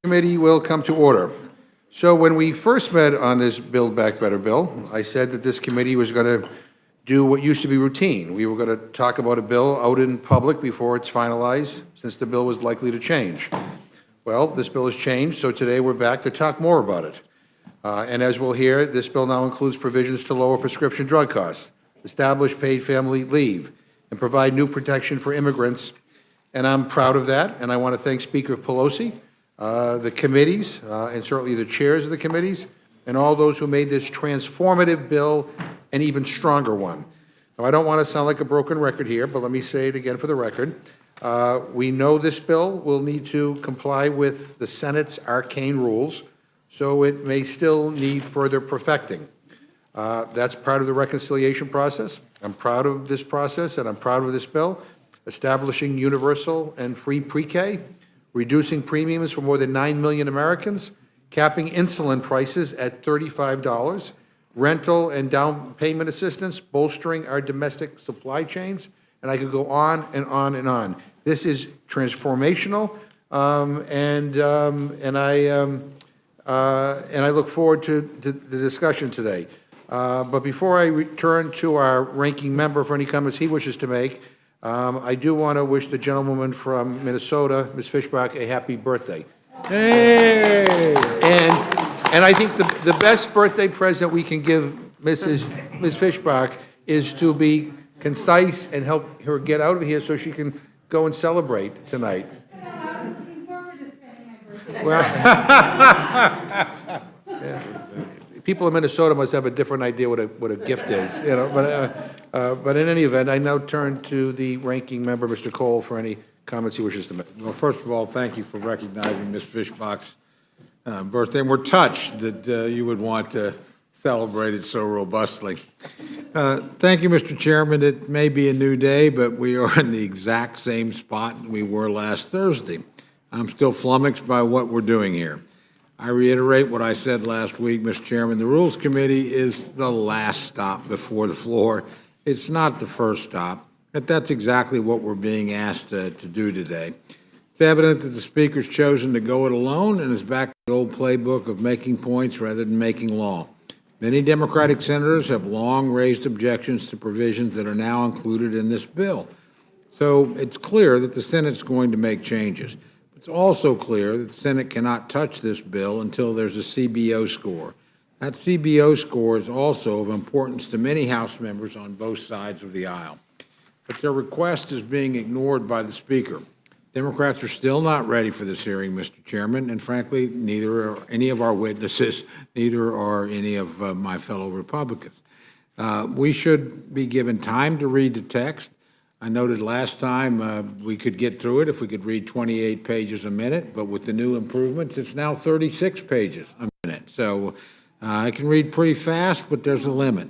Committee will come to order. So when we first met on this Build Back Better bill, I said that this committee was going to do what used to be routine. We were going to talk about a bill out in public before it's finalized, since the bill was likely to change. Well, this bill has changed, so today we're back to talk more about it. And as we'll hear, this bill now includes provisions to lower prescription drug costs, establish paid family leave, and provide new protection for immigrants. And I'm proud of that, and I want to thank Speaker Pelosi, the committees, and certainly the chairs of the committees, and all those who made this transformative bill an even stronger one. Now, I don't want to sound like a broken record here, but let me say it again for the record. We know this bill will need to comply with the Senate's arcane rules, so it may still need further perfecting. That's part of the reconciliation process. I'm proud of this process, and I'm proud of this bill, establishing universal and free pre-K, reducing premiums for more than 9 million Americans, capping insulin prices at $35, rental and down payment assistance, bolstering our domestic supply chains, and I could go on and on and on. This is transformational, and I look forward to the discussion today. But before I return to our ranking member for any comments he wishes to make, I do want to wish the gentlewoman from Minnesota, Ms. Fishbach, a happy birthday. Hey! And I think the best birthday present we can give Ms. Fishbach is to be concise and help her get out of here so she can go and celebrate tonight. I was looking forward to spending my birthday. Well, yeah. People in Minnesota must have a different idea what a gift is, you know. But in any event, I now turn to the ranking member, Mr. Cole, for any comments he wishes to make. Well, first of all, thank you for recognizing Ms. Fishbach's birthday. And we're touched that you would want to celebrate it so robustly. Thank you, Mr. Chairman. It may be a new day, but we are in the exact same spot we were last Thursday. I'm still flummoxed by what we're doing here. I reiterate what I said last week, Mr. Chairman. The Rules Committee is the last stop before the floor. It's not the first stop, but that's exactly what we're being asked to do today. It's evident that the Speaker's chosen to go it alone and is back to the old playbook of making points rather than making law. Many Democratic senators have long raised objections to provisions that are now included in this bill. So it's clear that the Senate's going to make changes. It's also clear that the Senate cannot touch this bill until there's a CBO score. That CBO score is also of importance to many House members on both sides of the aisle. But their request is being ignored by the Speaker. Democrats are still not ready for this hearing, Mr. Chairman, and frankly, neither are any of our witnesses, neither are any of my fellow Republicans. We should be given time to read the text. I noted last time we could get through it if we could read 28 pages a minute, but with the new improvements, it's now 36 pages a minute. So I can read pretty fast, but there's a limit.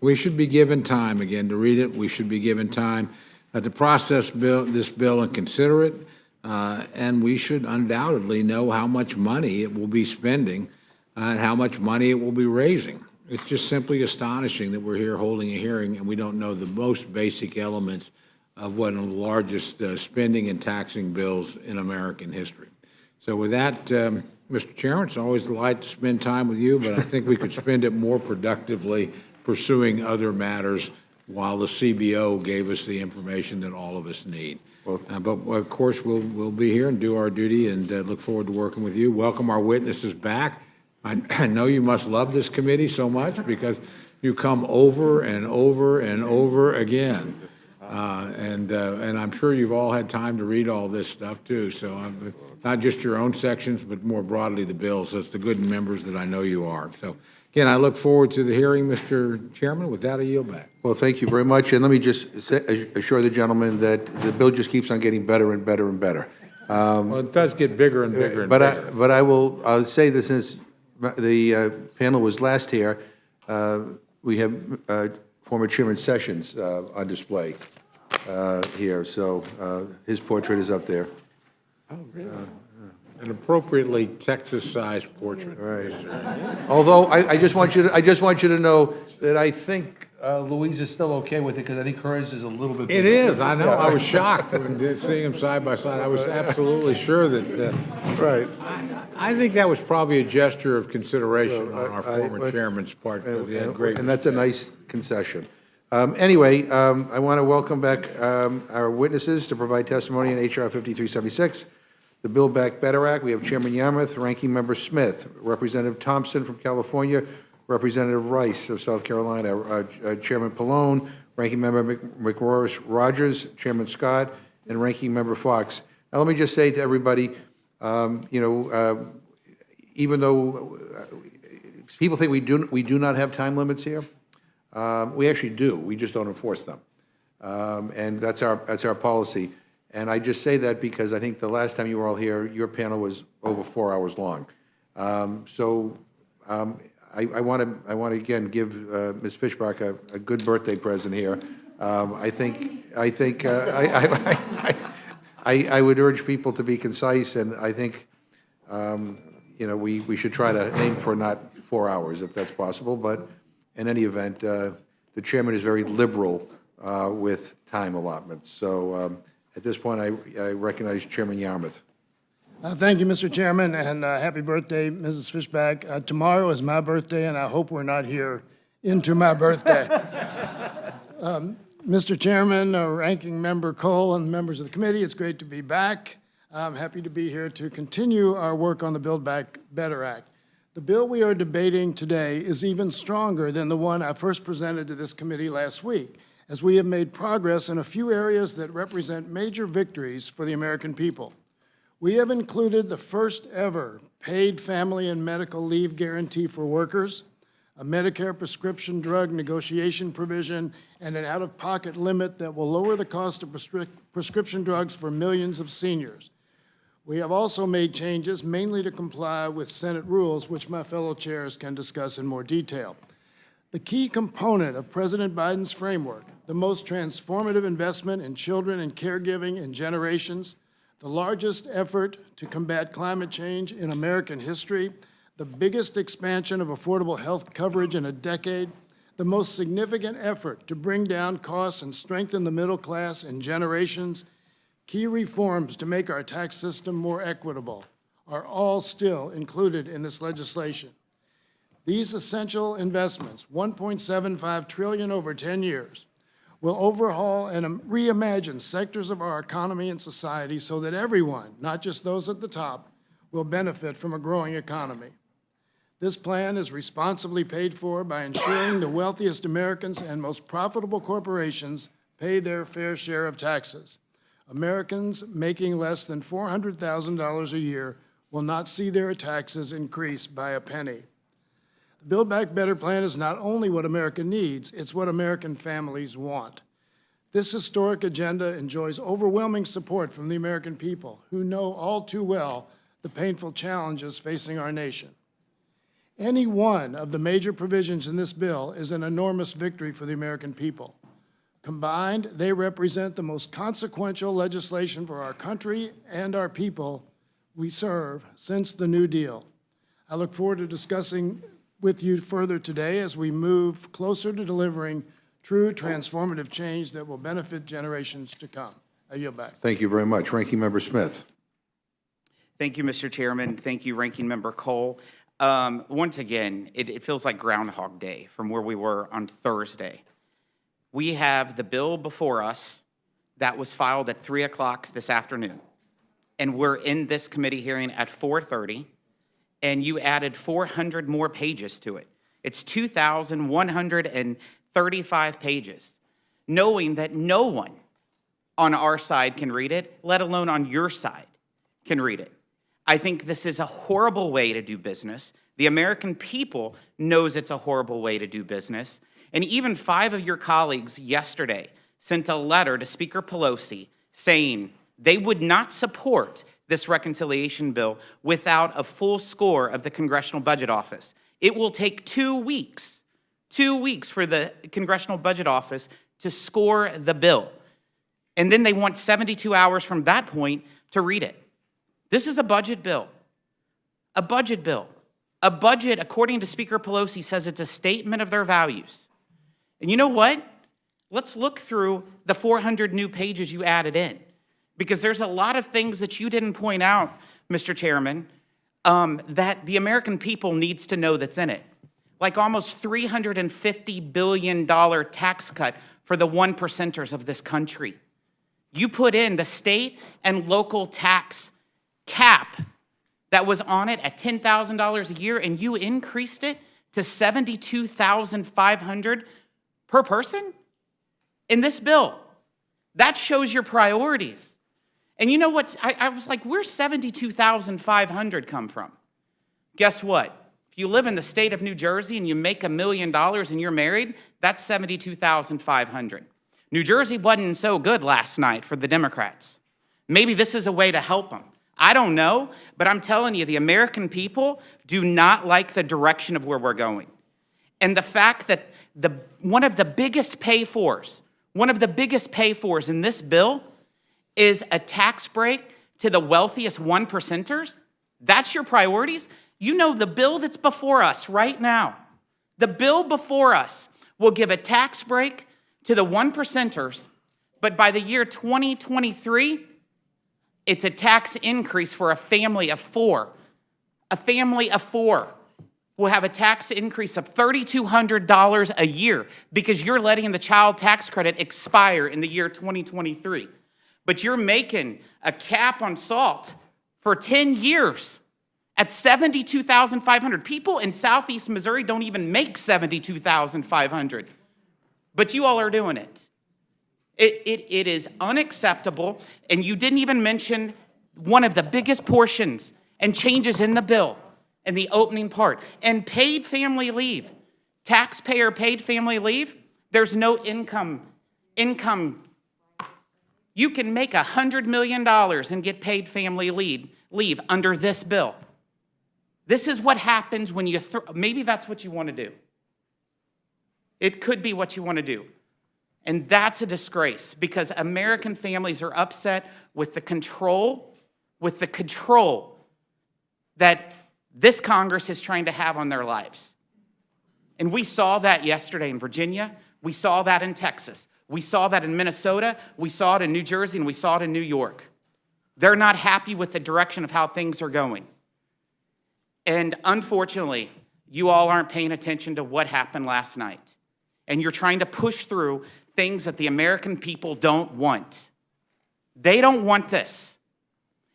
We should be given time, again, to read it. We should be given time to process this bill and consider it, and we should undoubtedly know how much money it will be spending and how much money it will be raising. It's just simply astonishing that we're here holding a hearing and we don't know the most basic elements of one of the largest spending and taxing bills in American history. So with that, Mr. Chairman, it's always a delight to spend time with you, but I think we could spend it more productively pursuing other matters while the CBO gave us the information that all of us need. But of course, we'll be here and do our duty and look forward to working with you. Welcome our witnesses back. I know you must love this committee so much because you come over and over and over again. And I'm sure you've all had time to read all this stuff too. So not just your own sections, but more broadly the bills. That's the good members that I know you are. So again, I look forward to the hearing, Mr. Chairman. With that, I yield back. Well, thank you very much. And let me just assure the gentleman that the bill just keeps on getting better and better and better. Well, it does get bigger and bigger and bigger. But I'll say this since the panel was last here, we have former Chairman Sessions on display here. So his portrait is up there. Oh, really? An appropriately Texas-sized portrait. Right. Although I just want you to know that I think Louise is still okay with it, because I think hers is a little bit It bigger. is, I know, I was shocked when seeing them side by side. I was absolutely sure that, Right. I think that was probably a gesture of consideration on our former chairman's part, because he had great. And that's a nice concession. Anyway, I want to welcome back our witnesses to provide testimony in HR 5376, the Build Back Better Act. We have Chairman Yarmouth, Ranking Member Smith, Representative Thompson from California, Representative Rice of South Carolina, Chairman Pallone, Ranking Member McRoris Rogers, Chairman Scott, and Ranking Member Fox. Now, let me just say to everybody, even though people think we do not have time limits here, we actually do. We just don't enforce them, and that's our policy. And I just say that because I think the last time you were all here, your panel was over 4 hours long. I want to again give Ms. Fishbach a good birthday present here. I would urge people to be concise, and I think we should try to aim for not 4 hours if that's possible. But in any event, the chairman is very liberal with time allotments. So at this point, I recognize Chairman Yarmouth. Thank you, Mr. Chairman, and happy birthday, Mrs. Fishbach. Tomorrow is my birthday, and I hope we're not here into my birthday. Mr. Chairman, Ranking Member Cole, and members of the committee, it's great to be back. I'm happy to be here to continue our work on the Build Back Better Act. The bill we are debating today is even stronger than the one I first presented to this committee last week, as we have made progress in a few areas that represent major victories for the American people. We have included the first ever paid family and medical leave guarantee for workers, a Medicare prescription drug negotiation provision, and an out-of-pocket limit that will lower the cost of prescription drugs for millions of seniors. We have also made changes mainly to comply with Senate rules, which my fellow chairs can discuss in more detail. The key component of President Biden's framework, the most transformative investment in children and caregiving in generations, the largest effort to combat climate change in American history, the biggest expansion of affordable health coverage in a decade, the most significant effort to bring down costs and strengthen the middle class in generations, key reforms to make our tax system more equitable, are all still included in this legislation. These essential investments, $1.75 trillion over 10 years, will overhaul and reimagine sectors of our economy and society so that everyone, not just those at the top, will benefit from a growing economy. This plan is responsibly paid for by ensuring the wealthiest Americans and most profitable corporations pay their fair share of taxes. Americans making less than $400,000 a year will not see their taxes increase by a penny. The Build Back Better plan is not only what America needs, it's what American families want. This historic agenda enjoys overwhelming support from the American people, who know all too well the painful challenges facing our nation. Any one of the major provisions in this bill is an enormous victory for the American people. Combined, they represent the most consequential legislation for our country and our people we serve since the New Deal. I look forward to discussing with you further today as we move closer to delivering true transformative change that will benefit generations to come. I yield back. Thank you very much. Ranking Member Smith. Thank you, Mr. Chairman. Thank you, Ranking Member Cole. Once again, it feels like Groundhog Day from where we were on Thursday. We have the bill before us that was filed at 3 o'clock this afternoon, and we're in this committee hearing at 4:30, and you added 400 more pages to it. It's 2,135 pages, knowing that no one on our side can read it, let alone on your side can read it. I think this is a horrible way to do business. The American people knows it's a horrible way to do business. And even 5 of your colleagues yesterday sent a letter to Speaker Pelosi saying they would not support this reconciliation bill without a full score of the Congressional Budget Office. It will take 2 weeks for the Congressional Budget Office to score the bill. And then they want 72 hours from that point to read it. This is a budget bill. A budget bill. A budget, according to Speaker Pelosi, says it's a statement of their values. And you know what? Let's look through the 400 new pages you added in, because there's a lot of things that you didn't point out, Mr. Chairman, that the American people needs to know that's in it. Like almost $350 billion tax cut for the 1%ers of this country. You put in the state and local tax cap that was on it at $10,000 a year, and you increased it to $72,500 per person in this bill. That shows your priorities. And you know what? I was like, where's $72,500 come from? Guess what? If you live in the state of New Jersey and you make $1 million and you're married, that's $72,500. New Jersey wasn't so good last night for the Democrats. Maybe this is a way to help them. I don't know, but I'm telling you, the American people do not like the direction of where we're going. And the fact that one of the biggest pay-fors in this bill is a tax break to the wealthiest 1%ers, that's your priorities? You know, the bill that's before us right now, the bill before us will give a tax break to the 1%ers, but by the year 2023, it's a tax increase for a family of four. A family of four will have a tax increase of $3,200 a year because you're letting the child tax credit expire in the year 2023. But you're making a cap on salt for 10 years at $72,500. People in Southeast Missouri don't even make $72,500. But you all are doing it. It is unacceptable, and you didn't even mention one of the biggest portions and changes in the bill in the opening part. And paid family leave, taxpayer paid family leave, there's no income. You can make $100 million and get paid family leave under this bill. This is what happens when you, maybe that's what you want to do. It could be what you want to do. And that's a disgrace because American families are upset with the control that this Congress is trying to have on their lives. And we saw that yesterday in Virginia. We saw that in Texas. We saw that in Minnesota. We saw it in New Jersey, and we saw it in New York. They're not happy with the direction of how things are going. And unfortunately, you all aren't paying attention to what happened last night. And you're trying to push through things that the American people don't want. They don't want this.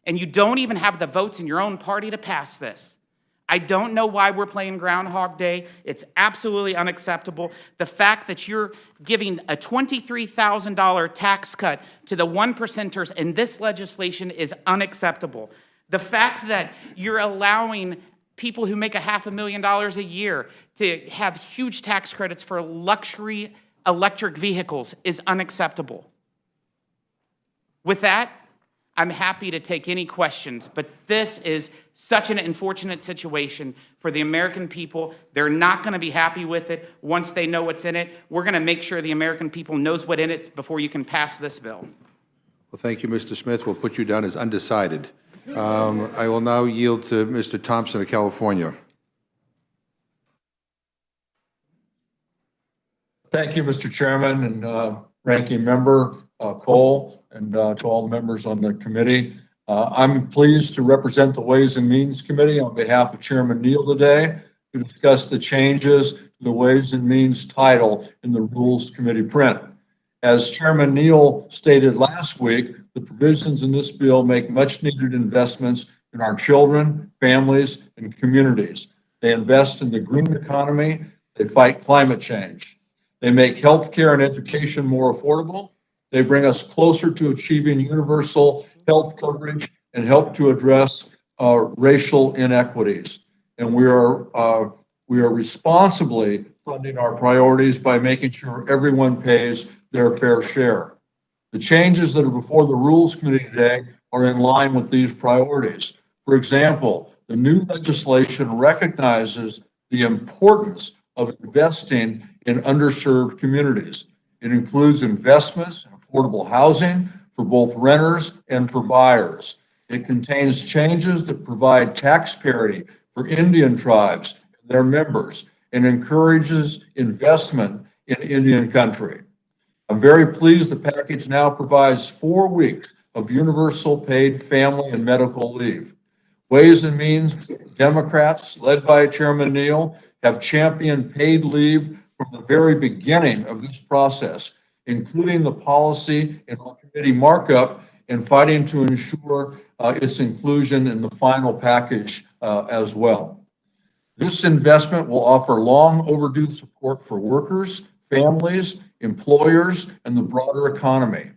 And you don't even have the votes in your own party to pass this. I don't know why we're playing Groundhog Day. It's absolutely unacceptable. The fact that you're giving a $23,000 tax cut to the 1%ers in this legislation is unacceptable. The fact that you're allowing people who make $500,000 a year to have huge tax credits for luxury electric vehicles is unacceptable. With that, I'm happy to take any questions, but this is such an unfortunate situation for the American people. They're not going to be happy with it once they know what's in it. We're going to make sure the American people knows what's in it before you can pass this bill. Well, thank you, Mr. Smith. We'll put you down as undecided. I will now yield to Mr. Thompson of California. Thank you, Mr. Chairman and Ranking Member Cole, and to all the members on the committee. I'm pleased to represent the Ways and Means Committee on behalf of Chairman Neal today to discuss the changes to the Ways and Means title in the Rules Committee print. As Chairman Neal stated last week, the provisions in this bill make much needed investments in our children, families, and communities. They invest in the green economy. They fight climate change. They make healthcare and education more affordable. They bring us closer to achieving universal health coverage and help to address racial inequities. And we are responsibly funding our priorities by making sure everyone pays their fair share. The changes that are before the Rules Committee today are in line with these priorities. For example, the new legislation recognizes the importance of investing in underserved communities. It includes investments in affordable housing for both renters and for buyers. It contains changes that provide tax parity for Indian tribes and their members and encourages investment in Indian country. I'm very pleased the package now provides 4 weeks of universal paid family and medical leave. Ways and Means Democrats, led by Chairman Neal, have championed paid leave from the very beginning of this process, including the policy in our committee markup and fighting to ensure its inclusion in the final package as well. This investment will offer long overdue support for workers, families, employers, and the broader economy.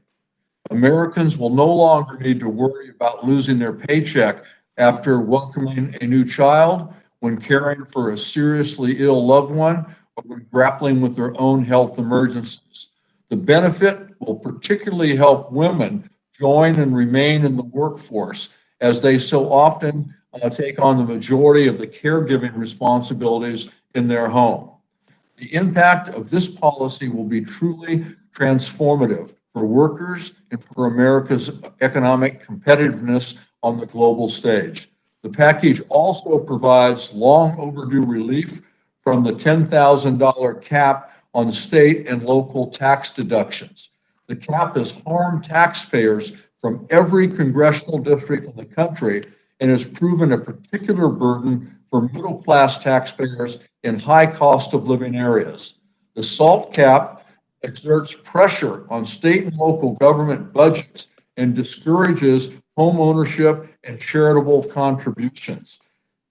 Americans will no longer need to worry about losing their paycheck after welcoming a new child, when caring for a seriously ill loved one, or when grappling with their own health emergencies. The benefit will particularly help women join and remain in the workforce, as they so often take on the majority of the caregiving responsibilities in their home. The impact of this policy will be truly transformative for workers and for America's economic competitiveness on the global stage. The package also provides long overdue relief from the $10,000 cap on state and local tax deductions. The cap has harmed taxpayers from every congressional district in the country and has proven a particular burden for middle-class taxpayers in high cost of living areas. The SALT cap exerts pressure on state and local government budgets and discourages home ownership and charitable contributions.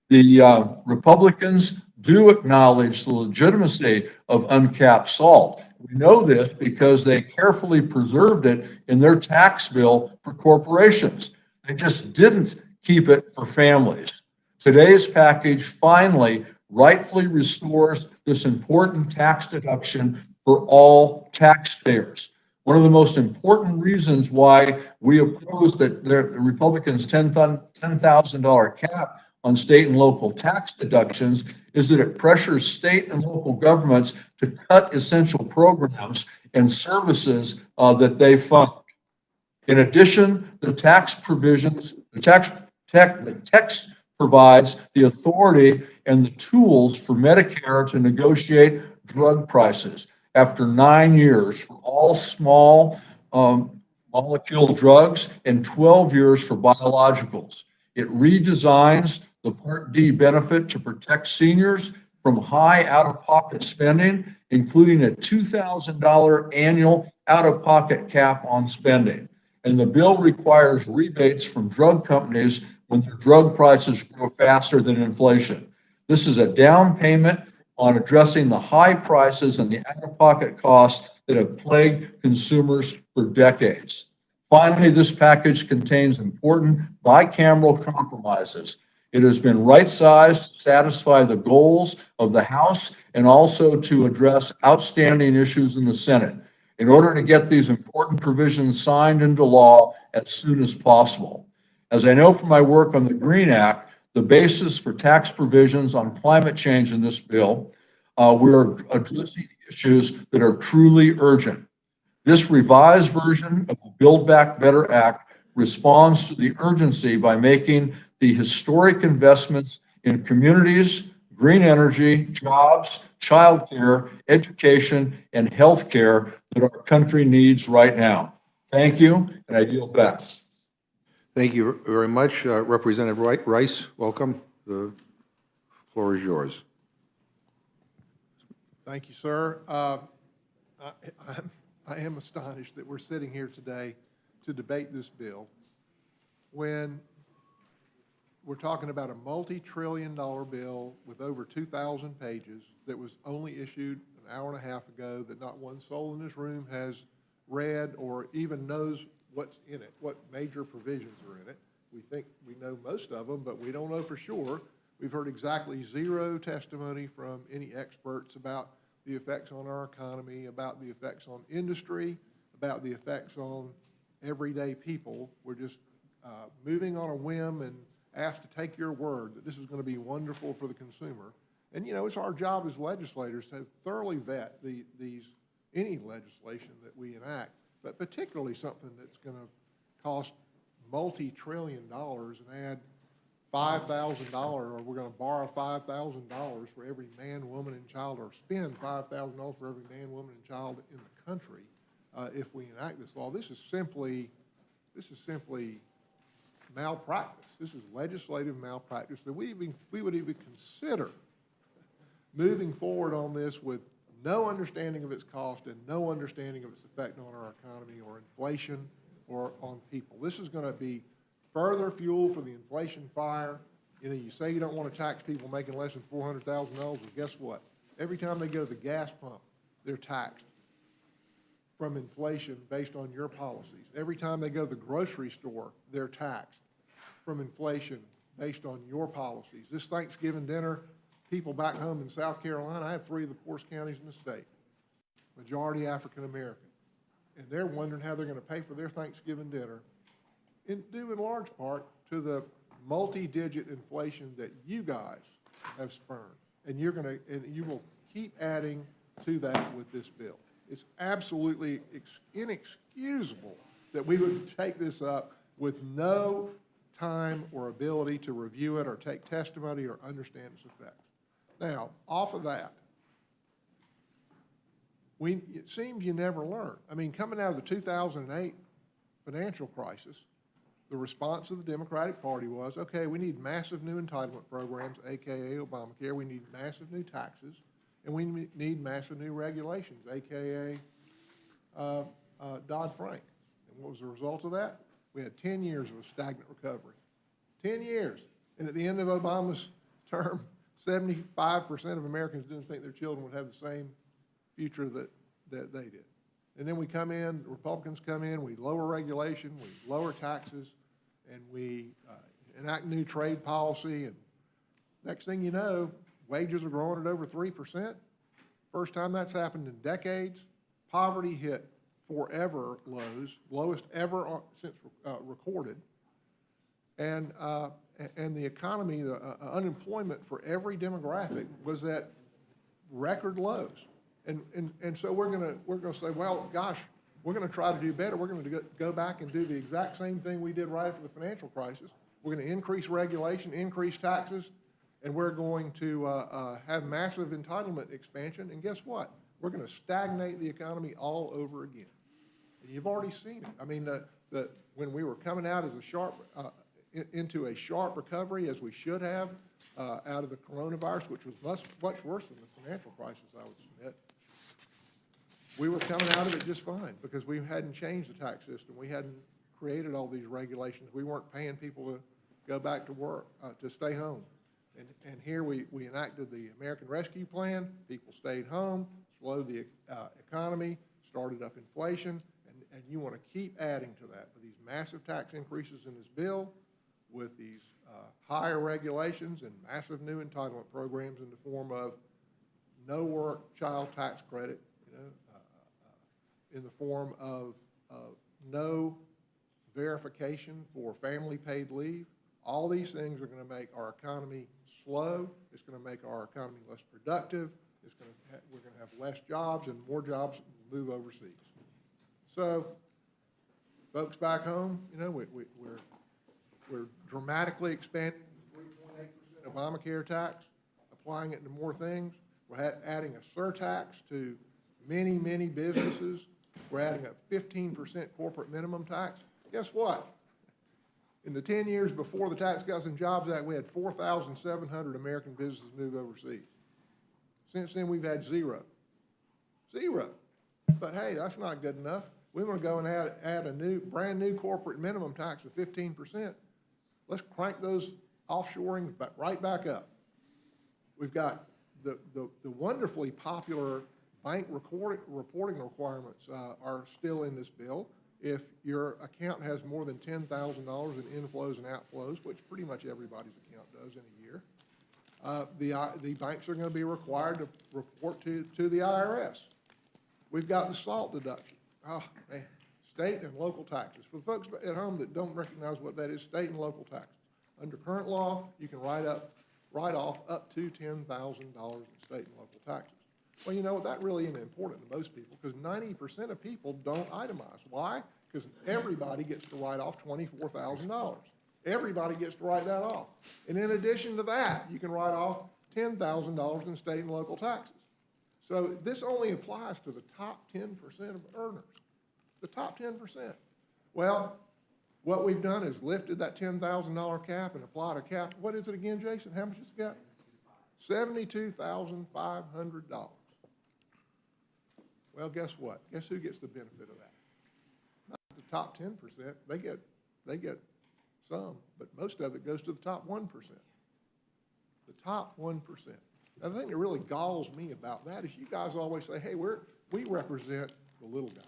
The Republicans do acknowledge the legitimacy of uncapped SALT. We know this because they carefully preserved it in their tax bill for corporations. They just didn't keep it for families. Today's package finally rightfully restores this important tax deduction for all taxpayers. One of the most important reasons why we oppose the Republicans' $10,000 cap on state and local tax deductions is that it pressures state and local governments to cut essential programs and services that they fund. In addition, the text provides the authority and the tools for Medicare to negotiate drug prices after 9 years for all small molecule drugs and 12 years for biologicals. It redesigns the Part D benefit to protect seniors from high out-of-pocket spending, including a $2,000 annual out-of-pocket cap on spending. And the bill requires rebates from drug companies when their drug prices grow faster than inflation. This is a down payment on addressing the high prices and the out-of-pocket costs that have plagued consumers for decades. Finally, this package contains important bicameral compromises. It has been right-sized to satisfy the goals of the House and also to address outstanding issues in the Senate in order to get these important provisions signed into law as soon as possible. As I know from my work on the Green Act, the basis for tax provisions on climate change in this bill, we're addressing issues that are truly urgent. This revised version of the Build Back Better Act responds to the urgency by making the historic investments in communities, green energy, jobs, childcare, education, and healthcare that our country needs right now. Thank you, and I yield back. Thank you very much. Representative Rice, welcome. The floor is yours. Thank you, sir. I am astonished that we're sitting here today to debate this bill when we're talking about a multi-trillion-dollar bill with over 2,000 pages that was only issued an hour and a half ago, that not one soul in this room has read or even knows what's in it, what major provisions are in it. We think we know most of them, but we don't know for sure. We've heard exactly zero testimony from any experts about the effects on our economy, about the effects on industry, about the effects on everyday people. We're just moving on a whim and asked to take your word that this is going to be wonderful for the consumer. And, you know, it's our job as legislators to thoroughly vet any legislation that we enact, but particularly something that's going to cost multi-trillion dollars and add $5,000, or we're gonna borrow $5,000 for every man, woman, and child, or spend $5,000 for every man, woman, and child in the country, if we enact this law. This is simply malpractice. This is legislative malpractice that we would even consider moving forward on this with no understanding of its cost and no understanding of its effect on our economy or inflation or on people. This is gonna be further fuel for the inflation fire. You know, you say you don't want to tax people making less than $400,000, well, guess what? Every time they go to the gas pump, they're taxed from inflation based on your policies. Every time they go to the grocery store, they're taxed from inflation based on your policies. This Thanksgiving dinner, people back home in South Carolina, I have 3 of the poorest counties in the state, majority African American, and they're wondering how they're going to pay for their Thanksgiving dinner, due in large part to the multi-digit inflation that you guys have spurned. And you will keep adding to that with this bill. It's absolutely inexcusable that we would take this up with no time or ability to review it or take testimony or understand its effects. Now, off of that, it seems you never learn. I mean, coming out of the 2008 financial crisis, the response of the Democratic Party was, okay, we need massive new entitlement programs, AKA Obamacare. We need massive new taxes, and we need massive new regulations, AKA Dodd-Frank. And what was the result of that? We had 10 years of a stagnant recovery. 10 years. And at the end of Obama's term, 75% of Americans didn't think their children would have the same future that they did. And then we come in, the Republicans come in, we lower regulation, we lower taxes, and we enact new trade policy, and next thing you know, wages are growing at over 3%. First time that's happened in decades. Poverty hit forever lows, lowest ever since recorded. And the economy, the unemployment for every demographic was at record lows. And so we're gonna say, well, gosh, we're gonna try to do better. We're gonna go back and do the exact same thing we did right after the financial crisis. We're gonna increase regulation, increase taxes, and we're going to have massive entitlement expansion. And guess what? We're gonna stagnate the economy all over again. And you've already seen it. I mean, when we were coming out as into a sharp recovery, as we should have, out of the coronavirus, which was much worse than the financial crisis, I would submit, we were coming out of it just fine because we hadn't changed the tax system. We hadn't created all these regulations. We weren't paying people to go back to work, to stay home. And here we enacted the American Rescue Plan. People stayed home, slowed the economy, started up inflation, and you want to keep adding to that with these massive tax increases in this bill, with these higher regulations and massive new entitlement programs in the form of no work child tax credit, in the form of no verification for family paid leave. All these things are going to make our economy slow. It's going to make our economy less productive. We're going to have less jobs, and more jobs move overseas. So, folks back home, we're dramatically expanding the 3.8% Obamacare tax, applying it to more things. We're adding a surtax to many, many businesses. We're adding a 15% corporate minimum tax. Guess what? In the 10 years before the Tax Cuts and Jobs Act, we had 4,700 American businesses move overseas. Since then, we've had zero. Zero. But hey, that's not good enough. We want to go and add a brand new corporate minimum tax of 15%. Let's crank those offshoring right back up. We've got the wonderfully popular bank reporting requirements are still in this bill. If your account has more than $10,000 in inflows and outflows, which pretty much everybody's account does in a year, the banks are going to be required to report to the IRS. We've got the SALT deduction. Oh, man, state and local taxes. For the folks at home that don't recognize what that is, state and local taxes. Under current law, you can write off up to $10,000 in state and local taxes. Well, you know what, that really isn't important to most people because 90% of people don't itemize. Why? Because everybody gets to write off $24,000. Everybody gets to write that off. And in addition to that, you can write off $10,000 in state and local taxes. So this only applies to the top 10% of earners, the top 10%. Well, what we've done is lifted that $10,000 cap and applied a cap. What is it again, Jason? How much is it got? $72,500. Well, guess what? Guess who gets the benefit of that? Not the top 10%. They get some, but most of it goes to the top 1%. The top 1%. Now, the thing that really galls me about that is you guys always say, hey, we represent the little guy.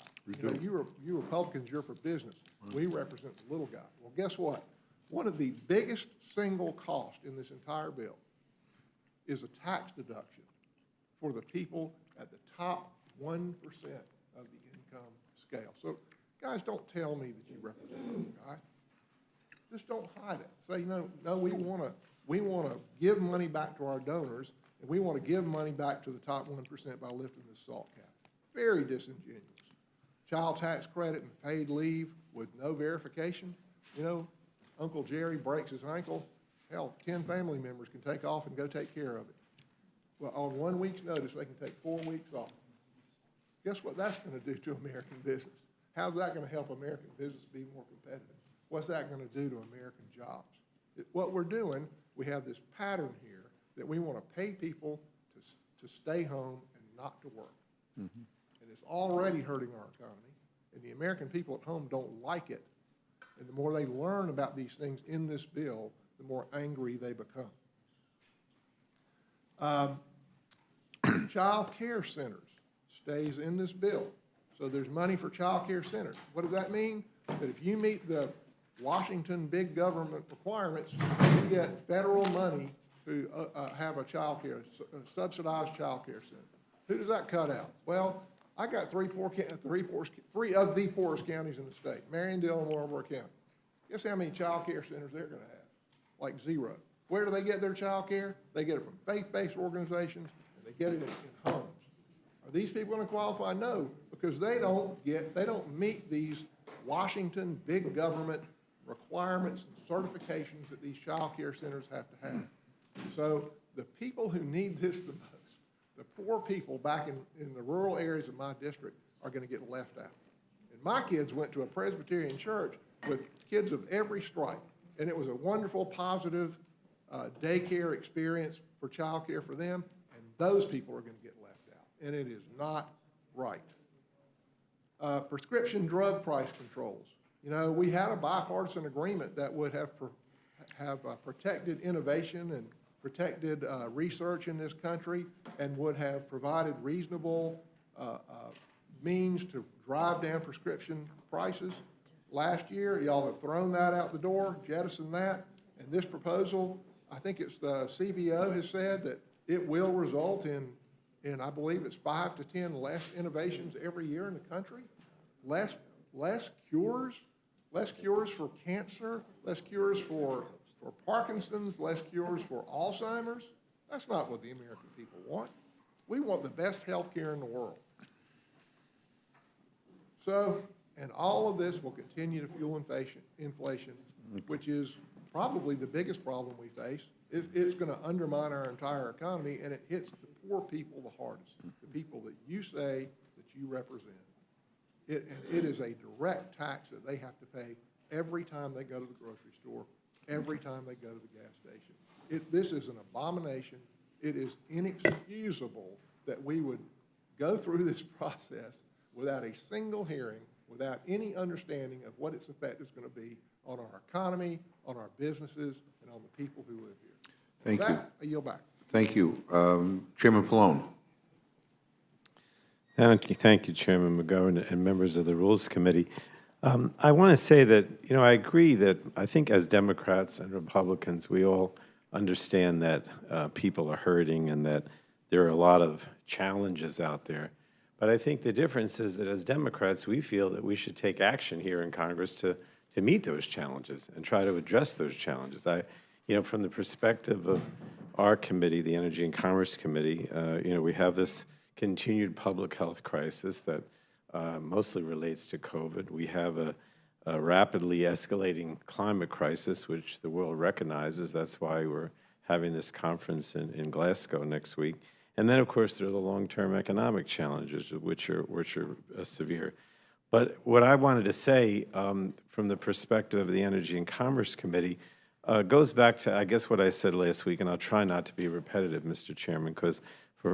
You Republicans, you're for business. We represent the little guy. Well, guess what? One of the biggest single costs in this entire bill is a tax deduction for the people at the top 1% of the income scale. So, guys, don't tell me that you represent the little guy. Just don't hide it. Say, no, we want to give money back to our donors, and we want to give money back to the top 1% by lifting this SALT cap. Very disingenuous. Child tax credit and paid leave with no verification. You know, Uncle Jerry breaks his ankle. Hell, 10 family members can take off and go take care of it. Well, on 1 week's notice, they can take 4 weeks off. Guess what that's going to do to American business? How's that going to help American business be more competitive? What's that going to do to American jobs? What we're doing, we have this pattern here that we want to pay people to stay home and not to work. Mm-hmm. And it's already hurting our economy, and the American people at home don't like it. And the more they learn about these things in this bill, the more angry they become. Child care centers stays in this bill. So there's money for child care centers. What does that mean? That if you meet the Washington big government requirements, you get federal money to have a subsidized child care center. Who does that cut out? Well, I got three of the poorest counties in the state, Marion-Dillon and Marlboro County. Guess how many child care centers they're going to have? Like zero. Where do they get their child care? They get it from faith-based organizations, and they get it in homes. Are these people going to qualify? No, because they don't meet these Washington big government requirements and certifications that these child care centers have to have. So the people who need this the most, the poor people back in the rural areas of my district, are going to get left out. And my kids went to a Presbyterian church with kids of every stripe, and it was a wonderful, positive daycare experience for child care for them, and those people are going to get left out, and it is not right. Prescription drug price controls. You know, we had a bipartisan agreement that would have protected innovation and protected research in this country, and would have provided reasonable means to drive down prescription prices. Last year, y'all have thrown that out the door, jettisoned that, and this proposal, I think it's the CBO has said that it will result in I believe it's 5 to 10 less innovations every year in the country, less cures for cancer, less cures for Parkinson's, less cures for Alzheimer's. That's not what the American people want. We want the best health care in the world. So, and all of this will continue to fuel inflation, which is probably the biggest problem we face. It's going to undermine our entire economy, and it hits the poor people the hardest, the people that you say that you represent. And it is a direct tax that they have to pay every time they go to the grocery store, every time they go to the gas station. This is an abomination. It is inexcusable that we would go through this process without a single hearing, without any understanding of what its effect is going to be on our economy, on our businesses, and on the people who live here. Thank you. I yield back. Thank you. Chairman Pallone. Thank you, Chairman McGovern and members of the Rules Committee. I want to say that, I agree that I think as Democrats and Republicans, we all understand that people are hurting and that there are a lot of challenges out there. But I think the difference is that as Democrats, we feel that we should take action here in Congress to meet those challenges and try to address those challenges. From the perspective of our committee, the Energy and Commerce Committee, we have this continued public health crisis that mostly relates to COVID. We have a rapidly escalating climate crisis, which the world recognizes. That's why we're having this conference in Glasgow next week. And then, of course, there are the long-term economic challenges, which are severe. But what I wanted to say from the perspective of the Energy and Commerce Committee goes back to, I guess, what I said last week, and I'll try not to be repetitive, Mr. Chairman, because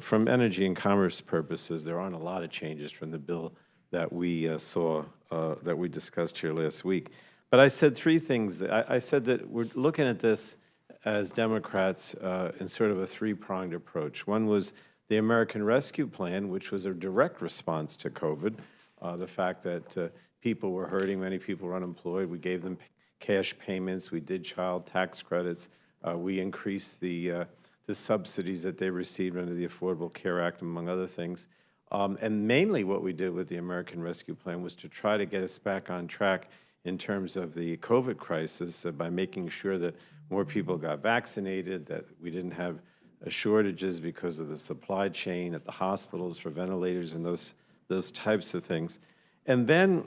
from Energy and Commerce purposes, there aren't a lot of changes from the bill that we that we discussed here last week. But I said three things. I said that we're looking at this as Democrats in sort of a three-pronged approach. One was the American Rescue Plan, which was a direct response to COVID, the fact that people were hurting, many people were unemployed. We gave them cash payments. We did child tax credits. We increased the subsidies that they received under the Affordable Care Act, among other things. And mainly what we did with the American Rescue Plan was to try to get us back on track in terms of the COVID crisis by making sure that more people got vaccinated, that we didn't have shortages because of the supply chain at the hospitals for ventilators and those types of things. And then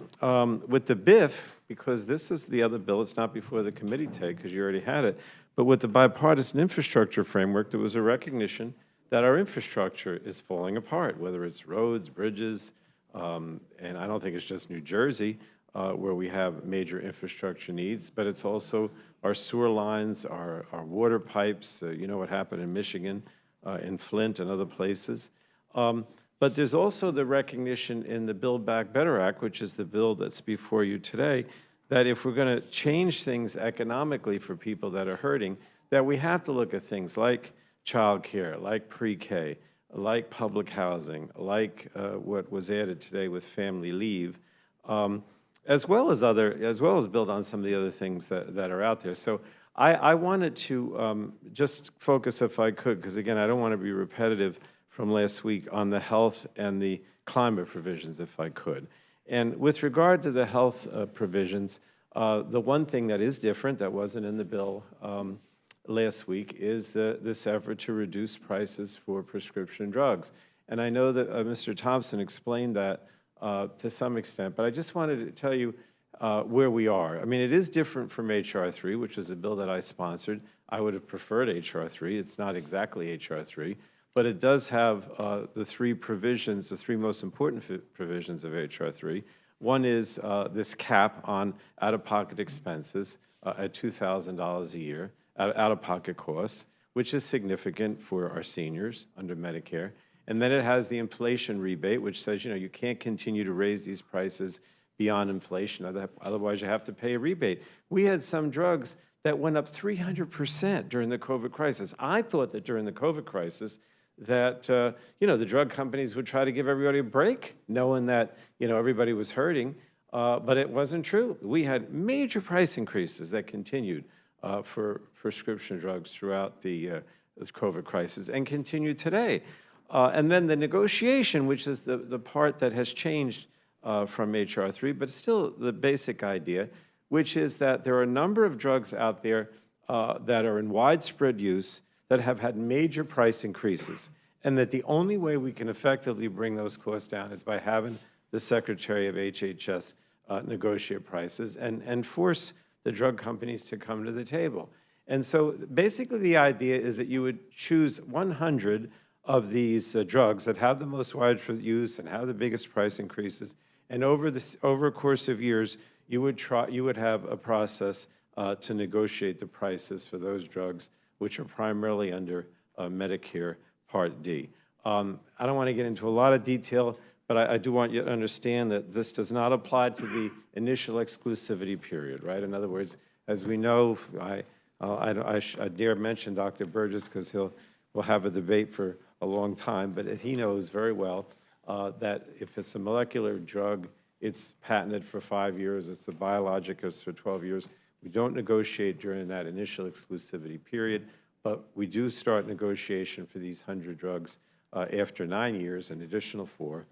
with the BIF, because this is the other bill, it's not before the committee today because you already had it, but with the bipartisan infrastructure framework, there was a recognition that our infrastructure is falling apart, whether it's roads, bridges, and I don't think it's just New Jersey where we have major infrastructure needs, but it's also our sewer lines, our water pipes. You know what happened in Michigan, in Flint and other places. But there's also the recognition in the Build Back Better Act, which is the bill that's before you today, that if we're going to change things economically for people that are hurting, that we have to look at things like child care, like pre-K, like public housing, like what was added today with family leave, as well as build on some of the other things that are out there. So I wanted to just focus, if I could, because again, I don't want to be repetitive from last week, on the health and the climate provisions, if I could. And with regard to the health provisions, the one thing that is different that wasn't in the bill last week is this effort to reduce prices for prescription drugs. And I know that Mr. Thompson explained that to some extent, but I just wanted to tell you where we are. I mean, it is different from H.R. 3, which is a bill that I sponsored. I would have preferred H.R. 3. It's not exactly H.R. 3, but it does have the three provisions, the three most important provisions of H.R. 3. One is this cap on out-of-pocket expenses at $2,000 a year, out-of-pocket costs, which is significant for our seniors under Medicare. And then it has the inflation rebate, which says, you know, you can't continue to raise these prices beyond inflation, otherwise you have to pay a rebate. We had some drugs that went up 300% during the COVID crisis. I thought that during the COVID crisis that, you know, the drug companies would try to give everybody a break, knowing that, you know, everybody was hurting, but it wasn't true. We had major price increases that continued for prescription drugs throughout the COVID crisis and continue today. And then the negotiation, which is the part that has changed from H.R. 3, but still the basic idea, which is that there are a number of drugs out there that are in widespread use that have had major price increases, and that the only way we can effectively bring those costs down is by having the Secretary of HHS negotiate prices and force the drug companies to come to the table. And so basically the idea is that you would choose 100 of these drugs that have the most widespread use and have the biggest price increases, and over a course of years, you would have a process to negotiate the prices for those drugs which are primarily under Medicare Part D. I don't want to get into a lot of detail, but I do want you to understand that this does not apply to the initial exclusivity period, right? In other words, as we know, I dare mention Dr. Burgess because we'll have a debate for a long time, but he knows very well that if it's a molecular drug, it's patented for 5 years, it's a biologic, it's for 12 years. We don't negotiate during that initial exclusivity period, but we do start negotiation for these 100 drugs after 9 years, an additional 4,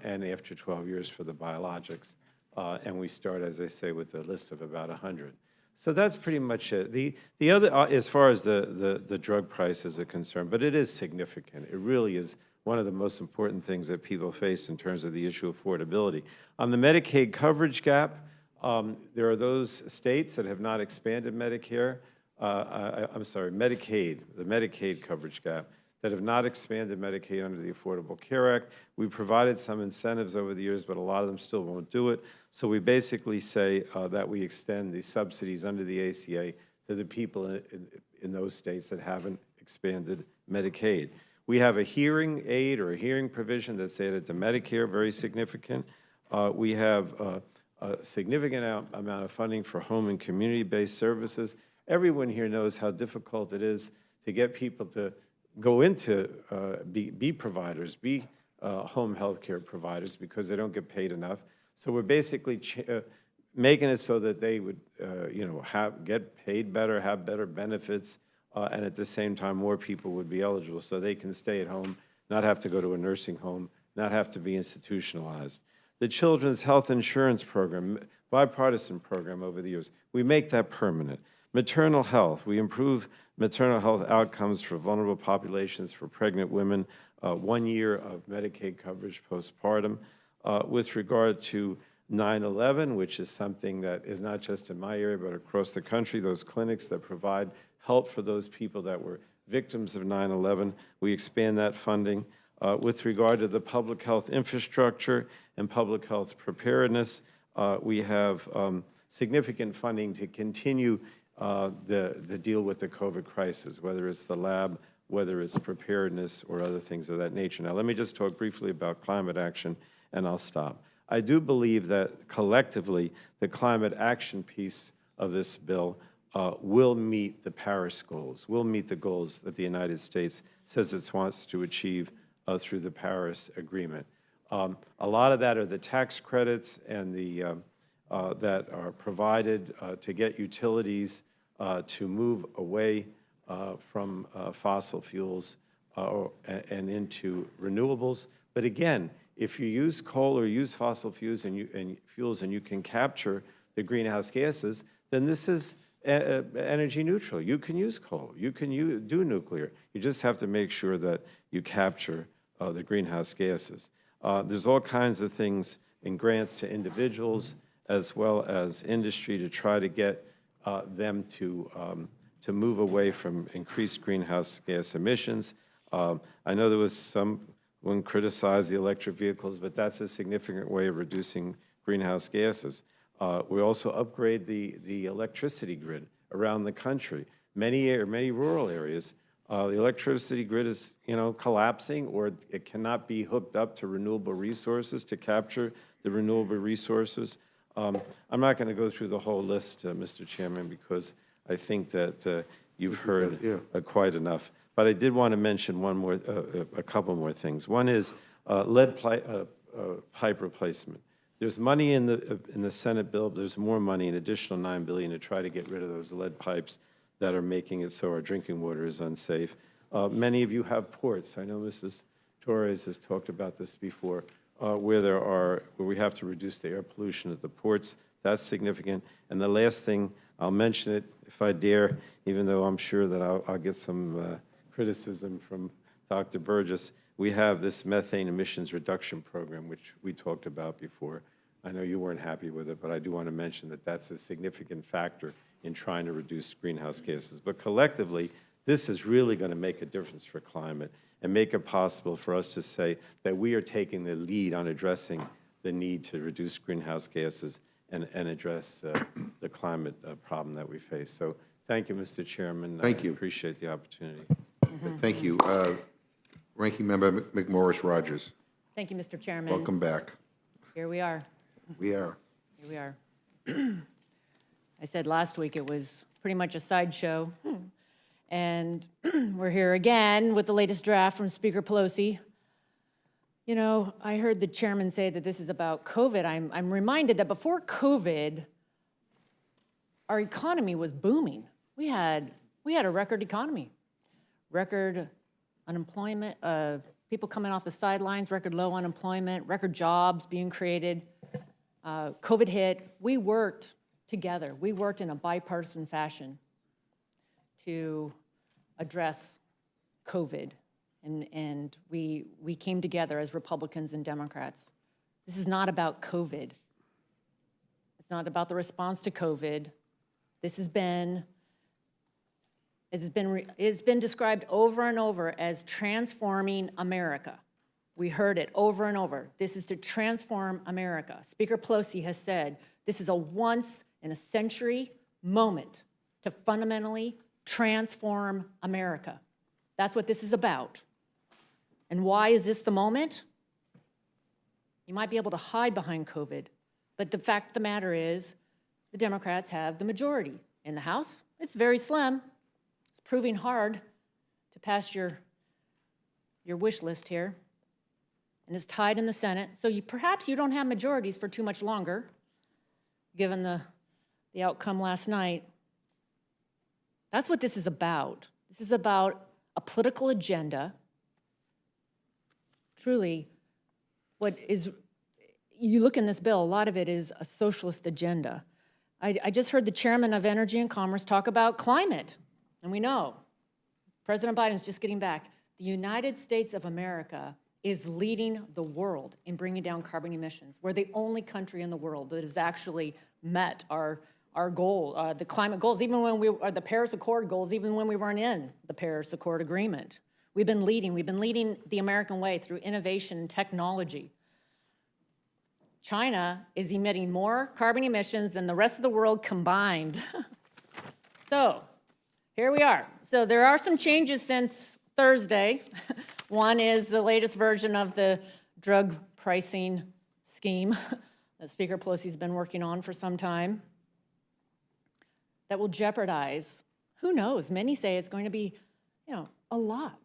and after 12 years for the biologics. And we start, as I say, with a list of about 100. So that's pretty much it. The other, as far as the drug prices are concerned, but it is significant. It really is one of the most important things that people face in terms of the issue of affordability. On the Medicaid coverage gap, There are those states that have not expanded Medicare, I'm sorry, Medicaid, the Medicaid coverage gap, that have not expanded Medicaid under the Affordable Care Act. We provided some incentives over the years, but a lot of them still won't do it. So we basically say that we extend the subsidies under the ACA to the people in those states that haven't expanded Medicaid. We have a hearing aid or a hearing provision that's added to Medicare, very significant. We have a significant amount of funding for home and community-based services. Everyone here knows how difficult it is to get people to go into, be providers, be home health care providers because they don't get paid enough. So we're basically making it so that they would, get paid better, have better benefits, and at the same time, more people would be eligible so they can stay at home, not have to go to a nursing home, not have to be institutionalized. The Children's Health Insurance Program, bipartisan program over the years, we make that permanent. Maternal health, we improve maternal health outcomes for vulnerable populations, for pregnant women, 1 year of Medicaid coverage postpartum. With regard to 9/11, which is something that is not just in my area, but across the country, those clinics that provide help for those people that were victims of 9/11, we expand that funding. With regard to the public health infrastructure and public health preparedness, we have significant funding to continue the deal with the COVID crisis, whether it's the lab, whether it's preparedness or other things of that nature. Now, let me just talk briefly about climate action, and I'll stop. I do believe that collectively, the climate action piece of this bill will meet the Paris goals, will meet the goals that the United States says it wants to achieve through the Paris Agreement. A lot of that are the tax credits and the that are provided to get utilities to move away from fossil fuels and into renewables. But again, if you use coal or use fossil fuels and you can capture the greenhouse gases, then this is energy neutral. You can use coal. You can do nuclear. You just have to make sure that you capture the greenhouse gases. There's all kinds of things in grants to individuals as well as industry to try to get them to move away from increased greenhouse gas emissions. I know there was someone criticized the electric vehicles, but that's a significant way of reducing greenhouse gases. We also upgrade the electricity grid around the country. Many rural areas, the electricity grid is, collapsing, or it cannot be hooked up to renewable resources to capture the renewable resources. I'm not going to go through the whole list, Mr. Chairman, because I think that you've heard quite enough. But I did want to mention a couple more things. One is lead pipe replacement. There's money in the Senate bill. There's more money, an additional $9 billion, to try to get rid of those lead pipes that are making it so our drinking water is unsafe. Many of you have ports. I know Mrs. Torres has talked about this before, where we have to reduce the air pollution at the ports. That's significant. And the last thing, I'll mention it if I dare, even though I'm sure that I'll get some criticism from Dr. Burgess. We have this methane emissions reduction program, which we talked about before. I know you weren't happy with it, but I do want to mention that that's a significant factor in trying to reduce greenhouse gases. But collectively, this is really going to make a difference for climate and make it possible for us to say that we are taking the lead on addressing the need to reduce greenhouse gases and address the climate problem that we face. So thank you, Mr. Chairman. Thank you. I appreciate the opportunity. Thank you. Ranking Member McMorris Rogers, Thank you, Mr. Chairman. welcome back. Here we are. We are. Here we are. I said last week it was pretty much a sideshow. And we're here again with the latest draft from Speaker Pelosi. You know, I heard the chairman say that this is about COVID. I'm reminded that before COVID, our economy was booming. We had a record economy, record unemployment, people coming off the sidelines, record low unemployment, record jobs being created. COVID hit. We worked together. We worked in a bipartisan fashion to address COVID. And we came together as Republicans and Democrats. This is not about COVID. It's not about the response to COVID. This has been, it's been described over and over as transforming America. We heard it over and over. This is to transform America. Speaker Pelosi has said this is a once-in-a-century moment to fundamentally transform America. That's what this is about. And why is this the moment? You might be able to hide behind COVID, but the fact of the matter is the Democrats have the majority. In the House, it's very slim. It's proving hard to pass your wish list here. And it's tied in the Senate. So perhaps you don't have majorities for too much longer, given the outcome last night. That's what this is about. This is about a political agenda. Truly, what is, you look in this bill, a lot of it is a socialist agenda. I just heard the chairman of Energy and Commerce talk about climate. And we know, President Biden's just getting back. The United States of America is leading the world in bringing down carbon emissions. We're the only country in the world that has actually met our goal, the climate goals, even when the Paris Accord goals, even when we weren't in the Paris Accord agreement. We've been leading the American way through innovation and technology. China is emitting more carbon emissions than the rest of the world combined. So, here we are. So there are some changes since Thursday. One is the latest version of the drug pricing scheme that Speaker Pelosi's been working on for some time that will jeopardize, who knows, many say it's going to be, a lot,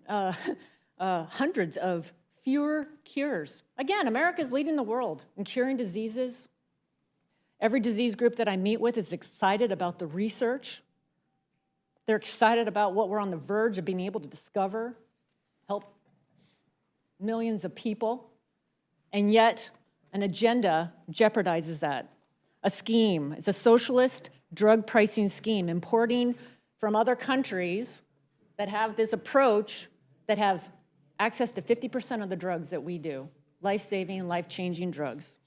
hundreds of fewer cures. Again, America's leading the world in curing diseases. Every disease group that I meet with is excited about the research. They're excited about what we're on the verge of being able to discover, help millions of people, and yet an agenda jeopardizes that. A scheme, it's a socialist drug pricing scheme, importing from other countries that have this approach, that have access to 50% of the drugs that we do, life-saving, life-changing drugs.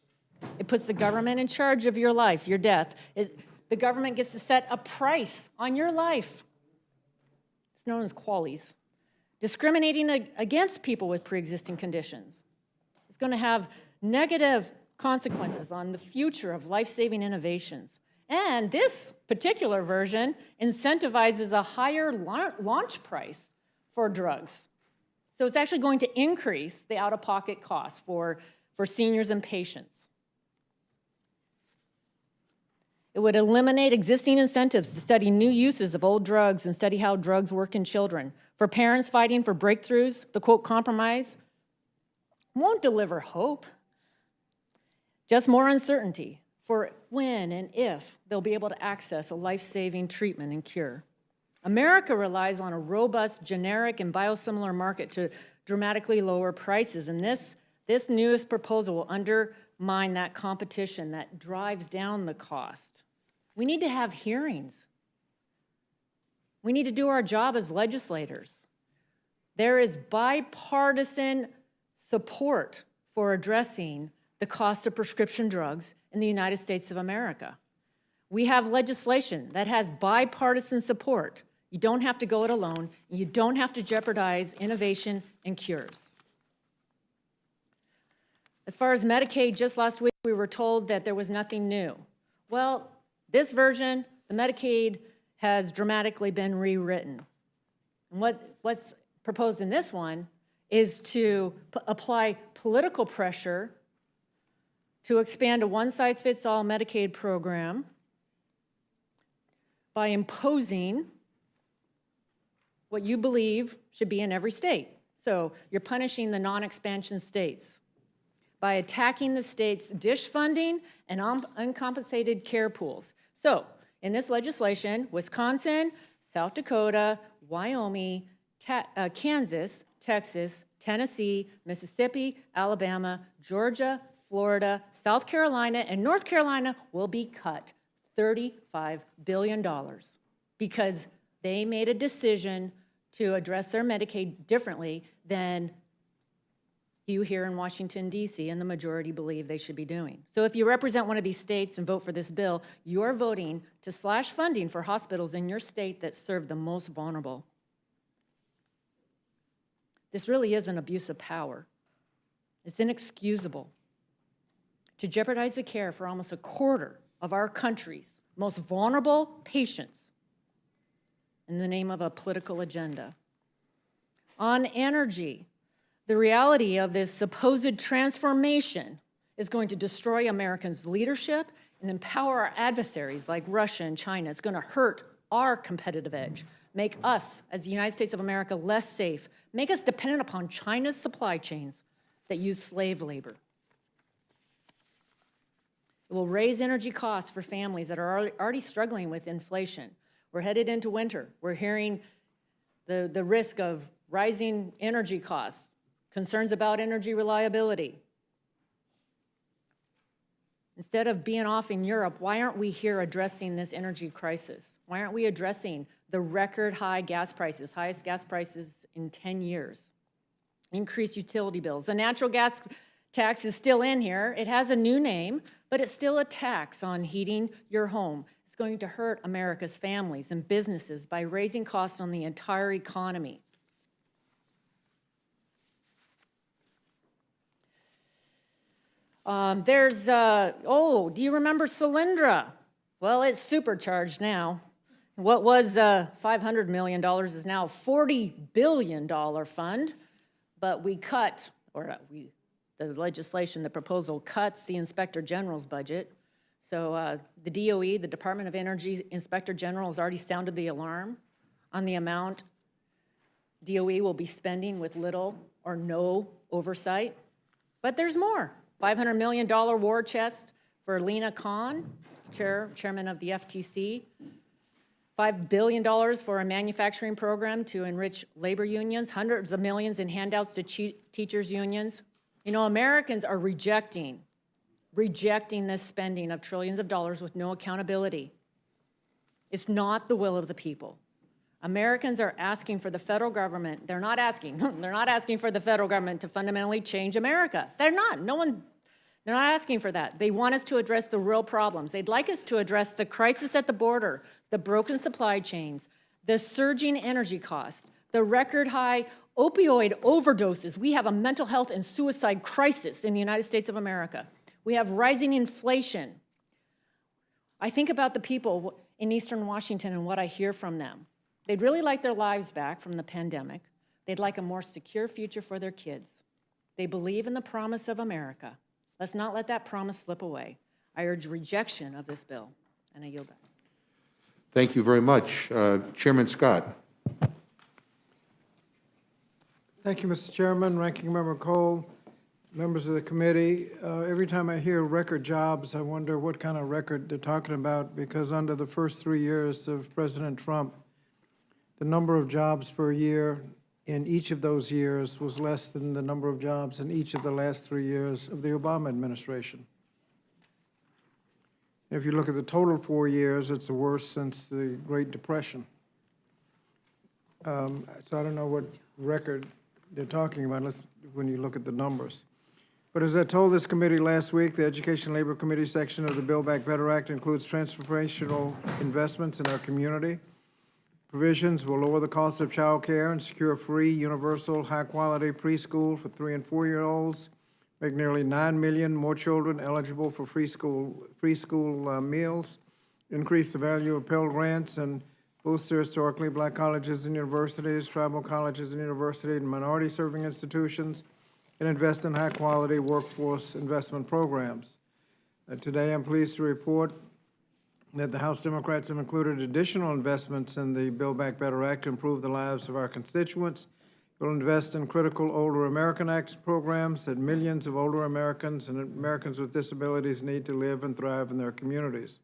It puts the government in charge of your life, your death. The government gets to set a price on your life. It's known as QALYs. Discriminating against people with pre-existing conditions. It's going to have negative consequences on the future of life-saving innovations. And this particular version incentivizes a higher launch price for drugs. So it's actually going to increase the out-of-pocket costs for seniors and patients. It would eliminate existing incentives to study new uses of old drugs and study how drugs work in children. For parents fighting for breakthroughs, the quote compromise won't deliver hope, just more uncertainty for when and if they'll be able to access a life-saving treatment and cure. America relies on a robust generic and biosimilar market to dramatically lower prices, and this newest proposal will undermine that competition that drives down the cost. We need to have hearings. We need to do our job as legislators. There is bipartisan support for addressing the cost of prescription drugs in the United States of America. We have legislation that has bipartisan support. You don't have to go it alone. You don't have to jeopardize innovation and cures. As far as Medicaid, just last week we were told that there was nothing new. Well, this version, the Medicaid, has dramatically been rewritten. And what's proposed in this one is to apply political pressure to expand a one-size-fits-all Medicaid program by imposing what you believe should be in every state. So you're punishing the non-expansion states by attacking the state's DISH funding and uncompensated care pools. So in this legislation, Wisconsin, South Dakota, Wyoming, Kansas, Texas, Tennessee, Mississippi, Alabama, Georgia, Florida, South Carolina, and North Carolina will be cut $35 billion because they made a decision to address their Medicaid differently than you here in Washington, D.C., and the majority believe they should be doing. So if you represent one of these states and vote for this bill, you're voting to slash funding for hospitals in your state that serve the most vulnerable. This really is an abuse of power. It's inexcusable to jeopardize the care for almost a quarter of our country's most vulnerable patients in the name of a political agenda. On energy, the reality of this supposed transformation is going to destroy Americans' leadership and empower our adversaries like Russia and China. It's going to hurt our competitive edge, make us, as the United States of America, less safe, make us dependent upon China's supply chains that use slave labor. It will raise energy costs for families that are already struggling with inflation. We're headed into winter. We're hearing the risk of rising energy costs, concerns about energy reliability. Instead of being off in Europe, why aren't we here addressing this energy crisis? Why aren't we addressing the record high gas prices, highest gas prices in 10 years? Increased utility bills. The natural gas tax is still in here. It has a new name, but it's still a tax on heating your home. It's going to hurt America's families and businesses by raising costs on the entire economy. Do you remember Solyndra? Well, it's supercharged now. What was $500 million is now a $40 billion fund, but we cut, the legislation, the proposal cuts the Inspector General's budget. So the DOE, the Department of Energy Inspector General, has already sounded the alarm on the amount DOE will be spending with little or no oversight. But there's more. $500 million war chest for Lena Khan, chairman of the FTC. $5 billion for a manufacturing program to enrich labor unions, hundreds of millions in handouts to teachers' unions. You know, Americans are rejecting this spending of trillions of dollars with no accountability. It's not the will of the people. Americans are asking for the federal government, they're not asking for the federal government to fundamentally change America. They're not, they're not asking for that. They want us to address the real problems. They'd like us to address the crisis at the border, the broken supply chains, the surging energy costs, the record high opioid overdoses. We have a mental health and suicide crisis in the United States of America. We have rising inflation. I think about the people in Eastern Washington and what I hear from them. They'd really like their lives back from the pandemic. They'd like a more secure future for their kids. They believe in the promise of America. Let's not let that promise slip away. I urge rejection of this bill, and I yield back. Thank you very much. Chairman Scott. Thank you, Mr. Chairman, Ranking Member Cole, members of the committee. Every time I hear record jobs, I wonder what kind of record they're talking about, because under the first 3 years of President Trump, the number of jobs per year in each of those years was less than the number of jobs in each of the last 3 years of the Obama administration. If you look at the total 4 years, it's the worst since the Great Depression. So I don't know what record they're talking about when you look at the numbers. But as I told this committee last week, the Education and Labor Committee section of the Build Back Better Act includes transformational investments in our community. Provisions will lower the cost of child care and secure free, universal, high-quality preschool for 3- and 4-year-olds, make nearly 9 million more children eligible for free school meals, increase the value of Pell Grants, and boost the historically black colleges and universities, tribal colleges and universities, and minority-serving institutions, and invest in high-quality workforce investment programs. Today, I'm pleased to report that the House Democrats have included additional investments in the Build Back Better Act to improve the lives of our constituents. It will invest in critical Older American Act programs that millions of older Americans and Americans with disabilities need to live and thrive in their communities.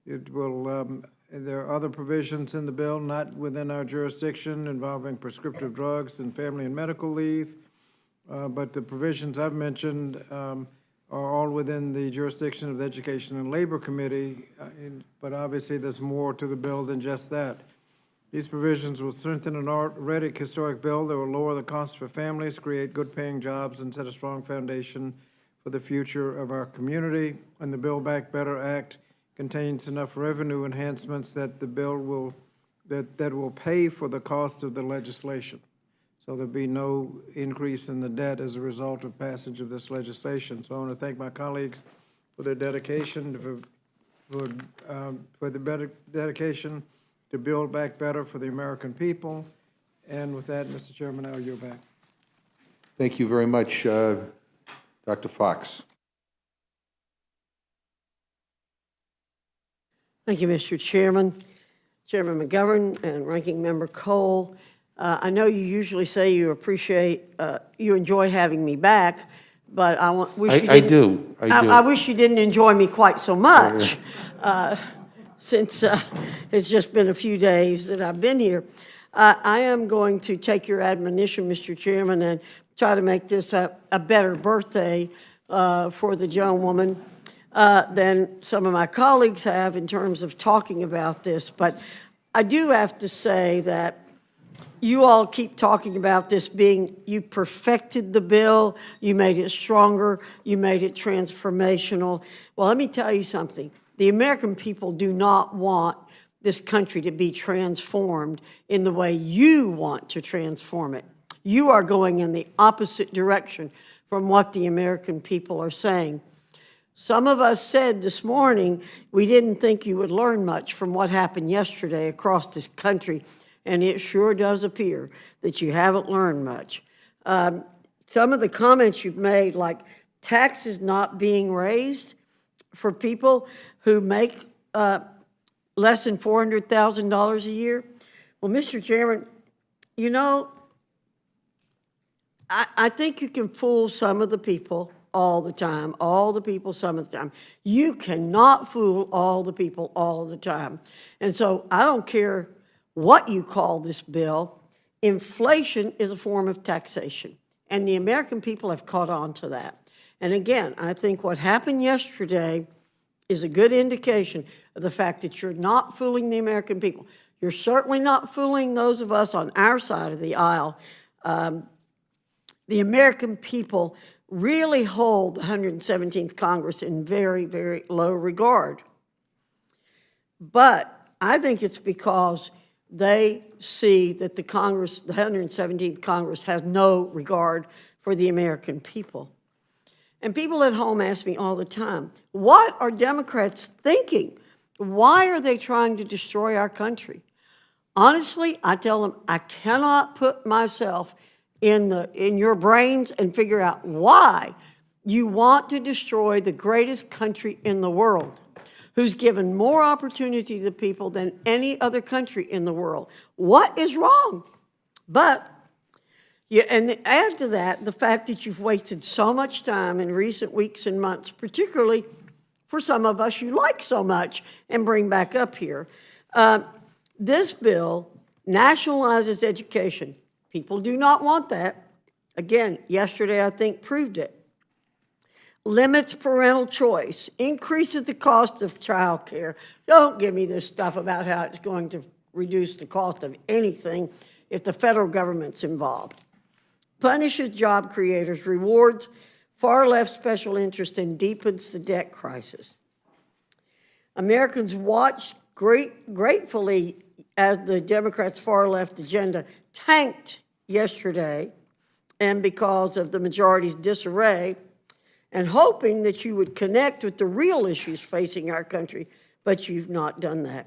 It will, there are other provisions in the bill not within our jurisdiction involving prescriptive drugs and family and medical leave, but the provisions I've mentioned are all within the jurisdiction of the Education and Labor Committee, but obviously there's more to the bill than just that. These provisions will strengthen an already historic bill that will lower the cost for families, create good-paying jobs, and set a strong foundation for the future of our community. And the Build Back Better Act contains enough revenue enhancements that the bill will, that will pay for the cost of the legislation. So there'll be no increase in the debt as a result of passage of this legislation. So I want to thank my colleagues for their dedication, for the dedication to build back better for the American people. And with that, Mr. Chairman, I'll yield back. Thank you very much, Dr. Fox. Thank you, Mr. Chairman, Chairman McGovern, and Ranking Member Cole. I know you usually say you appreciate, you enjoy having me back, but wish you didn't. I do. I wish you didn't enjoy me quite so much, since it's just been a few days that I've been here. I am going to take your admonition, Mr. Chairman, and try to make this a better birthday for the young woman than some of my colleagues have in terms of talking about this. But I do have to say that you all keep talking about this being, you perfected the bill, you made it stronger, you made it transformational. Well, let me tell you something. The American people do not want this country to be transformed in the way you want to transform it. You are going in the opposite direction from what the American people are saying. Some of us said this morning we didn't think you would learn much from what happened yesterday across this country, and it sure does appear that you haven't learned much. Some of the comments you've made, like taxes not being raised for people who make less than $400,000 a year. Well, Mr. Chairman, you know, I think you can fool some of the people all the time, all the people some of the time. You cannot fool all the people all the time. And so I don't care what you call this bill, inflation is a form of taxation. And the American people have caught on to that. And again, I think what happened yesterday is a good indication of the fact that you're not fooling the American people. You're certainly not fooling those of us on our side of the aisle. The American people really hold the 117th Congress in very, very low regard. But I think it's because they see that the Congress, the 117th Congress, has no regard for the American people. And people at home ask me all the time, what are Democrats thinking? Why are they trying to destroy our country? Honestly, I tell them, I cannot put myself in your brains and figure out why you want to destroy the greatest country in the world, who's given more opportunity to people than any other country in the world. What is wrong? But, yeah, and add to that the fact that you've wasted so much time in recent weeks and months, particularly for some of us you like so much and bring back up here. This bill nationalizes education. People do not want that. Again, yesterday I think proved it. Limits parental choice, increases the cost of child care. Don't give me this stuff about how it's going to reduce the cost of anything if the federal government's involved. Punishes job creators, rewards far left special interest, and deepens the debt crisis. Americans watched gratefully as the Democrats' far left agenda tanked yesterday, and because of the majority's disarray, and hoping that you would connect with the real issues facing our country, but you've not done that.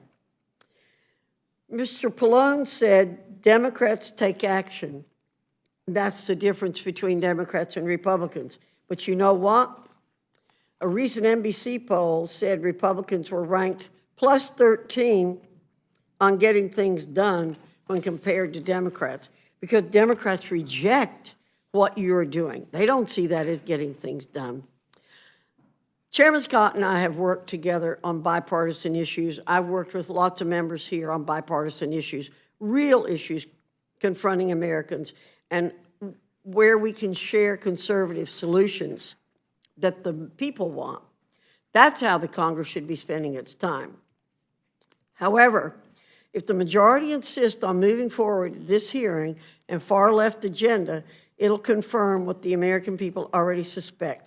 Mr. Pallone said, Democrats take action. That's the difference between Democrats and Republicans. But you know what? A recent NBC poll said Republicans were ranked plus 13 on getting things done when compared to Democrats, because Democrats reject what you're doing. They don't see that as getting things done. Chairman Scott and I have worked together on bipartisan issues. I've worked with lots of members here on bipartisan issues, real issues confronting Americans, and where we can share conservative solutions that the people want. That's how the Congress should be spending its time. However, If the majority insists on moving forward with this hearing and far-left agenda, it'll confirm what the American people already suspect.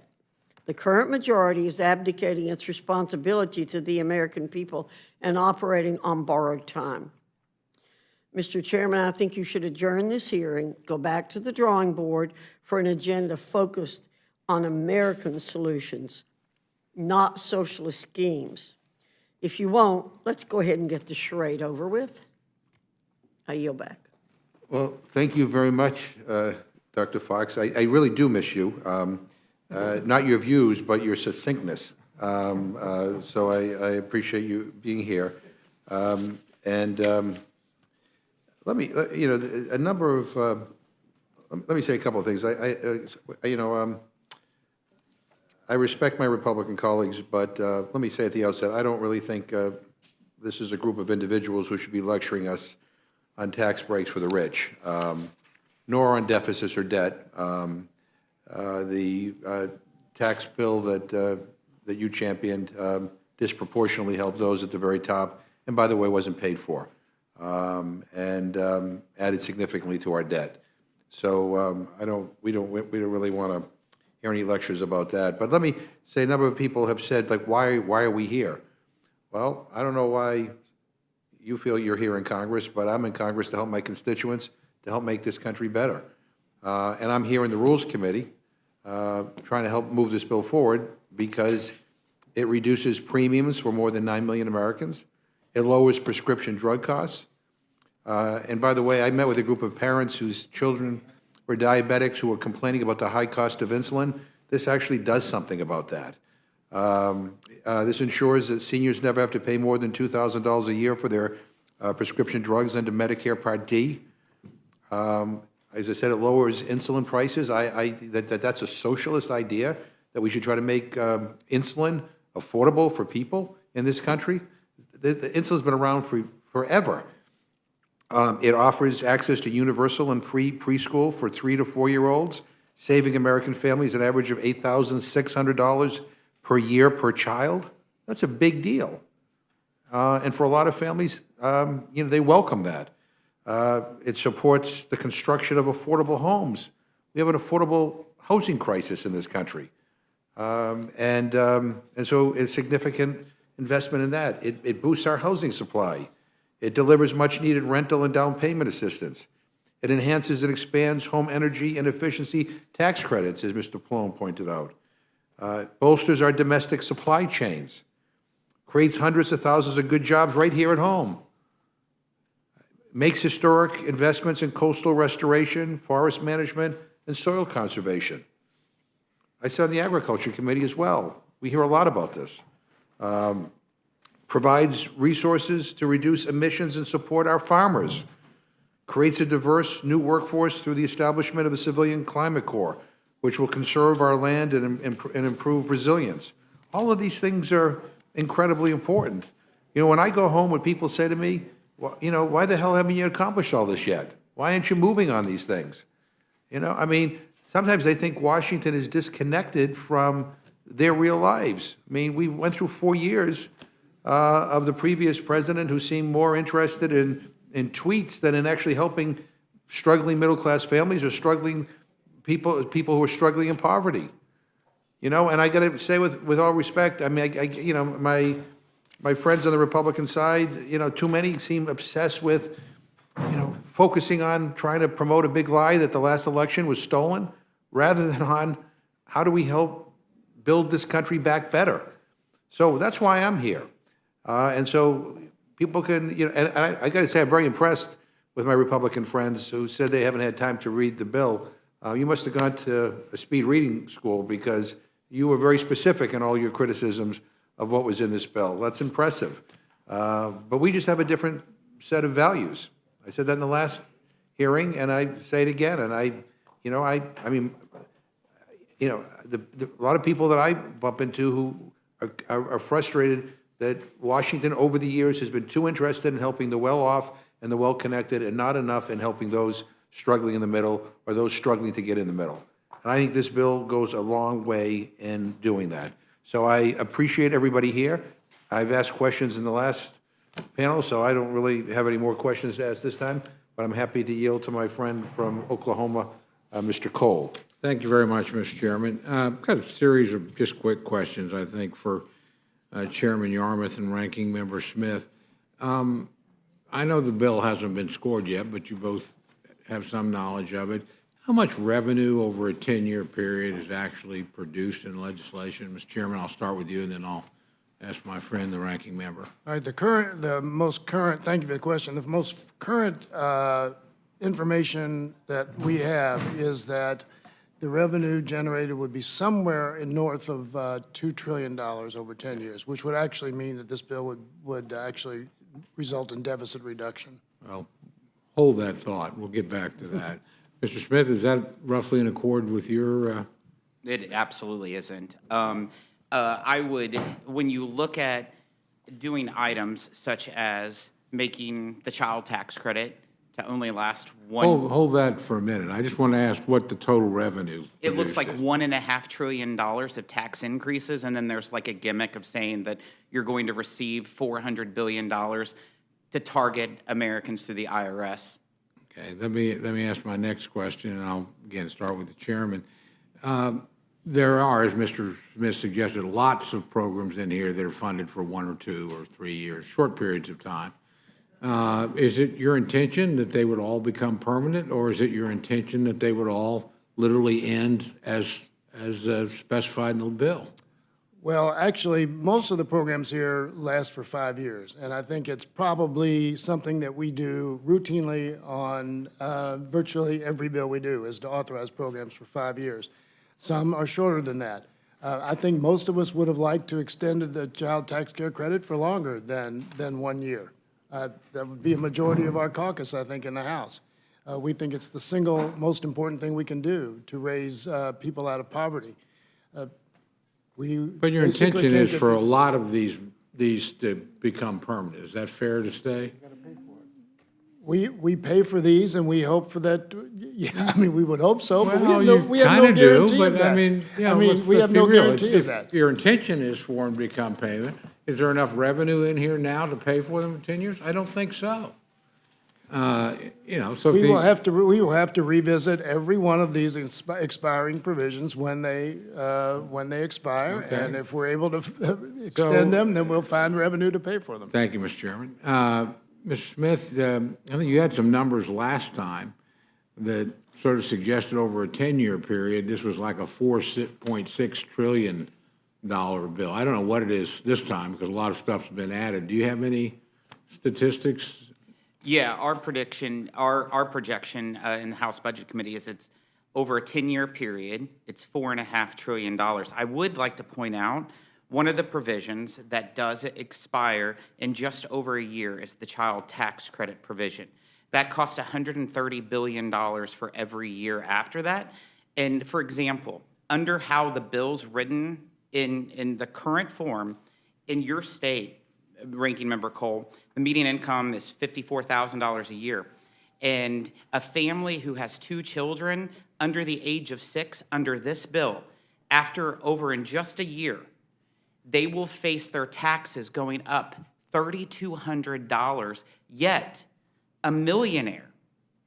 The current majority is abdicating its responsibility to the American people and operating on borrowed time. Mr. Chairman, I think you should adjourn this hearing, go back to the drawing board for an agenda focused on American solutions, not socialist schemes. If you won't, let's go ahead and get the charade over with. I yield back. Well, thank you very much, Dr. Fox. I really do miss you. Not your views, but your succinctness. So I appreciate you being here. Let me, a number of, let me say a couple of things. I respect my Republican colleagues, but let me say at the outset, I don't really think this is a group of individuals who should be lecturing us on tax breaks for the rich, nor on deficits or debt. The tax bill that you championed disproportionately helped those at the very top, and by the way, wasn't paid for, and added significantly to our debt. So we don't really want to hear any lectures about that. But let me say, a number of people have said, like, why are we here? Well, I don't know why you feel you're here in Congress, but I'm in Congress to help my constituents, to help make this country better. And I'm here in the Rules Committee trying to help move this bill forward because it reduces premiums for more than 9 million Americans. It lowers prescription drug costs. And by the way, I met with a group of parents whose children were diabetics who were complaining about the high cost of insulin. This actually does something about that. This ensures that seniors never have to pay more than $2,000 a year for their prescription drugs under Medicare Part D. As I said, it lowers insulin prices. That's a socialist idea, that we should try to make insulin affordable for people in this country. The insulin's been around forever. It offers access to universal and free preschool for 3 to 4-year-olds, saving American families an average of $8,600 per year per child. That's a big deal. And for a lot of families, they welcome that. It supports the construction of affordable homes. We have an affordable housing crisis in this country. And so it's significant investment in that. It boosts our housing supply. It delivers much-needed rental and down payment assistance. It enhances and expands home energy and efficiency tax credits, as Mr. Plone pointed out. Bolsters our domestic supply chains. Creates hundreds of thousands of good jobs right here at home. Makes historic investments in coastal restoration, forest management, and soil conservation. I sit on the Agriculture Committee as well. We hear a lot about this. Provides resources to reduce emissions and support our farmers. Creates a diverse new workforce through the establishment of a civilian climate corps, which will conserve our land and improve resilience. All of these things are incredibly important. When I go home, when people say to me, well, why the hell haven't you accomplished all this yet? Why aren't you moving on these things? Sometimes I think Washington is disconnected from their real lives. We went through 4 years of the previous president who seemed more interested in tweets than in actually helping struggling middle-class families or struggling people who are struggling in poverty. And I got to say, with all respect, my friends on the Republican side, too many seem obsessed with, focusing on trying to promote a big lie that the last election was stolen, rather than on how do we help build this country back better. So that's why I'm here. And so people can, and I got to say, I'm very impressed with my Republican friends who said they haven't had time to read the bill. You must have gone to a speed reading school, because you were very specific in all your criticisms of what was in this bill. That's impressive. But we just have a different set of values. I said that in the last hearing, and I say it again. And a lot of people that I bump into who are frustrated that Washington over the years has been too interested in helping the well-off and the well-connected, and not enough in helping those struggling in the middle or those struggling to get in the middle. And I think this bill goes a long way in doing that. So I appreciate everybody here. I've asked questions in the last panel, so I don't really have any more questions to ask this time, but I'm happy to yield to my friend from Oklahoma, Mr. Cole. Thank you very much, Mr. Chairman. I've got a series of just quick questions, I think, for Chairman Yarmouth and Ranking Member Smith. I know the bill hasn't been scored yet, but you both have some knowledge of it. How much revenue over a 10-year period is actually produced in legislation? Mr. Chairman, I'll start with you, and then I'll ask my friend, the ranking member. All right, the most current, thank you for the question. The most current information that we have is that the revenue generated would be somewhere in north of $2 trillion over 10 years, which would actually mean that this bill would actually result in deficit reduction. Well, hold that thought. We'll get back to that. Mr. Smith, is that roughly in accord with your? It absolutely isn't. I would, when you look at doing items such as making the child tax credit to only last one. Hold that for a minute. I just want to ask what the total revenue. It looks like produced $1.5 trillion of tax increases, and then there's like a gimmic of saying that you're going to receive $400 billion to target Americans through the IRS. is. Okay, let me ask my next question, and I'll again start with the chairman. There are, as Mr. Smith suggested, lots of programs in here that are funded for 1 or 2 or 3 years, short periods of time. Is it your intention that they would all become permanent, or is it your intention that they would all literally end as specified in the bill? Well, actually, most of the programs here last for 5 years, and I think it's probably something that we do routinely on virtually every bill we do, is to authorize programs for 5 years. Some are shorter than that. I think most of us would have liked to extend the child tax care credit for longer than 1 year. That would be a majority of our caucus, I think, in the House. We think it's the single most important thing we can do to raise people out of poverty. But your intention is for a lot of these to become permanent. Is that fair to say? We pay for these, and we hope for that. Yeah, I mean, we would hope so, but Well, we have no guarantee of that. I mean, we have no guarantee of that. If your intention is for them to become payment, is there enough revenue in here now to pay for them in 10 years? I don't think so. So if We will have to revisit every one of these expiring provisions when they expire, Okay. and if we're able to extend them, then we'll find revenue to pay for them. Thank you, Mr. Chairman. Mr. Smith, I think you had some numbers last time that sort of suggested over a 10-year period, this was like a $4.6 trillion bill. I don't know what it is this time because a lot of stuff's been added. Do you have any statistics? Yeah, our projection in the House Budget Committee is it's over a 10-year period, it's $4.5 trillion. I would like to point out one of the provisions that does expire in just over a year is the child tax credit provision. That costs $130 billion for every year after that. And for example, under how the bill's written in the current form, in your state, Ranking Member Cole, the median income is $54,000 a year. And a family who has 2 children under the age of 6, under this bill, in just a year, they will face their taxes going up $3,200, yet a millionaire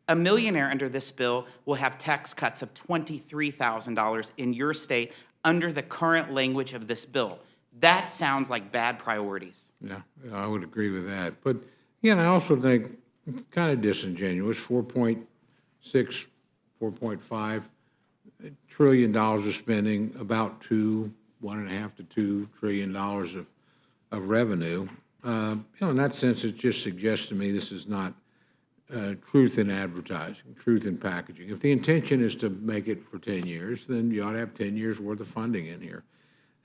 under this bill will have tax cuts of $23,000 in your state under the current language of this bill. That sounds like bad priorities. Yeah, I would agree with that. But, again, I also think it's kind of disingenuous, $4.6, $4.5 trillion of spending, about $1.5 to $2 trillion of revenue. In that sense, it just suggests to me this is not truth in advertising, truth in packaging. If the intention is to make it for 10 years, then you ought to have 10 years' worth of funding in here.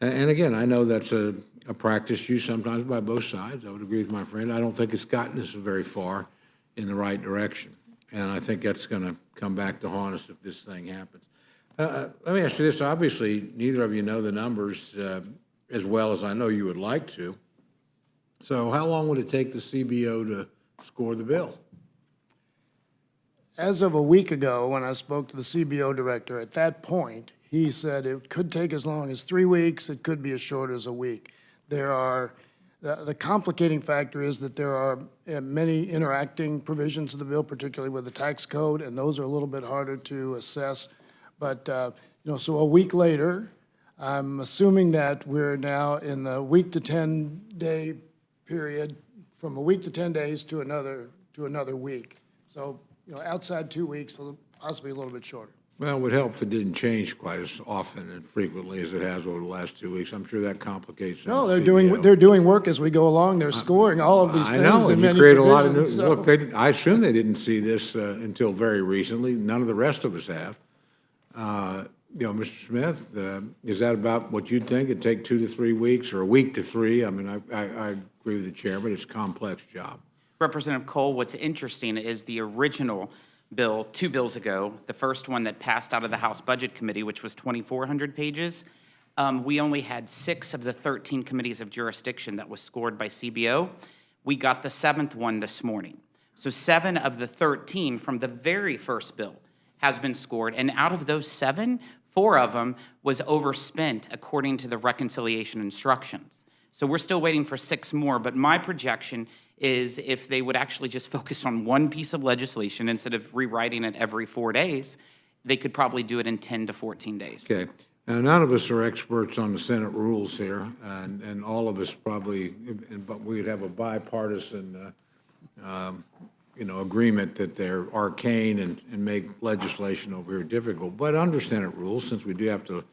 And again, I know that's a practice used sometimes by both sides. I would agree with my friend. I don't think it's gotten us very far in the right direction. And I think that's going to come back to haunt us if this thing happens. Let me ask you this. Obviously, neither of you know the numbers as well as I know you would like to. So how long would it take the CBO to score the bill? As of a week ago, when I spoke to the CBO director, at that point, he said it could take as long as 3 weeks, it could be as short as a week. There are The complicating factor is that there are many interacting provisions of the bill, particularly with the tax code, and those are a little bit harder to assess. But, so a week later, I'm assuming that we're now in the week to 10-day period, from a week to 10 days to another week. So, outside 2 weeks, possibly a little bit shorter. Well, it would help if it didn't change quite as often and frequently as it has over the last 2 weeks. I'm sure that complicates things. No, they're doing work as we go along. They're scoring all of these I things know, in and you many create a lot of new, provisions, so- look, I assume they didn't see this until very recently. None of the rest of us have. Mr. Smith, is that about what you'd think? It'd take 2 to 3 weeks or a week to 3? I mean, I agree with the chairman. It's a complex job. Representative Cole, what's interesting is the original bill, 2 bills ago, the first one that passed out of the House Budget Committee, which was 2,400 pages, we only had 6 of the 13 committees of jurisdiction that was scored by CBO. We got the 7th one this morning. So 7 of the 13 from the very first bill has been scored, and out of those 7, 4 of them was overspent according to the reconciliation instructions. So we're still waiting for 6 more, but my projection is if they would actually just focus on one piece of legislation instead of rewriting it every 4 days, they could probably do it in 10 to 14 days. Okay. Now, none of us are experts on the Senate rules here, and all of us probably, but we'd have a bipartisan, agreement that they're arcane and make legislation over here difficult. But under Senate rules, since we do have to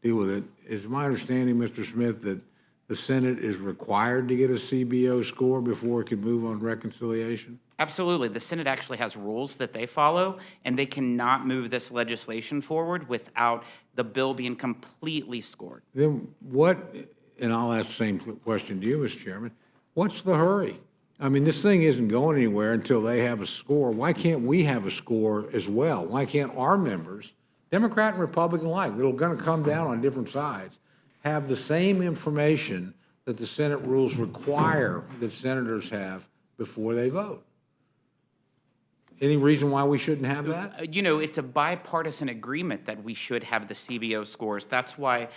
deal with it, is my understanding, Mr. Smith, that the Senate is required to get a CBO score before it can move on reconciliation? Absolutely. The Senate actually has rules that they follow, and they cannot move this legislation forward without the bill being completely scored. Then what, and I'll ask the same question to you, Mr. Chairman, what's the hurry? I mean, this thing isn't going anywhere until they have a score. Why can't we have a score as well? Why can't our members, Democrat and Republican alike, that are going to come down on different sides, have the same information that the Senate rules require that senators have before they vote? Any reason why we shouldn't have that? It's a bipartisan agreement that we should have the CBO scores. That's why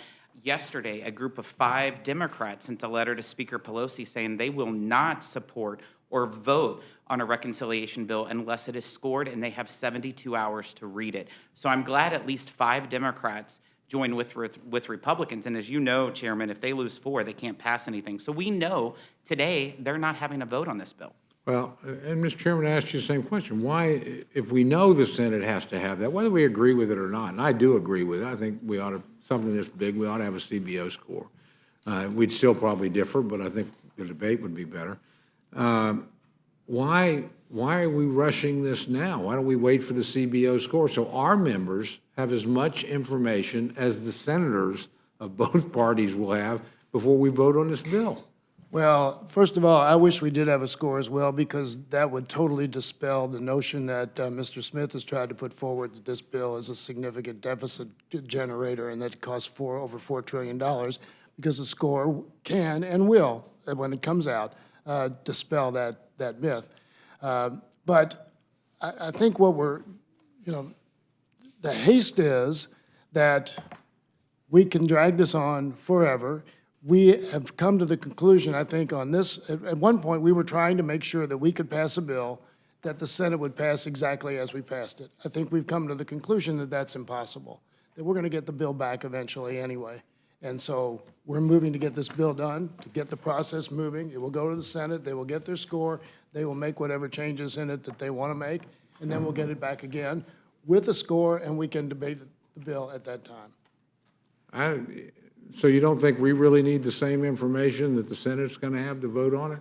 yesterday a group of 5 Democrats sent a letter to Speaker Pelosi saying they will not support or vote on a reconciliation bill unless it is scored, and they have 72 hours to read it. So I'm glad at least 5 Democrats join with Republicans. And as you know, Chairman, if they lose 4, they can't pass anything. So we know today they're not having a vote on this bill. Well, and Mr. Chairman, I asked you the same question. Why, if we know the Senate has to have that, whether we agree with it or not, and I do agree with it, I think we ought to, something this big, we ought to have a CBO score. We'd still probably differ, but I think the debate would be better. Why are we rushing this now? Why don't we wait for the CBO score so our members have as much information as the senators of both parties will have before we vote on this bill? Well, first of all, I wish we did have a score as well, because that would totally dispel the notion that Mr. Smith has tried to put forward, that this bill is a significant deficit generator and that it costs over $4 trillion, because the score can and will, when it comes out, dispel that myth. But I think what the haste is that we can drag this on forever. We have come to the conclusion, I think, on this, at one point, we were trying to make sure that we could pass a bill that the Senate would pass exactly as we passed it. I think we've come to the conclusion that that's impossible, that we're going to get the bill back eventually anyway. And so we're moving to get this bill done, to get the process moving. It will go to the Senate, they will get their score, they will make whatever changes in it that they want to make, and then we'll get it back again with a score, and we can debate the bill at that time. So you don't think we really need the same information that the Senate's going to have to vote on it?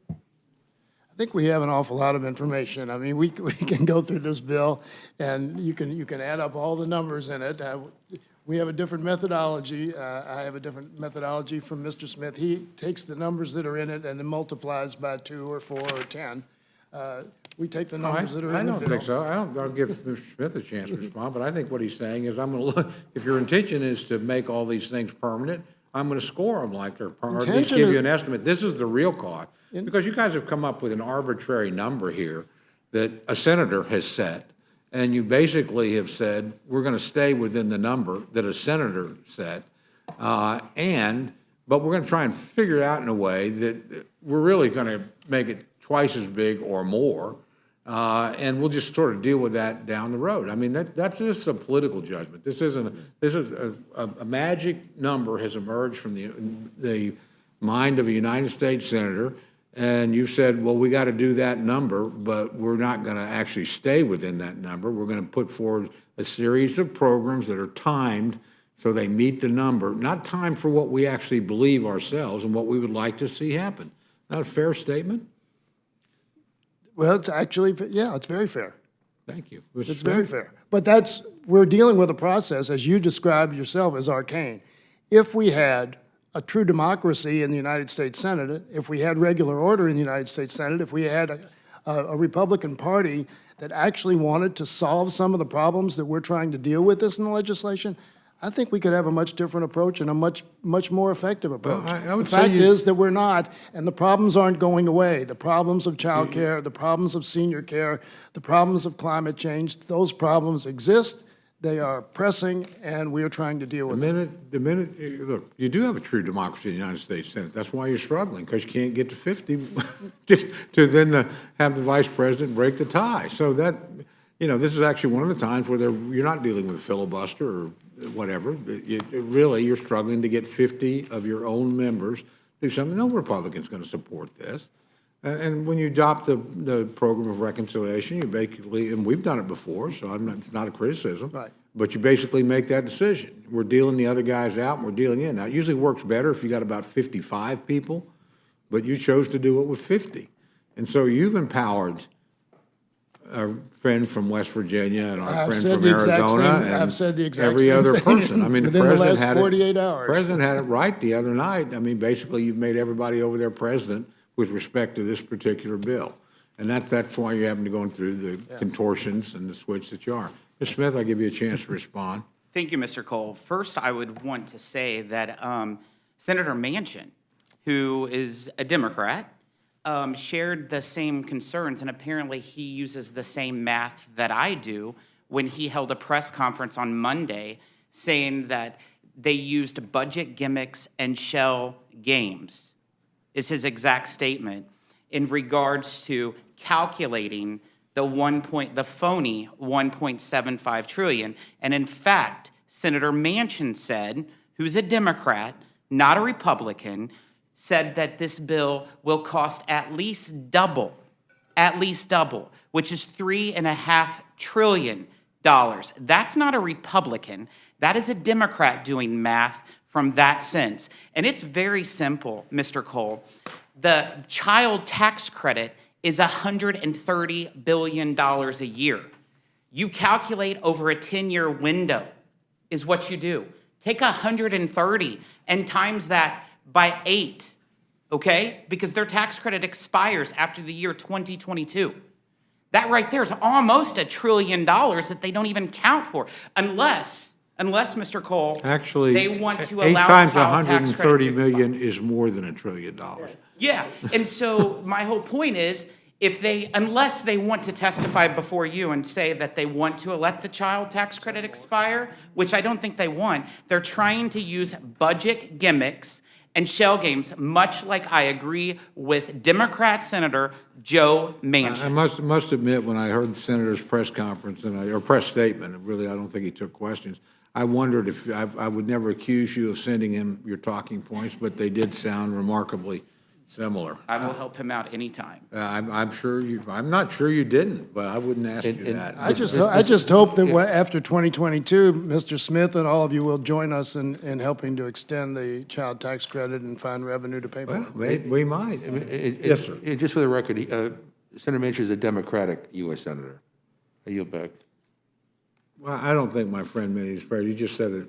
I think we have an awful lot of information. I mean, we can go through this bill, and you can add up all the numbers in it. We have a different methodology. I have a different methodology from Mr. Smith. He takes the numbers that are in it and then multiplies by 2 or 4 or 10. We take the numbers that are in the bill. I don't think so. I'll give Mr. Smith a chance to respond, but I think what he's saying is I'm going to look, if your intention is to make all these things permanent, I'm going to score them like they're permanent, or at least give you an estimate. This is the real cost. Because you guys have come up with an arbitrary number here that a senator has set, and you basically have said, we're going to stay within the number that a senator set, and but we're going to try and figure it out in a way that we're really going to make it twice as big or more, and we'll just sort of deal with that down the road. I mean, that's just a political judgment. This is a magic number has emerged from the mind of a United States senator, and you said, well, we got to do that number, but we're not going to actually stay within that number. We're going to put forward a series of programs that are timed so they meet the number, not timed for what we actually believe ourselves and what we would like to see happen. Not a fair statement? Well, it's actually, yeah, it's very fair. Thank you. It's very fair. But we're dealing with a process, as you described yourself, as arcane. If we had a true democracy in the United States Senate, if we had regular order in the United States Senate, if we had a Republican Party that actually wanted to solve some of the problems that we're trying to deal with this in the legislation, I think we could have a much different approach and a much more effective approach. Well, I would the say fact is that we're not, and the problems aren't going away. The problems of child care, the problems of senior care, the problems of climate change, those problems exist. They are pressing, and we are trying to deal with them. Look, you do have a true democracy in the United States Senate. That's why you're struggling, because you can't get to 50 to then have the vice president break the tie. So that, this is actually one of the times where you're not dealing with a filibuster or whatever. Really, you're struggling to get 50 of your own members to do something. No Republican's going to support this. And when you adopt the program of reconciliation, you basically, and we've done it before, so it's not a criticism. Right. But you basically make that decision. We're dealing the other guys out, and we're dealing in. Now, it usually works better if you got about 55 people, but you chose to do it with 50. And so you've empowered our friend from West Virginia and our friend from Arizona I've said the and exact every same other thing person. I mean, the within the president last had 48 hours. President had it right the other night. I mean, basically, you've made everybody over there president with respect to this particular bill. And that's why you're having to go through the contortions and the switch that you are. Ms. Smith, I'll give you a chance to respond. Thank you, Mr. Cole. First, I would want to say that Senator Manchin, who is a Democrat, shared the same concerns, and apparently he uses the same math that I do when he held a press conference on Monday saying that they used budget gimmicks and shell games, is his exact statement, in regards to calculating the phony 1.75 trillion. And in fact, Senator Manchin said, who's a Democrat, not a Republican, said that this bill will cost at least double, which is $3.5 trillion. That's not a Republican. That is a Democrat doing math from that sense. And it's very simple, Mr. Cole. The child tax credit is $130 billion a year. You calculate over a 10-year window is what you do. Take 130 and times that by 8, okay? Because their tax credit expires after the year 2022. That right there is almost $1 trillion that they don't even count for, unless Mr. Cole, Actually, they want to 8 allow times child tax credit 130 to million expire. is more than $1 trillion. Yeah, and so my whole point is, unless they want to testify before you and say that they want to let the child tax credit expire, which I don't think they want, they're trying to use budget gimmicks and shell games, much like I agree with Democrat Senator Joe Manchin. I must admit, when I heard the senator's press conference or press statement, really, I don't think he took questions. I wondered if I would never accuse you of sending him your talking points, but they did sound remarkably similar. I will help him out anytime. I'm sure I'm not sure you didn't, but I wouldn't ask you that. I just hope that after 2022, Mr. Smith and all of you will join us in helping to extend the child tax credit and find revenue to pay for it. Well, we might. Yes, sir. Just for the record, Senator Manchin is a Democratic U.S. Senator. I yield back. Well, I don't think my friend meant his prayer. You just said it.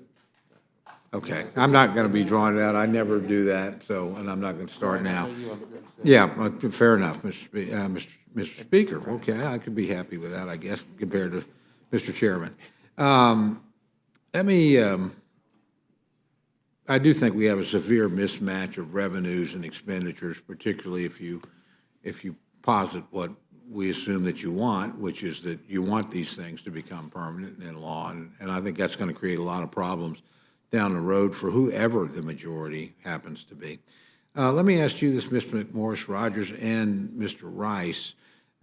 Okay, I'm not going to be drawn out. I never do that, and I'm not going to start now. Yeah, fair enough, Mr. Speaker. Okay, I could be happy with that, I guess, compared to Mr. Chairman. I do think we have a severe mismatch of revenues and expenditures, particularly if you posit what we assume that you want, which is that you want these things to become permanent and in law, and I think that's going to create a lot of problems down the road for whoever the majority happens to be. Let me ask you this, Mr. McMorris-Rogers and Mr. Rice,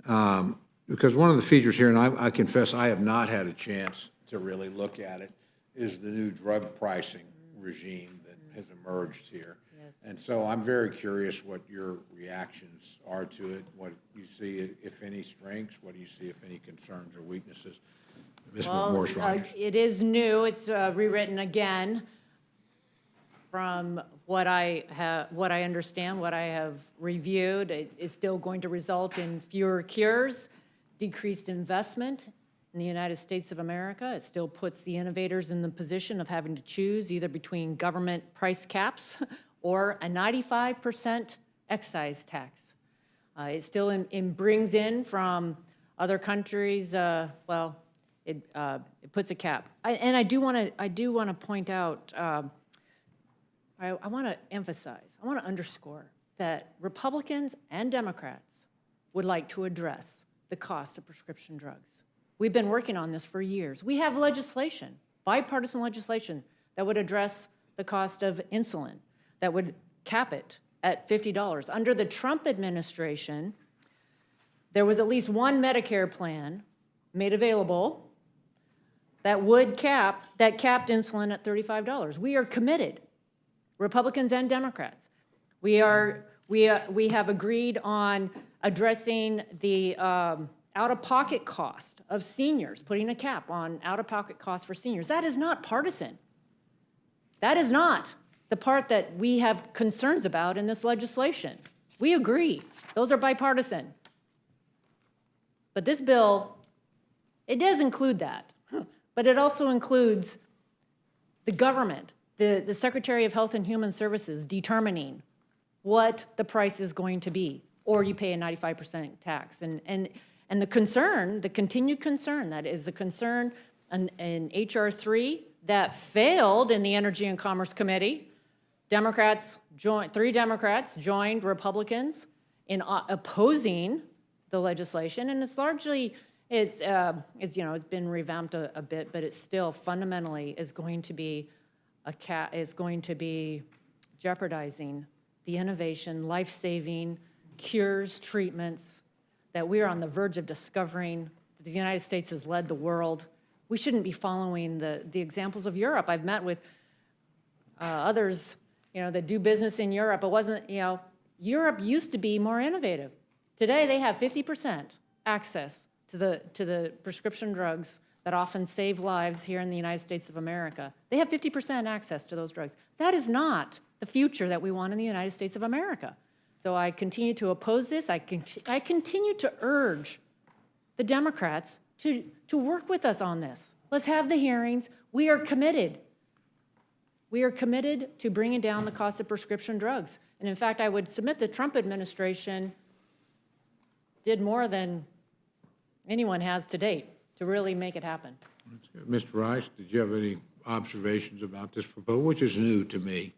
because one of the features here, and I confess I have not had a chance to really look at it, is the new drug pricing regime that has emerged here. Yes. And so I'm very curious what your reactions are to it, what you see, if any, strengths, what do you see, if any, concerns or weaknesses? Ms. McMorris-Rogers. It is new, it's rewritten again. From what I understand, what I have reviewed, it is still going to result in fewer cures, decreased investment in the United States of America. It still puts the innovators in the position of having to choose either between government price caps or a 95% excise tax. It still brings in from other countries, it puts a cap. I do want to point out, I want to emphasize, I want to underscore that Republicans and Democrats would like to address the cost of prescription drugs. We've been working on this for years. We have legislation, bipartisan legislation, that would address the cost of insulin, that would cap it at $50. Under the Trump administration, there was at least one Medicare plan made available that capped insulin at $35. We are committed, Republicans and Democrats. We have agreed on addressing the out-of-pocket cost of seniors, putting a cap on out-of-pocket costs for seniors. That is not partisan. That is not the part that we have concerns about in this legislation. We agree. Those are bipartisan. But this bill, it does include that. But it also includes the government, the Secretary of Health and Human Services determining what the price is going to be, or you pay a 95% tax. And the concern, the continued concern, that is the concern in H.R. 3 that failed in the Energy and Commerce Committee. Three Democrats joined Republicans in opposing the legislation, and it's largely, it's been revamped a bit, but it still fundamentally is going to be jeopardizing the innovation, life-saving cures, treatments that we are on the verge of discovering. The United States has led the world. We shouldn't be following the examples of Europe. I've met with others, that do business in Europe. It wasn't, Europe used to be more innovative. Today, they have 50% access to the prescription drugs that often save lives here in the United States of America. They have 50% access to those drugs. That is not the future that we want in the United States of America. So I continue to oppose this. I continue to urge the Democrats to work with us on this. Let's have the hearings. We are committed. We are committed to bringing down the cost of prescription drugs. And in fact, I would submit the Trump administration did more than anyone has to date to really make it happen. Mr. Rice, did you have any observations about this proposal, which is new to me?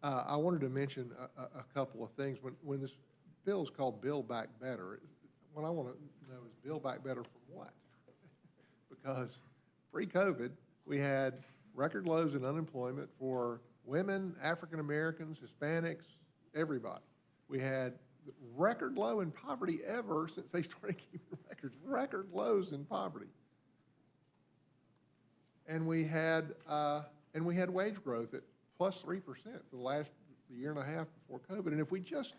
I wanted to mention a couple of things. When this bill is called Build Back Better, what I want to know is Build Back Better from what? Because pre-COVID, we had record lows in unemployment for women, African Americans, Hispanics, everybody. We had record low in poverty ever since they started keeping record lows in poverty. And we had wage growth at plus 3% for the last year and a half before COVID. And if we just,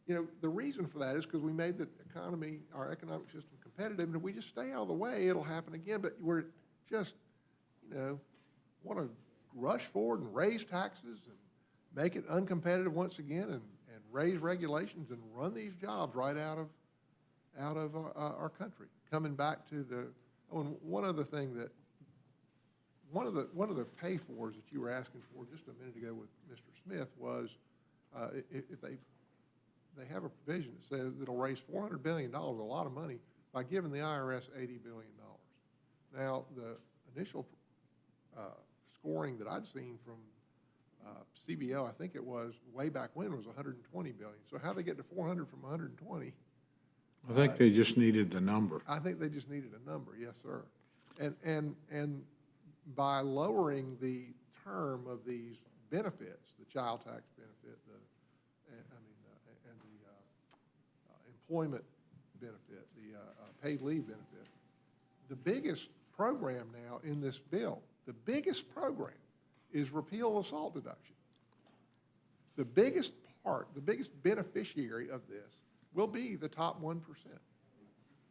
the reason for that is because we made the economy, our economic system competitive, and if we just stay out of the way, it'll happen again. But we're just, want to rush forward and raise taxes and make it uncompetitive once again and raise regulations and run these jobs right out of our country. Coming back to one other thing that, one of the pay-fors that you were asking for just a minute ago with Mr. Smith was if they have a provision that says it'll raise $400 billion, a lot of money, by giving the IRS $80 billion. Now, the initial scoring that I'd seen from CBO, I think it was way back when, was 120 billion. So how they get to 400 from 120? I think they just needed the number. I think they just needed a number, yes, sir. And by lowering the term of these benefits, the child tax benefit, and the employment benefit, the paid leave benefit, the biggest program now in this bill, the biggest program is repeal assault deduction. The biggest part, the biggest beneficiary of this will be the top 1%.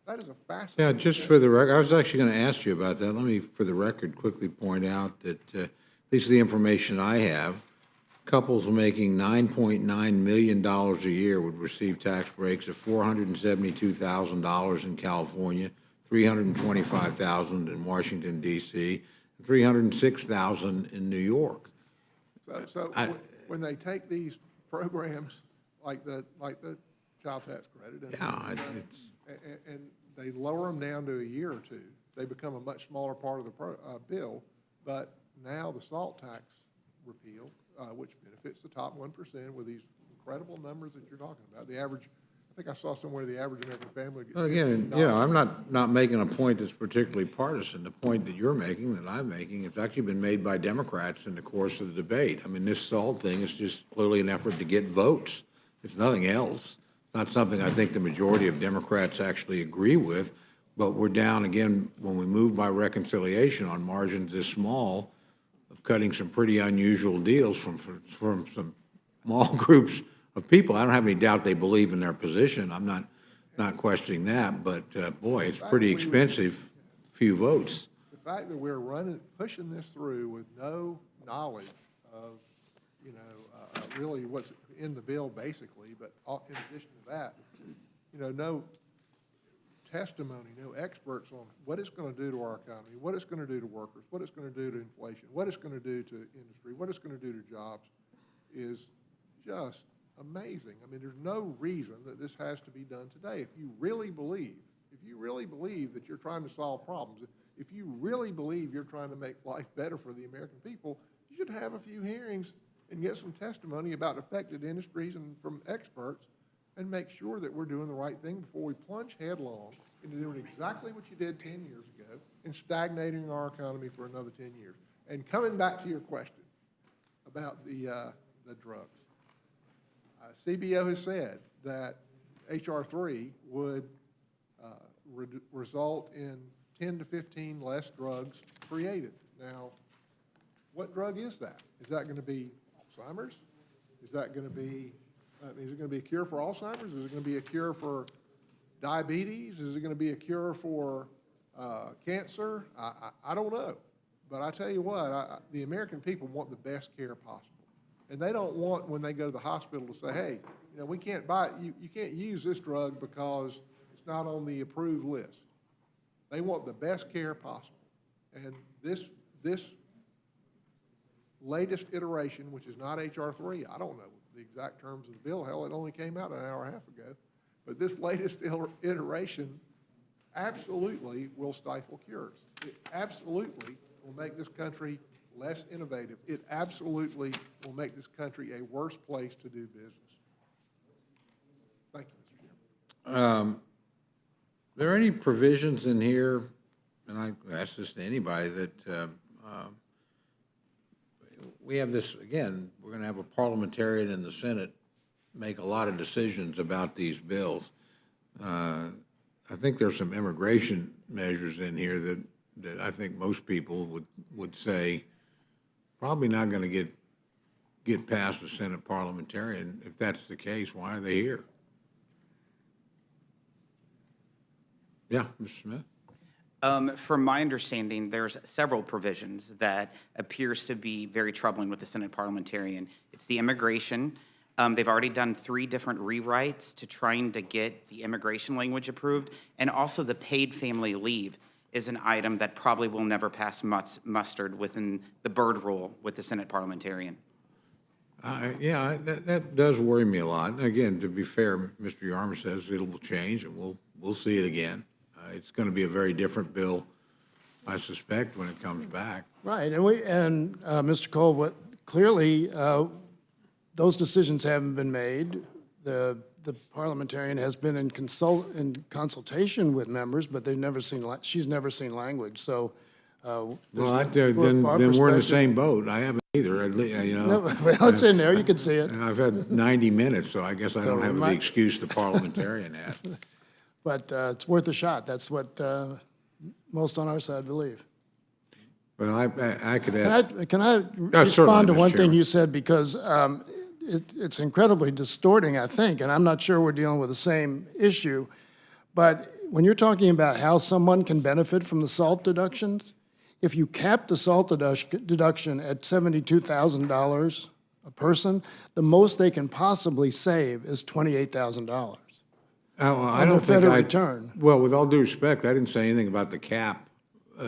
That is a fascinating. Yeah, just for the record, I was actually going to ask you about that. Let me, for the record, quickly point out that, at least the information I have, couples making $9.9 million a year would receive tax breaks of $472,000 in California, $325,000 in Washington, D.C., and $306,000 in New York. When they take these programs like the child tax credit and they lower them down to a year or two, they become a much smaller part of the bill. But now the SALT tax repeal, which benefits the top 1% with these incredible numbers that you're talking about. The average, I think I saw somewhere the average American family gets. Well, again, you know, I'm not making a point that's particularly partisan. The point that you're making, that I'm making, it's actually been made by Democrats in the course of the debate. I mean, this SALT thing is just clearly an effort to get votes. It's nothing else. Not something I think the majority of Democrats actually agree with, but we're down again when we move by reconciliation on margins this small of cutting some pretty unusual deals from some small groups of people. I don't have any doubt they believe in their position. I'm not questioning that, but boy, it's pretty expensive, few votes. The fact that we're pushing this through with no knowledge of, really what's in the bill basically, but in addition to that, no testimony, no experts on what it's going to do to our economy, what it's going to do to workers, what it's going to do to inflation, what it's going to do to industry, what it's going to do to jobs is just amazing. I mean, there's no reason that this has to be done today. If you really believe that you're trying to solve problems, if you really believe you're trying to make life better for the American people, you should have a few hearings and get some testimony about affected industries and from experts and make sure that we're doing the right thing before we plunge headlong into doing exactly what you did 10 years ago and stagnating our economy for another 10 years. And coming back to your question about the drugs, CBO has said that H.R. 3 would result in 10 to 15 less drugs created. Now, what drug is that? Is that going to be Alzheimer's? Is that going to be, is it going to be a cure for Alzheimer's? Is it going to be a cure for diabetes? Is it going to be a cure for cancer? I don't know. But I tell you what, the American people want the best care possible. And they don't want, when they go to the hospital, to say, hey, we can't buy it. You can't use this drug because it's not on the approved list. They want the best care possible. And this latest iteration, which is not H.R. 3, I don't know the exact terms of the bill. Hell, it only came out an hour and a half ago. But this latest iteration absolutely will stifle cures. It absolutely will make this country less innovative. It absolutely will make this country a worse place to do business. Thank you, Mr. Chairman. Are there any provisions in here, and I ask this to anybody, that we have this, again, we're going to have a parliamentarian in the Senate make a lot of decisions about these bills. I think there's some immigration measures in here that I think most people would say probably not going to get past the Senate parliamentarian. If that's the case, why are they here? Yeah, Mr. Smith? From my understanding, there's several provisions that appears to be very troubling with the Senate parliamentarian. It's the immigration. They've already done 3 different rewrites to trying to get the immigration language approved, and also the paid family leave is an item that probably will never pass mustered within the Byrd rule with the Senate parliamentarian. Yeah, that does worry me a lot. Again, to be fair, Mr. Yarmer says it will change, and we'll see it again. It's going to be a very different bill, I suspect, when it comes back. Right, and Mr. Cole, clearly, those decisions haven't been made. The the parliamentarian has been in consultation with members, but they've never seen, she's never seen language, so. Well, from our then we're in the perspective- same boat. I haven't either, you know. No, well, it's in there, you can see it. And I've had 90 minutes, so I guess I don't have the my- excuse the parliamentarian has. But it's worth a shot. That's what most on our side believe. Well, I could ask, Can I certainly, respond to Mr. one thing Chairman. you said? Because it's incredibly distorting, I think, and I'm not sure we're dealing with the same issue. But when you're talking about how someone can benefit from the SALT deductions, if you cap the SALT deduction at $72,000 a person, the most they can possibly save is $28,000. I on don't their think federal I. return. Well, with all due respect, I didn't say anything about the cap,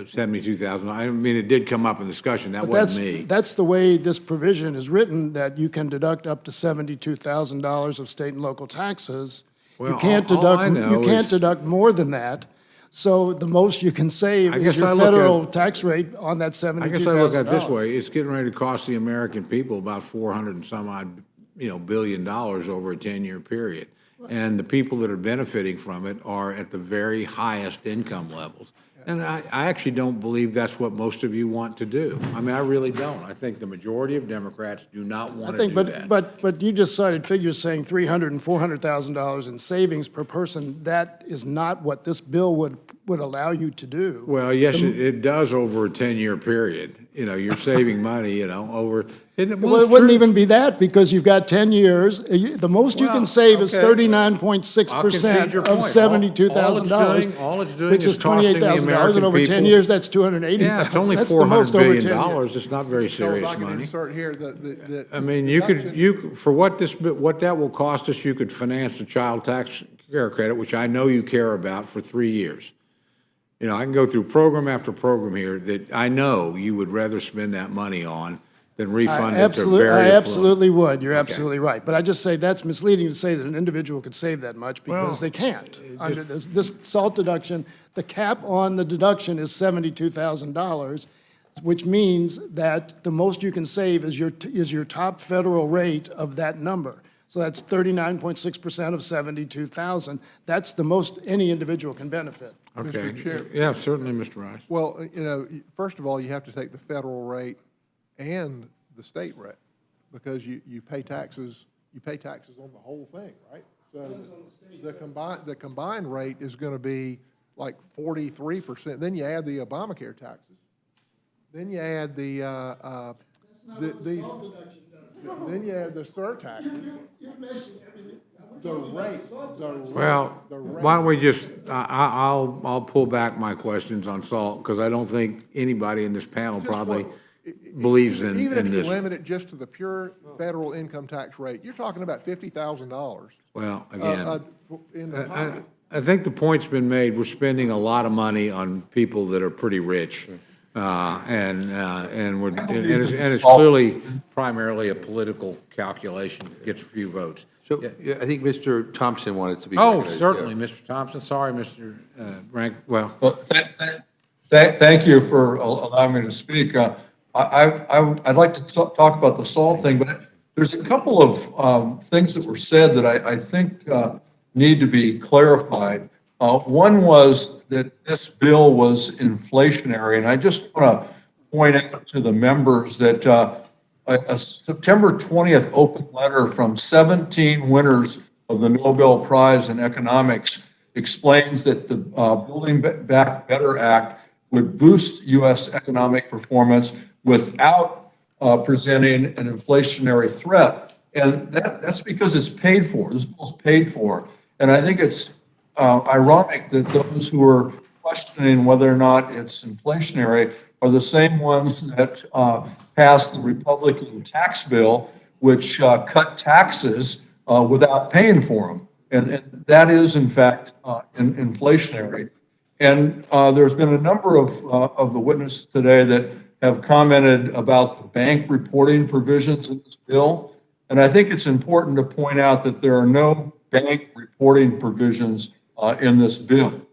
72,000. I mean, it did come up in discussion. That But wasn't me. that's the way this provision is written, that you can deduct up to $72,000 of state and local taxes. You Well, can't all I deduct, know you can't is- deduct more than that. So the most you can save I is guess I your look at- federal tax rate on that I $72,000. guess I look at it this way, it's getting ready to cost the American people about 400 and some odd, billion dollars over a 10-year period. And the people that are benefiting from it are at the very highest income levels. And I actually don't believe that's what most of you want to do. I mean, I really don't. I think the majority of Democrats do not I want to think, do that. but you just cited figures saying $300,000 and $400,000 in savings per person. That is not what this bill would allow you to do. Well, yes, it does over a 10-year period. You're saving money, over. Well, it wouldn't even be that, because you've got 10 years. The most you Well, can save is okay. 39.6% your of point. $72,000. All it's doing which is costing the $28,000, American and over 10 people- years, that's $280,000. Yeah, it's only That's the $400 most over 10 billion. years. It's not very So if serious I can money. insert here, the. I mean, for what that will cost us, you could finance the child tax care credit, which I know you care about, for 3 years. I can go through program after program here that I know you would rather spend that money on than refund it to very I affluent. absolutely would. You're Okay. absolutely right. But I just say that's misleading to say that an individual could save that much, because Well, they can't. Under this SALT deduction, the cap on the deduction is $72,000, which means that the most you can save is your top federal rate of that number. So that's 39.6% of 72,000. That's the most any individual can benefit. Okay, Mr. Chair. yeah, certainly, Mr. Rice. Well, first of all, you have to take the federal rate and the state rate, because you pay taxes on the whole thing, right? So the combined rate is gonna be like 43%. Then you add the Obamacare taxes. Then you add then you add the surtaxes. The rate. Well, why don't we just, I'll pull back my questions on SALT, because I don't think anybody in this panel probably believes in Even if you this. limit it just to the pure federal income tax rate, you're talking about $50,000. Well, again, In the pocket. I think the point's been made, we're spending a lot of money on people that are pretty rich. And it's clearly primarily a political calculation, gets a few votes. So, yeah, I think Mr. Thompson wanted to be Oh, recognized. certainly, Mr. Thompson, sorry, Mr. Rank, well, Well, thank you for allowing me to speak. I'd like to talk about the SALT thing, but there's a couple of things that were said that I think need to be clarified. One was that this bill was inflationary, and I just want to point out to the members that a September 20th open letter from 17 winners of the Nobel Prize in Economics explains that the Building Back Better Act would boost U.S. economic performance without presenting an inflationary threat. And that's because it's paid for. This bill's paid for. And I think it's ironic that those who are questioning whether or not it's inflationary are the same ones that passed the Republican tax bill, which cut taxes without paying for them. And that is, in fact, inflationary. And there's been a number of the witnesses today that have commented about the bank reporting provisions in this bill. And I think it's important to point out that there are no bank reporting provisions in this bill.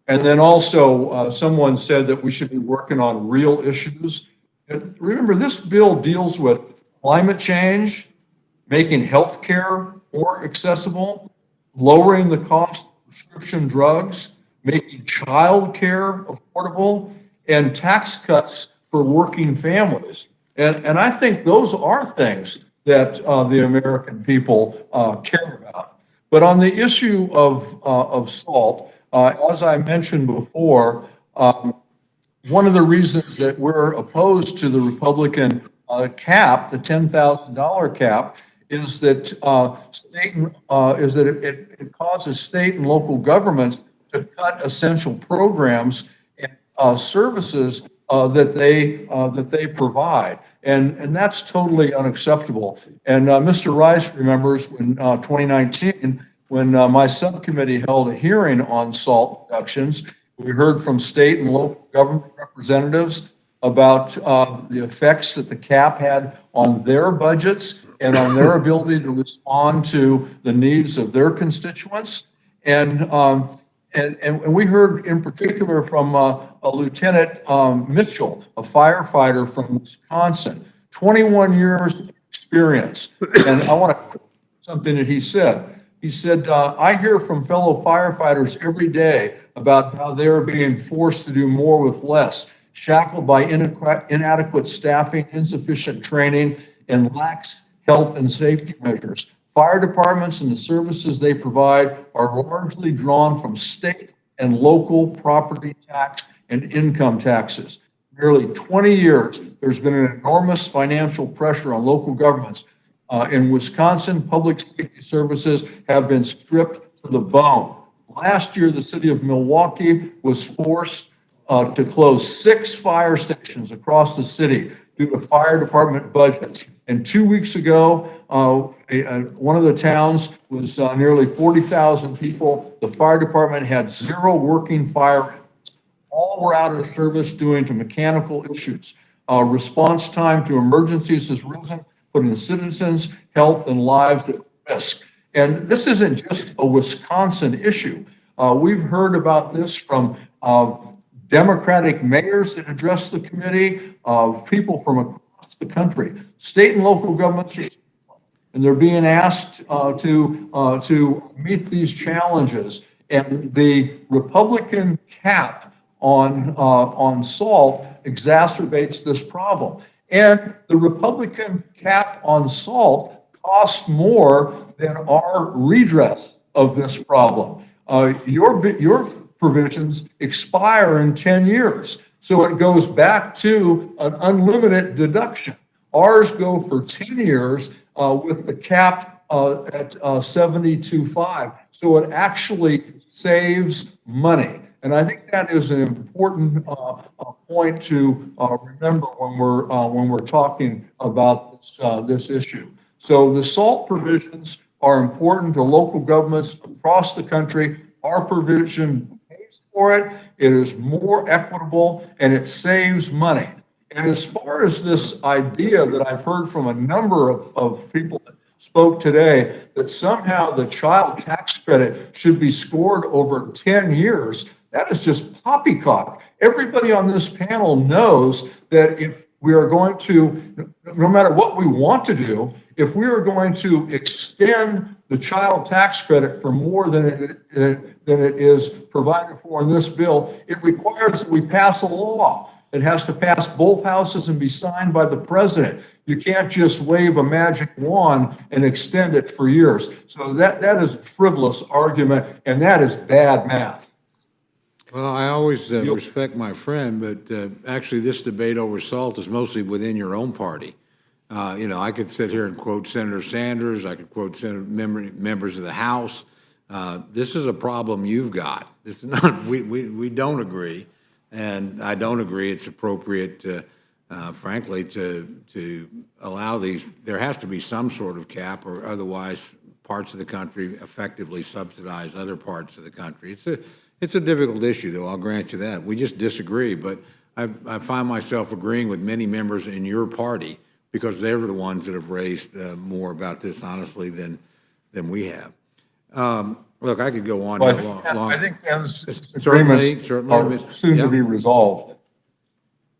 And then also, someone said that we should be working on real issues. And remember, this bill deals with climate change, making healthcare more accessible, lowering the cost of prescription drugs, making childcare affordable, and tax cuts for working families. And I think those are things that the American people care about. But on the issue of SALT, as I mentioned before, one of the reasons that we're opposed to the Republican cap, the $10,000 cap, is that it causes state and local governments to cut essential programs and services that they provide, and that's totally unacceptable. And Mr. Rice remembers when 2019, when my subcommittee held a hearing on SALT reductions. We heard from state and local government representatives about the effects that the cap had on their budgets and on their ability to respond to the needs of their constituents. And we heard in particular from a Lieutenant Mitchell, a firefighter from Wisconsin, 21 years experience. And I want to quote something that he said. He said, I hear from fellow firefighters every day about how they're being forced to do more with less, shackled by inadequate staffing, insufficient training, and lax health and safety measures. Fire departments and the services they provide are largely drawn from state and local property tax and income taxes. Nearly 20 years, there's been an enormous financial pressure on local governments. In Wisconsin, public safety services have been stripped to the bone. Last year, the city of Milwaukee was forced to close 6 fire stations across the city due to fire department budgets. And 2 weeks ago, one of the towns was nearly 40,000 people. The fire department had 0 working fire engines. All were out of service due to mechanical issues. Response time to emergencies has risen, putting citizens' health and lives at risk. And this isn't just a Wisconsin issue. We've heard about this from Democratic mayors that address the committee, people from across the country. State and local governments are, and they're being asked to meet these challenges. And the Republican cap on SALT exacerbates this problem. And the Republican cap on SALT costs more than our redress of this problem. Your provisions expire in 10 years. So it goes back to an unlimited deduction. Ours go for 10 years with the cap at 72.5. So it actually saves money. And I think that is an important point to remember when we're talking about this issue. So the SALT provisions are important to local governments across the country. Our provision pays for it. It is more equitable and it saves money. And as far as this idea that I've heard from a number of people that spoke today, that somehow the child tax credit should be scored over 10 years, that is just poppycock. Everybody on this panel knows that if we are going to, no matter what we want to do, if we are going to extend the child tax credit for more than it is provided for in this bill, it requires that we pass a law. It has to pass both houses and be signed by the president. You can't just wave a magic wand and extend it for years. So that is a frivolous argument, and that is bad math. Well, I always respect my friend, but actually this debate over SALT is mostly within your own party. I could sit here and quote Senator Sanders. I could quote members of the House. This is a problem you've got. This is not, we don't agree, and I don't agree it's appropriate, frankly, to allow these. There has to be some sort of cap, or otherwise parts of the country effectively subsidize other parts of the country. It's a difficult issue, though, I'll grant you that. We just disagree, but I find myself agreeing with many members in your party because they're the ones that have raised more about this, honestly, than we have. Look, I could go on. Well, I think those agreements are soon to be resolved.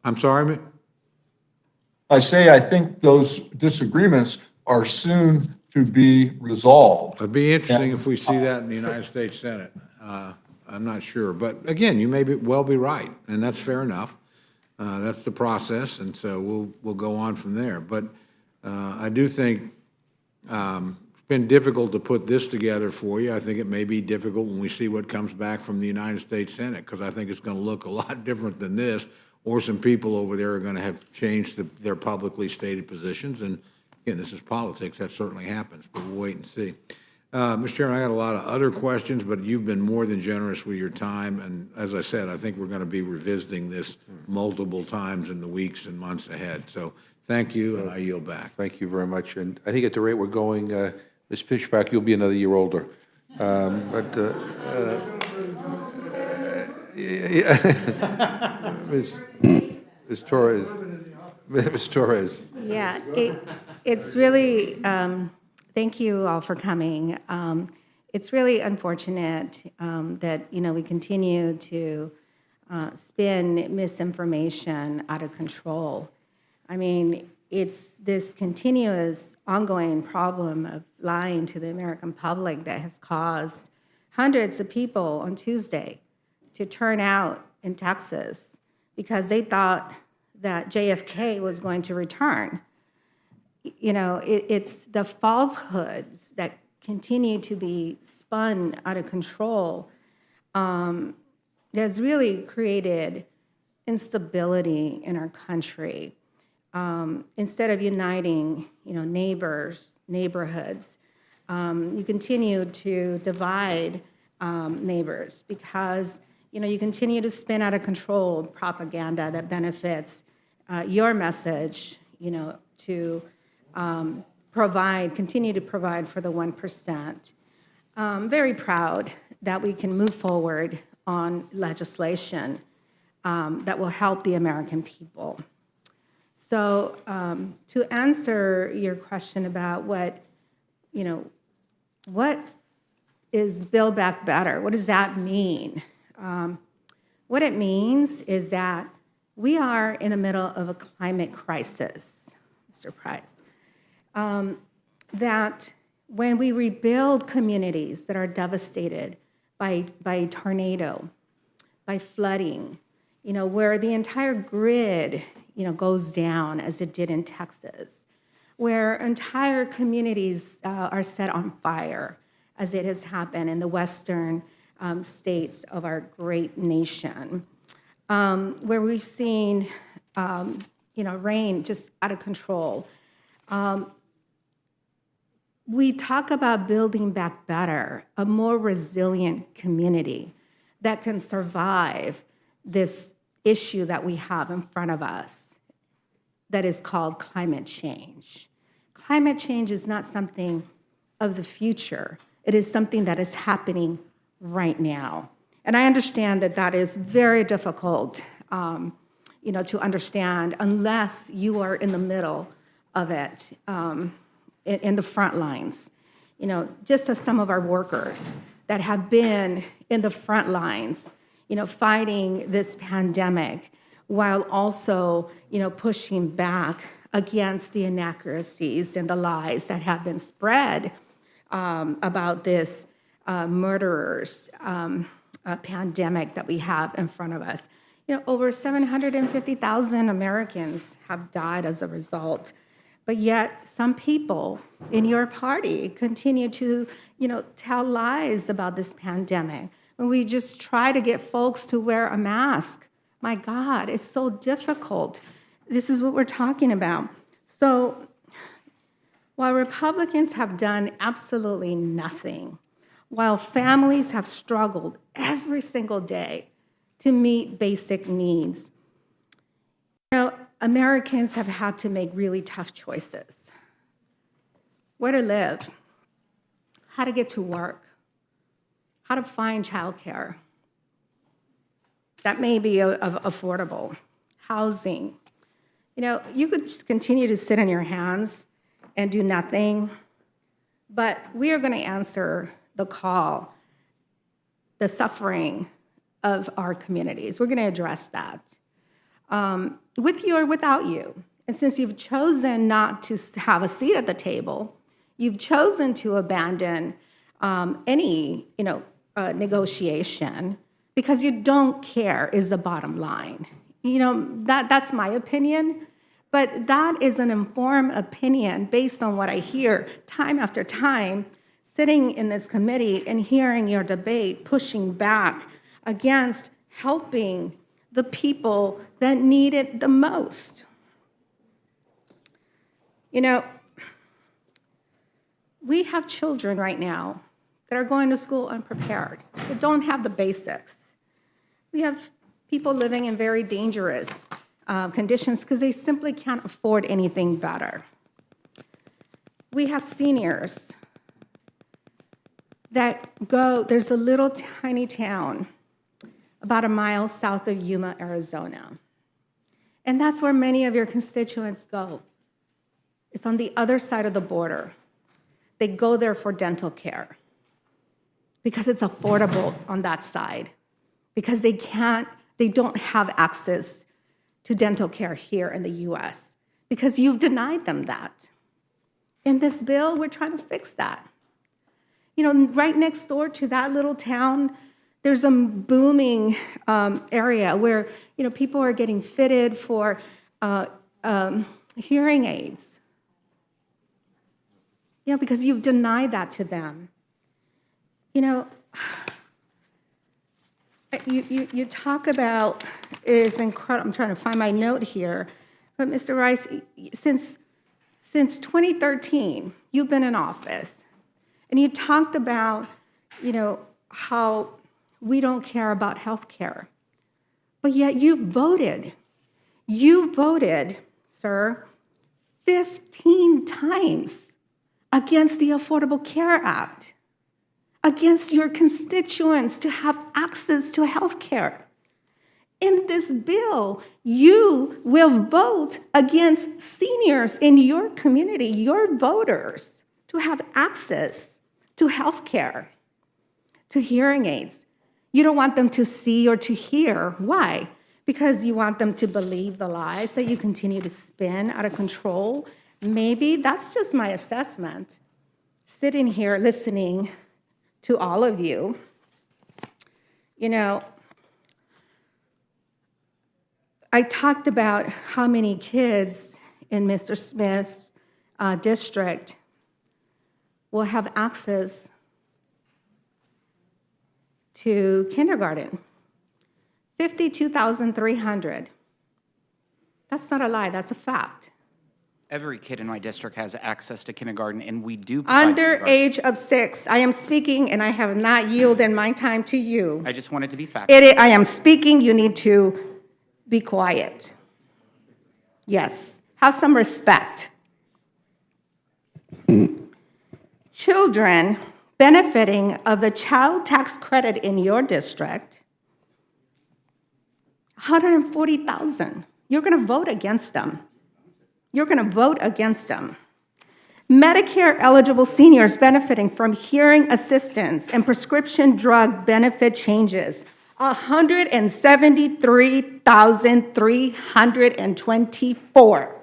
I'm sorry, I think those disagreements are soon to be resolved. It'd be interesting if we see that in the United States Senate. I'm not sure, but again, you may well be right, and that's fair enough. That's the process, and so we'll go on from there. But I do think it's been difficult to put this together for you. I think it may be difficult when we see what comes back from the United States Senate, because I think it's going to look a lot different than this, or some people over there are going to have changed their publicly stated positions. And again, this is politics. That certainly happens, but we'll wait and see. Mr. Chairman, I got a lot of other questions, but you've been more than generous with your time. And as I said, I think we're going to be revisiting this multiple times in the weeks and months ahead. So thank you, and I yield back. Thank you very much. And I think at the rate we're going, Ms. Fishback, you'll be another year older. Ms. Torres. Ms. Torres. Yeah, it's really, thank you all for coming. It's really unfortunate that, we continue to spin misinformation out of control. I mean, it's this continuous ongoing problem of lying to the American public that has caused hundreds of people on Tuesday to turn out in Texas because they thought that JFK was going to return. It's the falsehoods that continue to be spun out of control that's really created instability in our country. Instead of uniting, neighbors, neighborhoods, you continue to divide neighbors because, you continue to spin out of control propaganda that benefits your message, to continue to provide for the 1%. I'm very proud that we can move forward on legislation that will help the American people. So to answer your question about what is Build Back Better, what does that mean? What it means is that we are in the middle of a climate crisis, Mr. Price, that when we rebuild communities that are devastated by tornado, by flooding, where the entire grid, goes down as it did in Texas, where entire communities are set on fire, as it has happened in the western states of our great nation, where we've seen, rain just out of control. We talk about building back better, a more resilient community that can survive this issue that we have in front of us that is called climate change. Climate change is not something of the future. It is something that is happening right now. And I understand that that is very difficult, to understand unless you are in the middle of it, in the front lines. Just as some of our workers that have been in the front lines, fighting this pandemic while also, pushing back against the inaccuracies and the lies that have been spread about this murderers pandemic that we have in front of us. Over 750,000 Americans have died as a result. But yet some people in your party continue to, tell lies about this pandemic. When we just try to get folks to wear a mask, my God, it's so difficult. This is what we're talking about. So while Republicans have done absolutely nothing, while families have struggled every single day to meet basic needs, Americans have had to make really tough choices. Where to live, how to get to work, how to find childcare that may be affordable, housing. You could just continue to sit on your hands and do nothing, but we are going to answer the call, the suffering of our communities. We're going to address that. With you or without you. And since you've chosen not to have a seat at the table, you've chosen to abandon any, negotiation because you don't care is the bottom line. That's my opinion, but that is an informed opinion based on what I hear time after time, sitting in this committee and hearing your debate, pushing back against helping the people that need it the most. We have children right now that are going to school unprepared, that don't have the basics. We have people living in very dangerous conditions because they simply can't afford anything better. We have seniors that there's a little tiny town about a mile south of Yuma, Arizona. And that's where many of your constituents go. It's on the other side of the border. They go there for dental care because it's affordable on that side, because they don't have access to dental care here in the US, because you've denied them that. In this bill, we're trying to fix that. Right next door to that little town, there's a booming area where, people are getting fitted for hearing aids. Because you've denied that to them. You talk about, it's incredible, I'm trying to find my note here, but Mr. Rice, since 2013, you've been in office, and you talked about, how we don't care about health care, but yet you voted, sir, 15 times against the Affordable Care Act, against your constituents to have access to health care. In this bill, you will vote against seniors in your community, your voters, to have access to health care, to hearing aids. You don't want them to see or to hear. Why? Because you want them to believe the lies that you continue to spin out of control. Maybe that's just my assessment. Sitting here listening to all of you, I talked about how many kids in Mr. Smith's district will have access to kindergarten. 52,300. That's not a lie, that's a fact. Every kid in my district has access to kindergarten, and we do provide Under kindergarten. age of 6. I am speaking, and I have not yielded my time to you. I just wanted to be factual. I am speaking, you need to be quiet. Yes, have some respect. Children benefiting of the child tax credit in your district, 140,000. You're going to vote against them. You're going to vote against them. Medicare-eligible seniors benefiting from hearing assistance and prescription drug benefit changes, 173,324.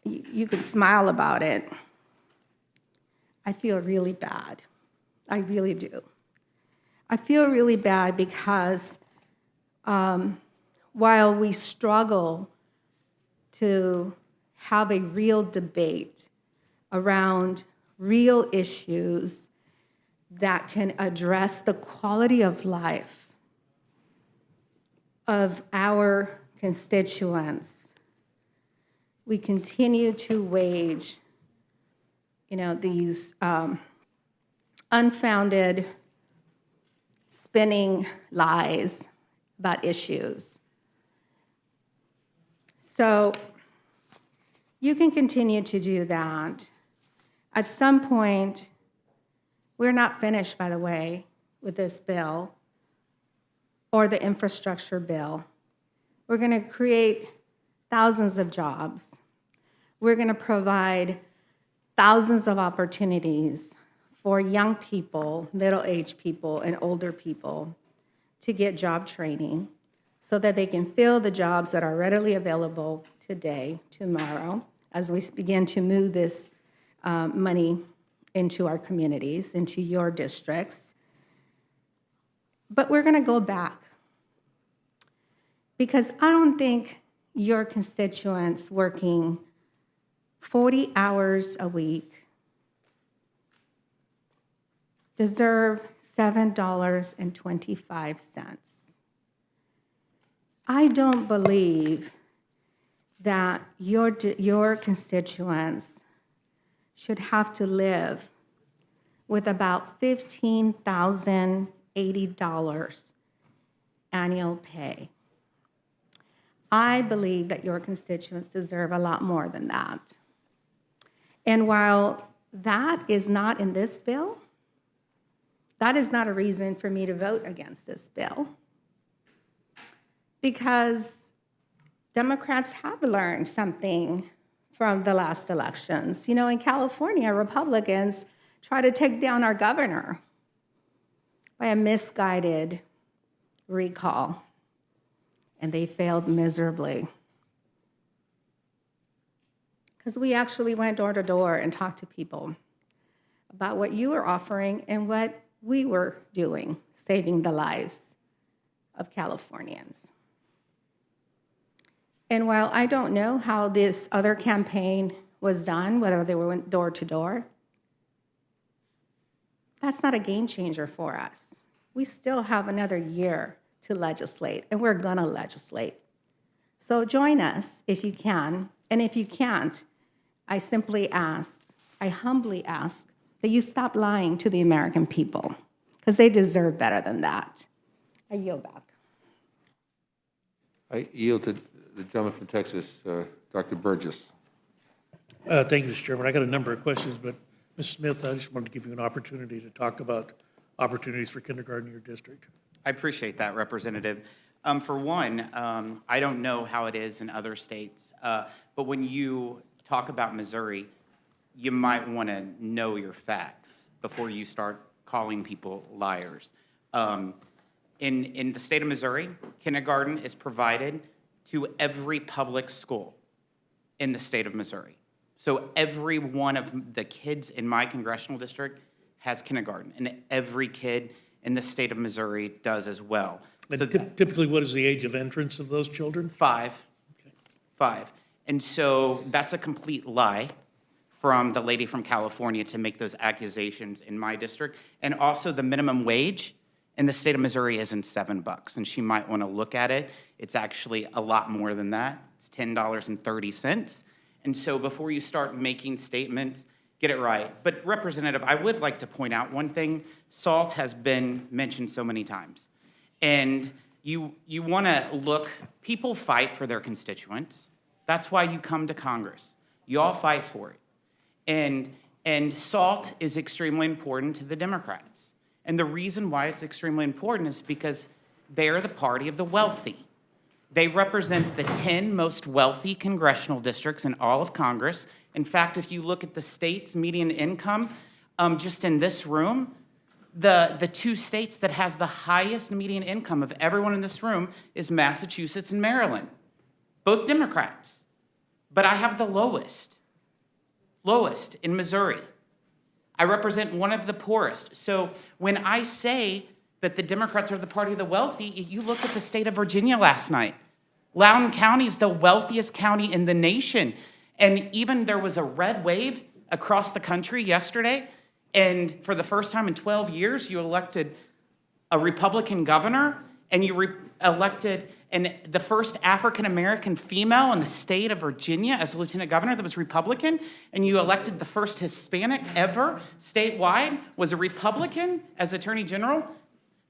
You can smile about it. I feel really bad. I really do. I feel really bad because while we struggle to have a real debate around real issues that can address the quality of life of our constituents, we continue to wage, these unfounded spinning lies about issues. So you can continue to do that. At some point, we're not finished, by the way, with this bill or the infrastructure bill. We're going to create thousands of jobs. We're going to provide thousands of opportunities for young people, middle-aged people, and older people to get job training so that they can fill the jobs that are readily available today, tomorrow, as we begin to move this money into our communities, into your districts. But we're going to go back, because I don't think your constituents working 40 hours a week deserve $7.25. I don't believe that your constituents should have to live with about $15,080 annual pay. I believe that your constituents deserve a lot more than that. And while that is not in this bill, that is not a reason for me to vote against this bill, because Democrats have learned something from the last elections. You know, in California, Republicans try to take down our governor by a misguided recall, and they failed miserably. Because we actually went door to door and talked to people about what you were offering and what we were doing, saving the lives of Californians. And while I don't know how this other campaign was done, whether they went door to door, that's not a game changer for us. We still have another year to legislate, and we're gonna legislate. So join us if you can, and if you can't, I humbly ask that you stop lying to the American people, because they deserve better than that. I yield back. I yield to the gentleman from Texas, Dr. Burgess. Thank you, Mr. Chairman. I got a number of questions, but Ms. Smith, I just wanted to give you an opportunity to talk about opportunities for kindergarten in your district. I appreciate that, Representative. For one, I don't know how it is in other states, but when you talk about Missouri, you might want to know your facts before you start calling people liars. In the state of Missouri, kindergarten is provided to every public school in the state of Missouri. So every one of the kids in my congressional district has kindergarten, and every kid in the state of Missouri does as well. And So typically, what is the age of entrance of those children? 5. 5. And so that's a complete lie from the lady from California to make those accusations in my district. And also the minimum wage in the state of Missouri isn't $7, and she might want to look at it. It's actually a lot more than that. It's $10.30. And so before you start making statements, get it right. But Representative, I would like to point out one thing. SALT has been mentioned so many times. And you want to look, people fight for their constituents. That's why you come to Congress. You all fight for it. And SALT is extremely important to the Democrats. And the reason why it's extremely important is because they're the party of the wealthy. They represent the 10 most wealthy congressional districts in all of Congress. In fact, if you look at the state's median income, just in this room, the 2 states that has the highest median income of everyone in this room is Massachusetts and Maryland, both Democrats. But I have the lowest in Missouri. I represent one of the poorest. So when I say that the Democrats are the party of the wealthy, you look at the state of Virginia last night. Loudoun County is the wealthiest county in the nation. And even there was a red wave across the country yesterday. And for the first time in 12 years, you elected a Republican governor, and you elected the first African-American female in the state of Virginia as lieutenant governor that was Republican, and you elected the first Hispanic ever statewide was a Republican as attorney general.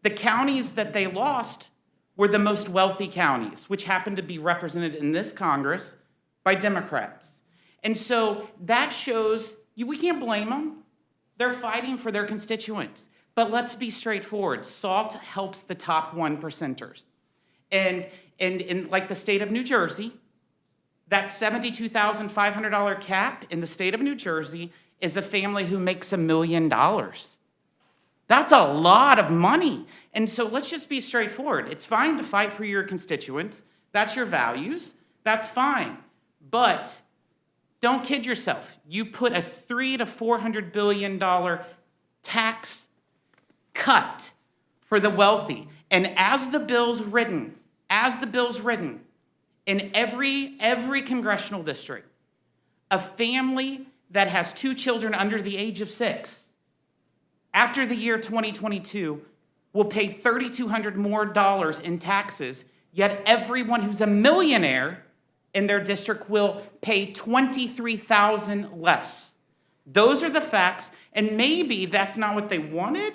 The counties that they lost were the most wealthy counties, which happened to be represented in this Congress by Democrats. And so that shows we can't blame them. They're fighting for their constituents. But let's be straightforward. SALT helps the top 1%ers. And in like the state of New Jersey, that $72,500 cap in the state of New Jersey is a family who makes $1 million. That's a lot of money. And so let's just be straightforward. It's fine to fight for your constituents. That's your values. That's fine. But don't kid yourself. You put a $300 to $400 billion tax cut for the wealthy. And as the bill's written, in every congressional district, a family that has 2 children under the age of 6, after the year 2022, will pay $3,200 more in taxes, yet everyone who's a millionaire in their district will pay $23,000 less. Those are the facts, and maybe that's not what they wanted,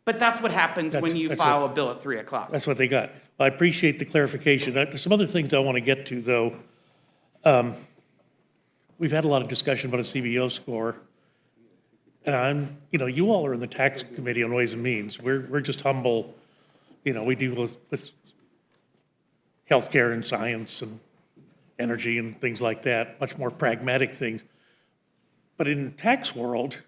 but that's what happens when you file a bill at 3 o'clock. That's what they got. I appreciate the clarification. There's some other things I want to get to, though. We've had a lot of discussion about a CBO score. And you all are in the tax committee on Ways and Means. We're just humble, we deal with healthcare and science and energy and things like that, much more pragmatic things. But in the tax world,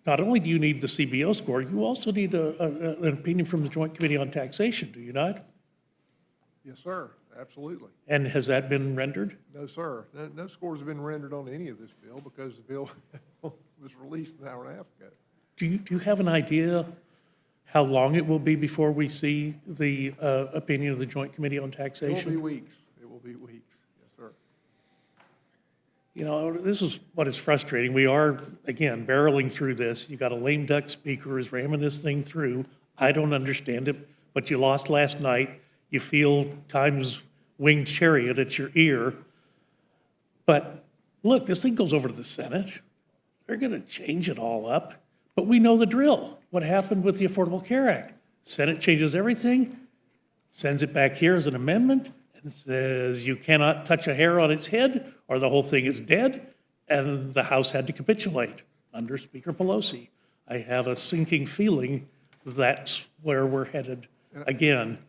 not only do you need the CBO score, you also need an opinion from the Joint Committee on Taxation, do you not? Yes, sir, absolutely. And has that been rendered? No, sir. No scores have been rendered on any of this bill because the bill was released an hour and a half ago. Do you have an idea how long it will be before we see the opinion of the Joint Committee on Taxation? It will be weeks. It will be weeks. Yes, sir. This is what is frustrating. We are, again, barreling through this. You got a lame duck speaker who's ramming this thing through. I don't understand it, but you lost last night. You feel time's winged chariot at your ear. But look, this thing goes over to the Senate. They're going to change it all up. But we know the drill. What happened with the Affordable Care Act? Senate changes everything, sends it back here as an amendment, and says you cannot touch a hair on its head or the whole thing is dead, and the House had to capitulate under Speaker Pelosi. I have a sinking feeling that's where we're headed again.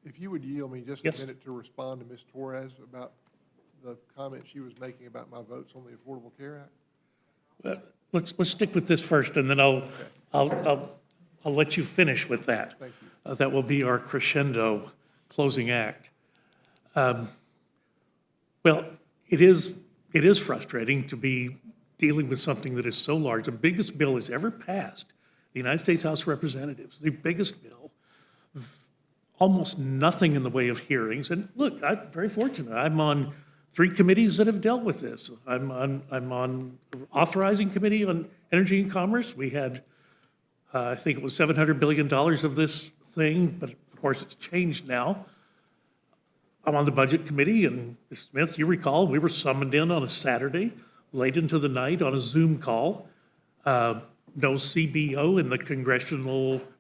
If you would yield me just Yes. a minute to respond to Ms. Torres about the comment she was making about my votes on the Affordable Care Act. Let's stick with this first, and then I'll let you finish with that. Thank you. That will be our crescendo closing act. Well, it is frustrating to be dealing with something that is so large, the biggest bill has ever passed, the United States House of Representatives, the biggest bill, almost nothing in the way of hearings. And look, I'm very fortunate. I'm on 3 committees that have dealt with this. I'm on authorizing committee on energy and commerce. We had, I think it was $700 billion of this thing, but of course it's changed now. I'm on the budget committee, and Ms. Smith, you recall, we were summoned in on a Saturday, late into the night on a Zoom call. No CBO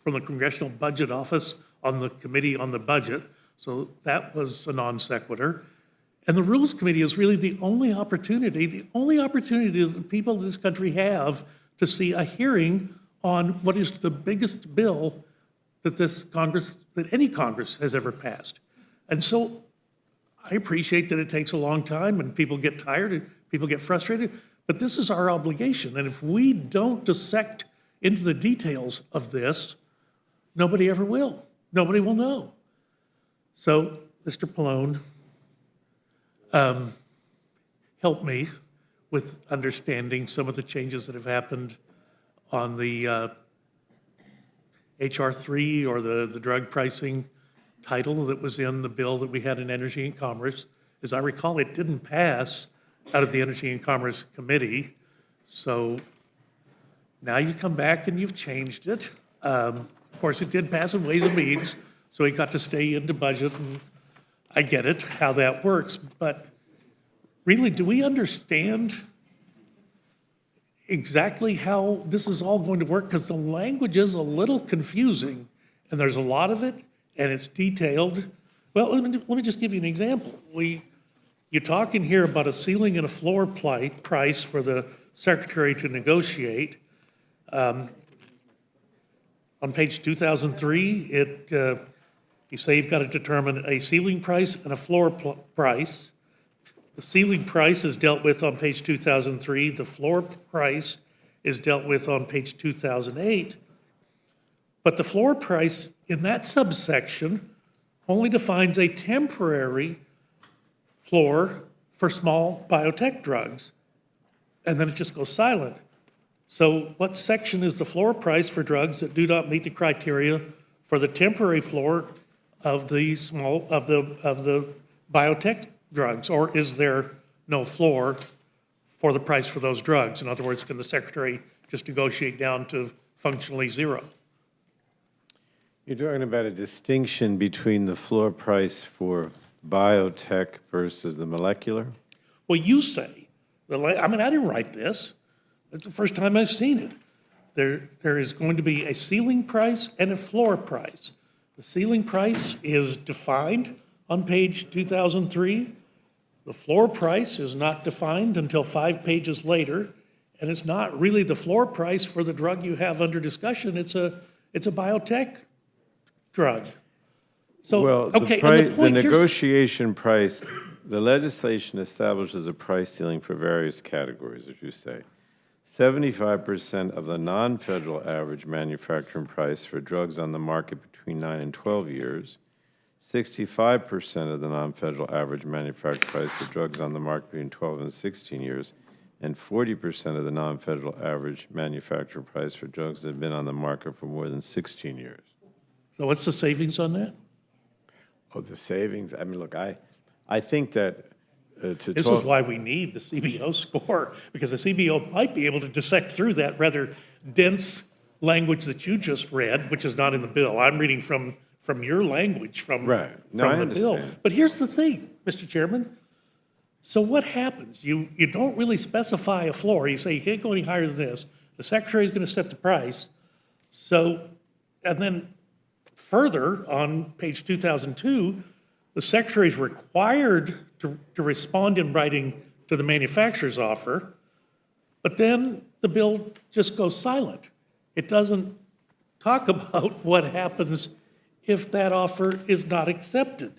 from the Congressional Budget Office on the Committee on the Budget. So that was a non sequitur. And the Rules Committee is really the only opportunity that the people of this country have to see a hearing on what is the biggest bill that that any Congress has ever passed. And so I appreciate that it takes a long time and people get tired and people get frustrated, but this is our obligation. And if we don't dissect into the details of this, nobody ever will. Nobody will know. So, Mr. Pallone, help me with understanding some of the changes that have happened on the HR 3 or the drug pricing title that was in the bill that we had in Energy and Commerce. As I recall, it didn't pass out of the Energy and Commerce Committee. So now you've come back and you've changed it. Of course, it did pass in Ways and Means, so it got to stay into budget, and I get it, how that works. But really, do we understand exactly how this is all going to work? Because the language is a little confusing, and there's a lot of it, and it's detailed. Well, let me just give you an example. You're talking here about a ceiling and a floor price for the secretary to negotiate. On page 2003, you say you've got to determine a ceiling price and a floor price. The ceiling price is dealt with on page 2003. The floor price is dealt with on page 2008. But the floor price in that subsection only defines a temporary floor for small biotech drugs. And then it just goes silent. So what section is the floor price for drugs that do not meet the criteria for the temporary floor of the biotech drugs? Or is there no floor for the price for those drugs? In other words, can the secretary just negotiate down to functionally zero? You're talking about a distinction between the floor price for biotech versus the molecular? Well, you say, I mean, I didn't write this. It's the first time I've seen it. There is going to be a ceiling price and a floor price. The ceiling price is defined on page 2003. The floor price is not defined until 5 pages later, and it's not really the floor price for the drug you have under discussion. It's a biotech drug. So, Well, okay, the and the point here's, negotiation price, the legislation establishes a price ceiling for various categories, as you say. 75% of the non-federal average manufacturing price for drugs on the market between 9 and 12 years, 65% of the non-federal average manufacturing price for drugs on the market between 12 and 16 years, and 40% of the non-federal average manufacturing price for drugs that have been on the market for more than 16 years. so what's the savings on that? Oh, the savings, I mean, look, I think that This is why we need the CBO score, because the CBO might be able to dissect through that rather dense language that you just read, which is not in the bill. I'm reading from your language, from Right. No, I the bill. understand. But here's the thing, Mr. Chairman. So what happens? You don't really specify a floor. You say you can't go any higher than this. The secretary is going to set the price. So, and then further, on page 2002, the secretary is required to respond in writing to the manufacturer's offer, but then the bill just goes silent. It doesn't talk about what happens if that offer is not accepted.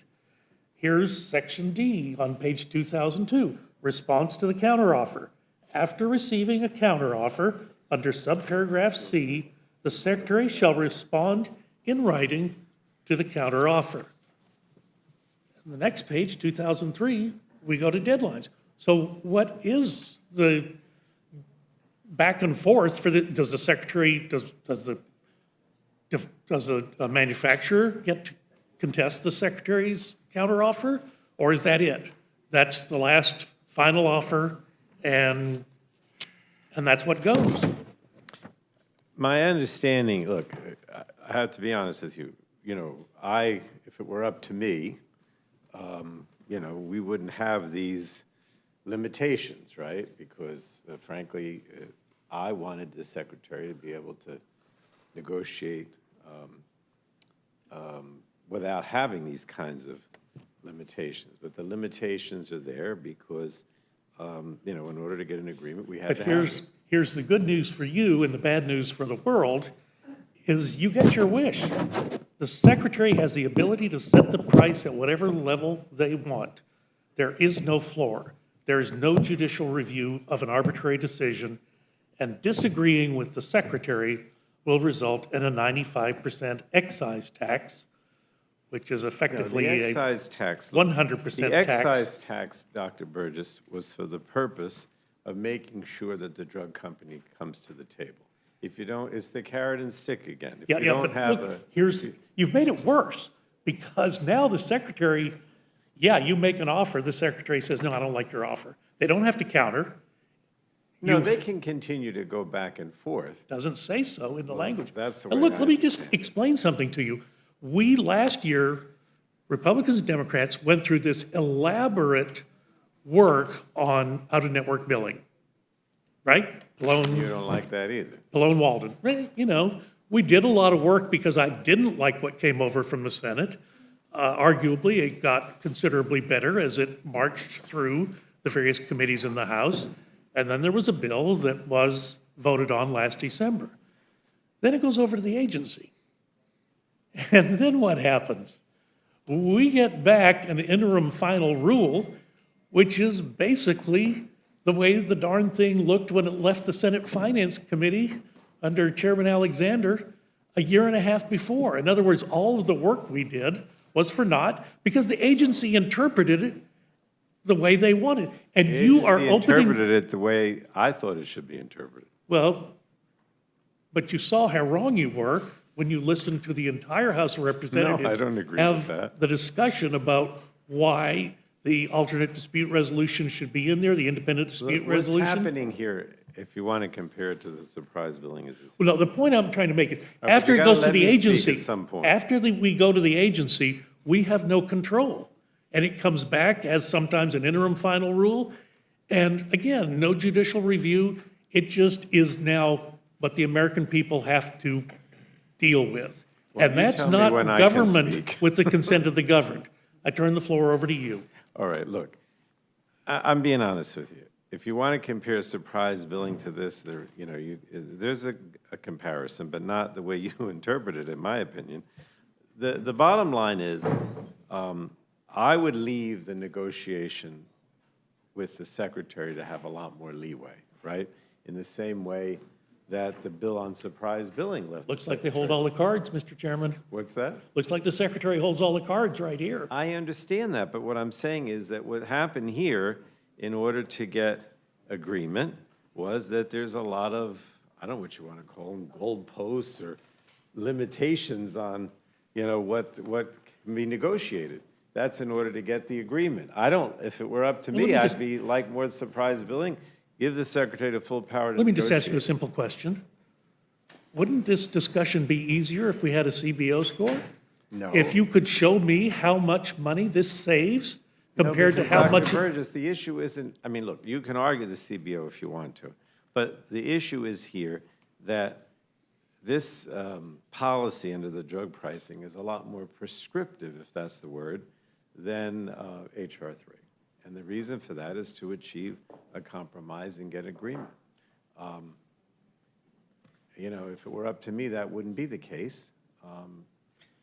Here's section D on page 2002, response to the counteroffer. After receiving a counteroffer under subparagraph C, the secretary shall respond in writing to the counteroffer. On the next page, 2003, we go to deadlines. So what is the back and forth for does the secretary, does the manufacturer get to contest the secretary's counteroffer? Or is that it? That's the last final offer and that's what goes. My understanding, look, I have to be honest with you, if it were up to me, we wouldn't have these limitations, right? Because frankly, I wanted the secretary to be able to negotiate without having these kinds of limitations. But the limitations are there because, in order to get an agreement, we had to have it. Here's the good news for you and the bad news for the world, is you get your wish. The secretary has the ability to set the price at whatever level they want. There is no floor. There is no judicial review of an arbitrary decision, and disagreeing with the secretary will result in a 95% excise tax, which is effectively The a excise tax. 100% tax. The excise tax, Dr. Burgess, was for the purpose of making sure that the drug company comes to the table. If you don't, it's the carrot and stick again. If you don't have a... You've made it worse, because now the secretary, you make an offer, the secretary says, no, I don't like your offer. They don't have to counter. No, they can continue to go back and forth. Doesn't say so in the language. That's the And way look, I let me just understand it. explain something to you. We, last year, Republicans and Democrats went through this elaborate work on out-of-network billing, right? You don't like that either. Malone Walden. We did a lot of work because I didn't like what came over from the Senate. Arguably, it got considerably better as it marched through the various committees in the House. And then there was a bill that was voted on last December. Then it goes over to the agency. And then what happens? We get back an interim final rule, which is basically the way the darn thing looked when it left the Senate Finance Committee under Chairman Alexander a year and a half before. In other words, all of the work we did was for naught because the agency interpreted it the way they wanted. And you are Agency opening, interpreted it the way I thought it should be interpreted. well, but you saw how wrong you were when you listened to the entire House of Representatives. don't agree with have that. the discussion about why the alternate dispute resolution should be in there, the independent dispute What's resolution. happening here, if you want to compare it to the surprise billing, is this. Well, no, the point I'm trying to make is, but after you it gotta goes to let the me speak agency, at some point. after we go to the agency, we have no control. And it comes back as sometimes an interim final rule. And again, no judicial review. It just is now what the American people have to deal with. Well, And you that's tell me not when I can government speak. with the consent of the governed. I turn the floor over to you. All right, look, I'm being honest with you. If you want to compare surprise billing to this, there's a comparison, but not the way you interpret it, in my opinion. The bottom line is, I would leave the negotiation with the secretary to have a lot more leeway, right? In the same way that the bill on surprise billing left. Looks like they hold all the cards, Mr. Chairman. What's that? Looks like the secretary holds all the cards right here. I understand that, but what I'm saying is that what happened here, in order to get agreement, was that there's a lot of, I don't know what you want to call them, goalposts or limitations on, what can be negotiated. That's in order to get the agreement. If it were up to Well, let me, me just- I'd be like more surprise billing, give the secretary the full power to Let me just ask you a negotiate. simple question. Wouldn't this discussion be easier if we had a CBO score? No. If you could show me how much money this saves compared to because how Dr. much. Burgess, the issue isn't, look, you can argue the CBO if you want to, but the issue is here that this policy under the drug pricing is a lot more prescriptive, if that's the word, than HR 3. And the reason for that is to achieve a compromise and get agreement. If it were up to me, that wouldn't be the case,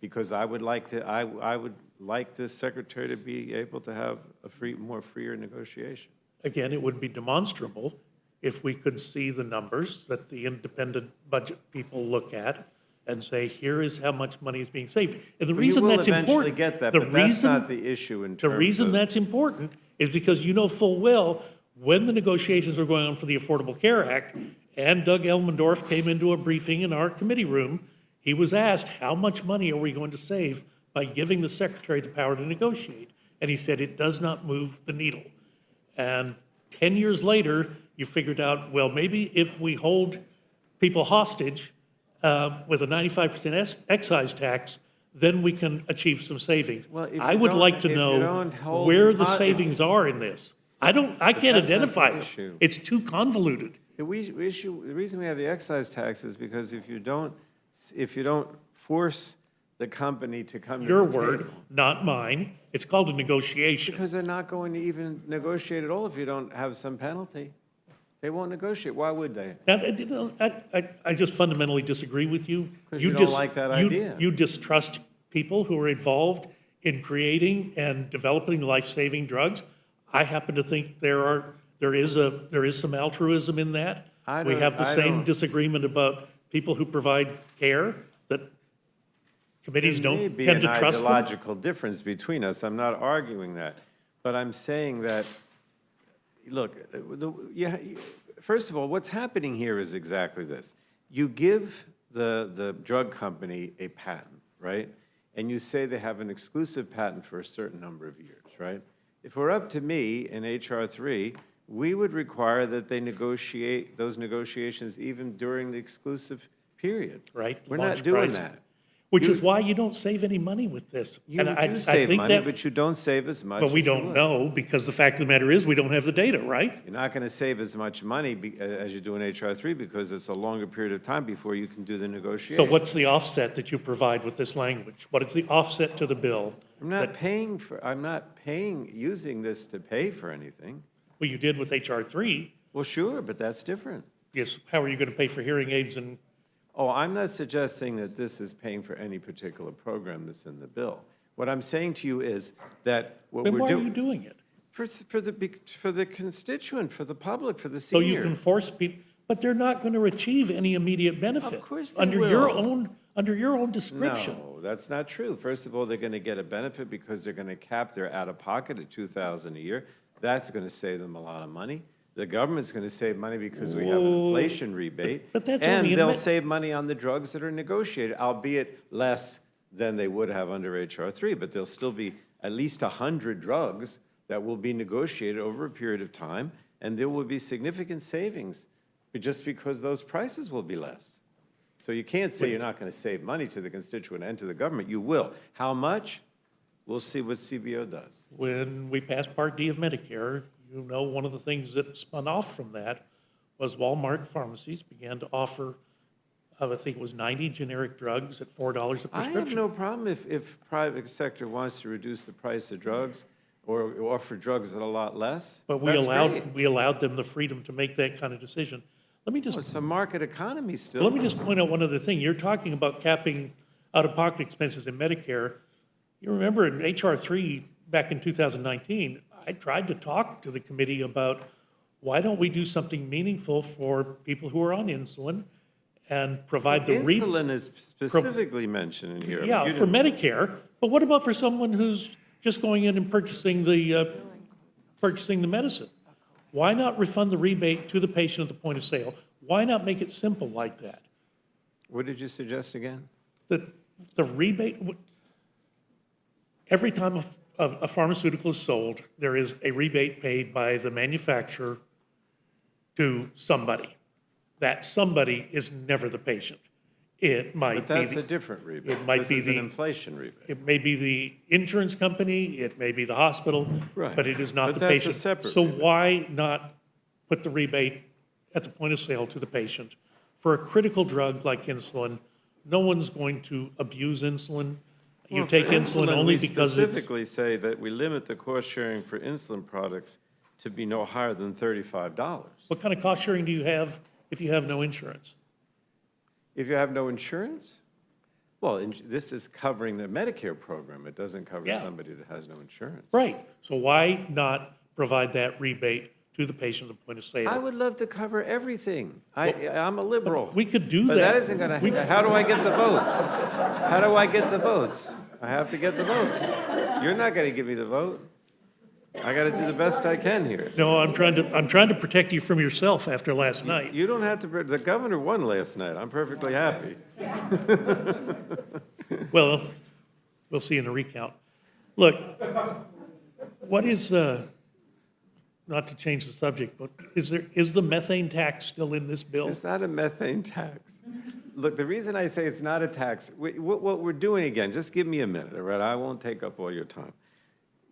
because I would like the secretary to be able to have a more freer negotiation. Again, it would be demonstrable if we could see the numbers that the independent budget people look at and say, here is how much money is being saved. And the reason that's important. You will eventually get that, but that's not the issue in terms of. The reason that's important is because you know full well, when the negotiations were going on for the Affordable Care Act, and Doug Elmendorf came into a briefing in our committee room, he was asked, how much money are we going to save by giving the secretary the power to negotiate? And he said, it does not move the needle. And 10 years later, you figured out, well, maybe if we hold people hostage with a 95% excise tax, then we can achieve some savings. Well, if I you would don't- like to if you know don't hold where the hot- savings are in this. I can't that's not the identify them. issue. It's too convoluted. The reason we have the excise tax is because if you don't force the company to come to the Your table. word, not mine. It's called a negotiation. Because they're not going to even negotiate at all if you don't have some penalty. They won't negotiate. Why would they? Now, I just fundamentally disagree with you. 'Cause you don't like that you- idea. You distrust people who are involved in creating and developing life-saving drugs. I happen to think there is some altruism in that. We have the same disagreement about people who provide care, that committees don't tend to There may be an trust them. ideological difference between us. I'm not arguing that. But I'm saying that, look, first of all, what's happening here is exactly this. You give the drug company a patent, right? And you say they have an exclusive patent for a certain number of years, right? If it were up to me in HR 3, we would require that they negotiate those negotiations even during the exclusive period. Right, We're launch not doing price. that. Which is why you don't save any money with this. You And I do save think money, that- but you don't save as much But we as you don't would. know, because the fact of the matter is, we don't have the data, right? You're not going to save as much money as you do in HR 3 because it's a longer period of time before you can do the negotiation. So what's the offset that you provide with this language? What is the offset to the bill? I'm not paying using this to pay for anything. Well, you did with HR 3. Well, sure, but that's different. Yes, how are you going to pay for hearing aids and, Oh, I'm not suggesting that this is paying for any particular program that's in the bill. What I'm saying to you is that what then we're why are you doing. doing it? For the constituent, for the public, for the So you senior. can force people, but they're not going to achieve any immediate benefit. Of course they Under your will. under your own description. No, that's not true. First of all, they're going to get a benefit because they're going to cap their out-of-pocket at $2,000 a year. That's going to save them a lot of money. The government's going to save money because we have an inflation rebate. But that's and only in they'll Med- save money on the drugs that are negotiated, albeit less than they would have under H.R. 3. But there'll still be at least 100 drugs that will be negotiated over a period of time, and there will be significant savings just because those prices will be less. So you can't say you're not going to save money to the constituent and to the government. You will. How much? We'll see what CBO does. When we passed Part D of Medicare, you know, one of the things that spun off from that was Walmart pharmacies began to offer, I think it was 90 generic drugs at $4 a I have prescription. no problem if private sector wants to reduce the price of drugs or offer drugs at a lot less. But we That's allowed, great. we allowed them the freedom to make that kind of decision. Let me just, It's a market economy still. let me just point out one other thing. You're talking about capping out-of-pocket expenses in Medicare. You remember in H.R. 3, back in 2019, I tried to talk to the committee about why don't we do something meaningful for people who are on insulin and provide the Insulin is specifically mentioned in here. Yeah, You for didn't- Medicare, but what about for someone who's just going in and purchasing the medicine? Why not refund the rebate to the patient at the point of sale? Why not make it simple like that? What did you suggest again? The rebate, every time a pharmaceutical is sold, there is a rebate paid by the manufacturer to somebody. That somebody is never the patient. It might But be. that's a different rebate. It might This be is an the- inflation rebate. It may be the insurance company, it may be the hospital, Right. but it is not But the that's a patient. separate So rebate. why not put the rebate at the point of sale to the patient? For a critical drug like insulin, no one's going to abuse insulin. You Well, take for insulin only because We it's, specifically say that we limit the cost sharing for insulin products to be no higher than $35. what kind of cost sharing do you have if you have no insurance? If you have no insurance? Well, this is covering the Medicare program. It doesn't cover Yeah. somebody that has no insurance. Right, so why not provide that rebate to the patient at the point of sale? I would love to cover everything. I'm a liberal. We could do But that. that isn't going to, how do I get the votes? How do I get the votes? I have to get the votes. You're not going to give me the vote. I got to do the best I can here. No, I'm trying to protect you from yourself after last night. You don't have to, the governor won last night. I'm perfectly happy. Well, we'll see in the recount. Look, what is, not to change the subject, but is the methane tax still in this bill? It's not a methane tax. Look, the reason I say it's not a tax, what we're doing again, just give me a minute, all right? I won't take up all your time.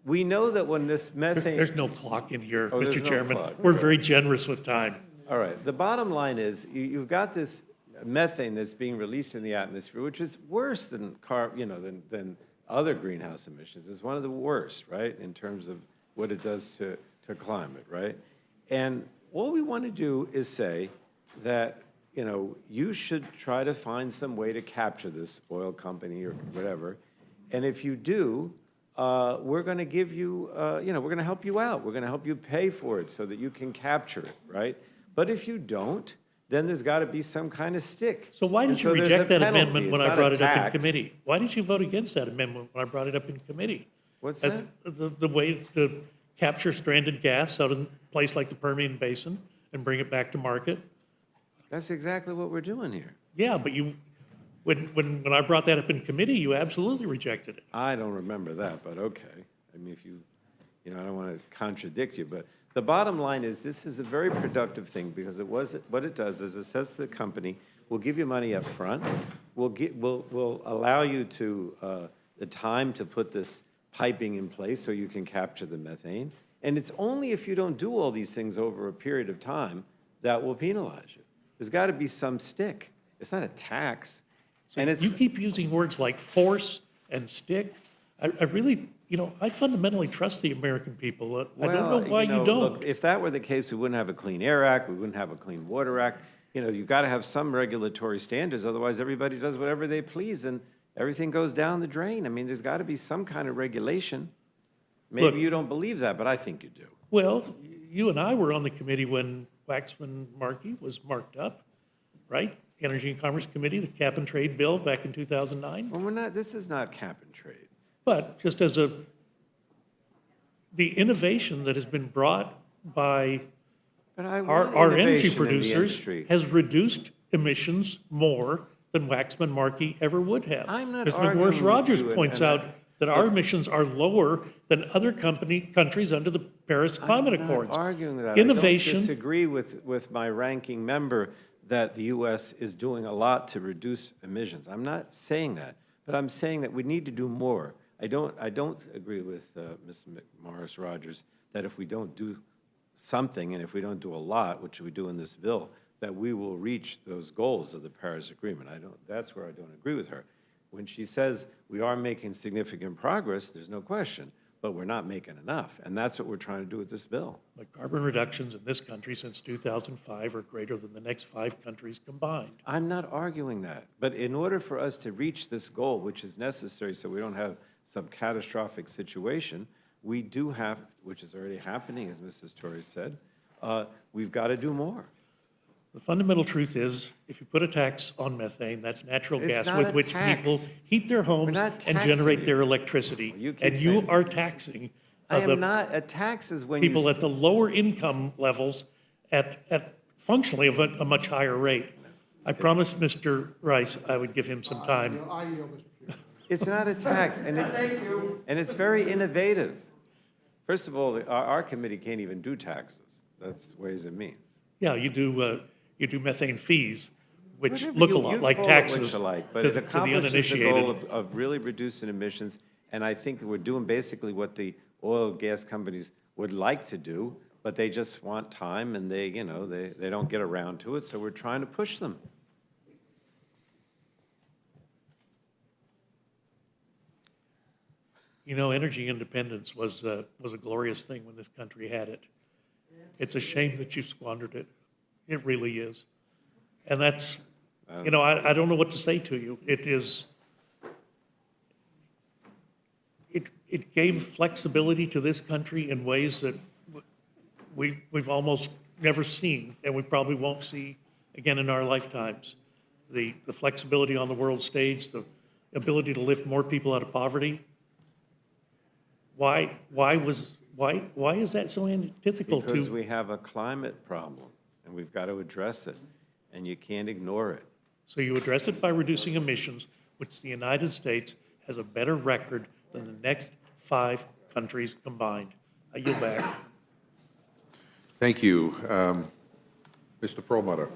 We know that when this methane. There's no clock in here, Oh, there's Mr. no Chairman. clock. We're very generous with time. All right, the bottom line is, you've got this methane that's being released in the atmosphere, which is worse than than other greenhouse emissions. It's one of the worst, right, in terms of what it does to climate, right? And all we want to do is say that, you should try to find some way to capture this oil company or whatever. And if you do, we're going to give you, we're going to help you out. We're going to help you pay for it so that you can capture it, right? But if you don't, then there's got to be some kind of stick. So why And did you so there's reject a that penalty. amendment when It's I not a brought it up in tax. committee? Why did you vote against that amendment when I brought it up in committee? What's As that? the way to capture stranded gas out in a place like the Permian Basin and bring it back to market? That's exactly what we're doing here. Yeah, but when I brought that up in committee, you absolutely rejected it. I don't remember that, but okay. I mean, if I don't want to contradict you, but the bottom line is this is a very productive thing because what it does is it says to the company, we'll give you money up front, we'll allow you to, the time to put this piping in place so you can capture the methane. And it's only if you don't do all these things over a period of time that will penalize you. There's got to be some stick. It's not a tax. And it's, You keep using words like force and stick. I really, I fundamentally trust the American people. I don't know why you don't. Look, if that were the case, we wouldn't have a Clean Air Act, we wouldn't have a Clean Water Act. You've got to have some regulatory standards, otherwise everybody does whatever they please and everything goes down the drain. I mean, there's got to be some kind of regulation. Maybe Look- you don't believe that, but I think you do. Well, you and I were on the committee when Waxman Markey was marked up, right? Energy and Commerce Committee, the cap and trade bill back in 2009. Well, we're not, this is not cap and trade. But just as the innovation that has been brought by But I our want energy innovation in the producers industry. has reduced emissions more than Waxman Markey ever would have. I'm not Mr. arguing Morris with Rogers you, points and out that our emissions are lower than other countries under the Paris Climate Accords. I'm not arguing with that. Innovation. I don't disagree with my ranking member that the U.S. is doing a lot to reduce emissions. I'm not saying that, but I'm saying that we need to do more. I don't agree with Ms. Morris Rogers that if we don't do something and if we don't do a lot, which we do in this bill, that we will reach those goals of the Paris Agreement. That's where I don't agree with her. When she says we are making significant progress, there's no question, but we're not making enough. And that's what we're trying to do with this bill. But carbon reductions in this country since 2005 are greater than the next 5 countries combined. I'm not arguing that. But in order for us to reach this goal, which is necessary so we don't have some catastrophic situation, we do have, which is already happening, as Mrs. Torres said, we've got to do more. The fundamental truth is, if you put a tax on methane, that's natural It's gas not with a which tax. people heat their homes not and taxing generate you. their electricity. You keep And you saying- are taxing I the am not, a tax is when you... people at the lower income levels at functionally of a much higher rate. I promised Mr. Rice I would give him some time. I yield, Mr. Chairman. It's not a tax, and it's very innovative. First of all, our committee can't even do taxes. That's Ways and Means. Yeah, you do methane fees, which Whatever look a you lot like call it what taxes you like, but to it the accomplishes the goal uninitiated. of really reducing emissions, and I think we're doing basically what the oil and gas companies would like to do, but they just want time, and they don't get around to it, so we're trying to push them. You know, energy independence was a glorious thing when this country had it. It's a shame that you squandered it. It really is. And that's, I don't know what to say to you. It gave flexibility to this country in ways that we've almost never seen, and we probably won't see again in our lifetimes. The flexibility on the world stage, the ability to lift more people out of poverty. Why is that so antithetical to? Because we have a climate problem, and we've got to address it, and you can't ignore it. So you address it by reducing emissions, which the United States has a better record than the next 5 countries combined. I yield back. Thank you. Mr. Perlmutter.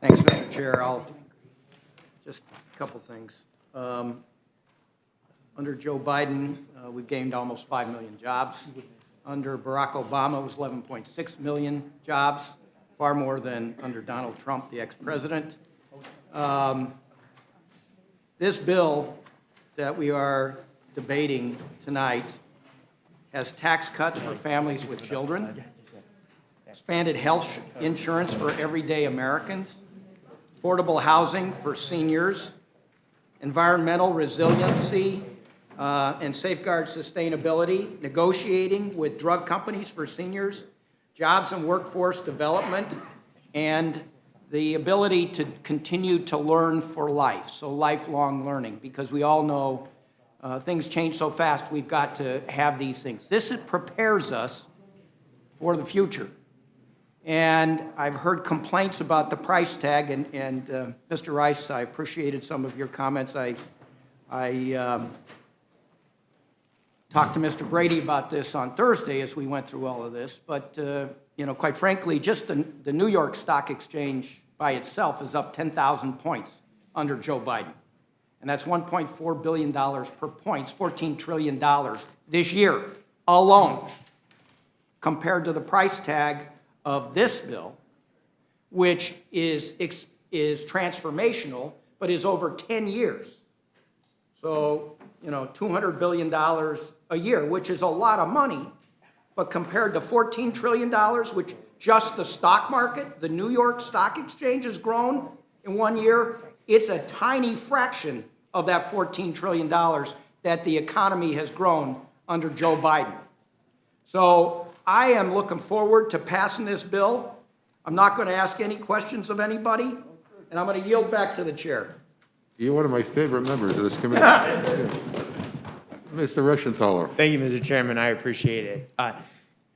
Thanks, Mr. Chair. Just a couple things. Under Joe Biden, we've gained almost 5 million jobs. Under Barack Obama, it was 11.6 million jobs, far more than under Donald Trump, the ex-president. This bill that we are debating tonight has tax cuts for families with children, expanded health insurance for everyday Americans, affordable housing for seniors, environmental resiliency and safeguard sustainability, negotiating with drug companies for seniors, jobs and workforce development, and the ability to continue to learn for life, so lifelong learning, because we all know things change so fast, we've got to have these things. This prepares us for the future. And I've heard complaints about the price tag, and Mr. Rice, I appreciated some of your comments. I talked to Mr. Brady about this on Thursday as we went through all of this, but quite frankly, just the New York Stock Exchange by itself is up 10,000 points under Joe Biden. And that's $1.4 billion per point, $14 trillion this year alone, compared to the price tag of this bill, which is transformational, but is over 10 years. So, $200 billion a year, which is a lot of money, but compared to $14 trillion, which just the stock market, the New York Stock Exchange has grown in 1 year, it's a tiny fraction of that $14 trillion that the economy has grown under Joe Biden. So I am looking forward to passing this bill. I'm not going to ask any questions of anybody, and I'm going to yield back to the chair. You're one of my favorite members of this committee. Mr. Reschenthaler. Thank you, Mr. Chairman. I appreciate it.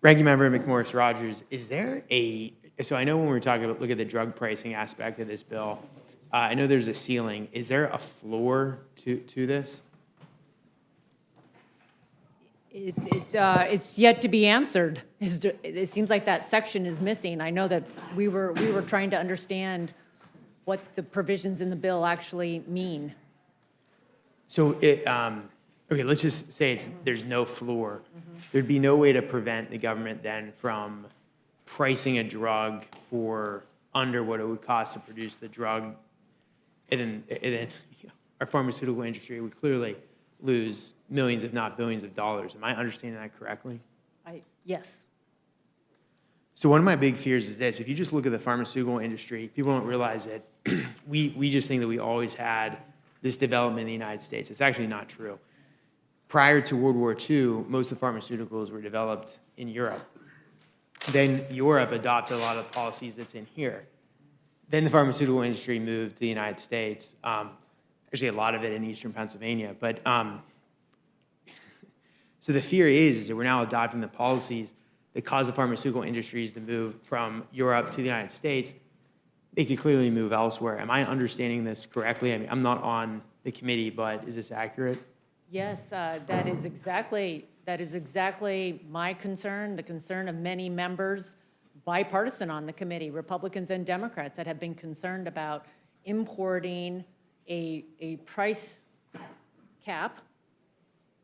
Ranking Member McMorris Rogers, is there so I know when we were talking about, look at the drug pricing aspect of this bill, I know there's a ceiling. Is there a floor to this? It's yet to be answered. It seems like that section is missing. I know that we were trying to understand what the provisions in the bill actually mean. So okay, let's just say there's no floor. There'd be no way to prevent the government then from pricing a drug for under what it would cost to produce the drug. And then our pharmaceutical industry would clearly lose millions, if not billions of dollars. Am I understanding that correctly? Yes. So one of my big fears is this. If you just look at the pharmaceutical industry, people don't realize that we just think that we always had this development in the United States. It's actually not true. Prior to World War II, most of the pharmaceuticals were developed in Europe. Then Europe adopted a lot of the policies that's in here. Then the pharmaceutical industry moved to the United States. Actually, a lot of it in eastern Pennsylvania. But so the fear is that we're now adopting the policies that cause the pharmaceutical industries to move from Europe to the United States. They could clearly move elsewhere. Am I understanding this correctly? I mean, I'm not on the committee, but is this accurate? Yes, that is exactly my concern, the concern of many members, bipartisan on the committee, Republicans and Democrats, that have been concerned about importing a price cap,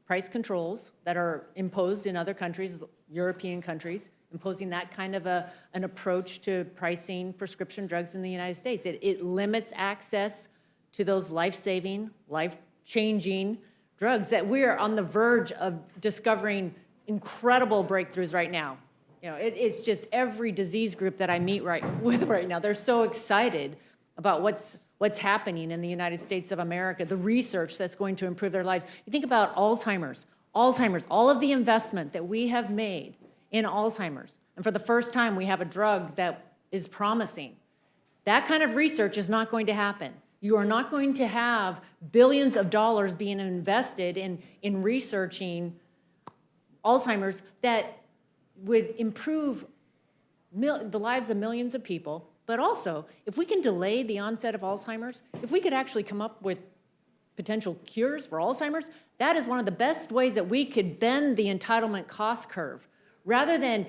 price controls that are imposed in other countries, European countries, imposing that kind of an approach to pricing prescription drugs in the United States. It limits access to those life-saving, life-changing drugs that we are on the verge of discovering incredible breakthroughs right now. You know, it's just every disease group that I meet with right now, they're so excited about what's happening in the United States of America, the research that's going to improve their lives. You think about Alzheimer's, all of the investment that we have made in Alzheimer's, and for the first time we have a drug that is promising. That kind of research is not going to happen. You are not going to have billions of dollars being invested in researching Alzheimer's that would improve the lives of millions of people. But also, if we can delay the onset of Alzheimer's, if we could actually come up with potential cures for Alzheimer's, that is one of the best ways that we could bend the entitlement cost curve. Rather than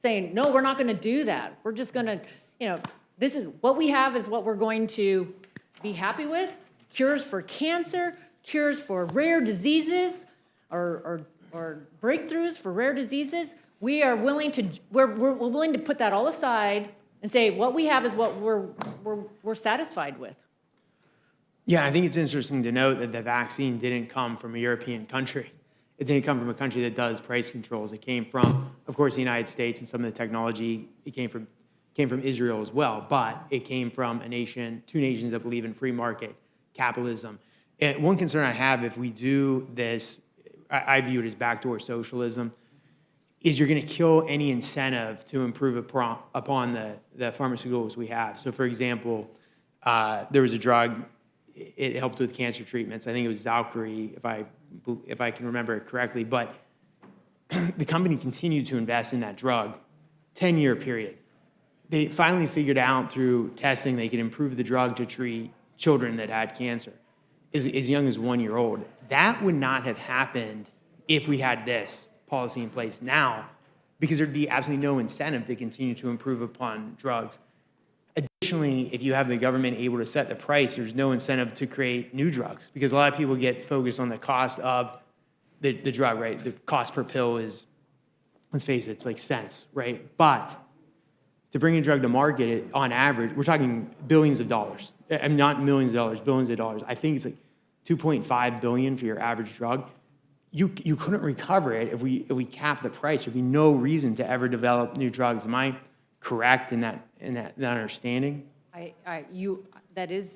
saying, no, we're not going to do that. We're just going to, this is what we have is what we're going to be happy with. Cures for cancer, cures for rare diseases, or breakthroughs for rare diseases. We're willing to put that all aside and say what we have is what we're satisfied with. Yeah, I think it's interesting to note that the vaccine didn't come from a European country. It didn't come from a country that does price controls. It came from, of course, the United States and some of the technology. It came from Israel as well, but it came from two nations that believe in free market capitalism. And one concern I have if we do this, I view it as backdoor socialism, is you're going to kill any incentive to improve upon the pharmaceuticals we have. So, for example, there was a drug, it helped with cancer treatments. I think it was Xalkori, if I can remember it correctly. But the company continued to invest in that drug, 10-year period. They finally figured out through testing they could improve the drug to treat children that had cancer as young as 1 year old. That would not have happened if we had this policy in place now, because there'd be absolutely no incentive to continue to improve upon drugs. Additionally, if you have the government able to set the price, there's no incentive to create new drugs, because a lot of people get focused on the cost of the drug, right? The cost per pill is, let's face it, it's like cents, right? But to bring a drug to market, on average, we're talking billions of dollars. I mean, not millions of dollars, billions of dollars. I think it's like $2.5 billion for your average drug. You couldn't recover it if we cap the price. There'd be no reason to ever develop new drugs. Am I correct in that understanding? That's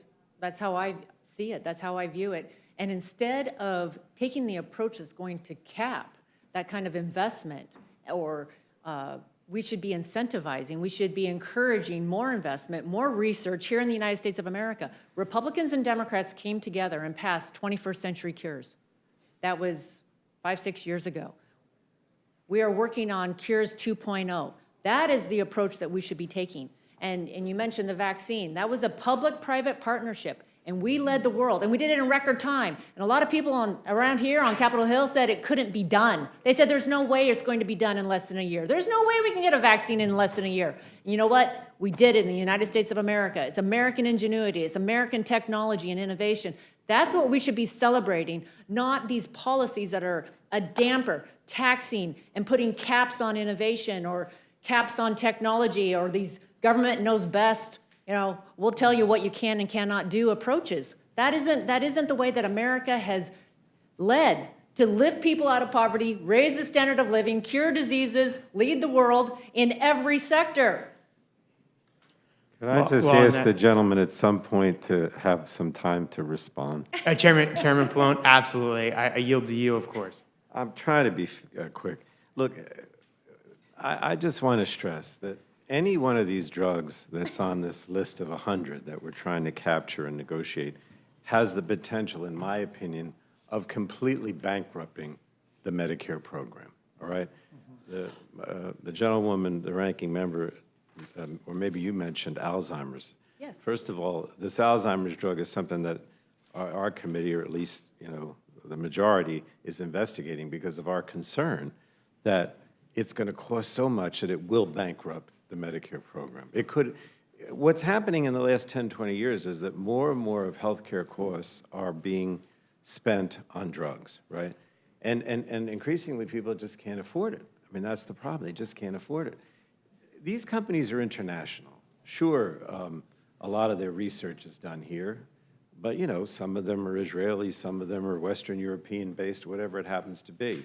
how I see it. That's how I view it. And instead of taking the approach that's going to cap that kind of investment or we should be incentivizing, we should be encouraging more investment, more research here in the United States of America. Republicans and Democrats came together and passed 21st Century Cures. That was 5-6 years ago. We are working on Cures 2.0. That is the approach that we should be taking. And you mentioned the vaccine. That was a public-private partnership, and we led the world, and we did it in record time. And a lot of people around here on Capitol Hill said it couldn't be done. They said there's no way it's going to be done in less than a year. There's no way we can get a vaccine in less than a year. And you know what? We did it in the United States of America. It's American ingenuity. It's American technology and innovation. That's what we should be celebrating, not these policies that are a damper, taxing and putting caps on innovation or caps on technology, or these government knows best, we'll tell you what you can and cannot do approaches. That isn't the way that America has led to lift people out of poverty, raise the standard of living, cure diseases, lead the world in every sector. Can I just ask the gentleman at some point to have some time to respond? Chairman Pallone, absolutely. I yield to you, of course. I'm trying to be quick. Look, I just want to stress that any one of these drugs that's on this list of 100 that we're trying to capture and negotiate has the potential, in my opinion, of completely bankrupting the Medicare program, all right? The gentlewoman, the ranking member, or maybe you mentioned Alzheimer's. Yes. First of all, this Alzheimer's drug is something that our committee, or at least, the majority, is investigating because of our concern that it's going to cost so much that it will bankrupt the Medicare program. It could. What's happening in the last 10, 20 years is that more and more of healthcare costs are being spent on drugs, right? And increasingly, people just can't afford it. I mean, that's the problem. They just can't afford it. These companies are international. Sure, a lot of their research is done here, but, some of them are Israeli, some of them are Western European-based, whatever it happens to be.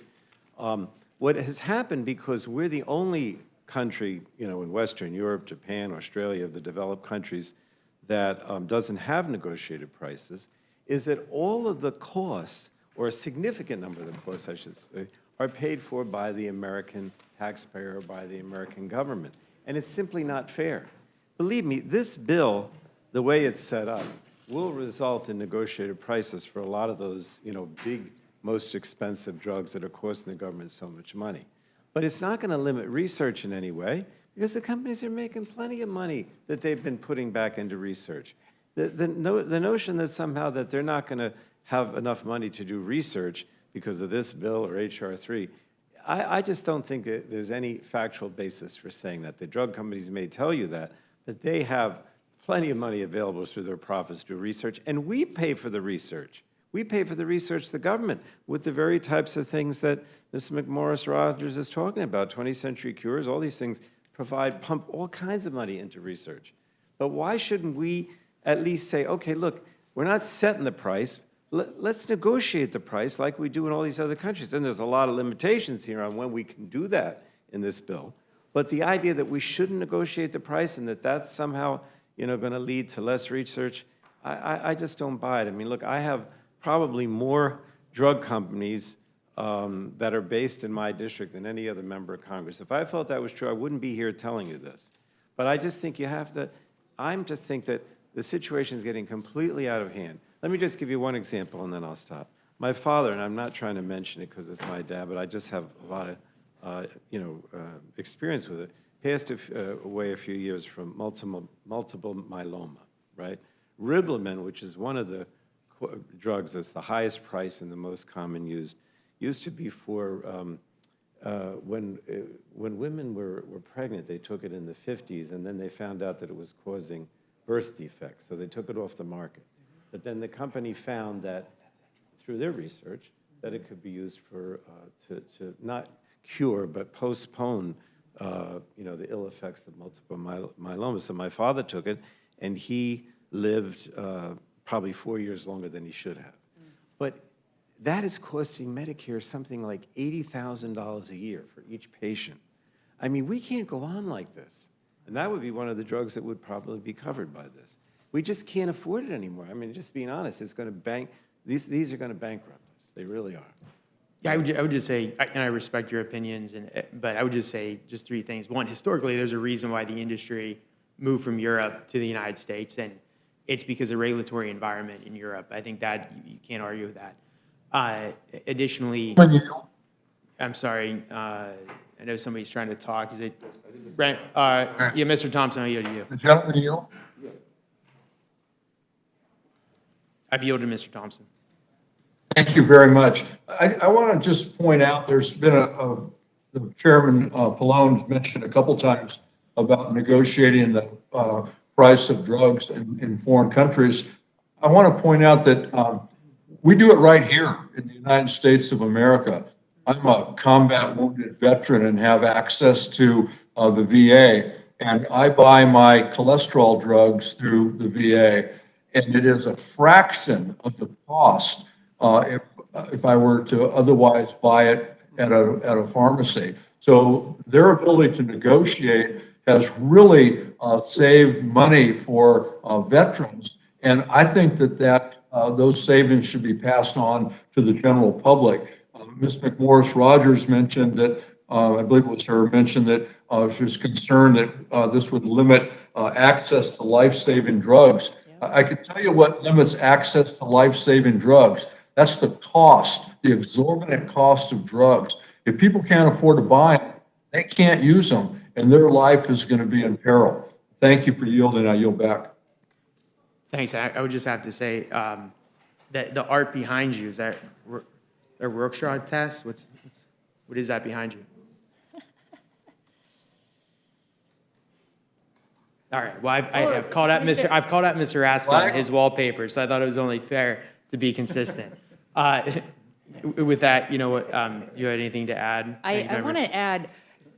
What has happened, because we're the only country, in Western Europe, Japan, Australia, of the developed countries that doesn't have negotiated prices, is that all of the costs, or a significant number of the costs, I should say, are paid for by the American taxpayer, by the American government. And it's simply not fair. Believe me, this bill, the way it's set up, will result in negotiated prices for a lot of those, big, most expensive drugs that are costing the government so much money. But it's not going to limit research in any way, because the companies are making plenty of money that they've been putting back into research. The notion that somehow that they're not going to have enough money to do research because of this bill or H.R. 3, I just don't think that there's any factual basis for saying that. The drug companies may tell you that, but they have plenty of money available through their profits to do research, and we pay for the research. We pay for the research, the government, with the very types of things that Mr. McMorris-Rogers is talking about, 20th Century Cures, all these things pump all kinds of money into research. But why shouldn't we at least say, okay, look, we're not setting the price, let's negotiate the price like we do in all these other countries. And there's a lot of limitations here on when we can do that in this bill. But the idea that we shouldn't negotiate the price and that that's somehow, going to lead to less research, I just don't buy it. I mean, look, I have probably more drug companies that are based in my district than any other member of Congress. If I felt that was true, I wouldn't be here telling you this. But I just think that the situation is getting completely out of hand. Let me just give you one example, and then I'll stop. My father, and I'm not trying to mention it because it's my dad, but I just have a lot of, experience with it, passed away a few years from multiple myeloma, right? Riblamin, which is one of the drugs that's the highest price and the most common used to be for when women were pregnant. They took it in the 50s, and then they found out that it was causing birth defects, so they took it off the market. But then the company found that, through their research, that it could be used for to not cure but postpone the ill effects of multiple myeloma. So my father took it, and he lived probably 4 years longer than he should have. But that is costing Medicare something like $80,000 a year for each patient. I mean, we can't go on like this. And that would be one of the drugs that would probably be covered by this. We just can't afford it anymore. I mean, just being honest, it's going to these are going to bankrupt us. They really are. Yeah, I would just say, and I respect your opinions, but I would just say just three things. One, historically, there's a reason why the industry moved from Europe to the United States, and it's because of regulatory environment in Europe. I think that you can't argue with that. Additionally, I'm sorry, I know somebody's trying to talk. Is it, Brent? Yeah, Mr. Thompson, I'll yield to you. The gentleman yield? I've yielded to Mr. Thompson. Thank you very much. I want to just point out, there's been the Chairman Pallone's mentioned a couple times about negotiating the price of drugs in foreign countries. I want to point out that we do it right here in the United States of America. I'm a combat wounded veteran and have access to the VA, and I buy my cholesterol drugs through the VA, and it is a fraction of the cost if I were to otherwise buy it at a pharmacy. So their ability to negotiate has really saved money for veterans, and I think that those savings should be passed on to the general public. Ms. McMorris Rogers mentioned that, I believe it was her, mentioned that she was concerned that this would limit access to life-saving drugs. I can tell you what limits access to life-saving drugs. That's the cost, the exorbitant cost of drugs. If people can't afford to buy them, they can't use them, and their life is going to be in peril. Thank you for yielding. I yield back. Thanks. I would just have to say that the art behind you, is that a Rorschach test? What is that behind you? All right. Well, I've called out Mr. Raskin on his wallpaper, so I thought it was only fair to be consistent. With that, you know what? You had anything to add? I want to add,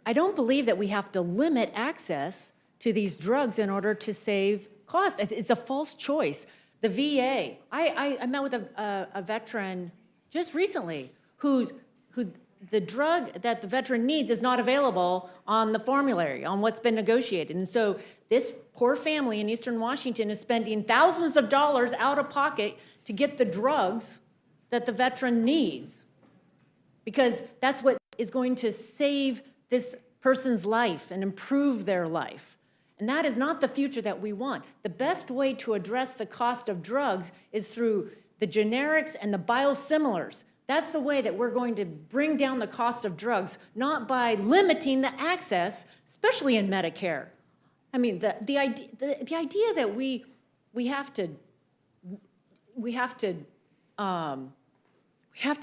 I don't believe that we have to limit access to these drugs in order to save cost. It's a false choice. The VA, I met with a veteran just recently who the drug that the veteran needs is not available on the formulary, on what's been negotiated. And so this poor family in Eastern Washington is spending thousands of dollars out of pocket to get the drugs that the veteran needs, because that's what is going to save this person's life and improve their life. And that is not the future that we want. The best way to address the cost of drugs is through the generics and the biosimilars. That's the way that we're going to bring down the cost of drugs, not by limiting the access, especially in Medicare. I mean, the idea that we have to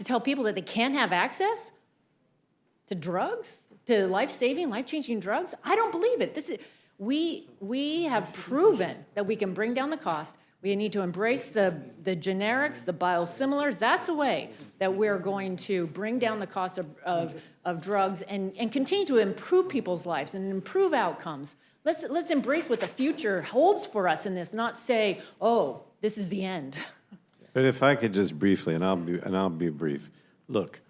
tell people that they can't have access to drugs, to life-saving, life-changing drugs. I don't believe it. We have proven that we can bring down the cost. We need to embrace the generics, the biosimilars. That's the way that we're going to bring down the cost of drugs and continue to improve people's lives and improve outcomes. Let's embrace what the future holds for us in this, not say, oh, this is the end. But if I could just briefly, and I'll be brief. Look,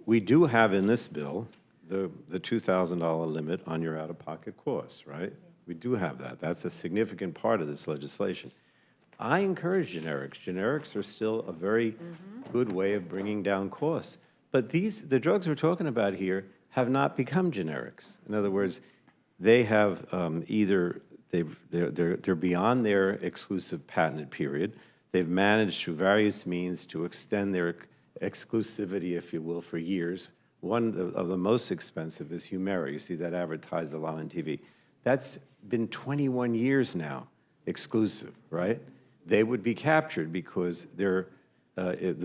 we do have in this bill the $2,000 limit on your out-of-pocket costs, right? We do have that. That's a significant part of this legislation. I encourage generics. Generics are still a very good way of bringing down costs. But the drugs we're talking about here have not become generics. In other words, they have they're beyond their exclusive patent period. They've managed through various means to extend their exclusivity, if you will, for years. One of the most expensive is Humira. You see that advertised a lot on TV. That's been 21 years now, exclusive, right? They would be captured because the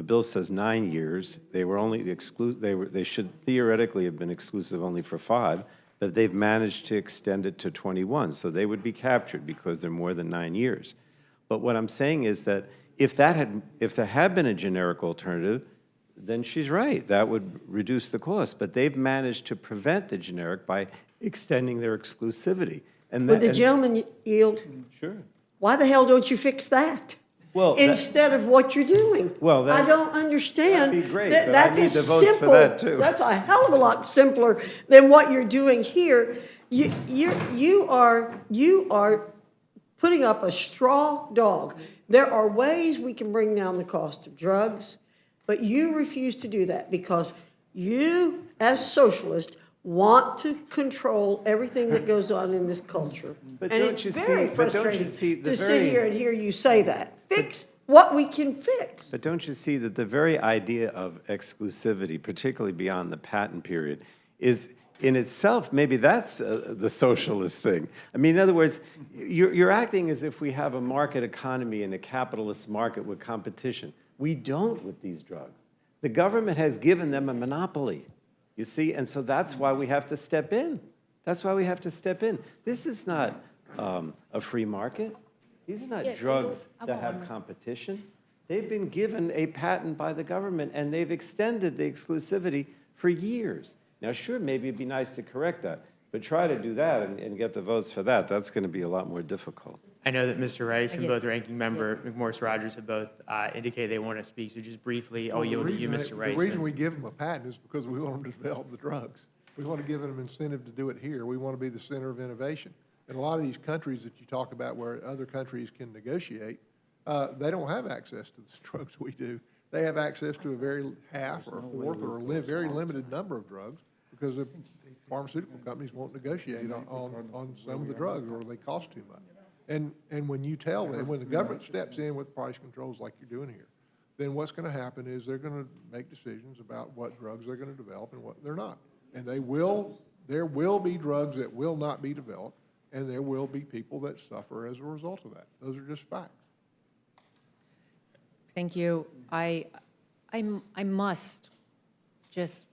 bill says 9 years. They were only they should theoretically have been exclusive only for 5, but they've managed to extend it to 21. So they would be captured because they're more than 9 years. But what I'm saying is that if there had been a generic alternative, then she's right. That would reduce the cost. But they've managed to prevent the generic by extending their exclusivity. And Would the gentleman yield? Sure. Why the hell don't you fix that? Well, instead of what you're doing. Well, I don't understand. That'd be great, but That's I need a the votes simple, for that too. That's a hell of a lot simpler than what you're doing here. You are putting up a straw dog. There are ways we can bring down the cost of drugs. But you refuse to do that because you, as socialists, want to control everything that goes on in this culture. But And don't it's you very see- but don't you frustrating see the to sit very- here and hear you say that. Fix what we can fix. But don't you see that the very idea of exclusivity, particularly beyond the patent period, is in itself, maybe that's the socialist thing. I mean, in other words, you're acting as if we have a market economy and a capitalist market with competition. We don't with these drugs. The government has given them a monopoly, you see, and so that's why we have to step in. That's why we have to step in. This is not a free market. These are not drugs that have competition. They've been given a patent by the government, and they've extended the exclusivity for years. Now, sure, maybe it'd be nice to correct that, but try to do that and get the votes for that. That's going to be a lot more difficult. I know that Mr. Rice and both Ranking Member McMorris Rogers have both indicated they want to speak, so just briefly, I'll yield to you, Mr. Rice. The reason we give them a patent is because we want them to develop the drugs. We want to give them an incentive to do it here. We want to be the center of innovation. And a lot of these countries that you talk about where other countries can negotiate, they don't have access to the drugs we do. They have access to a very half or a fourth or a very limited number of drugs because the pharmaceutical companies won't negotiate on some of the drugs or they cost too much. And when you tell them, when the government steps in with price controls like you're doing here, then what's going to happen is they're going to make decisions about what drugs they're going to develop and what they're not. And there will be drugs that will not be developed, and there will be people that suffer as a result of that. Those are just facts. Thank you. I must just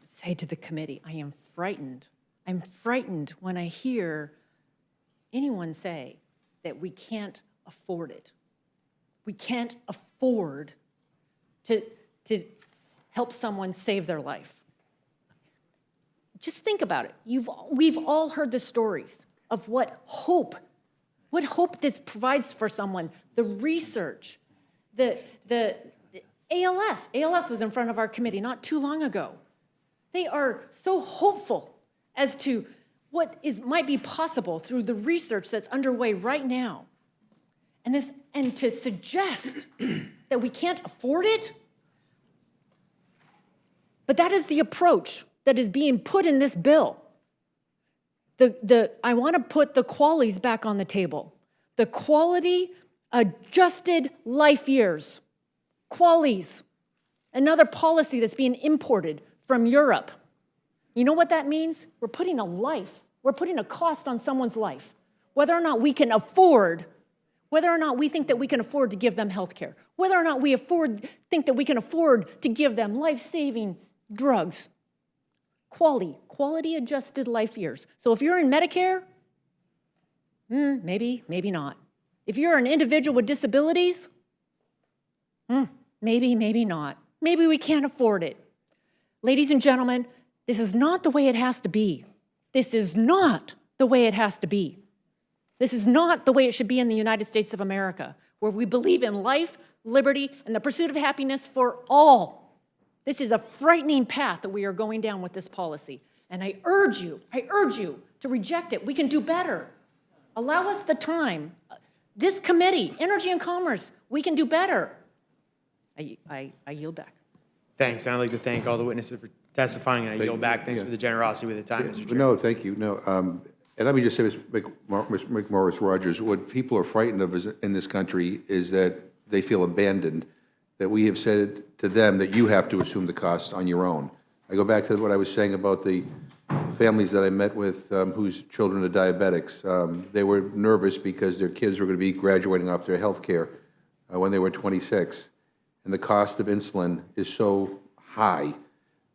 say to the committee, I am frightened. I'm frightened when I hear anyone say that we can't afford it. We can't afford to help someone save their life. Just think about it. We've all heard the stories of what hope this provides for someone. The research, the ALS was in front of our committee not too long ago. They are so hopeful as to what might be possible through the research that's underway right now. And to suggest that we can't afford it, but that is the approach that is being put in this bill. I want to put the QALYs back on the table. The quality adjusted life years. QALYs, another policy that's being imported from Europe. You know what that means? We're putting a cost on someone's life. Whether or not we can afford, whether or not we think that we can afford to give them health care, whether or not we think that we can afford to give them life-saving drugs. Quality adjusted life years. So if you're in Medicare, maybe not. If you're an individual with disabilities, maybe not. Maybe we can't afford it. Ladies and gentlemen, this is not the way it has to be. This is not the way it has to be. This is not the way it should be in the United States of America, where we believe in life, liberty, and the pursuit of happiness for all. This is a frightening path that we are going down with this policy. And I urge you to reject it. We can do better. Allow us the time. This committee, Energy and Commerce, we can do better. I yield back. Thanks, and I'd like to thank all the witnesses for testifying, and I yield back. Thanks for the generosity with the time, Mr. Chair. No, thank you. No, and let me just say, Ms. McMorris Rogers, what people are frightened of in this country is that they feel abandoned, that we have said to them that you have to assume the cost on your own. I go back to what I was saying about the families that I met with whose children are diabetics. They were nervous because their kids were going to be graduating off their health care when they were 26. And the cost of insulin is so high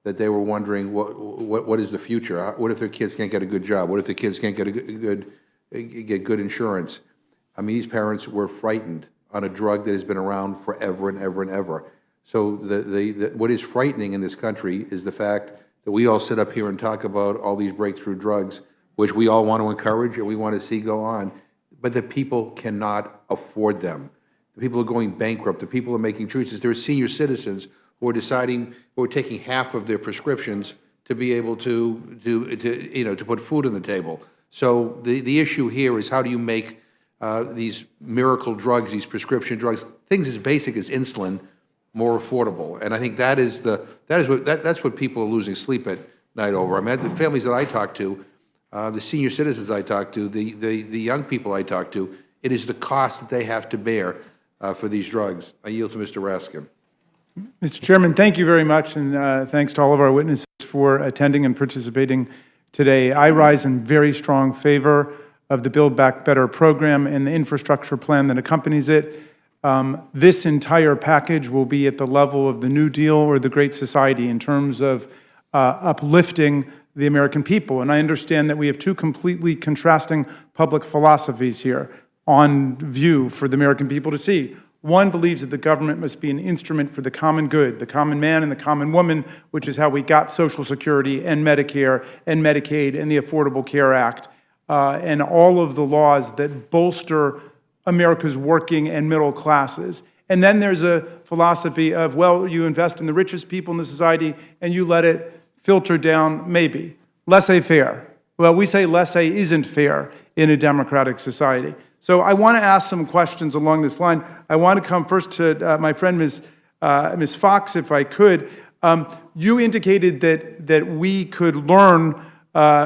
that they were wondering what is the future? What if their kids can't get a good job? What if the kids can't get good insurance? I mean, these parents were frightened on a drug that has been around forever and ever and ever. So what is frightening in this country is the fact that we all sit up here and talk about all these breakthrough drugs, which we all want to encourage and we want to see go on, but the people cannot afford them. The people are going bankrupt. The people are making choices. There are senior citizens who are taking half of their prescriptions to be able to put food on the table. So the issue here is how do you make these miracle drugs, these prescription drugs, things as basic as insulin, more affordable. And I think that's what people are losing sleep at night over. I mean, the families that I talk to, the senior citizens I talk to, the young people I talk to, it is the cost that they have to bear for these drugs. I yield to Mr. Raskin. Mr. Chairman, thank you very much, and thanks to all of our witnesses for attending and participating today. I rise in very strong favor of the Build Back Better program and the infrastructure plan that accompanies it. This entire package will be at the level of the New Deal or the Great Society in terms of uplifting the American people. And I understand that we have two completely contrasting public philosophies here on view for the American people to see. One believes that the government must be an instrument for the common good, the common man and the common woman, which is how we got Social Security and Medicare and Medicaid and the Affordable Care Act, and all of the laws that bolster America's working and middle classes. And then there's a philosophy of, well, you invest in the richest people in the society and you let it filter down, maybe. Laissez-faire. Well, we say laissez isn't fair in a democratic society. So I want to ask some questions along this line. I want to come first to my friend, Ms. Fox, if I could. You indicated that we could learn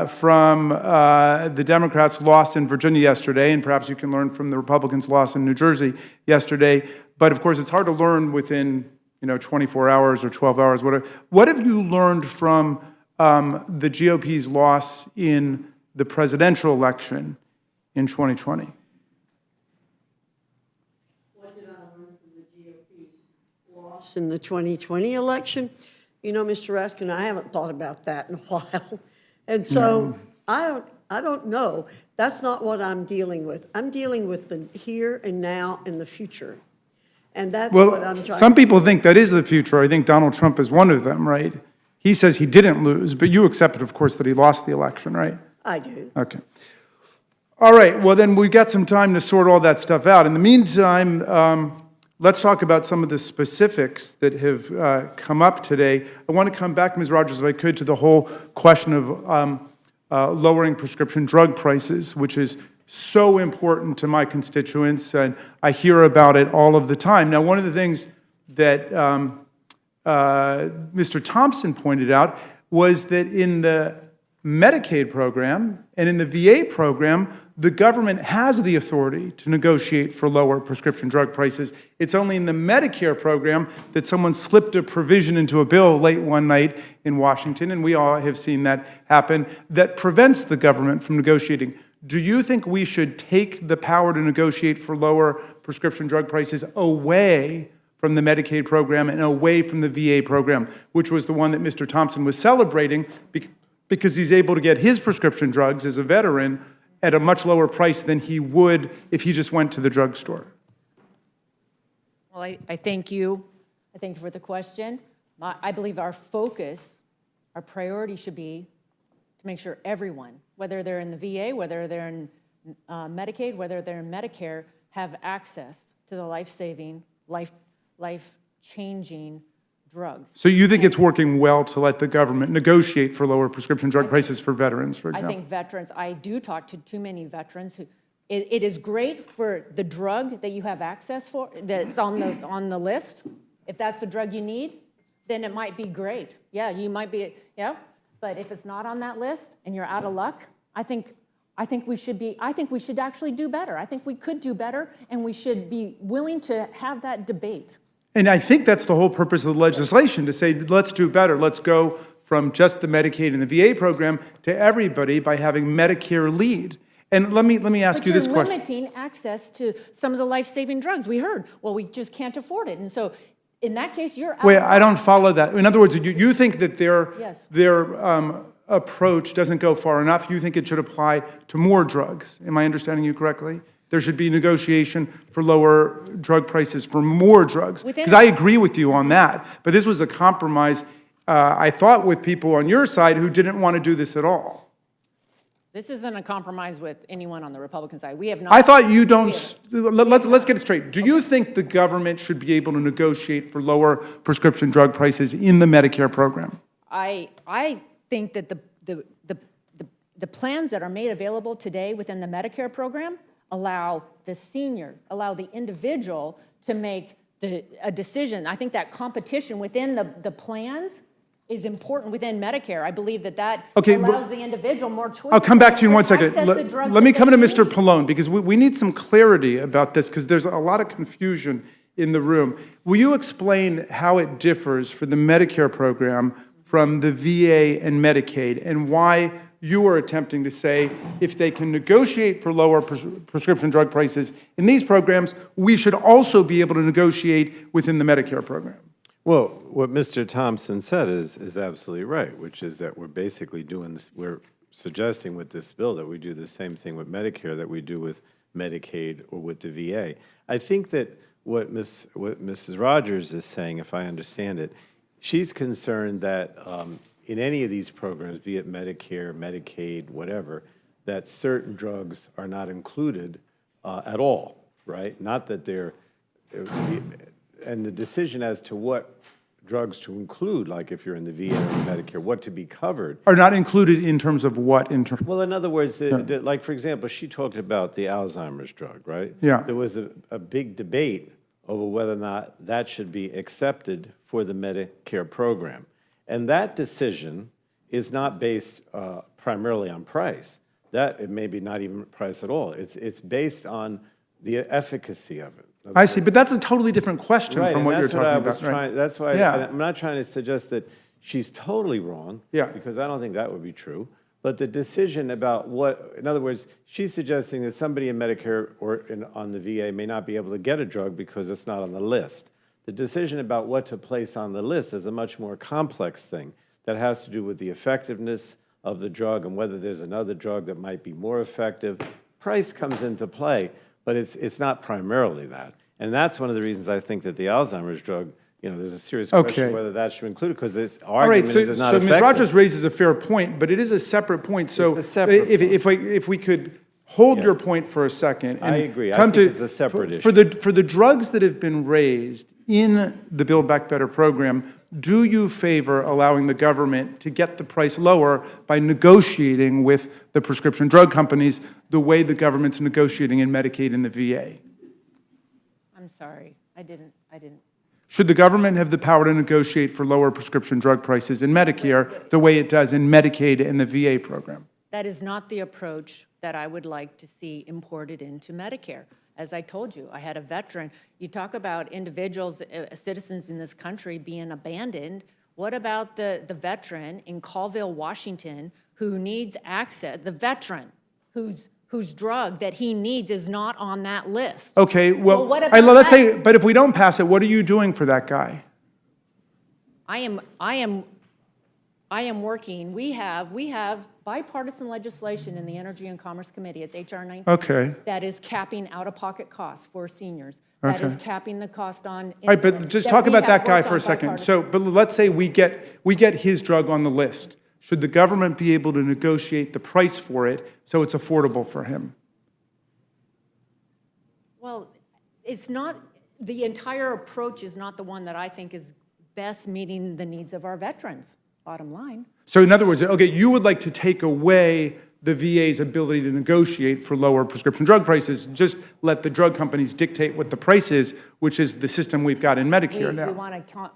from the Democrats' loss in Virginia yesterday, and perhaps you can learn from the Republicans' loss in New Jersey yesterday. But of course, it's hard to learn within 24 hours or 12 hours, whatever. What have you learned from the GOP's loss in the presidential election in 2020? What did I learn from the GOP's loss in the 2020 election? Mr. Raskin, I haven't thought about that in a while. And so I don't know. That's not what I'm dealing with. I'm dealing with the here and now and the future. And that's what I'm trying some people think that is the future. I think Donald Trump is one of them, right? He says he didn't lose, but you accepted, of course, that he lost the election, right? I do. Okay. All right, well, then we've got some time to sort all that stuff out. In the meantime, let's talk about some of the specifics that have come up today. I want to come back, Ms. Rogers, if I could, to the whole question of lowering prescription drug prices, which is so important to my constituents, and I hear about it all of the time. Now, one of the things that Mr. Thompson pointed out was that in the Medicaid program and in the VA program, the government has the authority to negotiate for lower prescription drug prices. It's only in the Medicare program that someone slipped a provision into a bill late one night in Washington, and we all have seen that happen, that prevents the government from negotiating. Do you think we should take the power to negotiate for lower prescription drug prices away from the Medicaid program and away from the VA program, which was the one that Mr. Thompson was celebrating because he's able to get his prescription drugs as a veteran at a much lower price than he would if he just went to the drugstore? Well, I thank you. I thank you for the question. I believe our focus, our priority should be to make sure everyone, whether they're in the VA, whether they're in Medicaid, whether they're in Medicare, have access to the life-saving, life-changing drugs. So you think it's working well to let the government negotiate for lower prescription drug prices for veterans, for example? I think veterans, I do talk to too many veterans who, it is great for the drug that you have access for, that's on the list. If that's the drug you need, then it might be great. Yeah, you might be, yeah. But if it's not on that list and you're out of luck, I think we should actually do better. I think we could do better, and we should be willing to have that debate. And I think that's the whole purpose of the legislation, to say, let's do better. Let's go from just the Medicaid and the VA program to everybody by having Medicare lead. And let me ask you this question. But you're limiting access to some of the life-saving drugs. We heard, well, we just can't afford it. And so in that case, you're out. Wait, I don't follow that. In other words, you think that their approach doesn't go far enough. You think it should apply to more drugs. Am I understanding you correctly? There should be negotiation for lower drug prices for more drugs. Because I agree with you on that. But this was a compromise, I thought, with people on your side who didn't want to do this at all. This isn't a compromise with anyone on the Republican side. We have not. I thought you don't. Let's get it straight. Do you think the government should be able to negotiate for lower prescription drug prices in the Medicare program? I think that the plans that are made available today within the Medicare program allow the senior, allow the individual to make a decision. I think that competition within the plans is important within Medicare. I believe that Okay, allows the individual more choice. I'll come back to you in one second. Access the drugs Let me that come to they Mr. need. Pallone, because we need some clarity about this, because there's a lot of confusion in the room. Will you explain how it differs for the Medicare program from the VA and Medicaid, and why you are attempting to say if they can negotiate for lower prescription drug prices in these programs, we should also be able to negotiate within the Medicare program? Well, what Mr. Thompson said is absolutely right, which is that we're basically doing this, we're suggesting with this bill that we do the same thing with Medicare that we do with Medicaid or with the VA. I think that what Mrs. Rogers is saying, if I understand it, she's concerned that in any of these programs, be it Medicare, Medicaid, whatever, that certain drugs are not included at all, right? Not that they're, and the decision as to what drugs to include, like if you're in the VA or Medicare, what to be covered. Are not included in terms of what? Well, in other words, like, for example, she talked about the Alzheimer's drug, right? Yeah. There was a big debate over whether or not that should be accepted for the Medicare program. And that decision is not based primarily on price. That, it may be not even price at all. It's based on the efficacy of it. I see, but that's a totally different question Right, from and what you're that's what I talking was about. trying, that's why, Yeah. I'm not trying to suggest that she's totally wrong. Yeah. Because I don't think that would be true. But the decision about what, in other words, she's suggesting that somebody in Medicare or on the VA may not be able to get a drug because it's not on the list. The decision about what to place on the list is a much more complex thing that has to do with the effectiveness of the drug and whether there's another drug that might be more effective. Price comes into play, but it's not primarily that. And that's one of the reasons I think that the Alzheimer's drug, there's a serious question whether that should be included, because this argument is not effective. Ms. Rogers raises a fair point, but it is a separate point. So It's a separate if we could hold your point for a second. I and agree. I come think to- it's a separate issue. For the drugs that have been raised in the Build Back Better program, do you favor allowing the government to get the price lower by negotiating with the prescription drug companies the way the government's negotiating in Medicaid and the VA? I'm sorry, I didn't. Should the government have the power to negotiate for lower prescription drug prices in Medicare the way it does in Medicaid and the VA program? That is not the approach that I would like to see imported into Medicare. As I told you, I had a veteran. You talk about individuals, citizens in this country being abandoned. What about the veteran in Colville, Washington, who needs access, the veteran whose drug that he needs is not on that list? Okay, well, what about let's that? say, but if we don't pass it, what are you doing for that guy? I am working, we have bipartisan legislation in the Energy and Commerce Committee, it's HR 19. Okay. That is capping out-of-pocket costs for seniors. That is Okay. capping the cost on All right, insulin. but just That talk we about have that guy worked for a on second. bipartisan. But let's say we get his drug on the list. Should the government be able to negotiate the price for it so it's affordable for him? Well, it's not, the entire approach is not the one that I think is best meeting the needs of our veterans, bottom line. So in other words, okay, you would like to take away the VA's ability to negotiate for lower prescription drug prices, just let the drug companies dictate what the price is, which is the system we've got in Medicare now.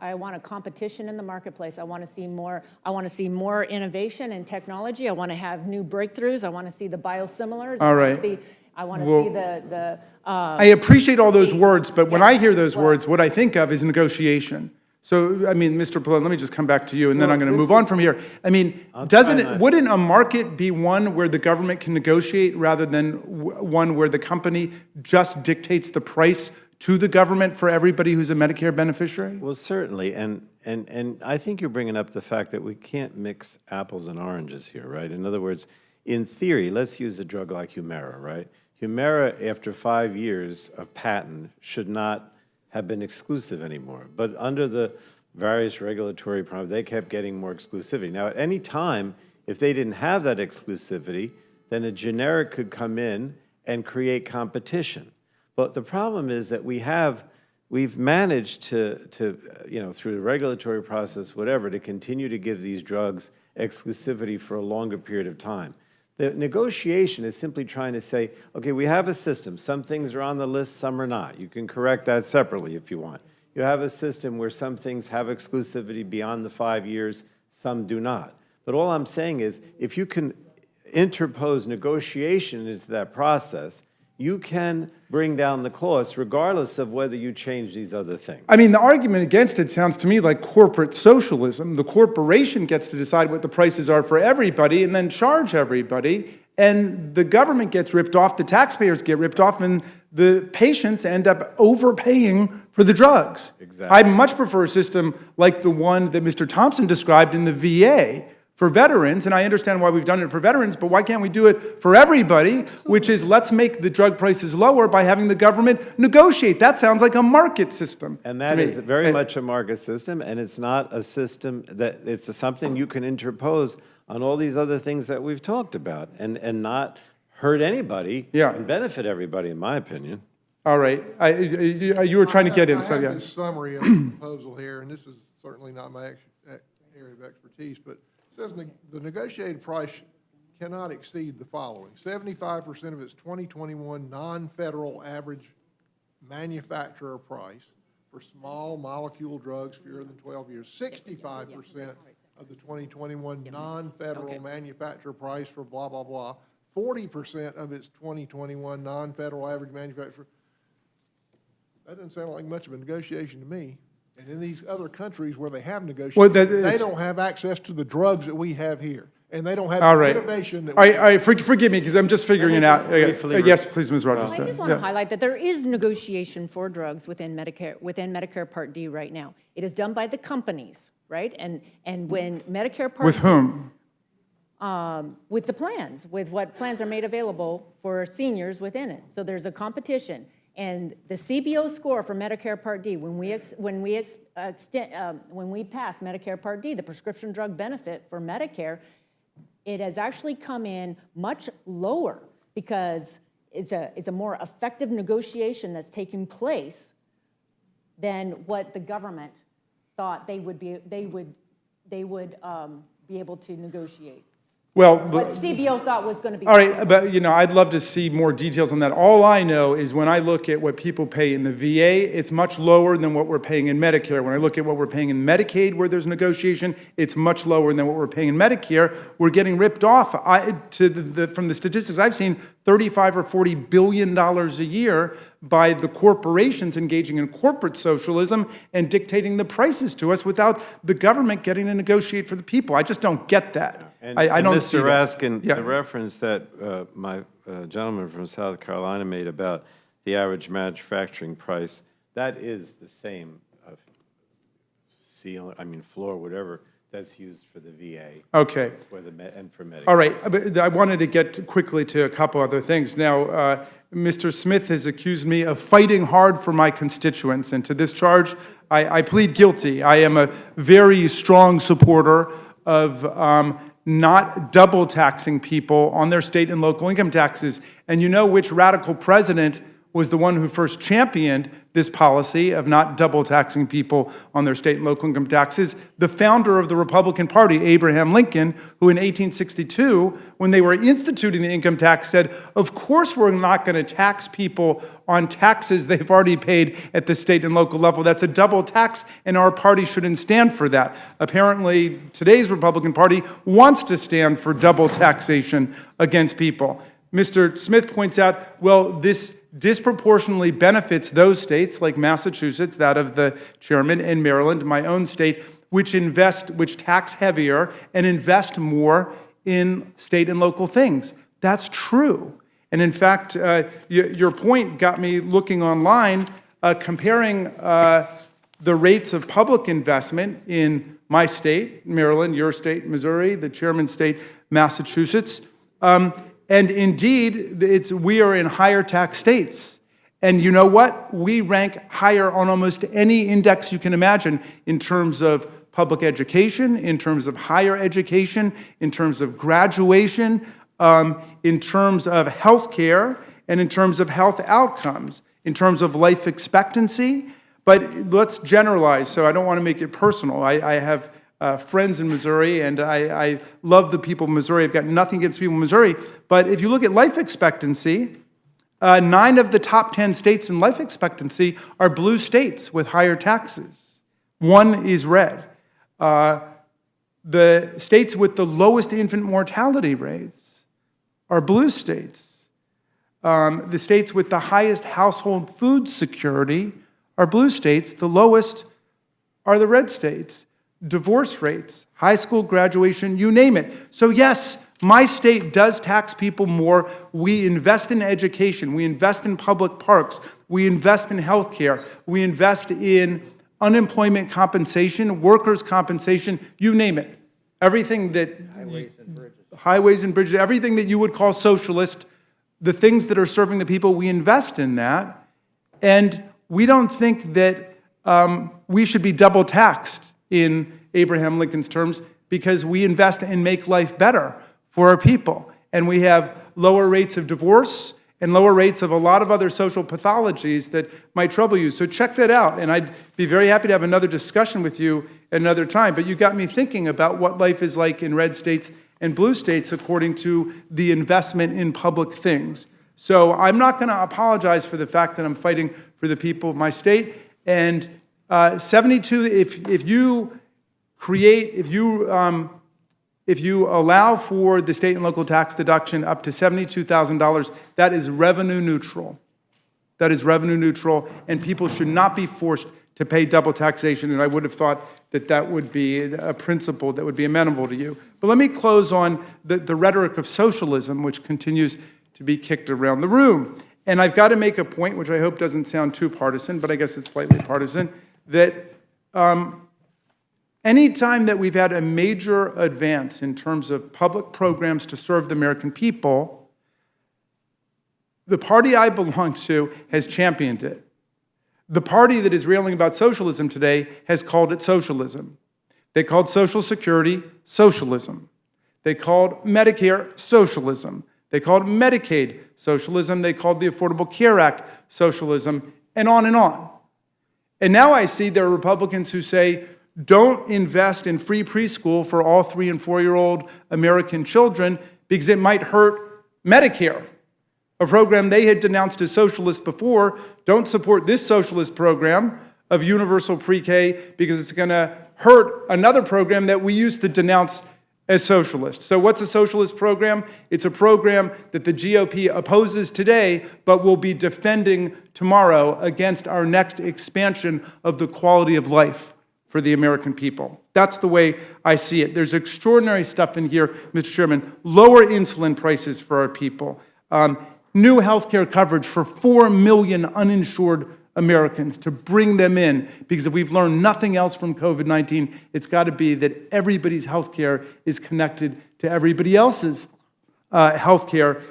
I want a competition in the marketplace. I want to see more innovation and technology. I want to have new breakthroughs. I want to see the biosimilars. All right. I want to Well, see the I appreciate all those words, but when Yeah, I hear those well- words, what I think of is negotiation. So, I mean, Mr. Pallone, let me just come back to you, and then I'm going to move on from here. I mean, wouldn't a market be one where the government can negotiate rather than one where the company just dictates the price to the government for everybody who's a Medicare beneficiary? Well, certainly, and I think you're bringing up the fact that we can't mix apples and oranges here, right? In other words, in theory, let's use a drug like Humira, right? Humira, after 5 years of patent, should not have been exclusive anymore. But under the various regulatory problems, they kept getting more exclusivity. Now, at any time, if they didn't have that exclusivity, then a generic could come in and create competition. But the problem is that we've managed to through the regulatory process, whatever, to continue to give these drugs exclusivity for a longer period of time. The negotiation is simply trying to say, okay, we have a system. Some things are on the list, some are not. You can correct that separately if you want. You have a system where some things have exclusivity beyond the 5 years, some do not. But all I'm saying is, if you can interpose negotiation into that process, you can bring down the cost regardless of whether you change these other things. I mean, the argument against it sounds to me like corporate socialism. The corporation gets to decide what the prices are for everybody and then charge everybody, and the government gets ripped off, the taxpayers get ripped off, and the patients end up overpaying for the drugs. Exactly. I much prefer a system like the one that Mr. Thompson described in the VA for veterans, and I understand why we've done it for veterans, but why can't we do it for everybody, which is let's make the drug prices lower by having the government negotiate. That sounds like a market system. And that is very much a market system, and it's not a system that, it's something you can interpose on all these other things that we've talked about and not hurt anybody and benefit everybody, in my opinion. All right. You were trying to get in, so I yeah. have this summary of the proposal here, and this is certainly not my area of expertise, but it says the negotiated price cannot exceed the following: 75% of its 2021 non-federal average manufacturer price for small molecule drugs fewer than 12 years, 65% of the 2021 non-federal manufacturer price for blah, blah, blah, 40% of its 2021 non-federal average manufacturer. That doesn't sound like much of a negotiation to me. And in these other countries where they have negotiated, they don't have access to the drugs that we have here. And they don't have the innovation that we have. All right, forgive me, because I'm just figuring it out. Yes, please, Ms. Rogers. I just want to highlight that there is negotiation for drugs within Medicare Part D right now. It is done by the companies, right? And when Medicare Part D... With whom? With the plans, with what plans are made available for seniors within it. So there's a competition. And the CBO score for Medicare Part D, when we pass Medicare Part D, the prescription drug benefit for Medicare, it has actually come in much lower because it's a more effective negotiation that's taking place than what the government thought they would be able to negotiate. Well, what CBO thought was going to be. All right, but I'd love to see more details on that. All I know is when I look at what people pay in the VA, it's much lower than what we're paying in Medicare. When I look at what we're paying in Medicaid, where there's negotiation, it's much lower than what we're paying in Medicare. We're getting ripped off. From the statistics I've seen, $35 or $40 billion a year by the corporations engaging in corporate socialism and dictating the prices to us without the government getting to negotiate for the people. I just don't get that. I don't see Mr. that. Raskin, the reference that my gentleman from South Carolina made about the average manufacturing price, that is the same floor, whatever, that's used for the VA. Okay. And for Medicare. All right, but I wanted to get quickly to a couple other things. Now, Mr. Smith has accused me of fighting hard for my constituents, and to this charge, I plead guilty. I am a very strong supporter of not double taxing people on their state and local income taxes. And you know which radical president was the one who first championed this policy of not double taxing people on their state and local income taxes? The founder of the Republican Party, Abraham Lincoln, who in 1862, when they were instituting the income tax, said, of course we're not going to tax people on taxes they've already paid at the state and local level. That's a double tax, and our party shouldn't stand for that. Apparently, today's Republican Party wants to stand for double taxation against people. Mr. Smith points out, well, this disproportionately benefits those states like Massachusetts, that of the chairman, and Maryland, my own state, which tax heavier and invest more in state and local things. That's true. And in fact, your point got me looking online, comparing the rates of public investment in my state, Maryland, your state, Missouri, the chairman's state, Massachusetts. And indeed, we are in higher tax states. And you know what? We rank higher on almost any index you can imagine in terms of public education, in terms of higher education, in terms of graduation, in terms of health care, and in terms of health outcomes, in terms of life expectancy. But let's generalize, so I don't want to make it personal. I have friends in Missouri, and I love the people of Missouri. I've got nothing against people in Missouri. But if you look at life expectancy, 9 of the top 10 states in life expectancy are blue states with higher taxes. 1 is red. The states with the lowest infant mortality rates are blue states. The states with the highest household food security are blue states. The lowest are the red states. Divorce rates, high school graduation, you name it. So yes, my state does tax people more. We invest in education. We invest in public parks. We invest in healthcare. We invest in unemployment compensation, workers' compensation, you name it. Everything that... Highways and bridges, everything that you would call socialist, the things that are serving the people, we invest in that. And we don't think that we should be double taxed in Abraham Lincoln's terms because we invest and make life better for our people. And we have lower rates of divorce and lower rates of a lot of other social pathologies that might trouble you. So check that out. And I'd be very happy to have another discussion with you at another time. But you got me thinking about what life is like in red states and blue states according to the investment in public things. So I'm not going to apologize for the fact that I'm fighting for the people of my state. And 72, if you allow for the state and local tax deduction up to $72,000, that is revenue neutral. That is revenue neutral, and people should not be forced to pay double taxation, and I would have thought that that would be a principle that would be amenable to you. But let me close on the rhetoric of socialism, which continues to be kicked around the room. And I've got to make a point, which I hope doesn't sound too partisan, but I guess it's slightly partisan, that any time that we've had a major advance in terms of public programs to serve the American people, the party I belong to has championed it. The party that is railing about socialism today has called it socialism. They called Social Security socialism. They called Medicare socialism. They called Medicaid socialism. They called the Affordable Care Act socialism, and on and on. And now I see there are Republicans who say, don't invest in free preschool for all 3- and 4-year-old American children because it might hurt Medicare, a program they had denounced as socialist before. Don't support this socialist program of universal pre-K because it's going to hurt another program that we used to denounce as socialist. So what's a socialist program? It's a program that the GOP opposes today, but will be defending tomorrow against our next expansion of the quality of life for the American people. That's the way I see it. There's extraordinary stuff in here, Mr. Chairman. Lower insulin prices for our people. New health care coverage for 4 million uninsured Americans to bring them in, because if we've learned nothing else from COVID-19, it's got to be that everybody's health care is connected to everybody else's health care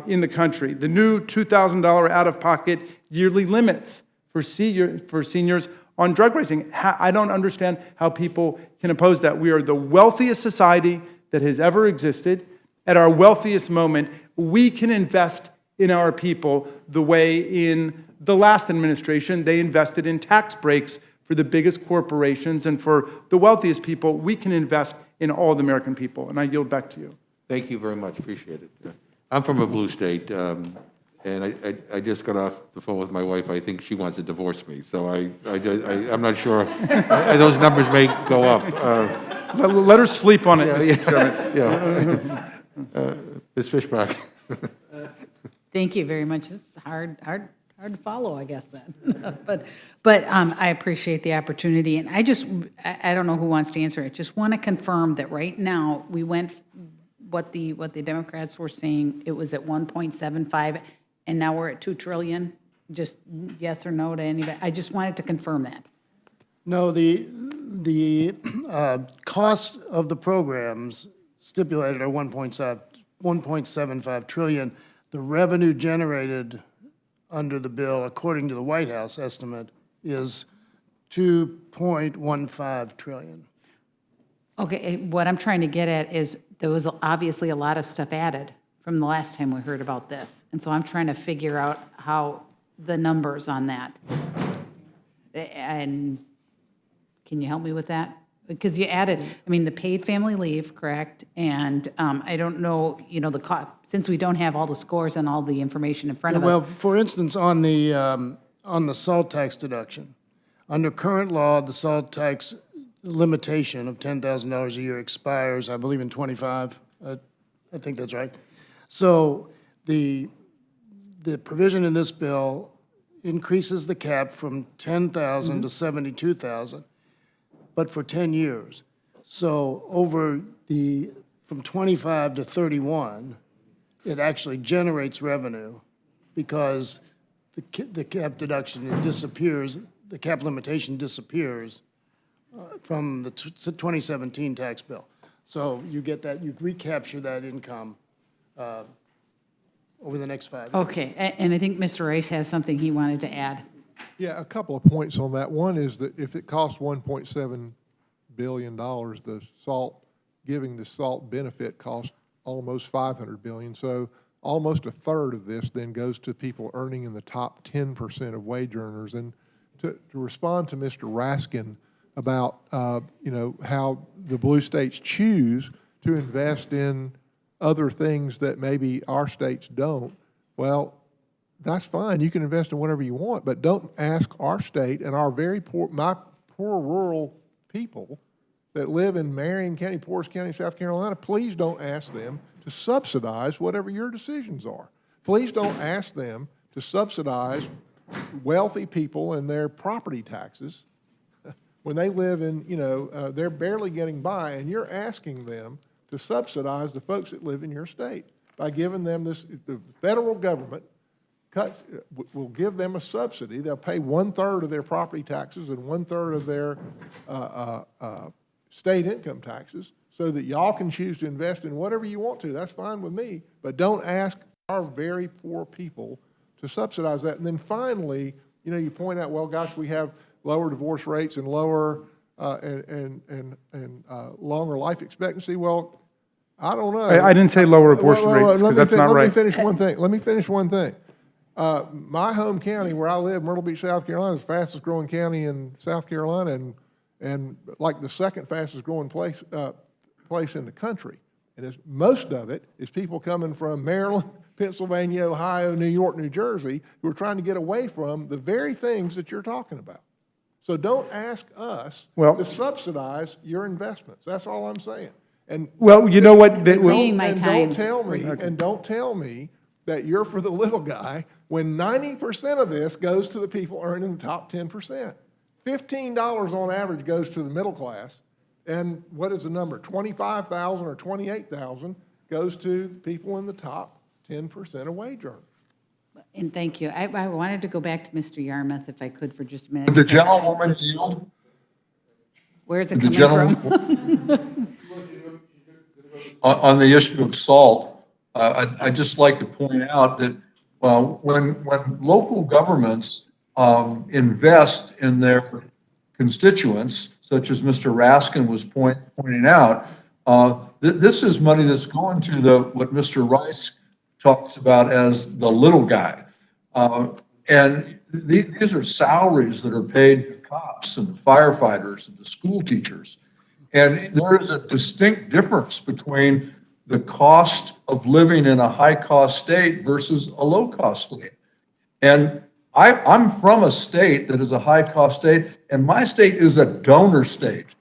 in the country. The new $2,000 out-of-pocket yearly limits for seniors on drug pricing. I don't understand how people can oppose that. We are the wealthiest society that has ever existed. At our wealthiest moment, we can invest in our people the way in the last administration they invested in tax breaks for the biggest corporations, and for the wealthiest people, we can invest in all the American people. And I yield back to you. Thank you very much, appreciate it. I'm from a blue state, and I just got off the phone with my wife. I think she wants to divorce me, so I'm not sure. Those numbers may go up. Let her sleep on it, Mr. Chairman. Yeah. Ms. Fishbach. Thank you very much. It's hard to follow, I guess, then. but I appreciate the opportunity, and I don't know who wants to answer it. Just want to confirm that right now we went what the Democrats were saying. It was at 1.75, and now we're at 2 trillion. Just yes or no to anybody. I just wanted to confirm that. No, the cost of the programs stipulated are 1.75 trillion. The revenue generated under the bill, according to the White House estimate, is 2.15 trillion. Okay, what I'm trying to get at is there was obviously a lot of stuff added from the last time we heard about this. And so I'm trying to figure out how the numbers on that. And can you help me with that? because you added, I mean, the paid family leave, correct? And I don't know, you know, since we don't have all the scores and all the information in front of Well, us. for instance, on the salt tax deduction, under current law, the salt tax limitation of $10,000 a year expires, I believe, in '25. I think that's right. So the provision in this bill increases the cap from 10,000 to 72,000, but for 10 years. So from 25 to 31, it actually generates revenue because the cap deduction disappears, the cap limitation disappears from the 2017 tax bill. So you get that, you recapture that income over the next 5 years. Okay, and I think Mr. Rice has something he wanted to add. Yeah, a couple of points on that. One is that if it costs $1.7 billion, giving the salt benefit costs almost $500 billion. So almost a third of this then goes to people earning in the top 10% of wage earners. And to respond to Mr. Raskin about, you know, how the blue states choose to invest in other things that maybe our states don't, well, that's fine. You can invest in whatever you want, but don't ask our state and our very poor, my poor rural people that live in Marion County, Porras County, South Carolina, please don't ask them to subsidize whatever your decisions are. Please don't ask them to subsidize wealthy people and their property taxes when they live in, you know, they're barely getting by, and you're asking them to subsidize the folks that live in your state by giving them this, the federal government will give them a subsidy. They'll pay 1/3 of their property taxes and 1/3 of their state income taxes so that y'all can choose to invest in whatever you want to. That's fine with me, but don't ask our very poor people to subsidize that. And then finally, you know, you point out, well, gosh, we have lower divorce rates and lower longer life expectancy. Well, I don't know. I didn't say lower abortion rates, because that's not right. Let me finish one thing. My home county where I live, Myrtle Beach, South Carolina, is the fastest growing county in South Carolina and like the second fastest growing place in the country. And most of it is people coming from Maryland, Pennsylvania, Ohio, New York, New Jersey, who are trying to get away from the very things that you're talking about. So don't ask us to subsidize your investments. That's all I'm saying. And well, you know what? Don't tell me that you're for the little guy when 90% of this goes to the people earning the top 10%. $15 on average goes to the middle class, and what is the number? 25,000 or 28,000 goes to people in the top 10% of wage earners. And thank you. I wanted to go back to Mr. Yarmouth, if I could, for just a minute. Would the gentlewoman yield? Where's it coming from? On the issue of salt, I'd just like to point out that when local governments invest in their constituents, such as Mr. Raskin was pointing out, this is money that's going to what Mr. Rice talks about as the little guy. And these are salaries that are paid to cops and firefighters and the school teachers. And there is a distinct difference between the cost of living in a high-cost state versus a low-cost state. And I'm from a state that is a high-cost state, and my state is a donor state.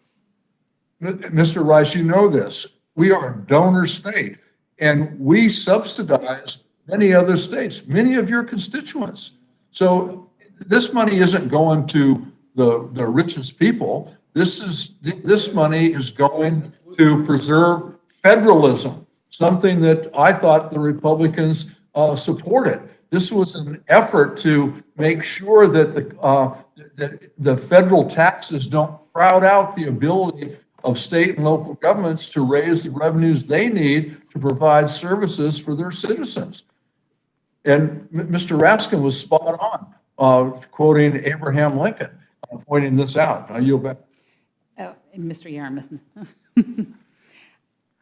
Mr. Rice, you know this. We are a donor state, and we subsidize many other states, many of your constituents. So this money isn't going to the richest people. This money is going to preserve federalism, something that I thought the Republicans supported. This was an effort to make sure that the federal taxes don't crowd out the ability of state and local governments to raise the revenues they need to provide services for their citizens. And Mr. Raskin was spot on, quoting Abraham Lincoln, pointing this out. I yield back. Oh, Mr. Yarmouth.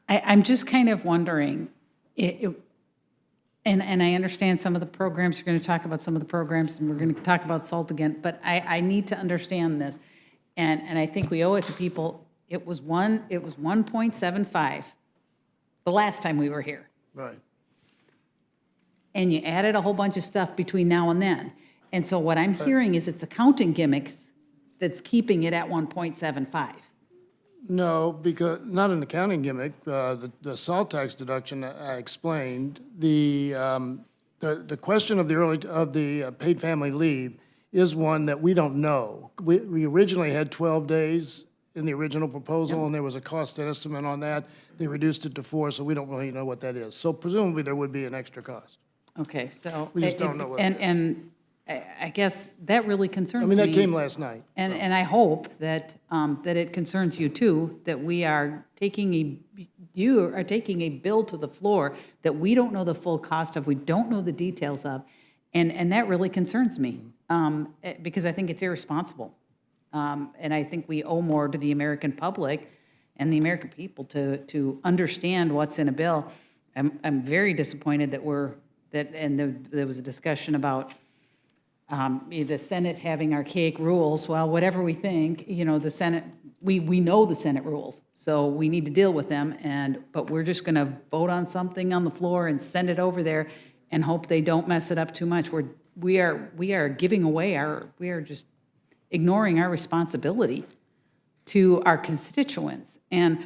I'm just kind of wondering, and I understand some of the programs, you're going to talk about some of the programs, and we're going to talk about salt again, but I need to understand this. And I think we owe it to people It was 1.75 the last time we were here. Right. And you added a whole bunch of stuff between now and then. And so what I'm hearing is it's accounting gimmicks that's keeping it at 1.75. No, because, not an accounting gimmick. The salt tax deduction I explained. The question of the paid family leave is one that we don't know. We originally had 12 days in the original proposal, and there was a cost estimate on that. They reduced it to 4, so we don't really know what that is. So presumably, there would be an extra cost. Okay, so. We just don't know what it is. And I guess that really concerns I me. mean, that came last night. And I hope that, that it concerns you too, that you are taking a bill to the floor that we don't know the full cost of, we don't know the details of, and that really concerns me, because I think it's irresponsible. And I think we owe more to the American public and the American people to understand what's in a bill. I'm very disappointed there was a discussion about the Senate having archaic rules. Well, whatever we think, the Senate, we know the Senate rules, so we need to deal with them, but we're just going to vote on something on the floor and send it over there and hope they don't mess it up too much. We are giving away we are just ignoring our responsibility to our constituents. And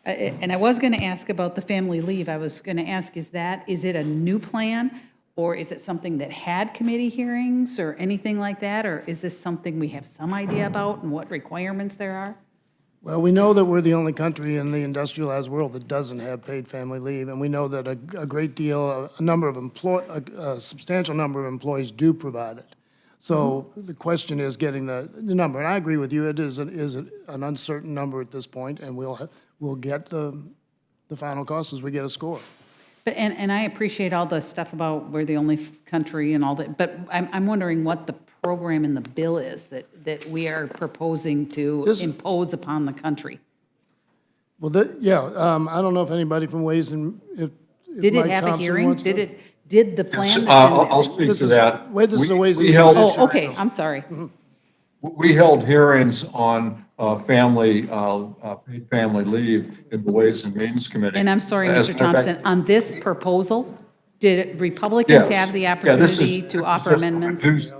I was going to ask about the family leave. I was going to ask, is it a new plan? Or is it something that had committee hearings or anything like that? Or is this something we have some idea about and what requirements there are? Well, we know that we're the only country in the industrialized world that doesn't have paid family leave, and we know that a great deal, a substantial number of employees do provide it. So the question is getting the number, and I agree with you, it is an uncertain number at this point, and we'll get the final cost as we get a score. And I appreciate all the stuff about we're the only country and all that, but I'm wondering what the program in the bill is that we are proposing to impose upon the country. Well, I don't know if anybody from Ways and, if Did it Mike have a Thompson hearing? wants to- Did the plan? Yes, that's in I'll there- speak to that. This is a Ways and We Means held- issue. Oh, okay, I'm sorry. We held hearings on paid family leave in the Ways and Means Committee. And I'm sorry, As Mr. a matter of fact- Thompson, on this proposal, did Republicans Yes. have the Yeah, this opportunity is to offer just a amendments?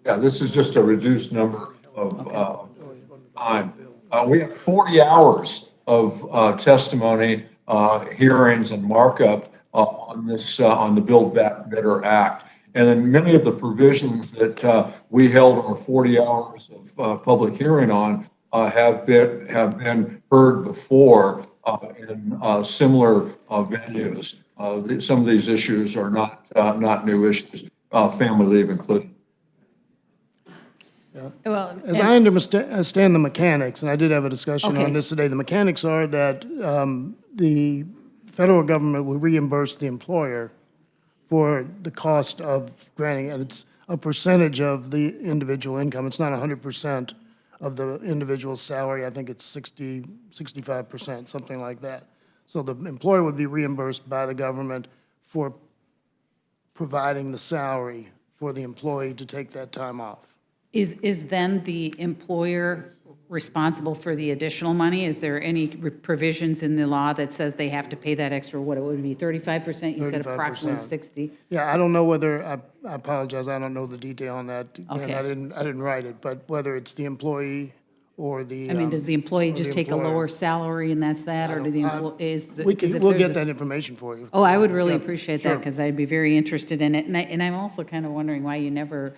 Yeah, this is just a reduced number of time. We had 40 hours of testimony, hearings, and markup on the Build Back Better Act. And then many of the provisions that we held our 40 hours of public hearing on have been heard before in similar venues. Some of these issues are not new issues, family leave included. Well, As I understand the mechanics, and I did have a discussion Okay. on this today, the mechanics are that the federal government will reimburse the employer for the cost of granting, and it's a percentage of the individual income. It's not 100% of the individual's salary. I think it's 65%, something like that. So the employer would be reimbursed by the government for providing the salary for the employee to take that time off. Is then the employer responsible for the additional money? Is there any provisions in the law that says they have to pay that extra, what it would be, 35%? You said 35%. approximately 60. Yeah, I don't know whether, I apologize, I don't know the detail on that. And Okay. I didn't write it, but whether it's the employee or the. I mean, does the employee or just the take a employer. lower salary and that's that, or do the employee, We'll get that information for you. Oh, I would really Yeah, appreciate sure. that, because I'd be very interested in it. And I'm also kind of wondering why you never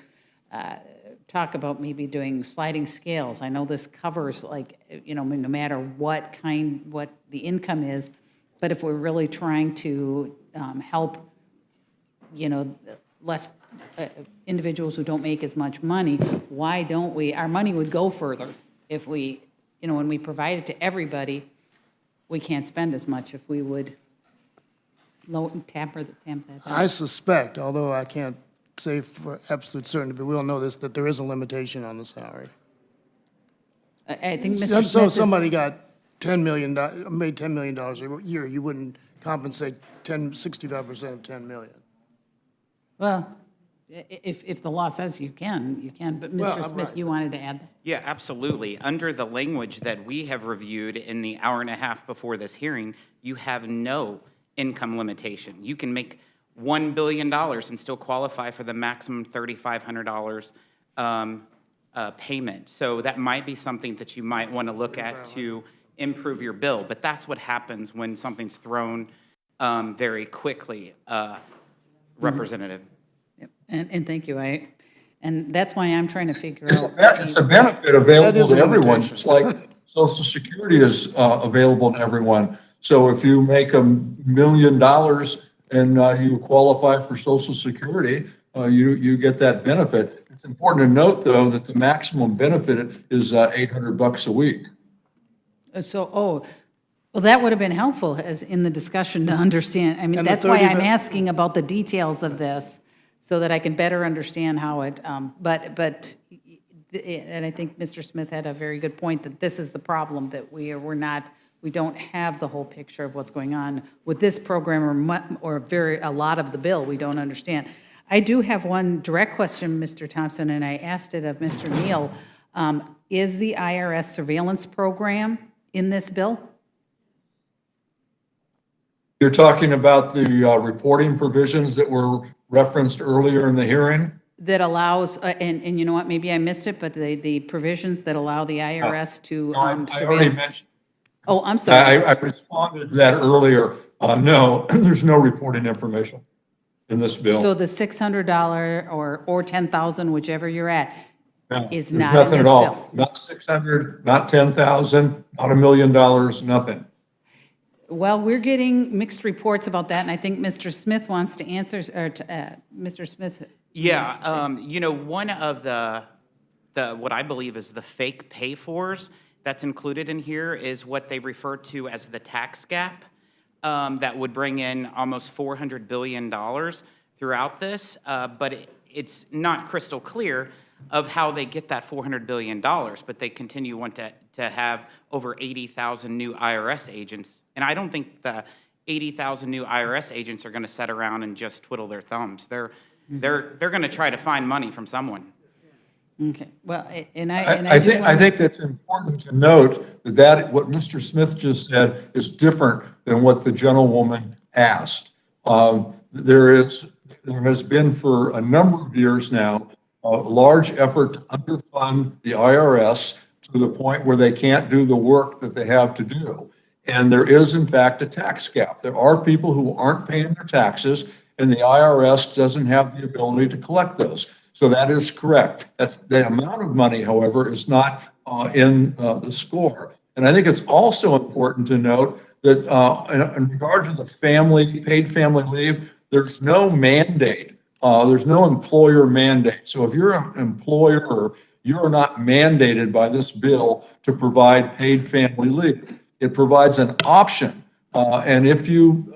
talk about maybe doing sliding scales. I know this covers, like, no matter what the income is, but if we're really trying to help, less individuals who don't make as much money, why don't we, our money would go further if we, when we provide it to everybody, we can't spend as much if we would tamp that down. I suspect, although I can't say for absolute certainty, but we all know this, that there is a limitation on the salary. I think Mr. So Smith if is. somebody got made $10 million a year, you wouldn't compensate 65% of $10 million. Well, if the law says you can, but Well, Mr. Smith, right. you wanted to add? Yeah, absolutely. Under the language that we have reviewed in the hour and a half before this hearing, you have no income limitation. You can make $1 billion and still qualify for the maximum $3,500 payment. So that might be something that you might want to look at to improve your bill. But that's what happens when something's thrown very quickly, Representative. Yep. And thank you. And that's why I'm trying to figure It's out. it's a benefit available is a to everyone, limitation. just like Social Security is available to everyone. So if you make $1 million and you qualify for Social Security, you get that benefit. It's important to note, though, that the maximum benefit is $800 a week. Well, that would have been helpful as in the discussion to understand. I mean, And the that's why I'm 35 asking about the details of this, so that I can better understand how it, but, and I think Mr. Smith had a very good point, that this is the problem, that we don't have the whole picture of what's going on with this program or a lot of the bill, we don't understand. I do have one direct question, Mr. Thompson, and I asked it of Mr. Neal. Is the IRS surveillance program in this bill? You're talking about the reporting provisions that were referenced earlier in the hearing? That allows, and you know what, maybe I missed it, but the provisions that allow the IRS to I already mentioned. Oh, I'm sorry. I responded to that earlier. No, there's no reporting information in this bill. So the $600 or 10,000, whichever you're at, No, is there's not in nothing this at all. bill. Not 600, not 10,000, not $1 million, nothing. Well, we're getting mixed reports about that, and I think Mr. Smith wants to answer, or Mr. Smith. Yeah, one of the what I believe is the fake pay-fors that's included in here is what they refer to as the tax gap that would bring in almost $400 billion throughout this, but it's not crystal clear of how they get that $400 billion, but they continue want to have over 80,000 new IRS agents. And I don't think the 80,000 new IRS agents are going to sit around and just twiddle their thumbs. They're going to try to find money from someone. Okay, well, I think that's important to note that what Mr. Smith just said is different than what the gentlewoman asked. There has been for a number of years now a large effort to underfund the IRS to the point where they can't do the work that they have to do. And there is, in fact, a tax gap. There are people who aren't paying their taxes, and the IRS doesn't have the ability to collect those. So that is correct. That's the amount of money, however, is not in the score. And I think it's also important to note that in regard to the paid family leave, there's no mandate. There's no employer mandate. So if you're an employer, you're not mandated by this bill to provide paid family leave. It provides an option. And if you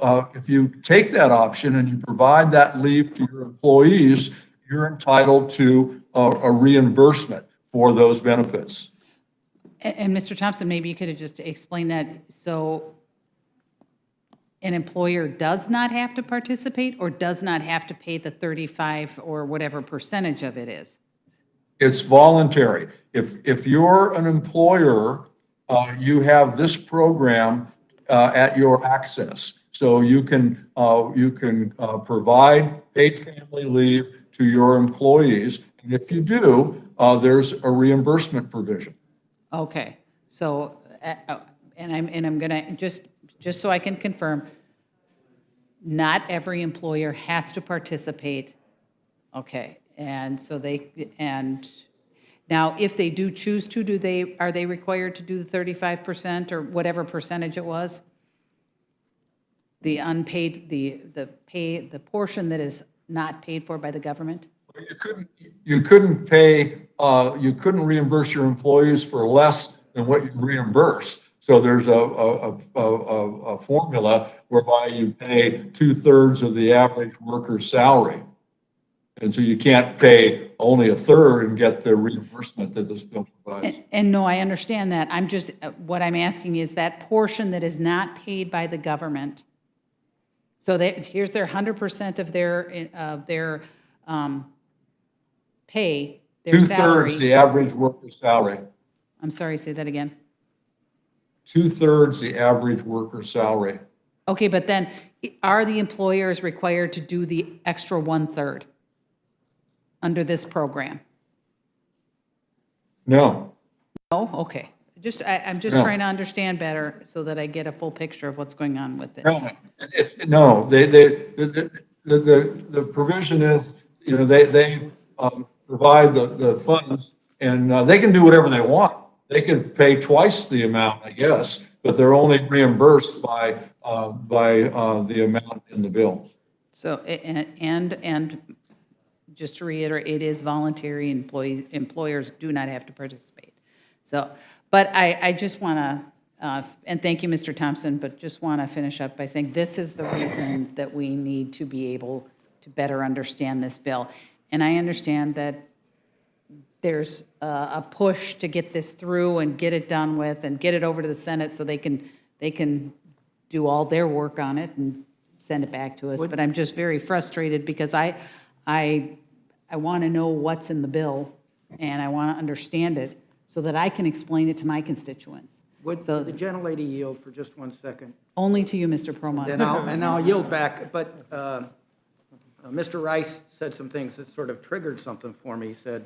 take that option and you provide that leave to your employees, you're entitled to a reimbursement for those benefits. And Mr. Thompson, maybe you could have just explained that. So an employer does not have to participate or does not have to pay the 35 or whatever percentage of it is? It's voluntary. If you're an employer, you have this program at your access. So you can provide paid family leave to your employees. And if you do, there's a reimbursement provision. Okay, so, and I'm gonna, just so I can confirm, not every employer has to participate. Okay, and so now if they do choose to, are they required to do the 35% or whatever percentage it was? The unpaid, the portion that is not paid for by the government? You couldn't reimburse your employees for less than what you reimburse. So there's a formula whereby you pay 2/3 of the average worker's salary. And so you can't pay only 1/3 and get the reimbursement that this bill provides. And no, I understand that. I'm just, what I'm asking is that portion that is not paid by the government. So here's their 100% of their pay their salary. Two-thirds the average worker's salary. I'm sorry, say that again. Two-thirds the average worker's salary. Okay, but then are the employers required to do the extra 1/3 under this program? No. Oh, okay. I'm just No. trying to understand better so that I get a full picture of what's going on with it. No, the provision is, they provide the funds, and they can do whatever they want. They could pay twice the amount, I guess, but they're only reimbursed by the amount in the bill. So, and just to reiterate, it is voluntary, employers do not have to participate. So, but I just want to, and thank you, Mr. Thompson, but just want to finish up by saying this is the reason that we need to be able to better understand this bill. And I understand that there's a push to get this through and get it done with and get it over to the Senate so they can do all their work on it and send it back to us. But I'm just very frustrated because I want to know what's in the bill and I want to understand it so that I can explain it to my constituents. Would So the gentlelady yield for just 1 second? only to you, Mr. Perlmutter. And I'll yield back, but Mr. Rice said some things that sort of triggered something for me. He said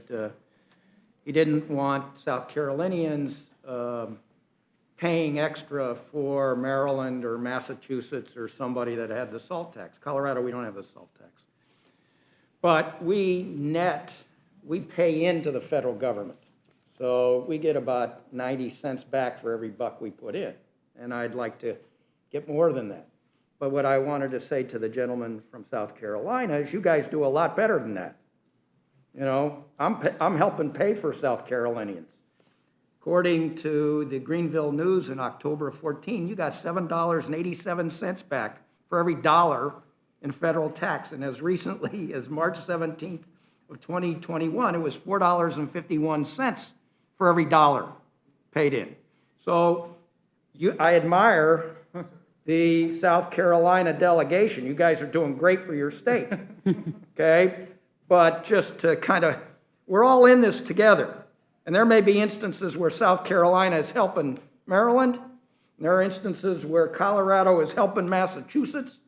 he didn't want South Carolinians paying extra for Maryland or Massachusetts or somebody that had the salt tax. Colorado, we don't have the salt tax. But we pay into the federal government. So we get about 90 cents back for every buck we put in. And I'd like to get more than that. But what I wanted to say to the gentleman from South Carolina is you guys do a lot better than that. I'm helping pay for South Carolinians. According to the Greenville News in October of 14, you got $7.87 back for every dollar in federal tax. And as recently as March 17th of 2021, it was $4.51 for every dollar paid in. So I admire the South Carolina delegation. You guys are doing great for your state, okay? But just to we're all in this together. And there may be instances where South Carolina is helping Maryland. There are instances where Colorado is helping Massachusetts.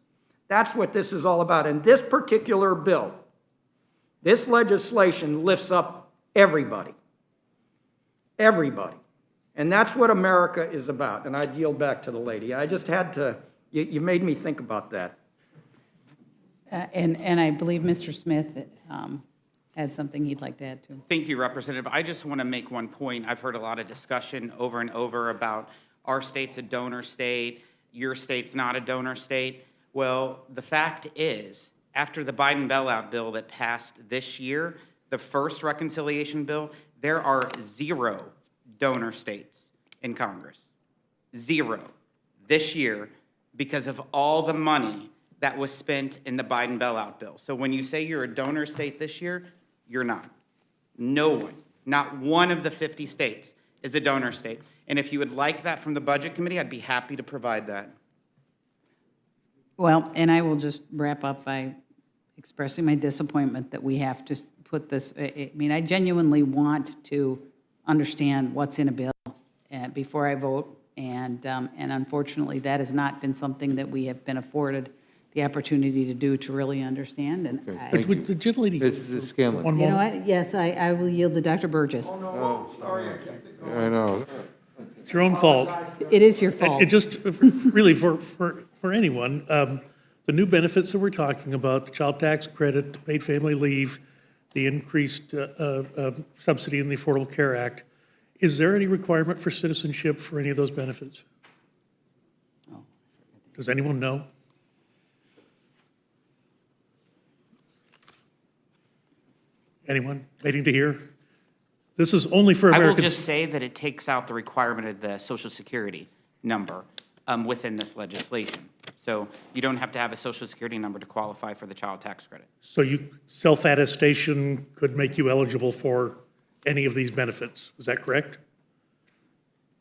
That's what this is all about. And this particular bill, this legislation lifts up everybody. Everybody. And that's what America is about. And I'd yield back to the lady. I just had to, you made me think about that. And I believe Mr. Smith had something he'd like to add to. Thank you, Representative. I just want to make one point. I've heard a lot of discussion over and over about our state's a donor state, your state's not a donor state. Well, the fact is, after the Biden bailout bill that passed this year, the first reconciliation bill, there are 0 donor states in Congress. 0 this year because of all the money that was spent in the Biden bailout bill. So when you say you're a donor state this year, you're not. No one, not one of the 50 states is a donor state. And if you would like that from the Budget Committee, I'd be happy to provide that. Well, and I will just wrap up by expressing my disappointment that we have to put this, I mean, I genuinely want to understand what's in a bill before I vote. And unfortunately, that has not been something that we have been afforded the opportunity to do to really understand. And Would the gentlelady, It's Scanlon. one you know moment? what? Yes, I will yield to Dr. Burgess. I know. It's your own fault. It is your fault. It just, really, for anyone, the new benefits that we're talking about, the child tax credit, paid family leave, the increased subsidy in the Affordable Care Act, is there any requirement for citizenship for any of those benefits? Does anyone know? Anyone waiting to hear? This is only for I will Americans. just say that it takes out the requirement of the Social Security number within this legislation. So you don't have to have a Social Security number to qualify for the child tax credit. So self-attestation could make you eligible for any of these benefits. Is that correct?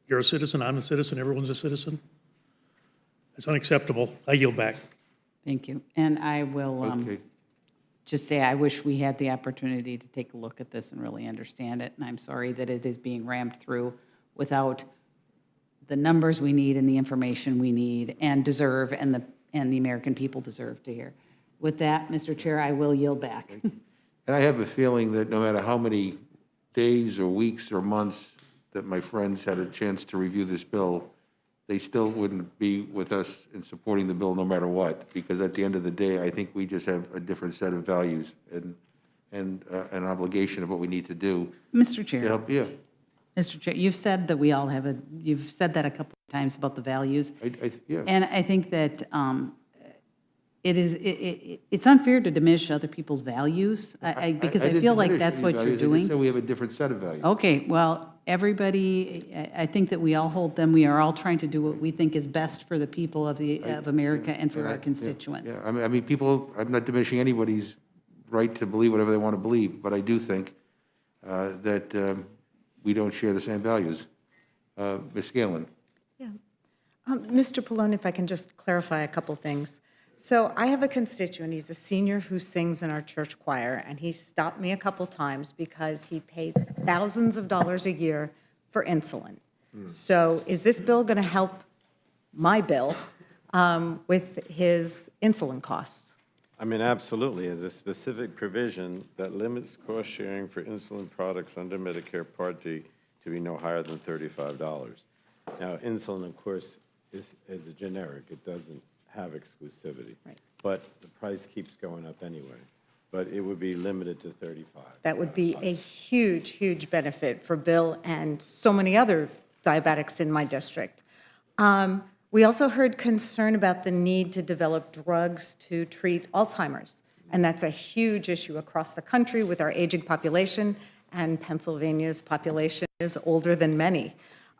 You're a citizen, I'm a citizen, everyone's a citizen? It's unacceptable. I yield back. Thank you. And I will, Okay. just say I wish we had the opportunity to take a look at this and really understand it. And I'm sorry that it is being rammed through without the numbers we need and the information we need and deserve, and the American people deserve to hear. With that, Mr. Chair, I will yield back. And I have a feeling that no matter how many days or weeks or months that my friends had a chance to review this bill, they still wouldn't be with us in supporting the bill no matter what, because at the end of the day, I think we just have a different set of values and an obligation of what we need to do Mr. to Chair, help, yeah. Mr. Chair, you've said that we all have you've said that a couple of times about the values. Yeah. And I think that it's unfair to diminish other people's values, because I didn't feel like diminish that's any what you're values. I just doing. said we have a different set of values. Okay, well, everybody, I think that we all hold them. We are all trying to do what we think is best for the people of America and for our constituents. Yeah, I mean, people, I'm not diminishing anybody's right to believe whatever they want to believe, but I do think that we don't share the same values. Ms. Scanlon? Yeah. Mr. Pallone, if I can just clarify a couple things. So I have a constituent, he's a senior who sings in our church choir, and he stopped me a couple times because he pays thousands of dollars a year for insulin. So is this bill going to help my bill with his insulin costs? I mean, absolutely. There's a specific provision that limits cost sharing for insulin products under Medicare Part D to be no higher than $35. Now, insulin, of course, is a generic. It doesn't have exclusivity. Right. But the price keeps going up anyway. But it would be limited to 35. That would be a huge, huge benefit for Bill and so many other diabetics in my district. We also heard concern about the need to develop drugs to treat Alzheimer's. And that's a huge issue across the country with our aging population, and Pennsylvania's population is older than many.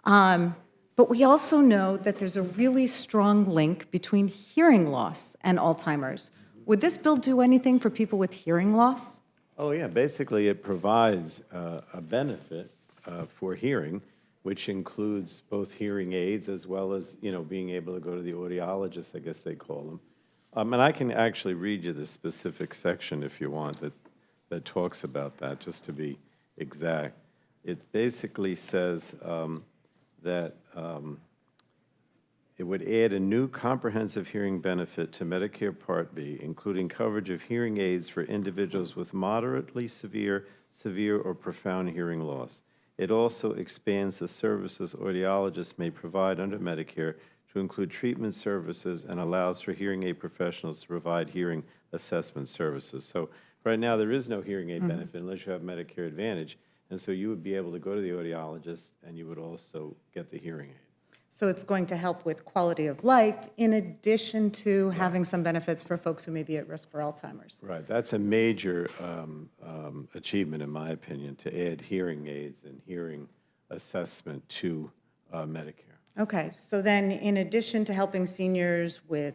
But we also know that there's a really strong link between hearing loss and Alzheimer's. Would this bill do anything for people with hearing loss? Oh, yeah. Basically, it provides a benefit for hearing, which includes both hearing aids as well as, being able to go to the audiologist, I guess they call them. And I can actually read you the specific section if you want that talks about that, just to be exact. It basically says that it would add a new comprehensive hearing benefit to Medicare Part B, including coverage of hearing aids for individuals with moderately severe, or profound hearing loss. It also expands the services audiologists may provide under Medicare to include treatment services and allows for hearing aid professionals to provide hearing assessment services. So right now, there is no hearing aid benefit unless you have Medicare Advantage. And so you would be able to go to the audiologist and you would also get the hearing aid. So it's going to help with quality of life in addition to having some benefits for folks who may be at risk for Alzheimer's. Right. That's a major achievement, in my opinion, to add hearing aids and hearing assessment to Medicare. Okay, so then in addition to helping seniors with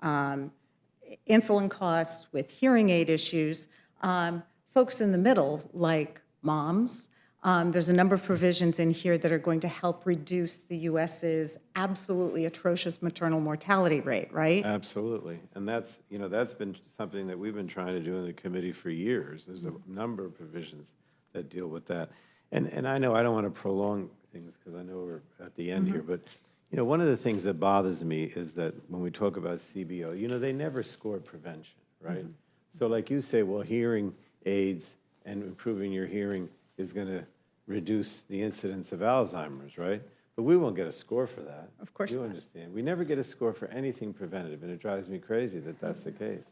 insulin costs, with hearing aid issues, folks in the middle, like moms, there's a number of provisions in here that are going to help reduce the U.S.'s absolutely atrocious maternal mortality rate, right? Absolutely. And that's, that's been something that we've been trying to do in the committee for years. There's a number of provisions that deal with that. And I know I don't want to prolong things because I know we're at the end here, but, one of the things that bothers me is that when we talk about CBO, they never score prevention, right? So like you say, well, hearing aids and improving your hearing is going to reduce the incidence of Alzheimer's, right? But we won't get a score for that. Of course You not. understand. We never get a score for anything preventative, and it drives me crazy that that's the case.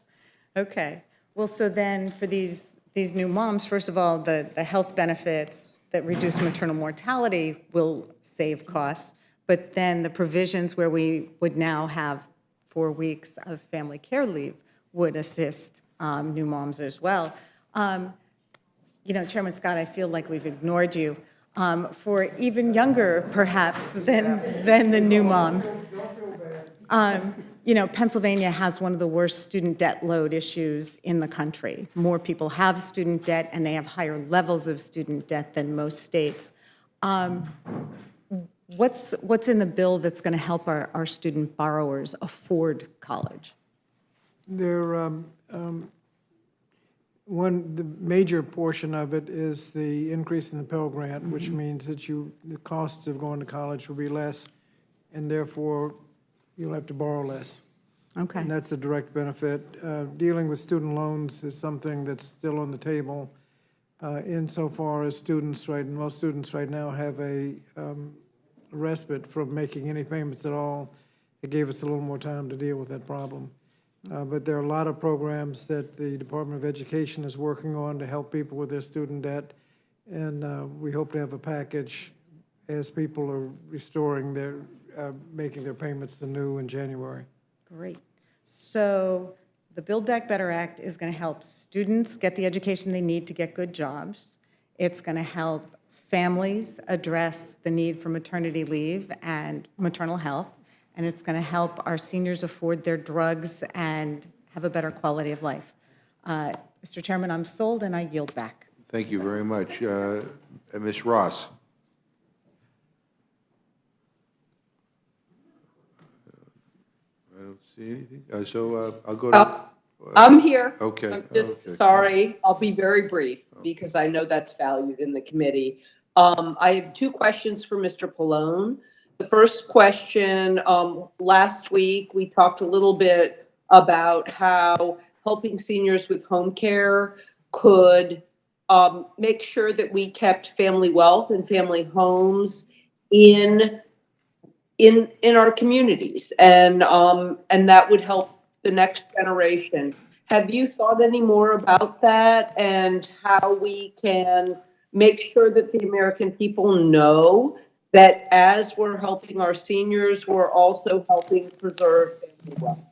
Okay, well, so then for these new moms, first of all, the health benefits that reduce maternal mortality will save costs, but then the provisions where we would now have 4 weeks of family care leave would assist new moms as well. Chairman Scott, I feel like we've ignored you for even younger, perhaps, than the new moms. Pennsylvania has one of the worst student debt load issues in the country. More people have student debt, and they have higher levels of student debt than most states. What's in the bill that's going to help our student borrowers afford college? There, the major portion of it is the increase in the Pell Grant, which means that the cost of going to college will be less, and therefore you'll have to borrow less. Okay. And that's a direct benefit. Dealing with student loans is something that's still on the table insofar as most students right now have a respite from making any payments at all. It gave us a little more time to deal with that problem. But there are a lot of programs that the Department of Education is working on to help people with their student debt. And we hope to have a package as people are making their payments anew in January. Great. So the Build Back Better Act is going to help students get the education they need to get good jobs. It's going to help families address the need for maternity leave and maternal health. And it's going to help our seniors afford their drugs and have a better quality of life. Mr. Chairman, I'm sold and I yield back. Thank you very much. Ms. Ross? I don't see anything. So I'll go to... I'm here. Okay. I'm just okay. sorry. I'll be very brief because I know that's valued in the committee. I have two questions for Mr. Pallone. The first question, last week, we talked a little bit about how helping seniors with home care could make sure that we kept family wealth and family homes in our communities, and that would help the next generation. Have you thought any more about that and how we can make sure that the American people know that as we're helping our seniors, we're also helping preserve family wealth?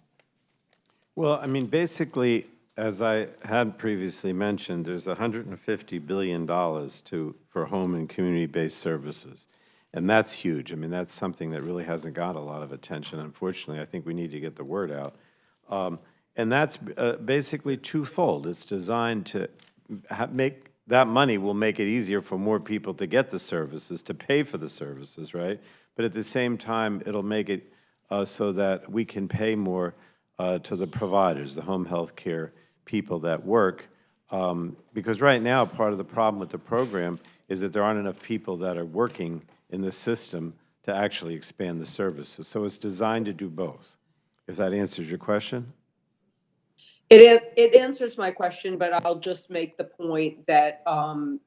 Well, I mean, basically, as I had previously mentioned, there's $150 billion for home and community-based services. And that's huge. I mean, that's something that really hasn't got a lot of attention. Unfortunately, I think we need to get the word out. And that's basically twofold. It's designed to make that money will make it easier for more people to get the services, to pay for the services, right? But at the same time, it'll make it so that we can pay more to the providers, the home health care people that work. Because right now, part of the problem with the program is that there aren't enough people that are working in the system to actually expand the services. So it's designed to do both, if that answers your question. It answers my question, but I'll just make the point that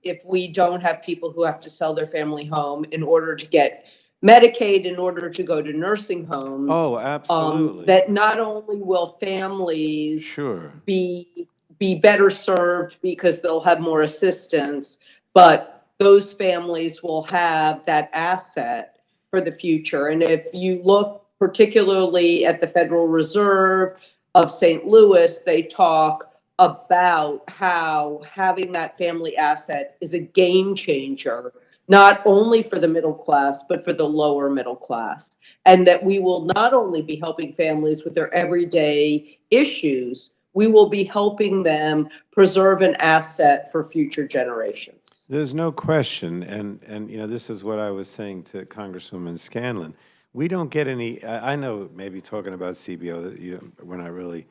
if we don't have people who have to sell their family home in order to get Medicaid, in order to go to nursing homes. Oh, absolutely. That not only will families Sure. be better served because they'll have more assistance, but those families will have that asset for the future. And if you look particularly at the Federal Reserve of St. Louis, they talk about how having that family asset is a game changer, not only for the middle class, but for the lower middle class. And that we will not only be helping families with their everyday issues, we will be helping them preserve an asset for future generations. There's no question, and you know, this is what I was saying to Congresswoman Scanlon. We don't get any, I know maybe talking about CBO, we're not really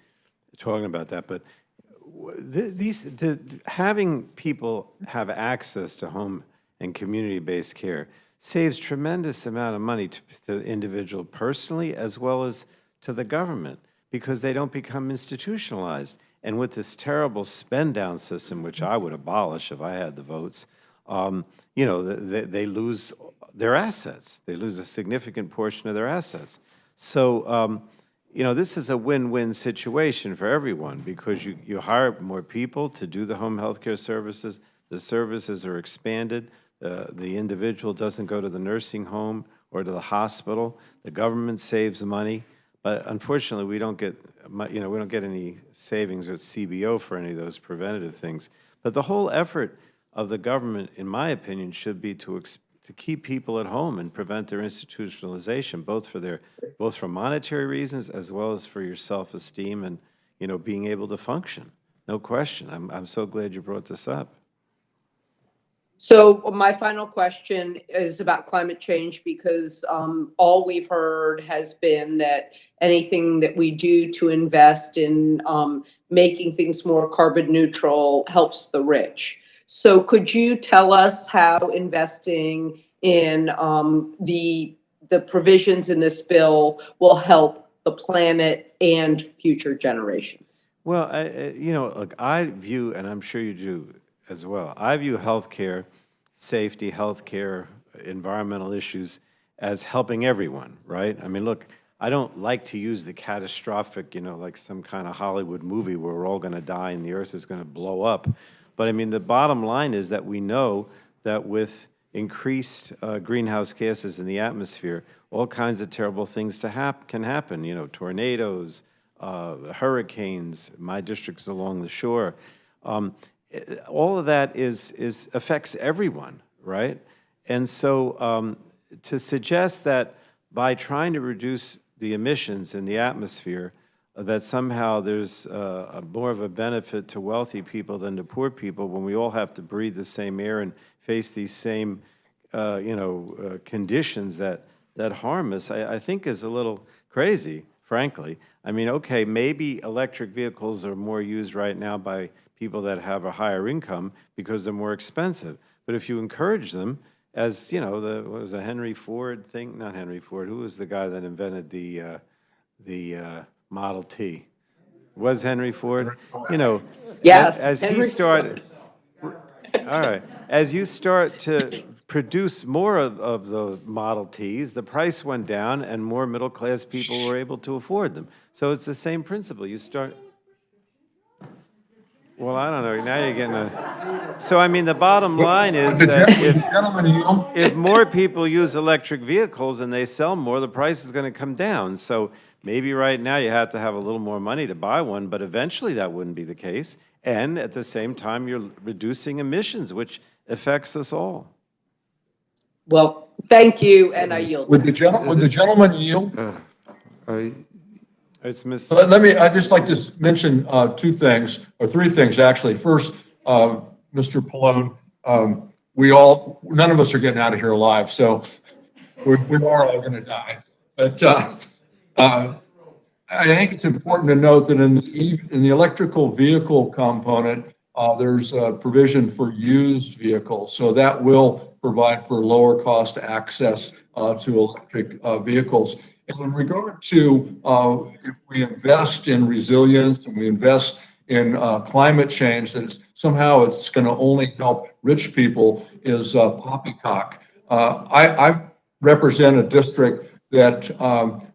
talking about that, but having people have access to home and community-based care saves tremendous amount of money to the individual personally as well as to the government because they don't become institutionalized. And with this terrible spend-down system, which I would abolish if I had the votes, you know, they lose their assets. They lose a significant portion of their assets. So, you know, this is a win-win situation for everyone because you hire more people to do the home health care services, the services are expanded, the individual doesn't go to the nursing home or to the hospital, the government saves money, but unfortunately we don't get, you know, we don't get any savings with CBO for any of those preventative things. But the whole effort of the government, in my opinion, should be to keep people at home and prevent their institutionalization, both for monetary reasons as well as for your self-esteem and, you know, being able to function. No question. I'm so glad you brought this up. So my final question is about climate change because all we've heard has been that anything that we do to invest in making things more carbon neutral helps the rich. So could you tell us how investing in the provisions in this bill will help the planet and future generations? Well, look, I view, and I'm sure you do as well, I view healthcare, safety, healthcare, environmental issues as helping everyone, right? I mean, look, I don't like to use the catastrophic, like some kind of Hollywood movie where we're all going to die and the earth is going to blow up. But I mean, the bottom line is that we know that with increased greenhouse gases in the atmosphere, all kinds of terrible things can happen, tornadoes, hurricanes, my district's along the shore. All of that affects everyone, right? And so to suggest that by trying to reduce the emissions in the atmosphere, that somehow there's more of a benefit to wealthy people than to poor people when we all have to breathe the same air and face these same, conditions that harm us, I think is a little crazy, frankly. I mean, okay, maybe electric vehicles are more used right now by people that have a higher income because they're more expensive. But if you encourage them, as what was the Henry Ford thing? Not Henry Ford. Who was the guy that invented the Model T? Was Henry Ford? Yes. As he started. All right. As you start to produce more of the Model Ts, the price went down, and more middle-class people were able to afford them. So it's the same principle. You start. Well, I don't know. Now you're getting a. So, I mean, the bottom line is that if more people use electric vehicles and they sell more, the price is going to come down. So maybe right now you have to have a little more money to buy one, but eventually that wouldn't be the case. And at the same time, you're reducing emissions, which affects us all. Well, thank you, and I yield. Would the gentleman yield? It's Miss. I'd just like to mention two things, or three things, actually. First, Mr. Pallone, none of us are getting out of here alive, so we are all going to die. But I think it's important to note that in the electrical vehicle component, there's a provision for used vehicles. So that will provide for lower cost access to electric vehicles. And in regard to if we invest in resilience and we invest in climate change, that somehow it's going to only help rich people is poppycock. I represent a district that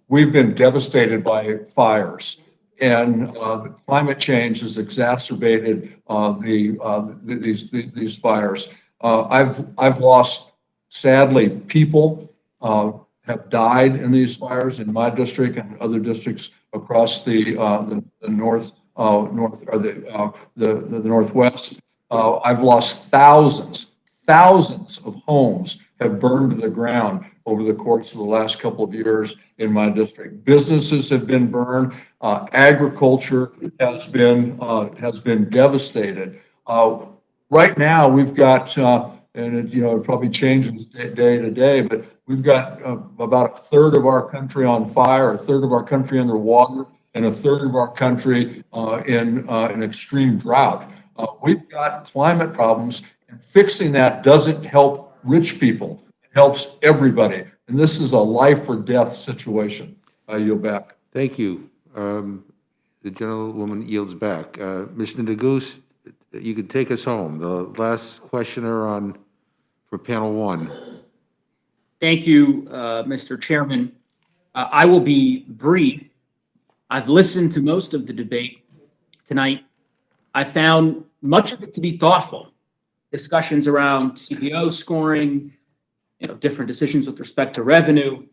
we've been devastated by fires, and the climate change has exacerbated these fires. I've lost, sadly, people have died in these fires in my district and other districts across the Northwest. I've lost thousands of homes have burned to the ground over the course of the last couple of years in my district. Businesses have been burned. Agriculture has been devastated. Right now, we've got, and it probably changes day to day, but we've got about a third of our country on fire, a third of our country underwater, and a third of our country in an extreme drought. We've got climate problems, and fixing that doesn't help rich people. It helps everybody. And this is a life or death situation. I yield back. Thank you. The gentlewoman yields back. Ms. Goose, you could take us home. The last questioner for panel one. Thank you, Mr. Chairman. I will be brief. I've listened to most of the debate tonight. I found much of it to be thoughtful. Discussions around CPO scoring, different decisions with respect to revenue,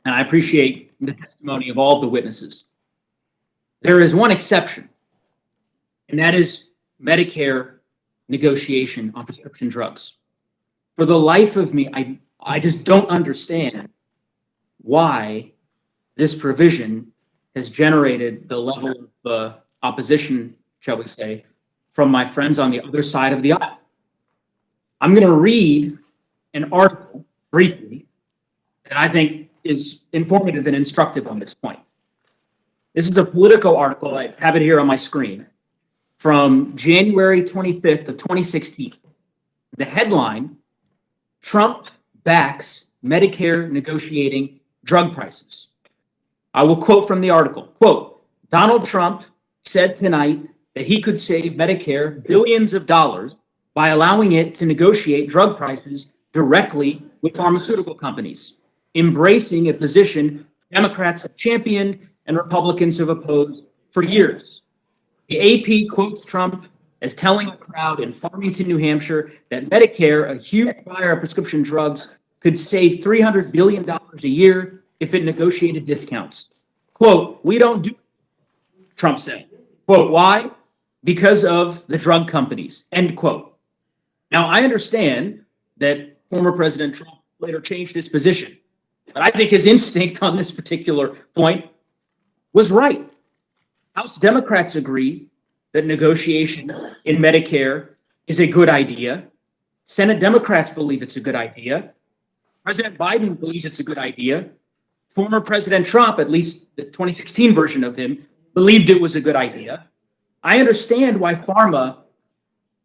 and I appreciate the testimony of all of the witnesses. There is one exception, and that is Medicare negotiation on prescription drugs. For the life of me, I just don't understand why this provision has generated the level of opposition, shall we say, from my friends on the other side of the aisle. I'm going to read an article briefly that I think is informative and instructive on this point. This is a Politico article. I have it here on my screen. from January 25th of 2016. The headline, Trump backs Medicare negotiating drug prices. I will quote from the article, quote, Donald Trump said tonight that he could save Medicare billions of dollars by allowing it to negotiate drug prices directly with pharmaceutical companies, embracing a position Democrats have championed and Republicans have opposed for years. The AP quotes Trump as telling a crowd in Farmington, New Hampshire, that Medicare, a huge buyer of prescription drugs, could save $300 billion a year if it negotiated discounts. Quote, we don't do, Trump said. Quote, why? Because of the drug companies, end quote. Now, I understand that former President Trump later changed his position, but I think his instinct on this particular point was right. House Democrats agree that negotiation in Medicare is a good idea. Senate Democrats believe it's a good idea. President Biden believes it's a good idea. Former President Trump, at least the 2016 version of him, believed it was a good idea. I understand why pharma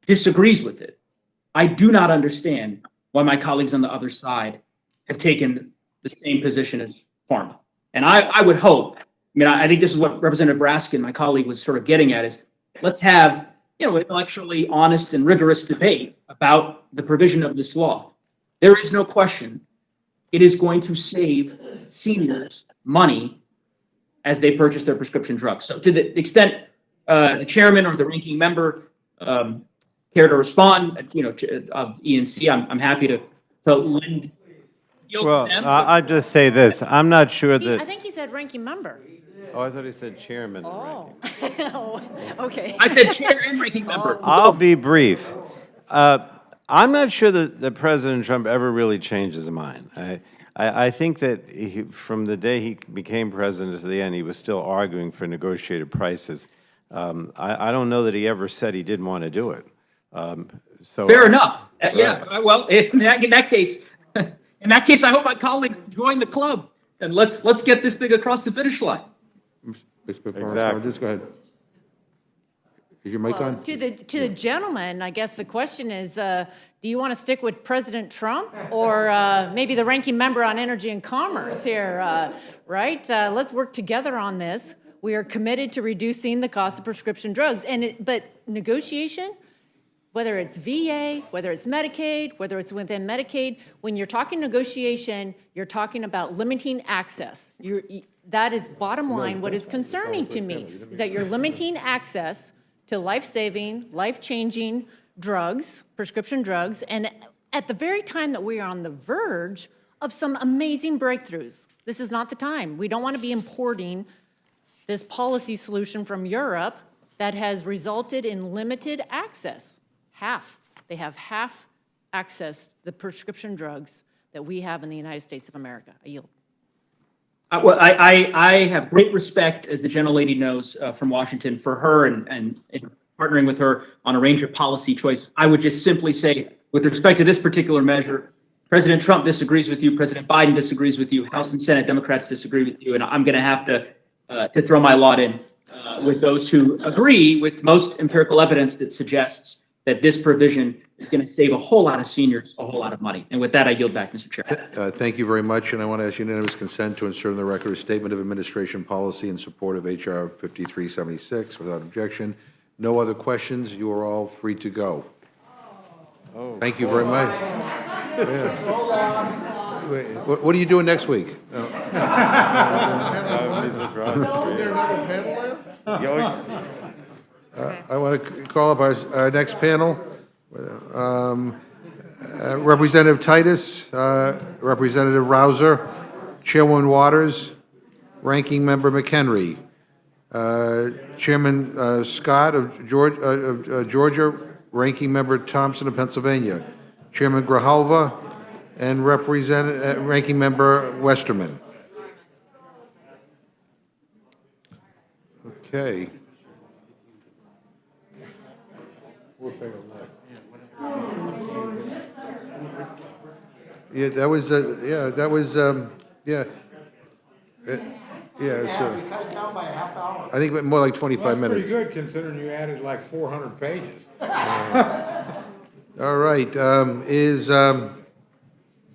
disagrees with it. I do not understand why my colleagues on the other side have taken the same position as pharma. And I would hope, I think this is what Representative Raskin, my colleague, was sort of getting at, is let's have, intellectually honest and rigorous debate about the provision of this law. There is no question it is going to save seniors money as they purchase their prescription drugs. So to the extent the chairman or the ranking member care to respond, of ENC, I'm happy to lend yield Well, to them. I'll just say this. I'm not sure I that, think he said ranking member. oh, I thought he said chairman. Oh, okay. I said chair and ranking member. I'll be brief. I'm not sure that President Trump ever really changed his mind. I think that from the day he became president to the end, he was still arguing for negotiated prices. I don't know that he ever said he didn't want to do it. Fair enough. Yeah. Well, in that case, I hope my colleagues join the club and let's get this thing across the finish line. Exactly. Just go ahead. Is your mic on? To the gentleman, I guess the question is, do you want to stick with President Trump or maybe the ranking member on energy and commerce here, right? Let's work together on this. We are committed to reducing the cost of prescription drugs. But negotiation, whether it's VA, whether it's Medicaid, whether it's within Medicaid, when you're talking negotiation, you're talking about limiting access. That is bottom line. What is concerning to me is that you're limiting access to life-saving, life-changing drugs, prescription drugs, and at the very time that we are on the verge of some amazing breakthroughs. This is not the time. We don't want to be importing this policy solution from Europe that has resulted in limited access. They have half access to the prescription drugs that we have in the United States of America. I yield. Well, I have great respect, as the gentlelady knows, from Washington, for her and partnering with her on a range of policy choice. I would just simply say, with respect to this particular measure, President Trump disagrees with you, President Biden disagrees with you, House and Senate Democrats disagree with you, and I'm going to have to throw my lot in with those who agree with most empirical evidence that suggests that this provision is going to save a whole lot of seniors a whole lot of money. And with that, I yield back, Mr. Chair. Thank you very much, and I want to ask unanimous consent to insert in the record a statement of administration policy in support of H.R. 5376 without objection. No other questions. You are all free to go. Thank you very much. Yeah. Wait, what are you doing next week? I want to call up our next panel. Representative Titus, Representative Rouser, Chairwoman Waters, Ranking Member McHenry, Chairman Scott of Georgia, Ranking Member Thompson of Pennsylvania, Chairman Grijalva, and Ranking Member Westerman. Okay. We'll take a look. Yeah, that was, Yeah, so, We cut it down by a half hour. I think more like 25 That's minutes. pretty good considering you added like 400 pages. All right, is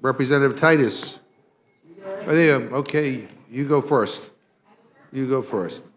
Representative Titus? Oh, there, okay, you go first. You go first.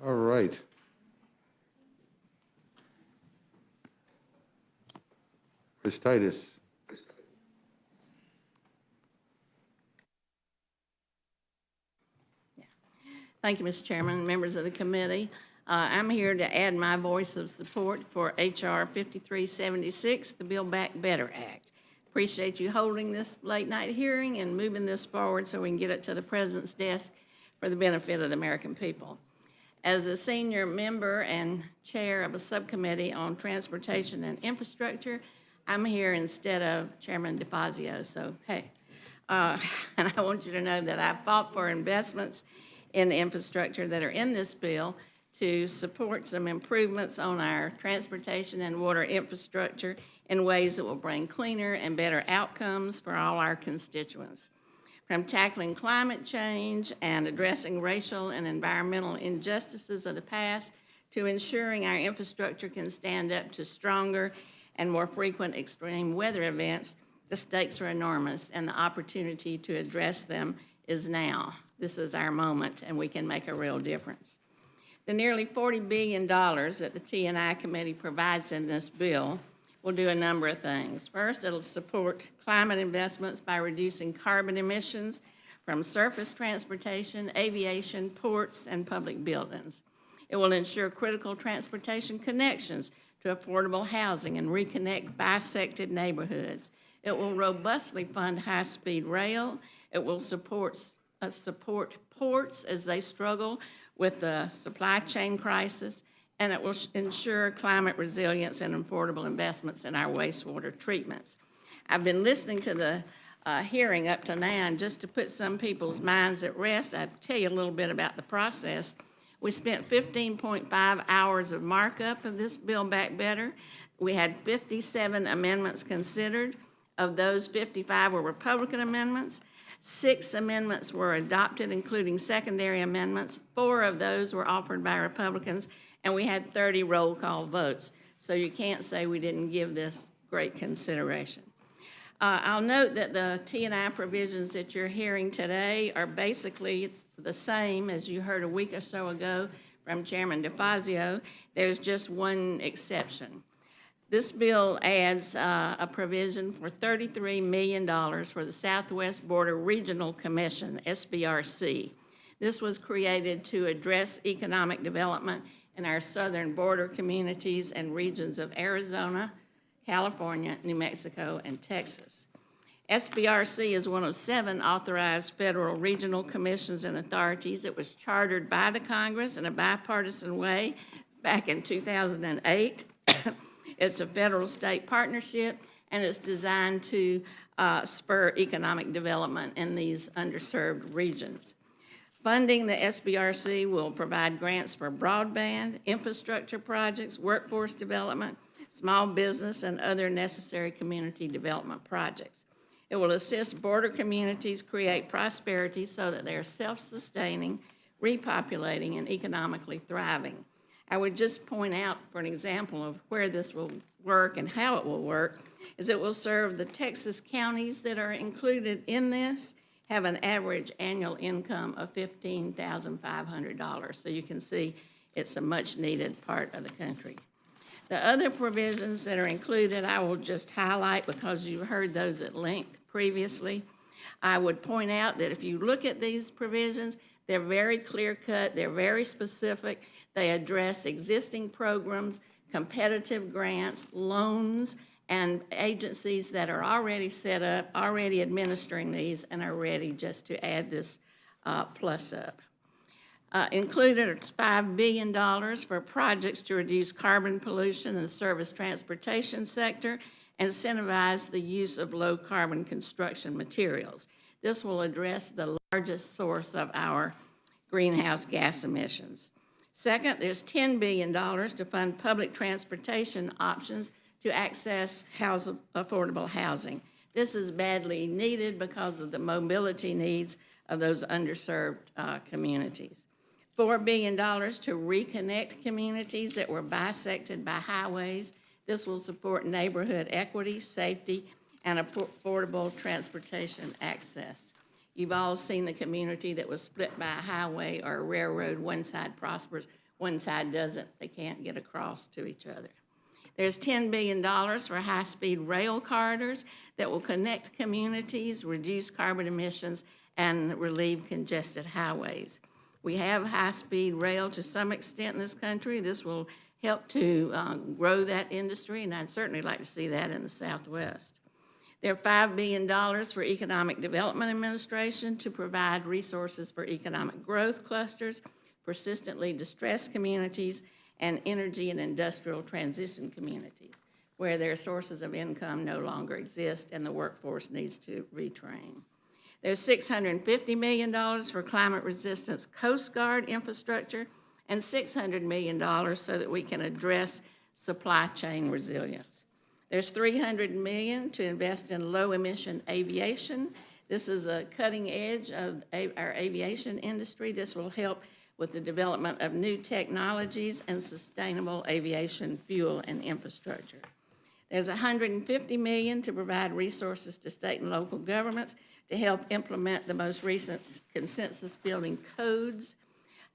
All right. Ms. Titus. Thank you, Mr. Chairman, members of the committee. I'm here to add my voice of support for H.R. 5376, the Build Back Better Act. Appreciate you holding this late-night hearing and moving this forward so we can get it to the President's desk for the benefit of the American people. As a senior member and chair of a subcommittee on transportation and infrastructure, I'm here instead of Chairman DeFazio, so hey. And I want you to know that I fought for investments in the infrastructure that are in this bill to support some improvements on our transportation and water infrastructure in ways that will bring cleaner and better outcomes for all our constituents. From tackling climate change and addressing racial and environmental injustices of the past to ensuring our infrastructure can stand up to stronger and more frequent extreme weather events, the stakes are enormous and the opportunity to address them is now. This is our moment and we can make a real difference. The nearly $40 billion that the T&I Committee provides in this bill will do a number of things. First, it'll support climate investments by reducing carbon emissions from surface transportation, aviation, ports, and public buildings. It will ensure critical transportation connections to affordable housing and reconnect bisected neighborhoods. It will robustly fund high-speed rail. It will support ports as they struggle with the supply chain crisis, and it will ensure climate resilience and affordable investments in our wastewater treatments. I've been listening to the hearing up to now, and just to put some people's minds at rest, I'll tell you a little bit about the process. We spent 15.5 hours of markup of this Build Back Better. We had 57 amendments considered. Of those, 55 were Republican amendments. 6 amendments were adopted, including secondary amendments. 4 of those were offered by Republicans, and we had 30 roll call votes. So you can't say we didn't give this great consideration. I'll note that the T&I provisions that you're hearing today are basically the same as you heard a week or so ago from Chairman DeFazio. There's just one exception. This bill adds a provision for $33 million for the Southwest Border Regional Commission, SBRC. This was created to address economic development in our southern border communities and regions of Arizona, California, New Mexico, and Texas. SBRC is one of 7 authorized federal regional commissions and authorities. It was chartered by the Congress in a bipartisan way back in 2008. It's a federal-state partnership, and it's designed to spur economic development in these underserved regions. Funding the SBRC will provide grants for broadband, infrastructure projects, workforce development, small business, and other necessary community development projects. It will assist border communities create prosperity so that they are self-sustaining, repopulating, and economically thriving. I would just point out, for an example of where this will work and how it will work, is it will serve the Texas counties that are included in this. have an average annual income of $15,500. So you can see it's a much-needed part of the country. The other provisions that are included, I will just highlight because you heard those at length previously. I would point out that if you look at these provisions, they're very clear-cut, they're very specific. They address existing programs, competitive grants, loans, and agencies that are already set up, already administering these, and are ready just to add this plus up. Included is $5 billion for projects to reduce carbon pollution in the service transportation sector and incentivize the use of low-carbon construction materials. This will address the largest source of our greenhouse gas emissions. Second, there's $10 billion to fund public transportation options to access affordable housing. This is badly needed because of the mobility needs of those underserved communities. $4 billion to reconnect communities that were bisected by highways. This will support neighborhood equity, safety, and affordable transportation access. You've all seen the community that was split by a highway or a railroad. One side prospers, one side doesn't. They can't get across to each other. There's $10 billion for high-speed rail corridors that will connect communities, reduce carbon emissions, and relieve congested highways. We have high-speed rail to some extent in this country. This will help to grow that industry, and I'd certainly like to see that in the Southwest. There are $5 billion for Economic Development Administration to provide resources for economic growth clusters, persistently distressed communities, and energy and industrial transition communities, where their sources of income no longer exist and the workforce needs to retrain. There's $650 million for climate resistance Coast Guard infrastructure and $600 million so that we can address supply chain resilience. There's $300 million to invest in low-emission aviation. This is a cutting edge of our aviation industry. This will help with the development of new technologies and sustainable aviation fuel and infrastructure. There's $150 million to provide resources to state and local governments to help implement the most recent consensus-building codes,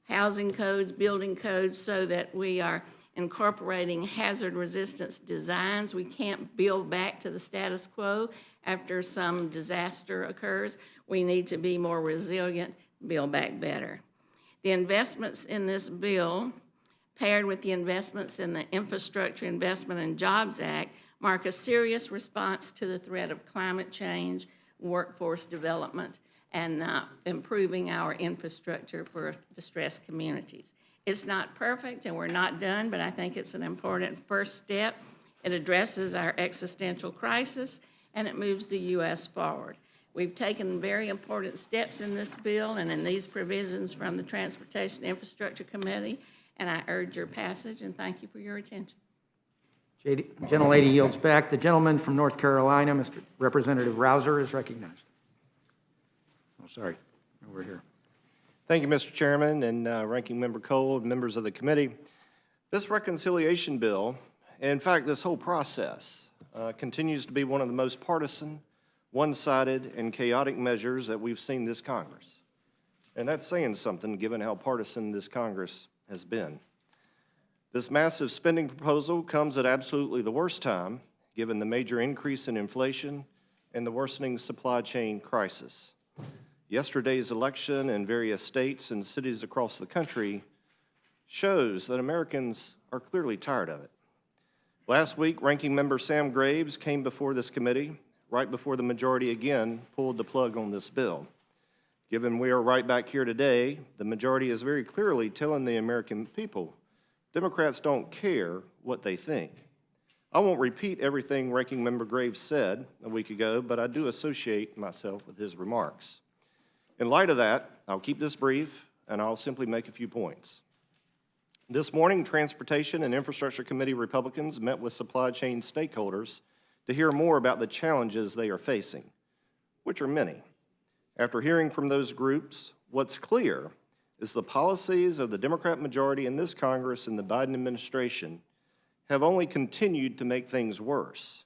housing codes, building codes, so that we are incorporating hazard resistance designs. We can't build back to the status quo after some disaster occurs. We need to be more resilient, build back better. The investments in this bill, paired with the investments in the Infrastructure Investment and Jobs Act, mark a serious response to the threat of climate change, workforce development, and improving our infrastructure for distressed communities. It's not perfect and we're not done, but I think it's an important first step. It addresses our existential crisis and it moves the U.S. forward. We've taken very important steps in this bill and in these provisions from the Transportation Infrastructure Committee, and I urge your passage and thank you for your attention. Gentlelady yields back. The gentleman from North Carolina, Mr. Representative Rouser, is recognized. Oh, sorry, over here. Thank you, Mr. Chairman, and Ranking Member Cole, and members of the committee. This reconciliation bill, in fact, this whole process, continues to be one of the most partisan, one-sided, and chaotic measures that we've seen this Congress. And that's saying something, given how partisan this Congress has been. This massive spending proposal comes at absolutely the worst time, given the major increase in inflation and the worsening supply chain crisis. Yesterday's election in various states and cities across the country shows that Americans are clearly tired of it. Last week, Ranking Member Sam Graves came before this committee right before the majority again pulled the plug on this bill. Given we are right back here today, the majority is very clearly telling the American people Democrats don't care what they think. I won't repeat everything Ranking Member Graves said a week ago, but I do associate myself with his remarks. In light of that, I'll keep this brief, and I'll simply make a few points. This morning, Transportation and Infrastructure Committee Republicans met with supply chain stakeholders to hear more about the challenges they are facing, which are many. After hearing from those groups, what's clear is the policies of the Democrat majority in this Congress and the Biden administration have only continued to make things worse.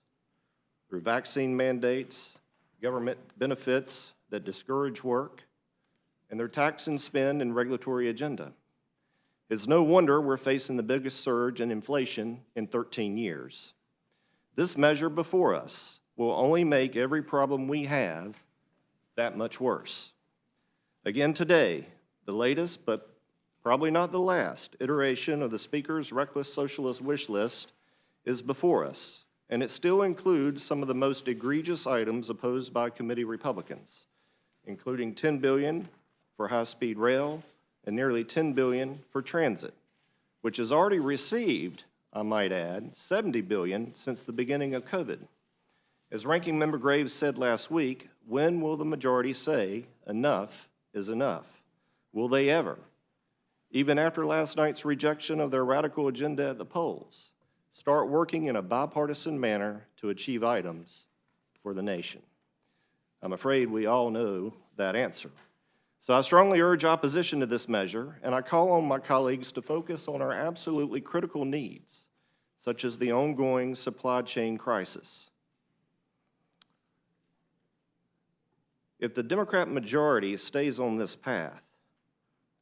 Through vaccine mandates, government benefits, that discourage work, and their tax and spend and regulatory agenda. It's no wonder we're facing the biggest surge in inflation in 13 years. This measure before us will only make every problem we have that much worse. Again today, the latest, but probably not the last, iteration of the Speaker's reckless socialist wish list is before us, and it still includes some of the most egregious items opposed by committee Republicans, including $10 billion for high-speed rail and nearly $10 billion for transit, which has already received, I might add, $70 billion since the beginning of COVID. As Ranking Member Graves said last week, when will the majority say enough is enough? Will they ever? Even after last night's rejection of their radical agenda at the polls, start working in a bipartisan manner to achieve items for the nation? I'm afraid we all know that answer. So I strongly urge opposition to this measure, and I call on my colleagues to focus on our absolutely critical needs, such as the ongoing supply chain crisis. If the Democrat majority stays on this path,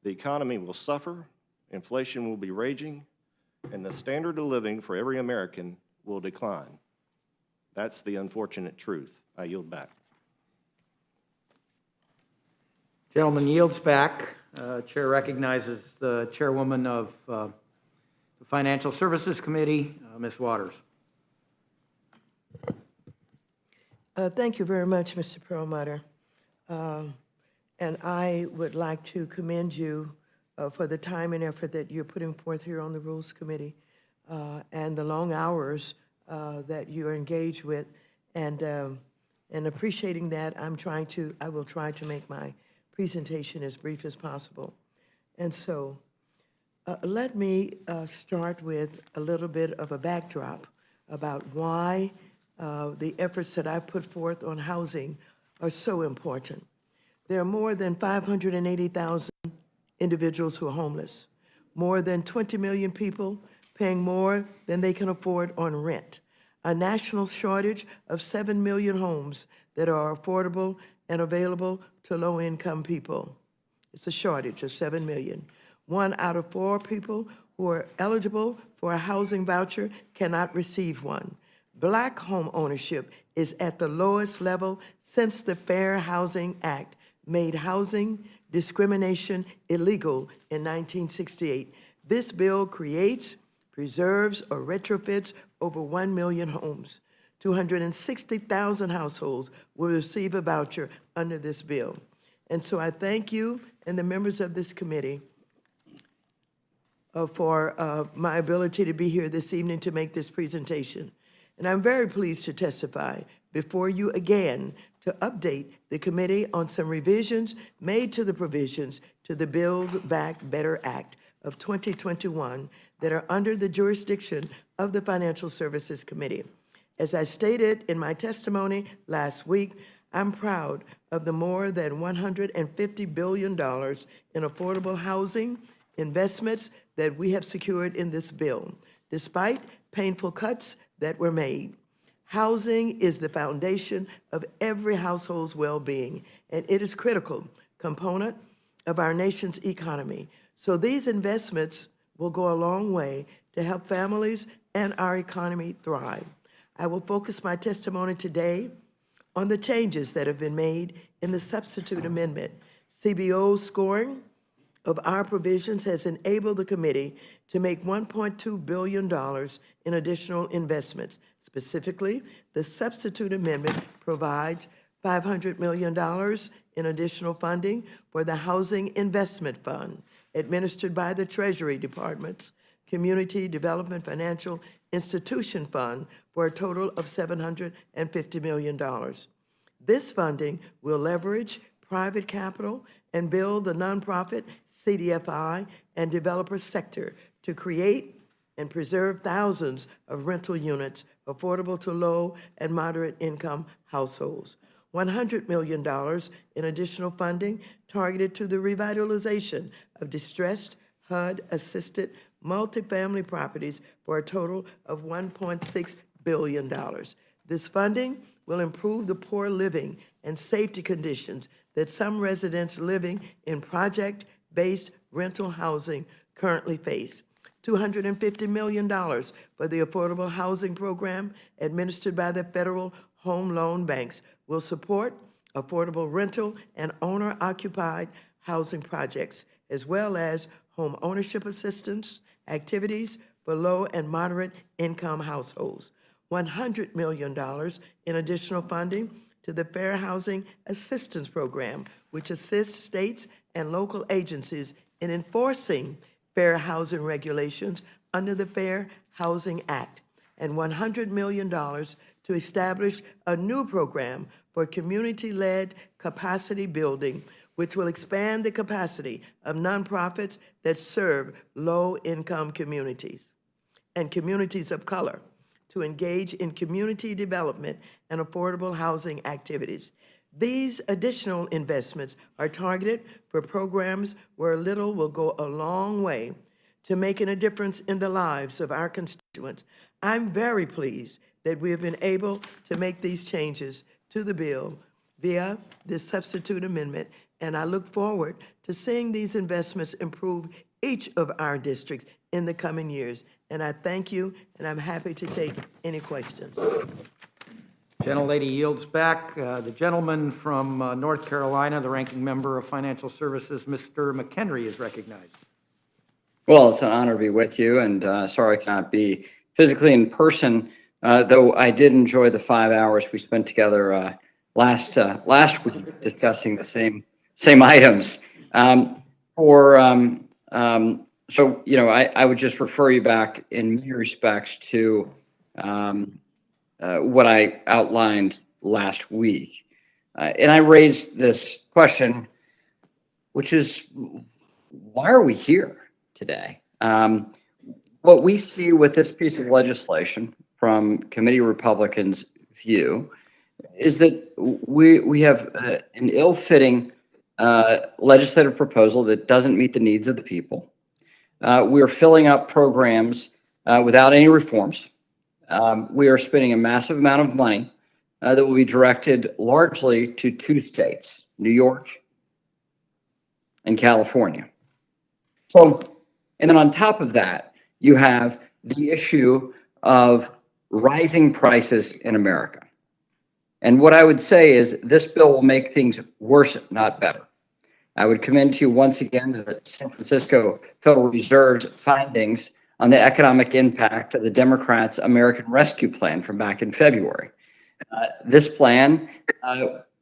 the economy will suffer, inflation will be raging, and the standard of living for every American will decline. That's the unfortunate truth. I yield back. Gentleman yields back. Chair recognizes the chairwoman of the Financial Services Committee, Ms. Waters. Thank you very much, Mr. Perlmutter. And I would like to commend you for the time and effort that you're putting forth here on the Rules Committee and the long hours that you're engaged with. And appreciating that, I will try to make my presentation as brief as possible. And so let me start with a little bit of a backdrop about why the efforts that I put forth on housing are so important. There are more than 580,000 individuals who are homeless, more than 20 million people paying more than they can afford on rent, a national shortage of 7 million homes that are affordable and available to low-income people. It's a shortage of 7 million. 1 out of 4 people who are eligible for a housing voucher cannot receive one. Black home ownership is at the lowest level since the Fair Housing Act made housing discrimination illegal in 1968. This bill creates, preserves, or retrofits over 1 million homes. 260,000 households will receive a voucher under this bill. And so I thank you and the members of this committee for my ability to be here this evening to make this presentation. And I'm very pleased to testify before you again to update the committee on some revisions made to the provisions to the Build Back Better Act of 2021 that are under the jurisdiction of the Financial Services Committee. As I stated in my testimony last week, I'm proud of the more than $150 billion in affordable housing investments that we have secured in this bill, despite painful cuts that were made. Housing is the foundation of every household's well-being, and it is a critical component of our nation's economy. So these investments will go a long way to help families and our economy thrive. I will focus my testimony today on the changes that have been made in the substitute amendment. CBO's scoring of our provisions has enabled the committee to make $1.2 billion in additional investments. Specifically, the substitute amendment provides $500 million in additional funding for the Housing Investment Fund, administered by the Treasury Department's Community Development Financial Institution Fund, for a total of $750 million. This funding will leverage private capital and build the nonprofit, CDFI, and developer sector to create and preserve thousands of rental units affordable to low and moderate income households. $100 million in additional funding targeted to the revitalization of distressed HUD-assisted multifamily properties for a total of $1.6 billion. This funding will improve the poor living and safety conditions that some residents living in project-based rental housing currently face. $250 million for the Affordable Housing Program administered by the Federal Home Loan Banks will support affordable rental and owner-occupied housing projects, as well as home ownership assistance activities for low and moderate income households. $100 million in additional funding to the Fair Housing Assistance Program, which assists states and local agencies in enforcing fair housing regulations under the Fair Housing Act, and $100 million to establish a new program for community-led capacity building, which will expand the capacity of nonprofits that serve low-income communities and communities of color to engage in community development and affordable housing activities. These additional investments are targeted for programs where a little will go a long way to making a difference in the lives of our constituents. I'm very pleased that we have been able to make these changes to the bill via this substitute amendment, and I look forward to seeing these investments improve each of our districts in the coming years. And I thank you, and I'm happy to take any questions. Gentlelady yields back. The gentleman from North Carolina, the ranking member of Financial Services, Mr. McHenry, is recognized. Well, it's an honor to be with you, and sorry I cannot be physically in person, though I did enjoy the 5 hours we spent together last week discussing the same items. So, you know, I would just refer you back in many respects to what I outlined last week. And I raised this question, which is, why are we here today? What we see with this piece of legislation from committee Republicans' view is that we have an ill-fitting legislative proposal that doesn't meet the needs of the people. We are filling up programs without any reforms. We are spending a massive amount of money that will be directed largely to two states, New York and California. So, and then on top of that, you have the issue of rising prices in America. And what I would say is this bill will make things worse, not better. I would commend to you once again the San Francisco Federal Reserve's findings on the economic impact of the Democrats' American Rescue Plan from back in February. This plan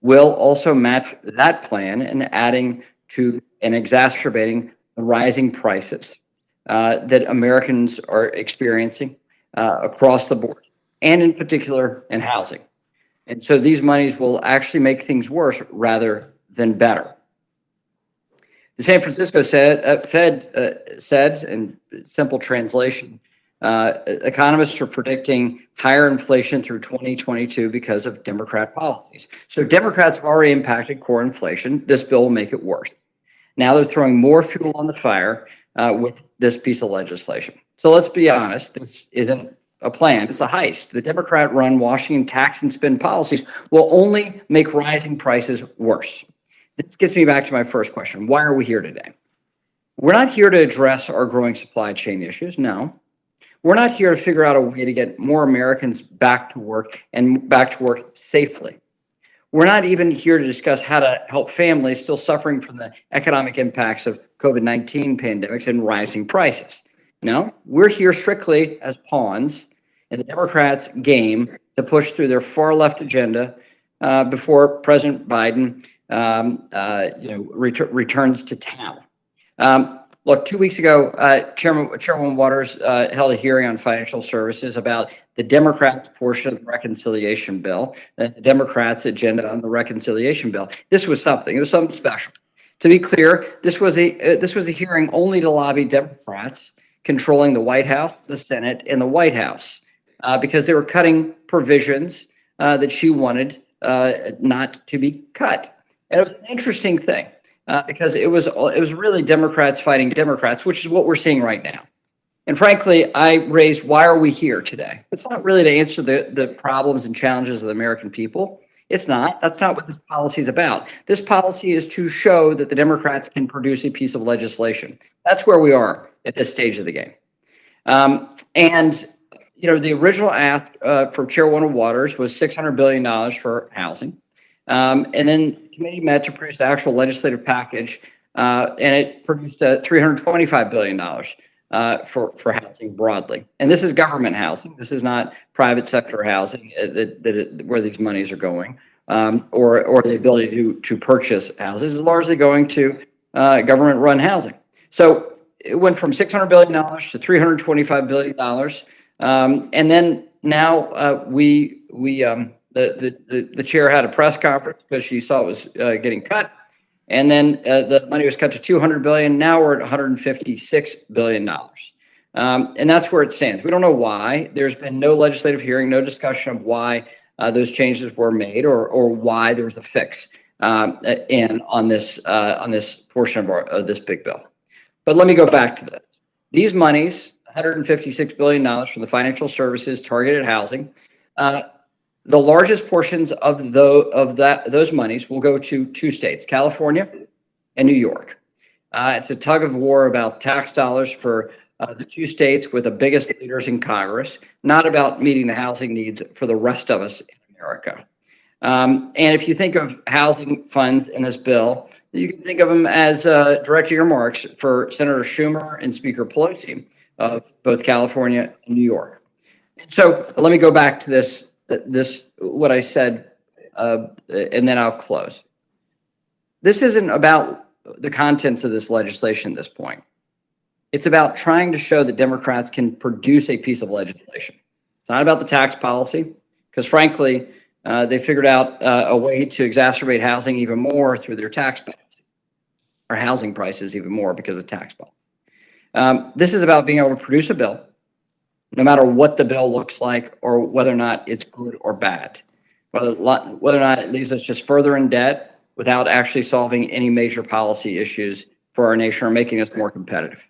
will also match that plan in adding to and exacerbating the rising prices that Americans are experiencing across the board, and in particular in housing. And so these monies will actually make things worse rather than better. The San Francisco Fed said, in simple translation, economists are predicting higher inflation through 2022 because of Democrat policies. So Democrats have already impacted core inflation. This bill will make it worse. Now they're throwing more fuel on the fire with this piece of legislation. So let's be honest, this isn't a plan, it's a heist. The Democrat-run Washington tax and spend policies will only make rising prices worse. This gets me back to my first question. Why are we here today? We're not here to address our growing supply chain issues, no. We're not here to figure out a way to get more Americans back to work and back to work safely. We're not even here to discuss how to help families still suffering from the economic impacts of COVID-19 pandemics and rising prices. No, we're here strictly as pawns in the Democrats' game to push through their far left agenda before President Biden returns to town. Look, 2 weeks ago, Chairman Waters held a hearing on financial services about the Democrats' portion of the reconciliation bill, the Democrats' agenda on the reconciliation bill. This was something. It was something special. To be clear, this was a hearing only to lobby Democrats controlling the White House, the Senate, and the White House because they were cutting provisions that she wanted not to be cut. And it was an interesting thing. Because it was really Democrats fighting Democrats, which is what we're seeing right now. And frankly, I raised, why are we here today? It's not really to answer the problems and challenges of the American people. It's not. That's not what this policy is about. This policy is to show that the Democrats can produce a piece of legislation. That's where we are at this stage of the game. And, you know, the original ask for Chairwoman Waters was $600 billion for housing. And then the committee met to produce the actual legislative package, and it produced $325 billion for housing broadly. And this is government housing. This is not private sector housing where these monies are going, or the ability to purchase houses. This is largely going to government-run housing. So it went from $600 billion to $325 billion. And then now the chair had a press conference because she saw it was getting cut. And then the money was cut to $200 billion. Now we're at $156 billion. And that's where it stands. We don't know why. There's been no legislative hearing, no discussion of why those changes were made or why there was a fix on this portion of this big bill. But let me go back to this. These monies, $156 billion from the financial services targeted housing, the largest portions of those monies will go to two states, California and New York. It's a tug of war about tax dollars for the two states with the biggest leaders in Congress, not about meeting the housing needs for the rest of us in America. And if you think of housing funds in this bill, you can think of them as direct earmarks for Senator Schumer and Speaker Pelosi of both California and New York. So let me go back to this what I said, and then I'll close. This isn't about the contents of this legislation at this point. It's about trying to show that Democrats can produce a piece of legislation. It's not about the tax policy, because frankly, they figured out a way to exacerbate housing even more through their tax policy, or housing prices even more because of tax policy. This is about being able to produce a bill, no matter what the bill looks like or whether or not it's good or bad, whether or not it leaves us just further in debt without actually solving any major policy issues for our nation or making us more competitive.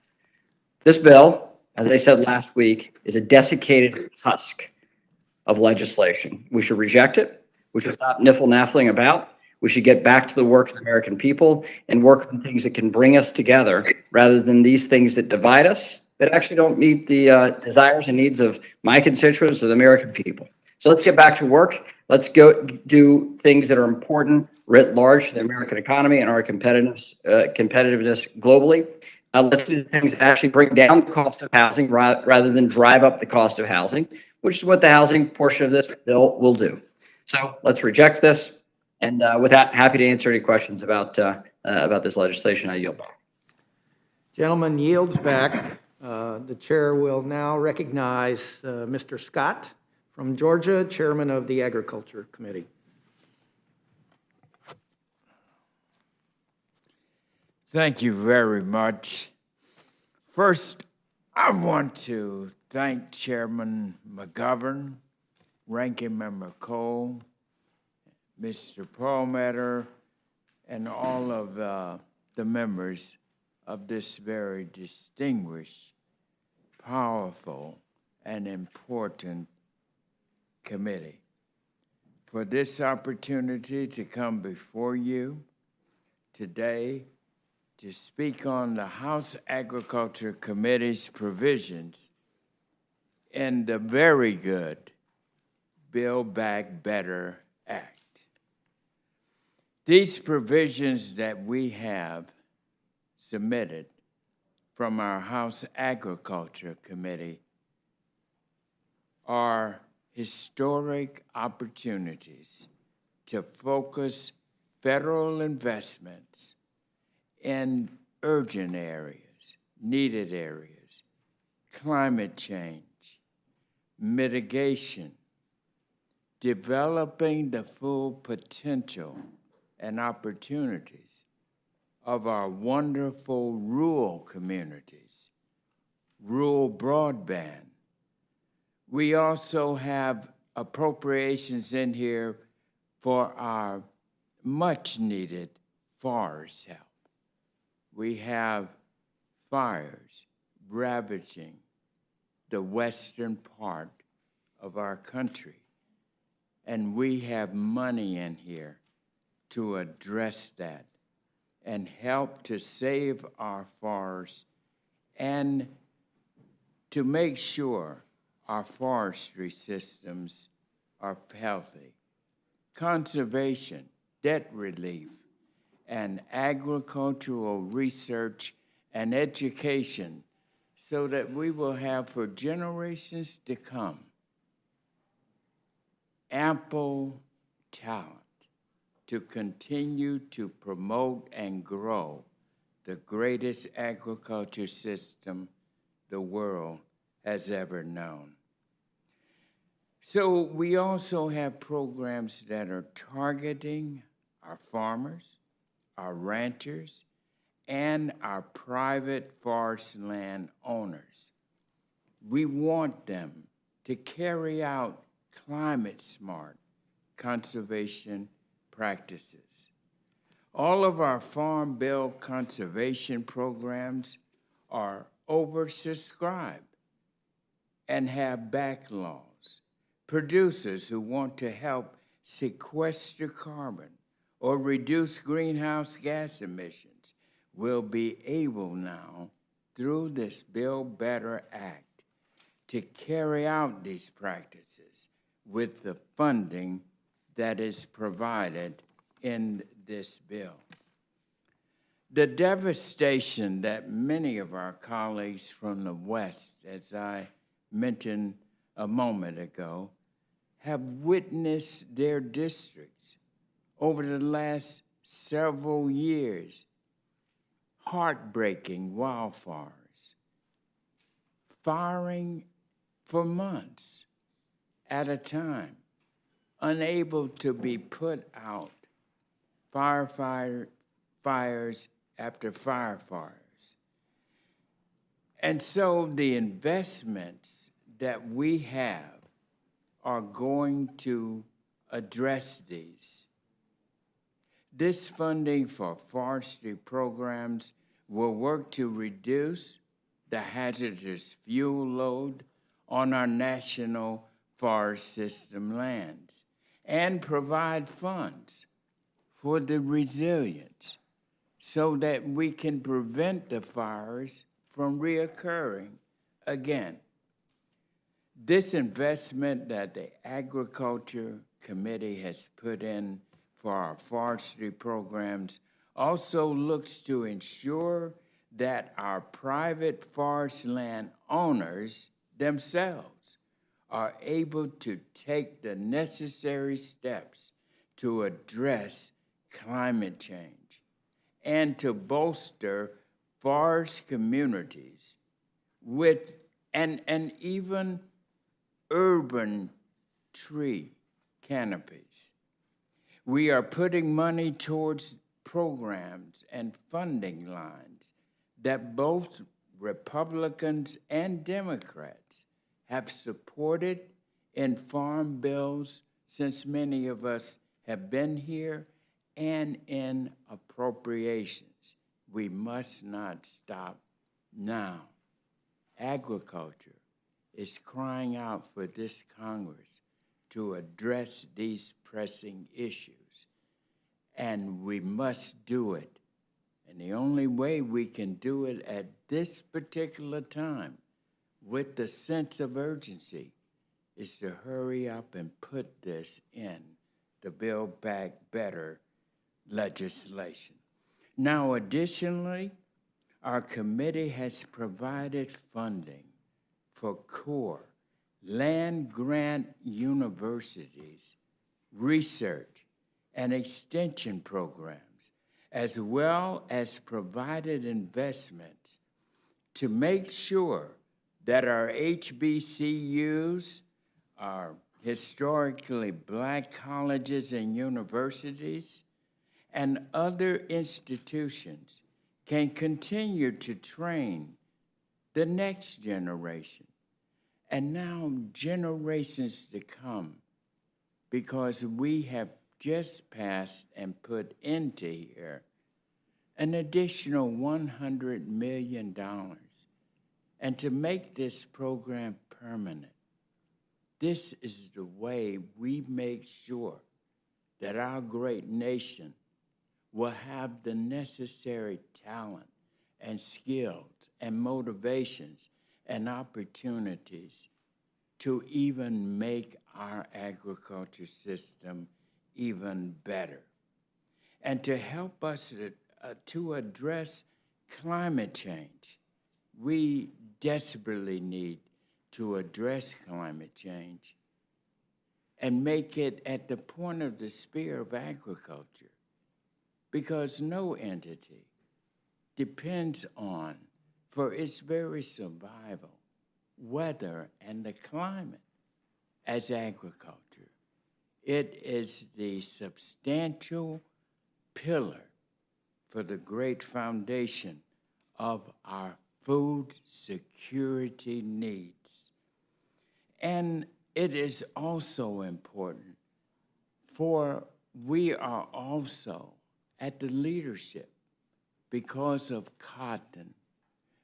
This bill, as I said last week, is a desiccated husk of legislation. We should reject it. We should stop niffle-naffling about. We should get back to the work of the American people and work on things that can bring us together rather than these things that divide us, that actually don't meet the desires and needs of my constituents, of the American people. So let's get back to work. Let's go do things that are important writ large for the American economy and our competitiveness globally. Let's do the things that actually bring down the cost of housing rather than drive up the cost of housing, which is what the housing portion of this bill will do. So let's reject this. And with that, happy to answer any questions about this legislation. I yield back. Gentleman yields back. The chair will now recognize Mr. Scott from Georgia, Chairman of the Agriculture Committee. Thank you very much. First, I want to thank Chairman McGovern, Ranking Member Cole, Mr. Perlmutter, and all of the members of this very distinguished, powerful, and important committee for this opportunity to come before you today to speak on the House Agriculture Committee's provisions in the very good Build Back Better Act. These provisions that we have submitted from our House Agriculture Committee are historic opportunities to focus federal investments in urgent areas, needed areas, climate change, mitigation, developing the full potential and opportunities of our wonderful rural communities, rural broadband. We also have appropriations in here for our much-needed forest help. We have fires ravaging the western part of our country. And we have money in here to address that and help to save our forests and to make sure our forestry systems are healthy. Conservation, debt relief, and agricultural research and education so that we will have for generations to come ample talent to continue to promote and grow the greatest agriculture system the world has ever known. So we also have programs that are targeting our farmers, our ranchers, and our private forest land owners. We want them to carry out climate-smart conservation practices. All of our Farm Bill conservation programs are oversubscribed and have backlogs. Producers who want to help sequester carbon or reduce greenhouse gas emissions will be able now, through this Build Better Act, to carry out these practices with the funding that is provided in this bill. The devastation that many of our colleagues from the West, as I mentioned a moment ago, have witnessed their districts over the last several years. Heartbreaking wildfires, firing for months at a time, unable to be put out, fires after firefighters. And so the investments that we have are going to address these. This funding for forestry programs will work to reduce the hazardous fuel load on our national forest system lands and provide funds for the resilience so that we can prevent the fires from reoccurring again. This investment that the Agriculture Committee has put in for our forestry programs also looks to ensure that our private forest land owners themselves are able to take the necessary steps to address climate change and to bolster forest communities with and even urban tree canopies. We are putting money towards programs and funding lines that both Republicans and Democrats have supported in farm bills since many of us have been here and in appropriations. We must not stop now. Agriculture is crying out for this Congress to address these pressing issues, and we must do it. And the only way we can do it at this particular time with the sense of urgency is to hurry up and put this in the Build Back Better legislation. Now, additionally, our committee has provided funding for core land-grant universities, research, and extension programs, as well as provided investments to make sure that our HBCUs, our historically black colleges and universities, and other institutions can continue to train the next generation, and now generations to come, because we have just passed and put into here an additional $100 million. And to make this program permanent, this is the way we make sure that our great nation will have the necessary talent and skills and motivations and opportunities to even make our agriculture system even better. And to help us to address climate change, we desperately need to address climate change and make it at the point of the spear of agriculture, because no entity depends on, for its very survival, weather and the climate as agriculture. It is the substantial pillar for the great foundation of our food security needs. And it is also important, for we are also at the leadership because of cotton,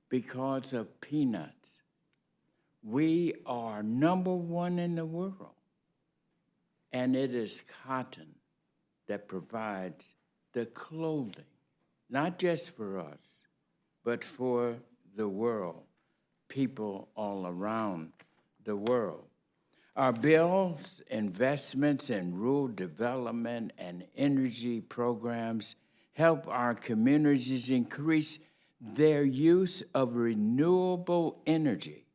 because of peanuts. We are #1 in the world, and it is cotton that provides the clothing, not just for us, but for the world, people all around the world. Our bill's investments in rural development and energy programs help our communities increase their use of renewable energy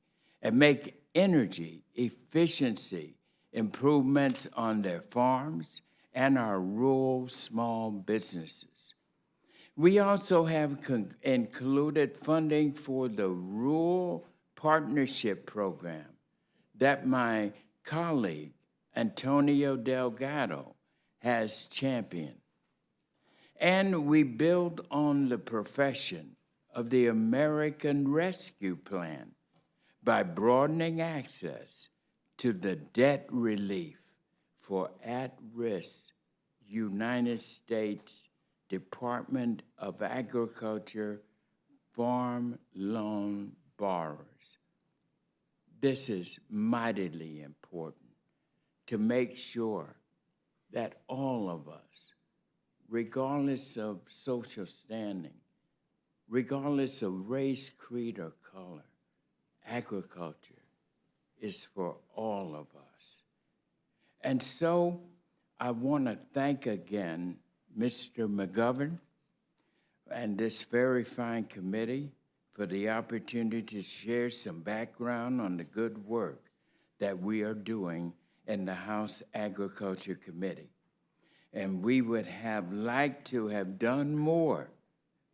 and make energy efficiency improvements on their farms and our rural small businesses. We also have included funding for the Rural Partnership Program that my colleague, Antonio Delgado, has championed. And we build on the profession of the American Rescue Plan by broadening access to the debt relief for at-risk United States Department of Agriculture farm loan borrowers. This is mightily important to make sure that all of us, regardless of social standing, regardless of race, creed, or color, agriculture is for all of us. And so I want to thank again Mr. McGovern and this very fine committee for the opportunity to share some background on the good work that we are doing in the House Agriculture Committee. And we would have liked to have done more,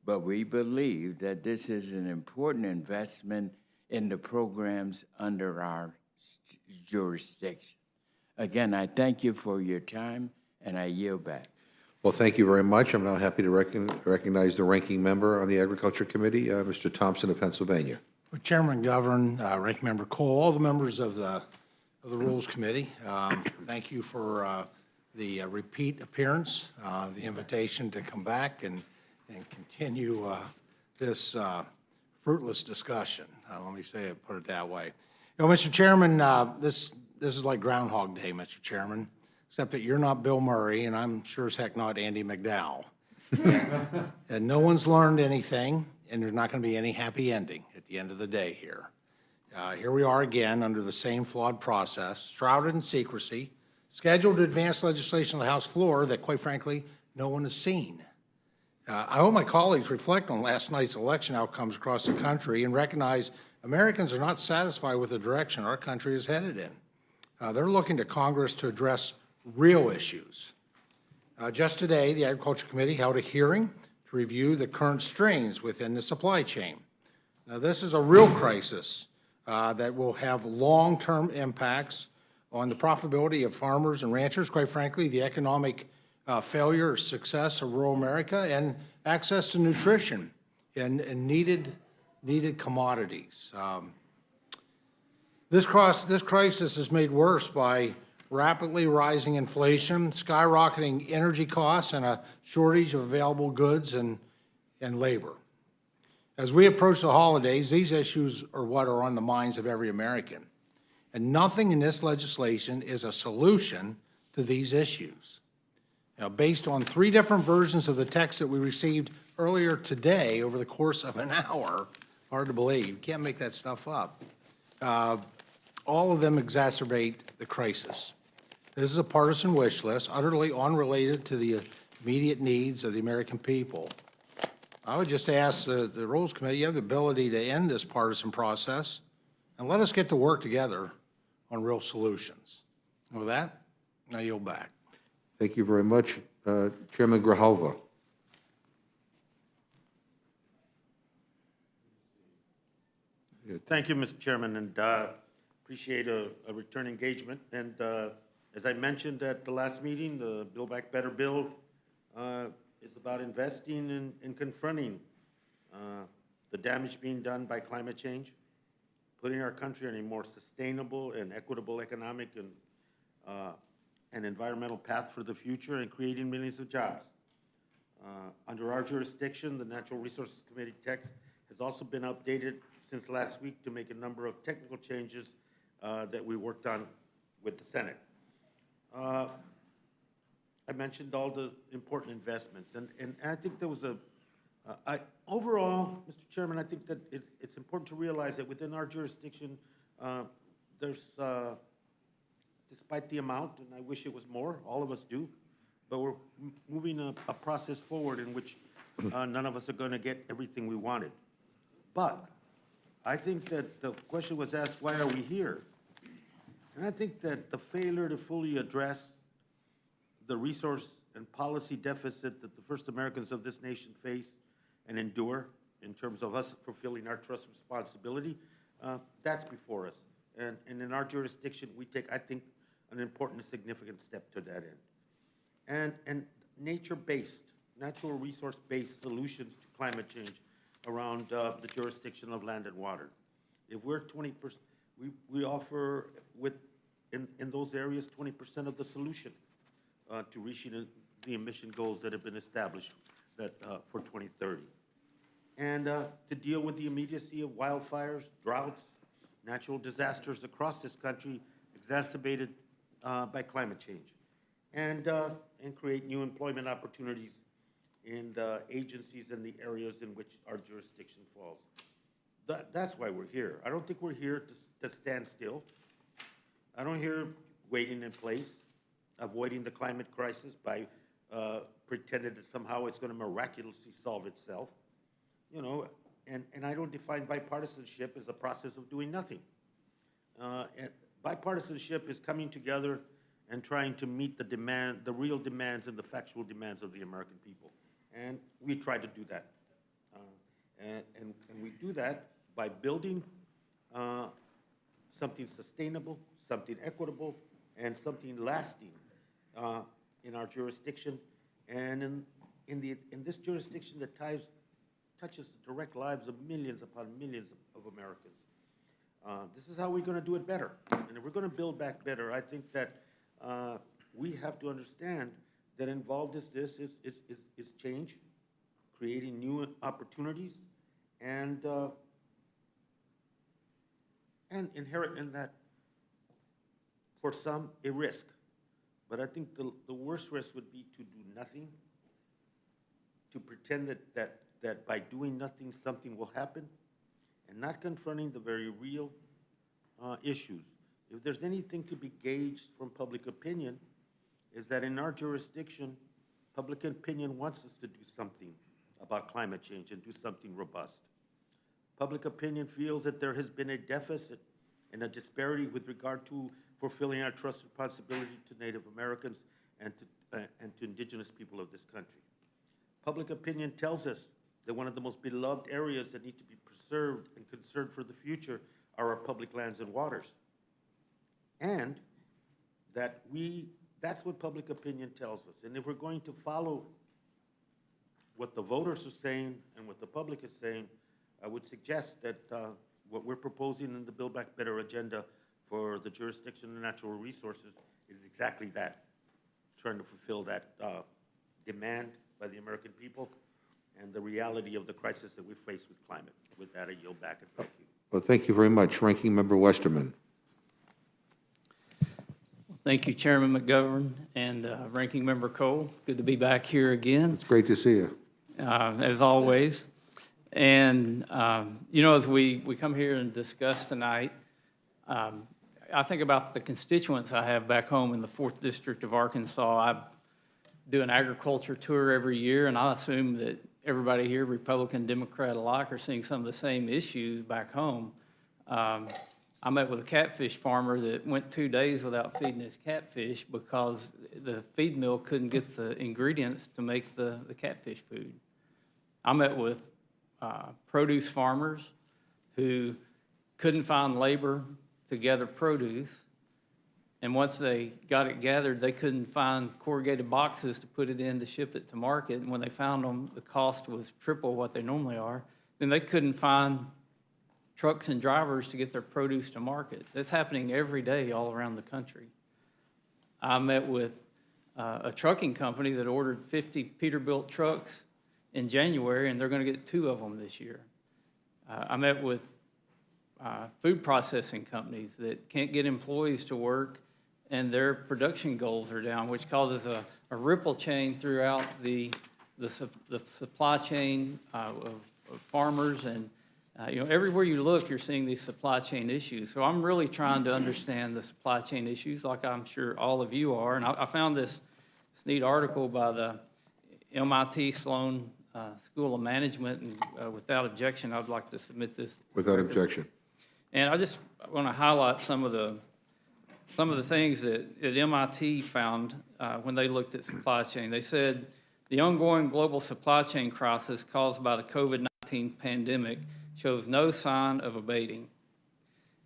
but we believe that this is an important investment in the programs under our jurisdiction. Again, I thank you for your time, and I yield back. Well, thank you very much. I'm now happy to recognize the ranking member on the Agriculture Committee, Mr. Thompson of Pennsylvania. Chairman McGovern, Ranking Member Cole, all the members of the Rules Committee, thank you for the repeat appearance, the invitation to come back and continue this fruitless discussion. Let me say it, put it that way. You know, Mr. Chairman, this is like Groundhog Day, Mr. Chairman, except that you're not Bill Murray, and I'm sure as heck not Andy McDowell. And no one's learned anything, and there's not going to be any happy ending at the end of the day here. Here we are again under the same flawed process, shrouded in secrecy, scheduled to advance legislation on the House floor that, quite frankly, no one has seen. I hope my colleagues reflect on last night's election outcomes across the country and recognize Americans are not satisfied with the direction our country is headed in. They're looking to Congress to address real issues. Just today, the Agriculture Committee held a hearing to review the current strains within the supply chain. Now, this is a real crisis that will have long-term impacts on the profitability of farmers and ranchers, quite frankly, the economic failure or success of rural America, and access to nutrition and needed commodities. This crisis is made worse by rapidly rising inflation, skyrocketing energy costs, and a shortage of available goods and labor. As we approach the holidays, these issues are what are on the minds of every American. And nothing in this legislation is a solution to these issues. Now, based on 3 different versions of the text that we received earlier today over the course of an hour, hard to believe, you can't make that stuff up, all of them exacerbate the crisis. This is a partisan wish list, utterly unrelated to the immediate needs of the American people. I would just ask the Rules Committee, you have the ability to end this partisan process, and let us get to work together on real solutions. And with that, I yield back. Thank you very much. Chairman Grijalva. Thank you, Mr. Chairman, and appreciate a return engagement. And as I mentioned at the last meeting, the Build Back Better bill is about investing in confronting the damage being done by climate change, putting our country on a more sustainable and equitable economic and environmental path for the future, and creating millions of jobs. Under our jurisdiction, the Natural Resources Committee text has also been updated since last week to make a number of technical changes that we worked on with the Senate. I mentioned all the important investments, and I think there was overall, Mr. Chairman, I think that it's important to realize that within our jurisdiction, there's, despite the amount, and I wish it was more, all of us do, but we're moving a process forward in which none of us are going to get everything we wanted. But I think that the question was asked, why are we here? And I think that the failure to fully address the resource and policy deficit that the first Americans of this nation face and endure in terms of us fulfilling our trust responsibility, that's before us. And in our jurisdiction, we take, I think, an important and significant step to that end. And nature-based, natural resource-based solutions to climate change around the jurisdiction of land and water. If we're 20%, we offer in those areas 20% of the solution to reaching the emission goals that have been established for 2030. And to deal with the immediacy of wildfires, droughts, natural disasters across this country exacerbated by climate change, and create new employment opportunities in the agencies and the areas in which our jurisdiction falls. That's why we're here. I don't think we're here to stand still. I don't hear waiting in place, avoiding the climate crisis by pretending that somehow it's going to miraculously solve itself. You know, and I don't define bipartisanship as a process of doing nothing. And bipartisanship is coming together and trying to meet the real demands and the factual demands of the American people. And we try to do that. And we do that by building something sustainable, something equitable, and something lasting in our jurisdiction, and in this jurisdiction that touches the direct lives of millions upon millions of Americans. This is how we're going to do it better. And if we're going to build back better, I think that we have to understand that involved is change, creating new opportunities, and inherent in that, for some, a risk. But I think the worst risk would be to do nothing, to pretend that by doing nothing something will happen, and not confronting the very real issues. If there's anything to be gauged from public opinion, is that in our jurisdiction, public opinion wants us to do something about climate change and do something robust. Public opinion feels that there has been a deficit and a disparity with regard to fulfilling our trust responsibility to Native Americans and to indigenous people of this country. Public opinion tells us that one of the most beloved areas that need to be preserved and conserved for the future are our public lands and waters. And that that's what public opinion tells us. And if we're going to follow what the voters are saying and what the public is saying, I would suggest that what we're proposing in the Build Back Better agenda for the jurisdiction of natural resources is exactly that, trying to fulfill that demand by the American people and the reality of the crisis that we face with climate. With that, I yield back and thank you. Well, thank you very much. Ranking Member Westerman. Thank you, Chairman McGovern and Ranking Member Cole. Good to be back here again, It's great to see you. as always. And, you know, as we come here and discuss tonight, I think about the constituents I have back home in the 4th District of Arkansas. I do an agriculture tour every year, and I assume that everybody here, Republican, Democrat alike, are seeing some of the same issues back home. I met with a catfish farmer that went 2 days without feeding his catfish because the feed mill couldn't get the ingredients to make the catfish food. I met with produce farmers who couldn't find labor to gather produce, and once they got it gathered, they couldn't find corrugated boxes to put it in to ship it to market, and when they found them, the cost was triple what they normally are. Then they couldn't find trucks and drivers to get their produce to market. That's happening every day all around the country. I met with a trucking company that ordered 50 Peterbilt trucks in January, and they're going to get 2 of them this year. I met with food processing companies that can't get employees to work, and their production goals are down, which causes a ripple chain throughout the supply chain of farmers. And you know, everywhere you look, you're seeing these supply chain issues. So I'm really trying to understand the supply chain issues, like I'm sure all of you are. And I found this neat article by the MIT Sloan School of Management, and without objection, I'd like to submit this. Without objection. And I just want to highlight some of the things that MIT found when they looked at supply chain. They said the ongoing global supply chain crisis caused by the COVID-19 pandemic shows no sign of abating.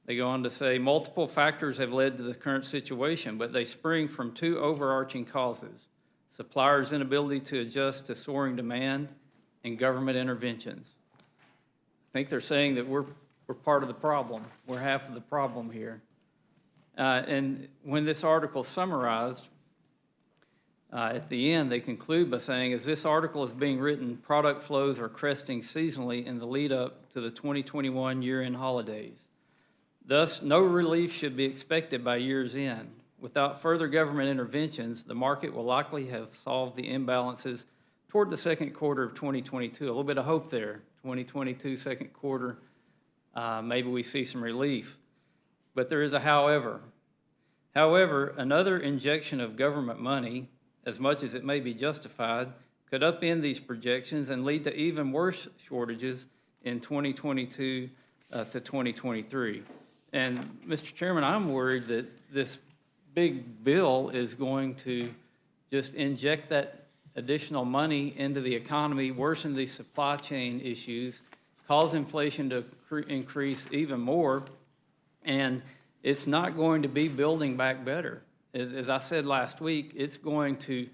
They go on to say multiple factors have led to the current situation, but they spring from 2 overarching causes: suppliers' inability to adjust to soaring demand and government interventions. I think they're saying that we're part of the problem. We're half of the problem here. And when this article summarized, at the end, they conclude by saying, as this article is being written, product flows are cresting seasonally in the lead up to the 2021 year-end holidays. Thus, no relief should be expected by year's end. Without further government interventions, the market will likely have solved the imbalances toward the second quarter of 2022. A little bit of hope there. 2022 second quarter, maybe we see some relief. But there is a however. However, another injection of government money, as much as it may be justified, could upend these projections and lead to even worse shortages in 2022 to 2023. And Mr. Chairman, I'm worried that this big bill is going to just inject that additional money into the economy, worsen these supply chain issues, cause inflation to increase even more, and it's not going to be building back better. As I said last week, it's going to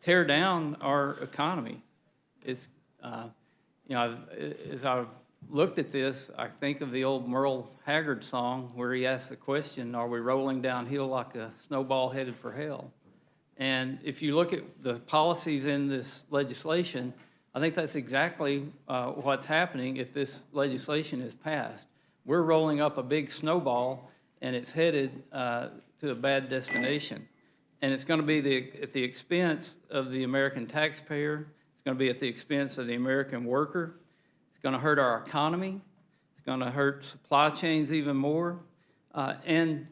tear down our economy. It's, you know, as I've looked at this, I think of the old Merle Haggard song where he asks the question, are we rolling downhill like a snowball headed for hell? And if you look at the policies in this legislation, I think that's exactly what's happening if this legislation is passed. We're rolling up a big snowball, and it's headed to a bad destination. And it's going to be at the expense of the American taxpayer. It's going to be at the expense of the American worker. It's going to hurt our economy. It's going to hurt supply chains even more. And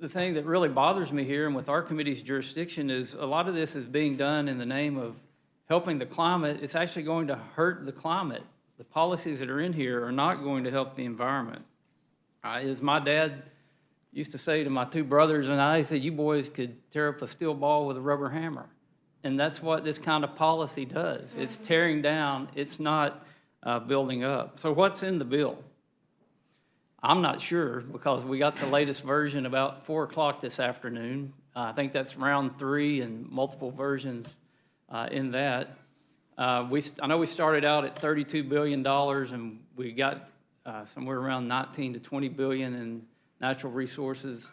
the thing that really bothers me here and with our committee's jurisdiction is a lot of this is being done in the name of helping the climate. It's actually going to hurt the climate. The policies that are in here are not going to help the environment. As my dad used to say to my 2 brothers and I, he said, you boys could tear up a steel ball with a rubber hammer. And that's what this kind of policy does. It's tearing down. It's not building up. So what's in the bill? I'm not sure because we got the latest version about 4 o'clock this afternoon. I think that's round 3 and multiple versions in that. I know we started out at $32 billion and we got somewhere around 19 to 20 billion in natural resources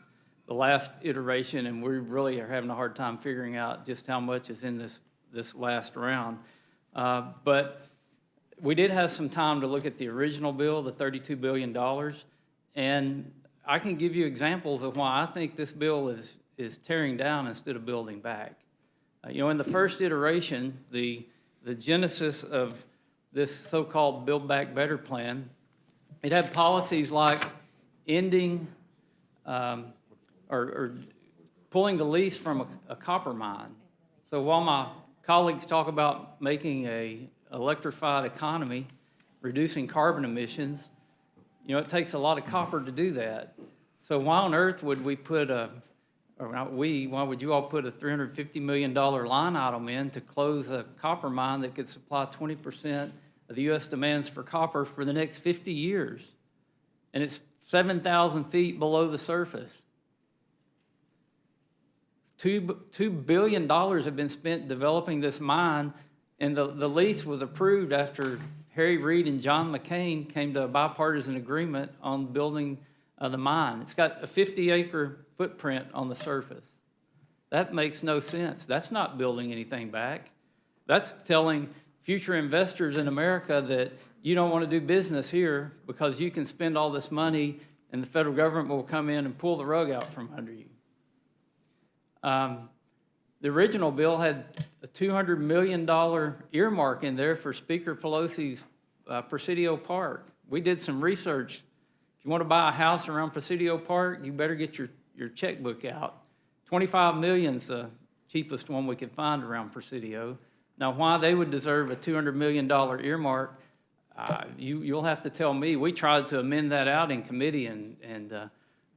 the last iteration, and we really are having a hard time figuring out just how much is in this last round. But we did have some time to look at the original bill, the $32 billion, and I can give you examples of why I think this bill is tearing down instead of building back. You know, in the first iteration, the genesis of this so-called Build Back Better plan, it had policies like ending or pulling the lease from a copper mine. So while my colleagues talk about making a electrified economy, reducing carbon emissions, you know, it takes a lot of copper to do that. So why on earth would we put why would you all put a $350 million line item in to close a copper mine that could supply 20% of the U.S. demands for copper for the next 50 years? And it's 7,000 feet below the surface. $2 billion have been spent developing this mine, and the lease was approved after Harry Reid and John McCain came to a bipartisan agreement on building the mine. It's got a 50-acre footprint on the surface. That makes no sense. That's not building anything back. That's telling future investors in America that you don't want to do business here because you can spend all this money and the federal government will come in and pull the rug out from under you. The original bill had a $200 million earmark in there for Speaker Pelosi's Presidio Park. We did some research. If you want to buy a house around Presidio Park, you better get your checkbook out. $25 million is the cheapest one we could find around Presidio. Now, why they would deserve a $200 million earmark, you'll have to tell me. We tried to amend that out in committee, and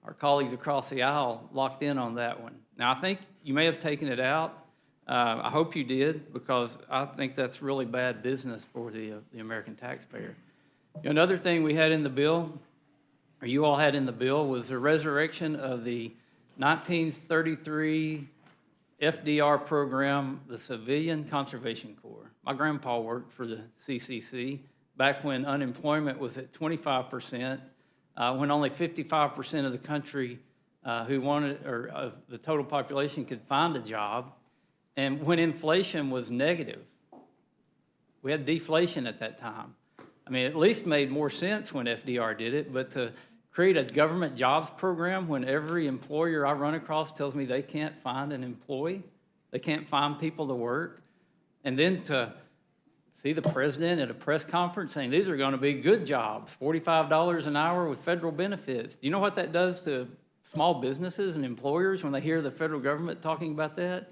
our colleagues across the aisle locked in on that one. Now, I think you may have taken it out. I hope you did, because I think that's really bad business for the American taxpayer. You know, another thing we had in the bill, or you all had in the bill, was the resurrection of the 1933 FDR program, the Civilian Conservation Corps. My grandpa worked for the CCC back when unemployment was at 25%, when only 55% of the country who wanted, or of the total population could find a job, and when inflation was negative. We had deflation at that time. I mean, it at least made more sense when FDR did it, but to create a government jobs program when every employer I run across tells me they can't find an employee, they can't find people to work, and then to see the president at a press conference saying these are going to be good jobs, $45 an hour with federal benefits. Do you know what that does to small businesses and employers when they hear the federal government talking about that?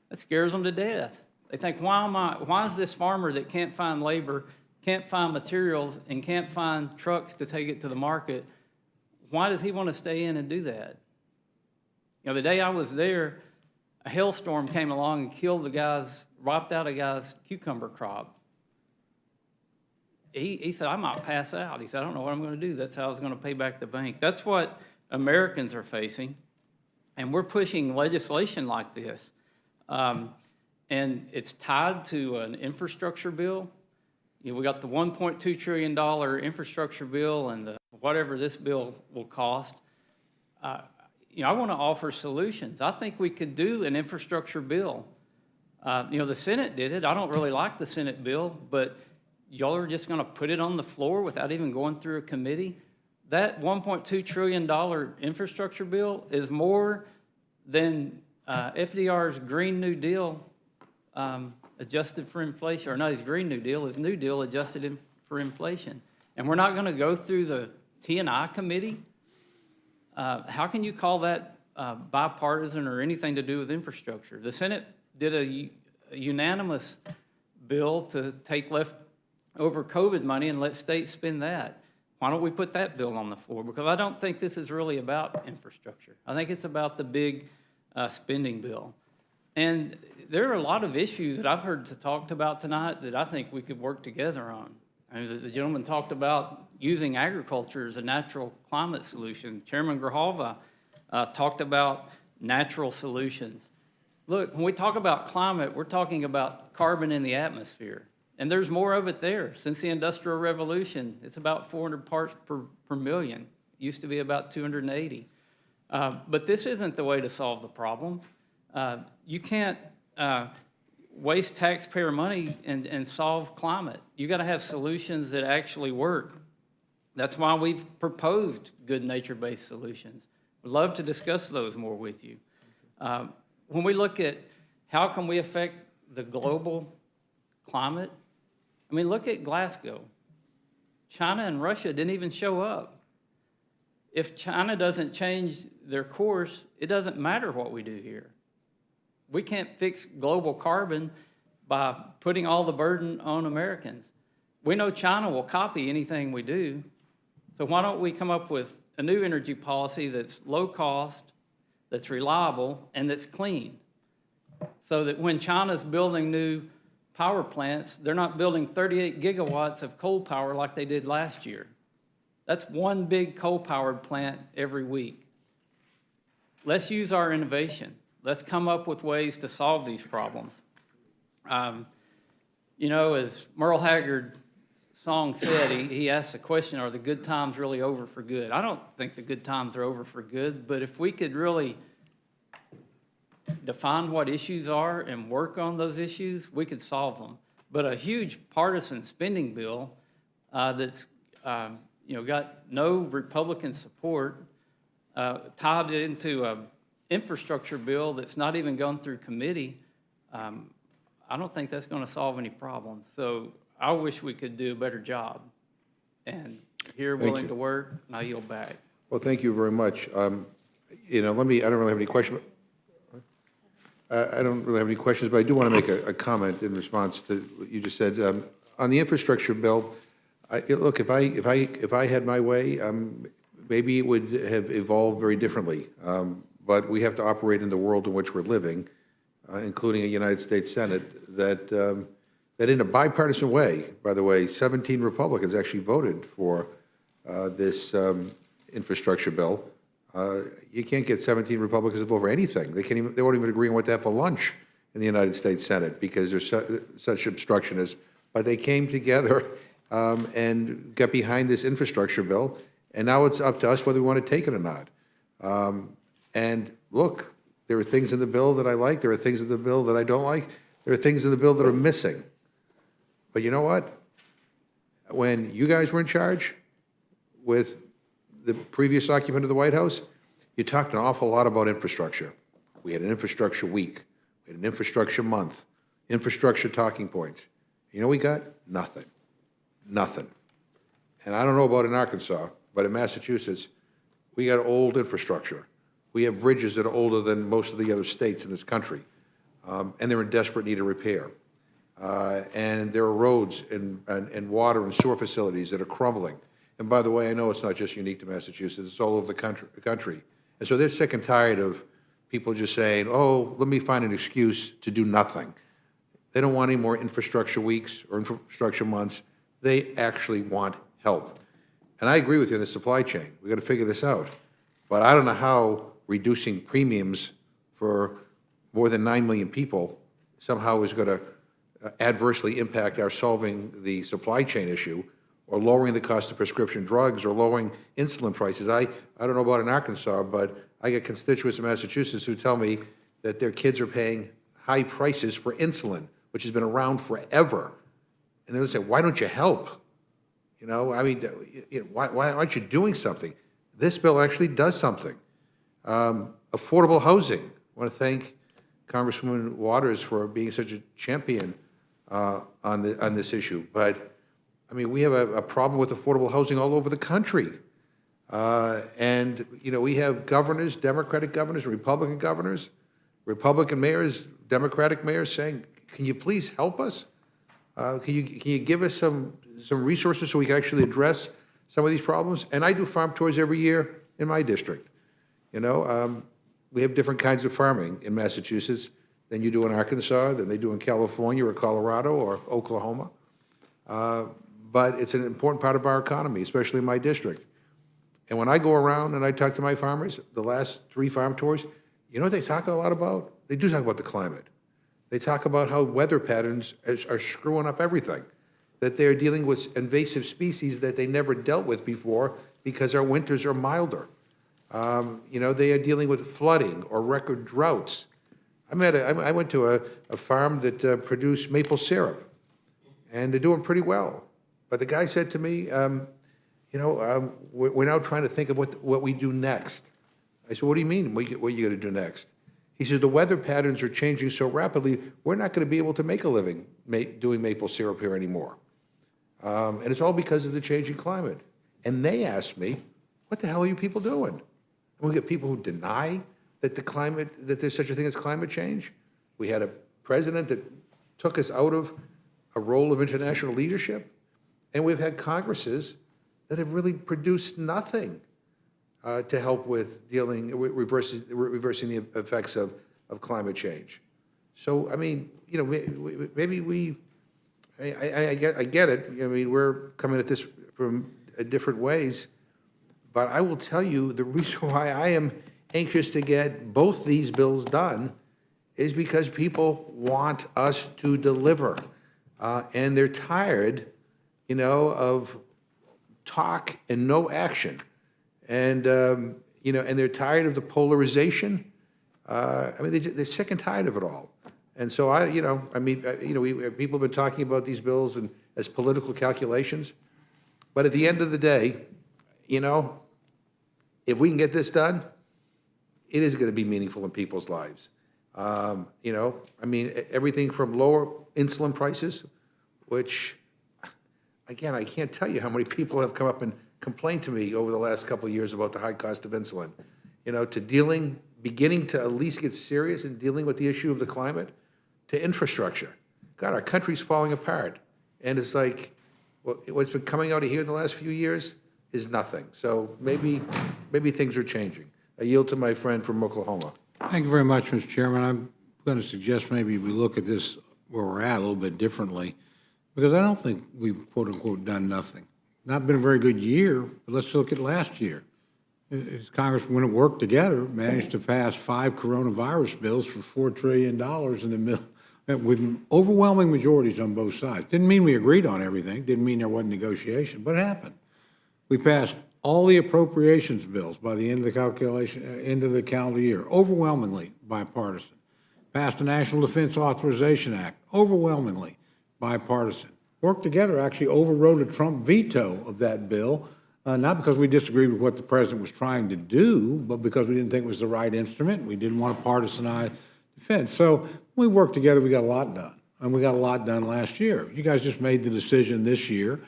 That scares them to death. They think, why is this farmer that can't find labor, can't find materials, and can't find trucks to take it to the market, why does he want to stay in and do that? You know, the day I was there, a hailstorm came along and killed wiped out a guy's cucumber crop. He said, I might pass out. He said, I don't know what I'm going to do. That's how I was going to pay back the bank. That's what Americans are facing, and we're pushing legislation like this. And it's tied to an infrastructure bill. You know, we got the $1.2 trillion infrastructure bill and whatever this bill will cost. You know, I want to offer solutions. I think we could do an infrastructure bill. You know, the Senate did it. I don't really like the Senate bill, but y'all are just going to put it on the floor without even going through a committee? That $1.2 trillion infrastructure bill is more than FDR's Green New Deal adjusted for inflation, or not his Green New Deal, his New Deal adjusted for inflation. And we're not going to go through the T&I committee? How can you call that bipartisan or anything to do with infrastructure? The Senate did a unanimous bill to take leftover COVID money and let states spend that. Why don't we put that bill on the floor? Because I don't think this is really about infrastructure. I think it's about the big spending bill. And there are a lot of issues that I've heard talked about tonight that I think we could work together on. I mean, the gentleman talked about using agriculture as a natural climate solution. Chairman Grijalva talked about natural solutions. Look, when we talk about climate, we're talking about carbon in the atmosphere. And there's more of it there. Since the Industrial Revolution, it's about 400 parts per million. It used to be about 280. But this isn't the way to solve the problem. You can't waste taxpayer money and solve climate. You got to have solutions that actually work. That's why we've proposed good nature-based solutions. We'd love to discuss those more with you. When we look at how can we affect the global climate, I mean, look at Glasgow. China and Russia didn't even show up. If China doesn't change their course, it doesn't matter what we do here. We can't fix global carbon by putting all the burden on Americans. We know China will copy anything we do. So why don't we come up with a new energy policy that's low cost, that's reliable, and that's clean? So that when China's building new power plants, they're not building 38 gigawatts of coal power like they did last year. That's one big coal-powered plant every week. Let's use our innovation. Let's come up with ways to solve these problems. You know, as Merle Haggard's song said, he asked the question, are the good times really over for good? I don't think the good times are over for good, but if we could really define what issues are and work on those issues, we could solve them. But a huge partisan spending bill that's got no Republican support, tied into an infrastructure bill that's not even gone through committee, I don't think that's going to solve any problems. So I wish we could do a better job. And here, willing to work, and I yield back. Well, thank you very much. I don't really have any questions. I don't really have any questions, but I do want to make a comment in response to what you just said. On the infrastructure bill, look, if I had my way, maybe it would have evolved very differently. But we have to operate in the world in which we're living, including a United States Senate, that in a bipartisan way, by the way, 17 Republicans actually voted for this infrastructure bill. You can't get 17 Republicans to vote for anything. They won't even agree on what to have for lunch in the United States Senate because they're such obstructionists. But they came together and got behind this infrastructure bill, and now it's up to us whether we want to take it or not. And look, there are things in the bill that I like. There are things in the bill that I don't like. There are things in the bill that are missing. But you know what? When you guys were in charge with the previous occupant of the White House, you talked an awful lot about infrastructure. We had an infrastructure week. We had an infrastructure month, infrastructure talking points. You know we got? Nothing. Nothing. And I don't know about in Arkansas, but in Massachusetts, we got old infrastructure. We have bridges that are older than most of the other states in this country, and they're in desperate need of repair. And there are roads and water and sewer facilities that are crumbling. And by the way, I know it's not just unique to Massachusetts, it's all over the country. And so they're sick and tired of people just saying, oh, let me find an excuse to do nothing. They don't want any more infrastructure weeks or infrastructure months. They actually want help. And I agree with you on the supply chain. We've got to figure this out. But I don't know how reducing premiums for more than 9 million people somehow is going to adversely impact our solving the supply chain issue or lowering the cost of prescription drugs or lowering insulin prices. I don't know about in Arkansas, but I get constituents in Massachusetts who tell me that their kids are paying high prices for insulin, which has been around forever. And they would say, why don't you help? You know, I mean, why aren't you doing something? This bill actually does something. Affordable housing. I want to thank Congresswoman Waters for being such a champion on this issue. But, I mean, we have a problem with affordable housing all over the country. And, you know, we have governors, Democratic governors, Republican governors, Republican mayors, Democratic mayors saying, can you please help us? Can you give us some resources so we can actually address some of these problems? And I do farm tours every year in my district. You know, we have different kinds of farming in Massachusetts than you do in Arkansas, than they do in California or Colorado or Oklahoma. But it's an important part of our economy, especially in my district. And when I go around and I talk to my farmers, the last 3 farm tours, you know what they talk a lot about? They do talk about the climate. They talk about how weather patterns are screwing up everything, that they're dealing with invasive species that they never dealt with before because our winters are milder. You know, they are dealing with flooding or record droughts. I went to a farm that produced maple syrup, and they're doing pretty well. But the guy said to me, we're now trying to think of what we do next. I said, what do you mean, what are you going to do next? He said, the weather patterns are changing so rapidly, we're not going to be able to make a living doing maple syrup here anymore. And it's all because of the changing climate. And they asked me, what the hell are you people doing? And we get people who deny that that there's such a thing as climate change. We had a president that took us out of a role of international leadership, and we've had Congresses that have really produced nothing to help with reversing the effects of climate change. So, I mean, maybe I get it. I mean, we're coming at this from different ways, but I will tell you the reason why I am anxious to get both these bills done is because people want us to deliver, and they're tired, of talk and no action, and and they're tired of the polarization. I mean, they're sick and tired of it all. And so people have been talking about these bills as political calculations, but at the end of the day, if we can get this done, it is going to be meaningful in people's lives. I mean, everything from lower insulin prices, which, again, I can't tell you how many people have come up and complained to me over the last couple of years about the high cost of insulin, to beginning to at least get serious in dealing with the issue of the climate, to infrastructure. God, our country's falling apart. And it's like, what's been coming out of here the last few years is nothing. So maybe things are changing. I yield to my friend from Oklahoma. Thank you very much, Mr. Chairman. I'm going to suggest maybe we look at this where we're at a little bit differently, because I don't think we've, quote unquote, done nothing. Not been a very good year, but let's look at last year. Congress, when it worked together, managed to pass 5 coronavirus bills for $4 trillion in the middle, with overwhelming majorities on both sides. Didn't mean we agreed on everything, didn't mean there wasn't negotiation, but it happened. We passed all the appropriations bills by the end of the calendar year, overwhelmingly bipartisan. Passed the National Defense Authorization Act, overwhelmingly bipartisan. Worked together, actually overrode a Trump veto of that bill, not because we disagreed with what the president was trying to do, but because we didn't think it was the right instrument. We didn't want to partisanized defense. So we worked together, we got a lot done. And we got a lot done last year. You guys just made the decision this year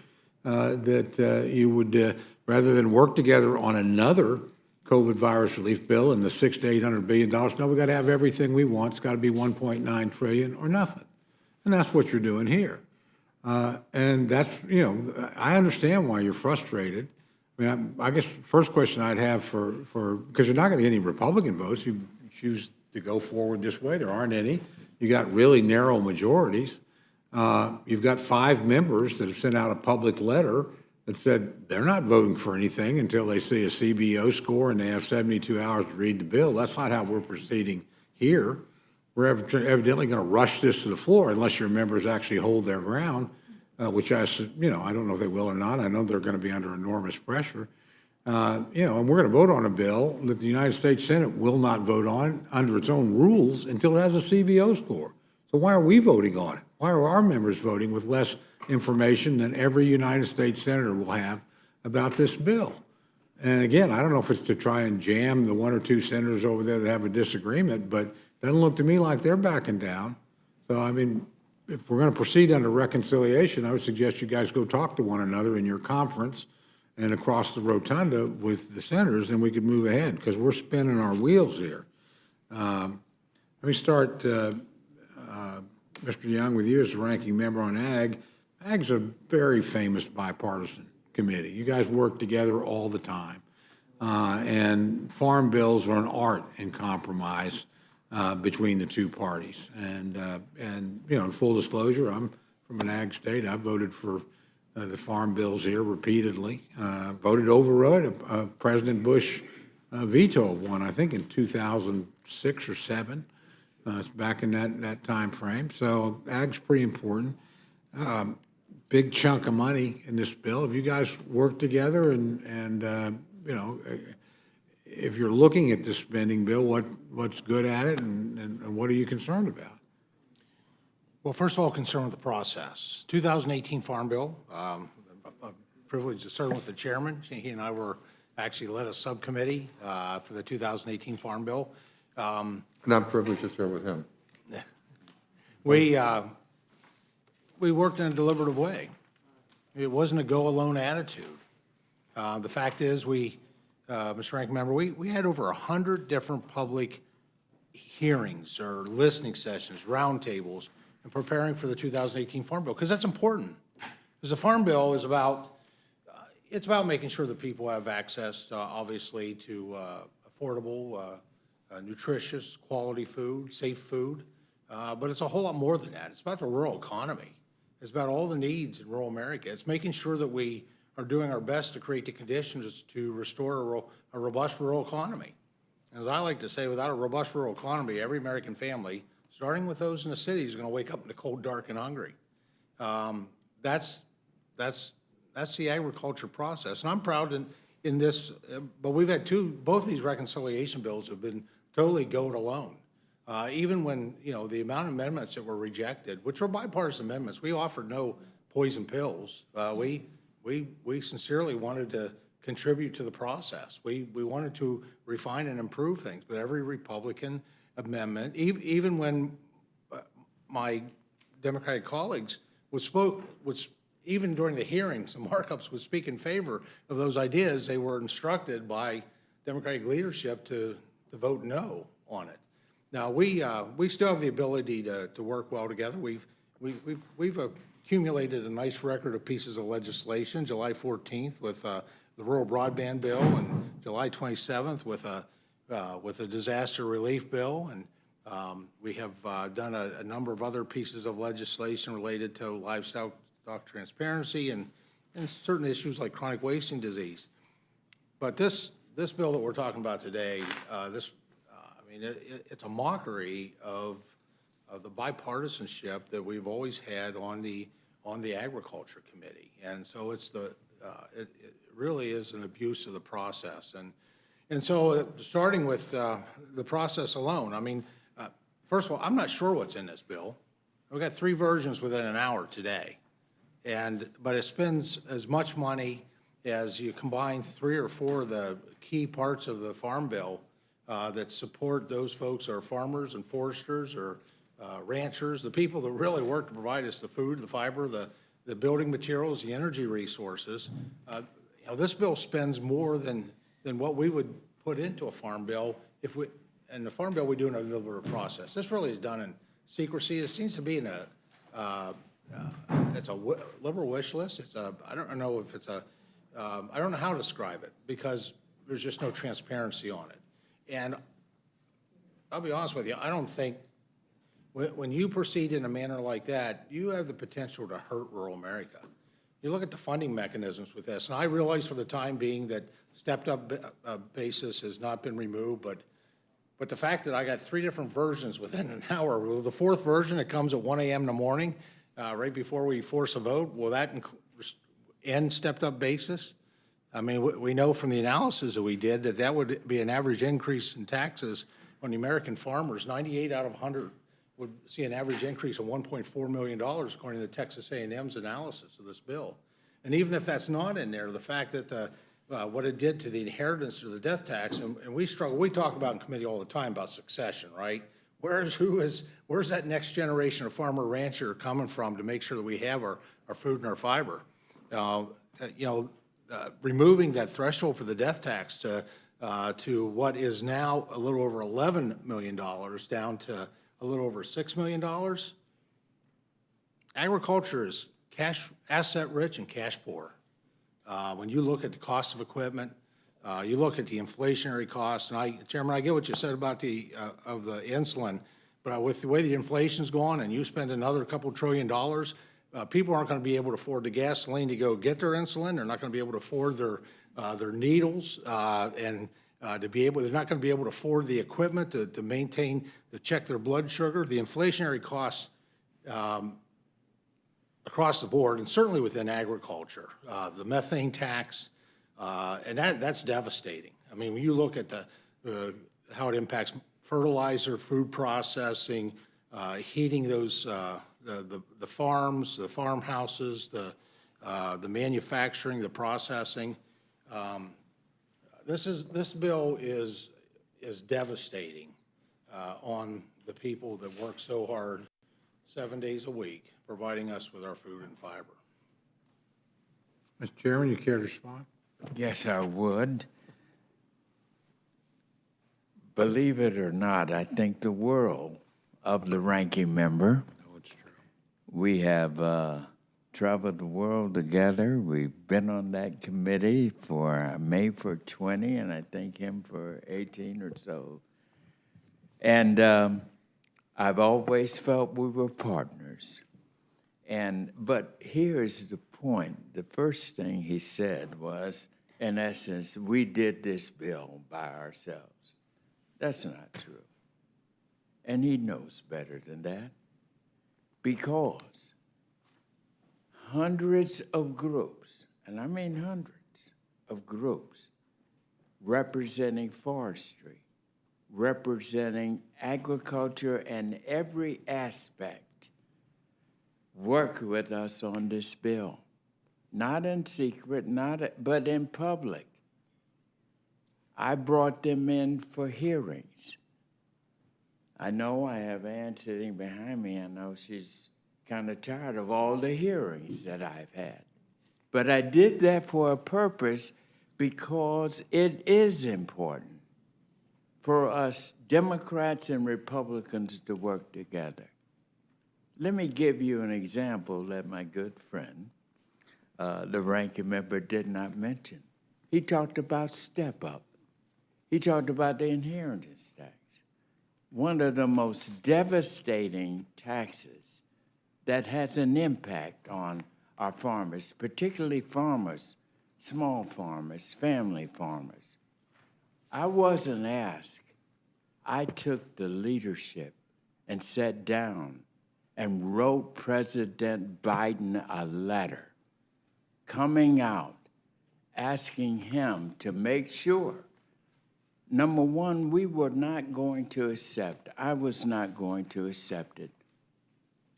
that you would, rather than work together on another COVID virus relief bill and the $600 to $800 billion, no, we got to have everything we want. It's got to be $1.9 trillion or nothing. And that's what you're doing here. And that's, I understand why you're frustrated. I mean, I guess the first question I'd have because you're not going to get any Republican votes. You choose to go forward this way. There aren't any. You got really narrow majorities. You've got 5 members that have sent out a public letter that said they're not voting for anything until they see a CBO score and they have 72 hours to read the bill. That's not how we're proceeding here. We're evidently going to rush this to the floor unless your members actually hold their ground, which I don't know if they will or not. I know they're going to be under enormous pressure. And we're going to vote on a bill that the United States Senate will not vote on under its own rules until it has a CBO score. So why are we voting on it? Why are our members voting with less information than every United States senator will have about this bill? And again, I don't know if it's to try and jam the 1 or 2 senators over there that have a disagreement, but it doesn't look to me like they're backing down. So, I mean, if we're going to proceed under reconciliation, I would suggest you guys go talk to one another in your conference and across the rotunda with the senators, and we could move ahead, because we're spinning our wheels here. Let me start, Mr. Young, with you as the ranking member on Ag. Ag's a very famous bipartisan committee. You guys work together all the time. And farm bills are an art in compromise between the two parties. And in full disclosure, I'm from an Ag state. I voted for the farm bills here repeatedly. Overrode President Bush veto of one, I think in 2006 or 7. It's back in that time frame. So Ag's pretty important. Big chunk of money in this bill. Have you guys worked together and if you're looking at this spending bill, what's good at it and what are you concerned about? Well, first of all, concerned with the process. 2018 Farm Bill, privilege of serving with the chairman. He and I were actually led a subcommittee for the 2018 Farm Bill. And I'm privileged to serve with him. We worked in a deliberative way. It wasn't a go-alone attitude. The fact is, Mr. Ranking Member, we had over 100 different public hearings or listening sessions, roundtables, in preparing for the 2018 Farm Bill, because that's important. Because the Farm Bill is it's about making sure that people have access, obviously, to affordable, nutritious, quality food, safe food. But it's a whole lot more than that. It's about the rural economy. It's about all the needs in rural America. It's making sure that we are doing our best to create the conditions to restore a robust rural economy. As I like to say, without a robust rural economy, every American family, starting with those in the city, is going to wake up in the cold, dark, and hungry. That's the agriculture process. And I'm proud in this, but we've had both these reconciliation bills have been totally goat alone. Even when, the amount of amendments that were rejected, which were bipartisan amendments, we offered no poison pills. We sincerely wanted to contribute to the process. We wanted to refine and improve things, but every Republican amendment, even when my Democratic colleagues even during the hearings, the markups would speak in favor of those ideas, they were instructed by Democratic leadership to vote no on it. Now, we still have the ability to work well together. We've accumulated a nice record of pieces of legislation. July 14th with the rural broadband bill, and July 27th with a disaster relief bill, and we have done a number of other pieces of legislation related to livestock transparency and certain issues like chronic wasting disease. But this bill that we're talking about today, it's a mockery of the bipartisanship that we've always had on the Agriculture Committee, and so it really is an abuse of the process. And so starting with the process alone, first of all, I'm not sure what's in this bill. We've got 3 versions within an hour today, but it spends as much money as you combine 3 or 4 of the key parts of the Farm Bill that support those folks who are farmers and foresters or ranchers, the people that really work to provide us the food, the fiber, the building materials, the energy resources. This bill spends more than what we would put into a Farm Bill and the Farm Bill we do in a deliberative process. This really is done in secrecy. It seems to be it's a liberal wish list. I don't know how to describe it because there's just no transparency on it. And I'll be honest with you, I don't think when you proceed in a manner like that, you have the potential to hurt rural America. You look at the funding mechanisms with this, and I realize for the time being that stepped-up basis has not been removed, but the fact that I got 3 different versions within an hour, the 4th version that comes at 1 a.m. in the morning, right before we force a vote, will that end stepped-up basis? We know from the analysis that we did that would be an average increase in taxes on the American farmers. 98 out of 100 would see an average increase of $1.4 million, according to Texas A&M's analysis of this bill. And even if that's not in there, the fact that what it did to the inheritance or the death tax, and we talk about in committee all the time about succession, right? Where's that next generation of farmer rancher coming from to make sure that we have our food and our fiber? Removing that threshold for the death tax to what is now a little over $11 million down to a little over $6 million. Agriculture is asset rich and cash poor. When you look at the cost of equipment, you look at the inflationary costs, and Chairman, I get what you said about the insulin, but with the way the inflation's gone and you spend another couple $1 trillion, people aren't going to be able to afford the gasoline to go get their insulin. They're not going to be able to afford their needles, and they're not going to be able to afford the equipment to maintain, to check their blood sugar. The inflationary costs across the board, and certainly within agriculture, the methane tax, and that's devastating. When you look at how it impacts fertilizer, food processing, heating those the farms, the farmhouses, the manufacturing, the processing. This bill is devastating on the people that work so hard 7 days a week, providing us with our food and fiber. Mr. Chairman, you care to respond? Yes, I would. Believe it or not, I think the world of the ranking member. Oh, it's true. We have traveled the world together. We've been on that committee for May for 20, and I thank him for 18 or so. And I've always felt we were partners. But here's the point. The first thing he said was, in essence, we did this bill by ourselves. That's not true. And he knows better than that, because hundreds of groups, and I mean hundreds of groups, representing forestry, representing agriculture and every aspect, work with us on this bill. Not in secret, but in public. I brought them in for hearings. I know I have Ann sitting behind me. I know she's kind of tired of all the hearings that I've had. But I did that for a purpose, because it is important for us Democrats and Republicans to work together. Let me give you an example that my good friend, the ranking member, did not mention. He talked about step up. He talked about the inheritance tax, one of the most devastating taxes that has an impact on our farmers, particularly farmers, small farmers, family farmers. I wasn't asked. I took the leadership and sat down and wrote President Biden a letter coming out, asking him to make sure, number one, we were not going to accept, I was not going to accept it.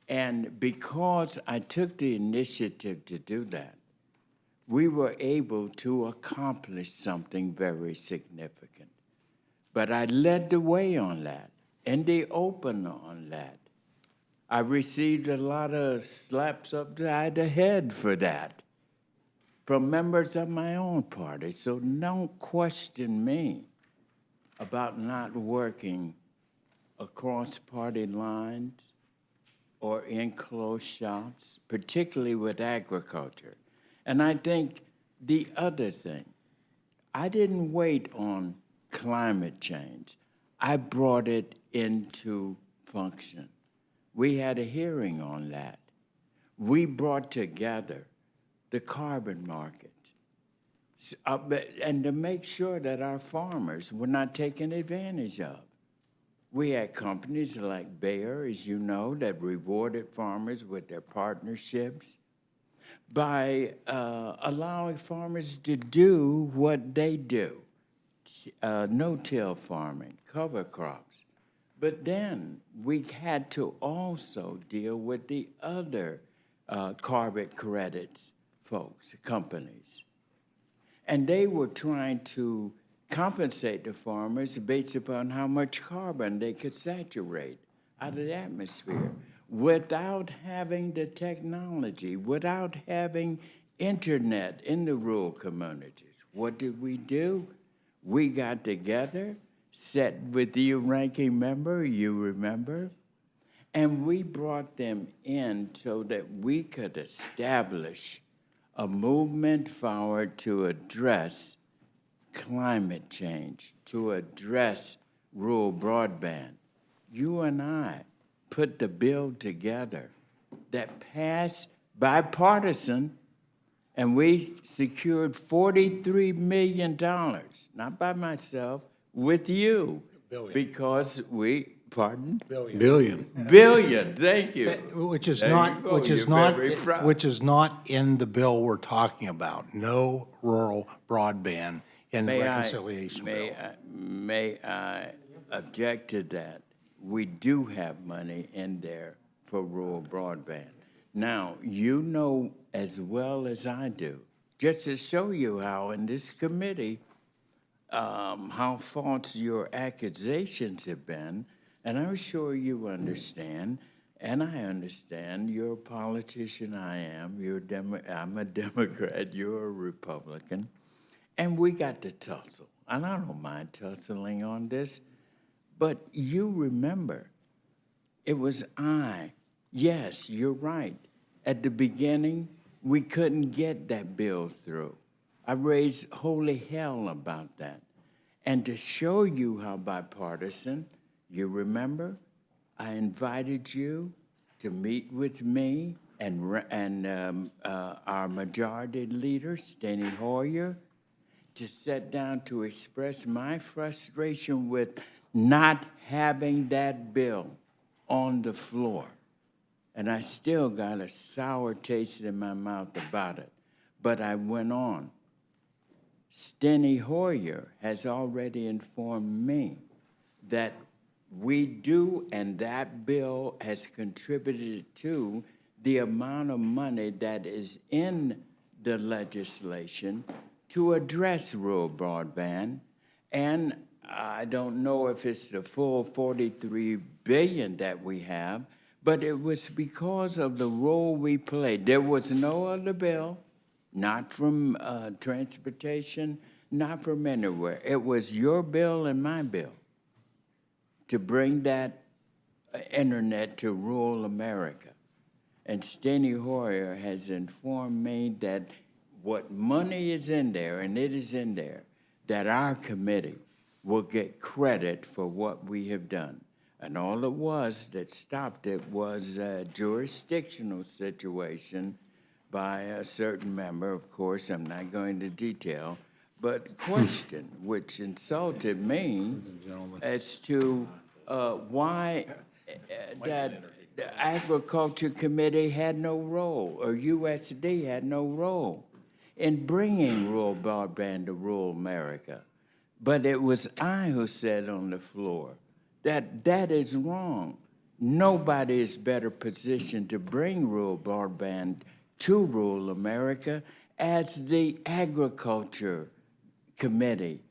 And because I took the initiative to do that, we were able to accomplish something very significant. But I led the way on that, in the open on that. I received a lot of slaps upside the head for that from members of my own party. So don't question me about not working across party lines or in closed shops, particularly with agriculture. And I think the other thing, I didn't wait on climate change. I brought it into function. We had a hearing on that. We brought together the carbon market, and to make sure that our farmers were not taken advantage of. We had companies like Bayer, as you know, that rewarded farmers with their partnerships by allowing farmers to do what they do, no-till farming, cover crops. But then we had to also deal with the other carbon credits folks, companies. And they were trying to compensate the farmers based upon how much carbon they could saturate out of the atmosphere without having the technology, without having internet in the rural communities. What did we do? We got together, sat with you, ranking member, you remember, and we brought them in so that we could establish a movement forward to address climate change, to address rural broadband. You and I put the bill together that passed bipartisan, and we secured $43 million, not by myself, with you. Billion. Because we, pardon? Billion. Billion, thank you. Which is There you not, go. which is You're not, very proud. which is not in the bill we're talking about. No rural broadband in the reconciliation bill. May I object to that? We do have money in there for rural broadband. Now, you know as well as I do, just to show you how in this committee, how false your accusations have been, and I'm sure you understand, and I understand you're a politician, I am, I'm a Democrat, you're a Republican, and we got to tussle, and I don't mind tussling on this, but you remember, it was yes, you're right. At the beginning, we couldn't get that bill through. I raised holy hell about that. And to show you how bipartisan, you remember, I invited you to meet with me and our majority leader, Steny Hoyer, to sit down to express my frustration with not having that bill on the floor. And I still got a sour taste in my mouth about it. But I went on. Steny Hoyer has already informed me that we do, and that bill has contributed to the amount of money that is in the legislation to address rural broadband. And I don't know if it's the full $43 billion that we have, but it was because of the role we played. There was no other bill, not from transportation, not from anywhere. It was your bill and my bill to bring that internet to rural America. And Steny Hoyer has informed me that what money is in there, and it is in there, that our committee will get credit for what we have done. And all it was that stopped it was a jurisdictional situation by a certain member, of course, I'm not going to detail, but question, which insulted me as to why that the Agriculture Committee had no role, or USD had no role in bringing rural broadband to rural America. But it was I who said on the floor that that is wrong. Nobody is better positioned to bring rural broadband to rural America as the Agriculture Committee,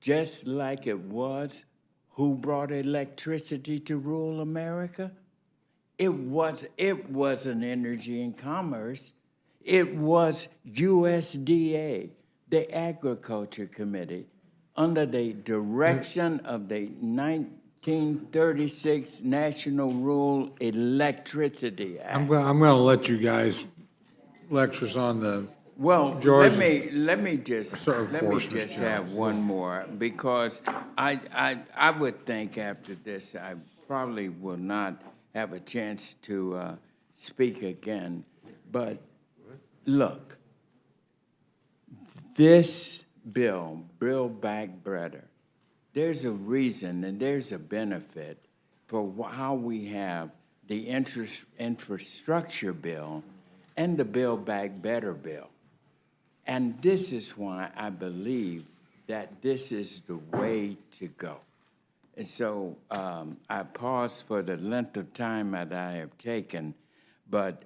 just like it was who brought electricity to rural America. It wasn't Energy and Commerce. It was USDA, the Agriculture Committee, under the direction of the 1936 National Rural Electricity Act. I'm going to let you guys lectures on the. Well, George, let me just have one more, because I would think after this I probably will not have a chance to speak again. But look, this bill, Build Back Better, there's a reason and there's a benefit for how we have the infrastructure bill and the Build Back Better bill. And this is why I believe that this is the way to go. And so I pause for the length of time that I have taken, but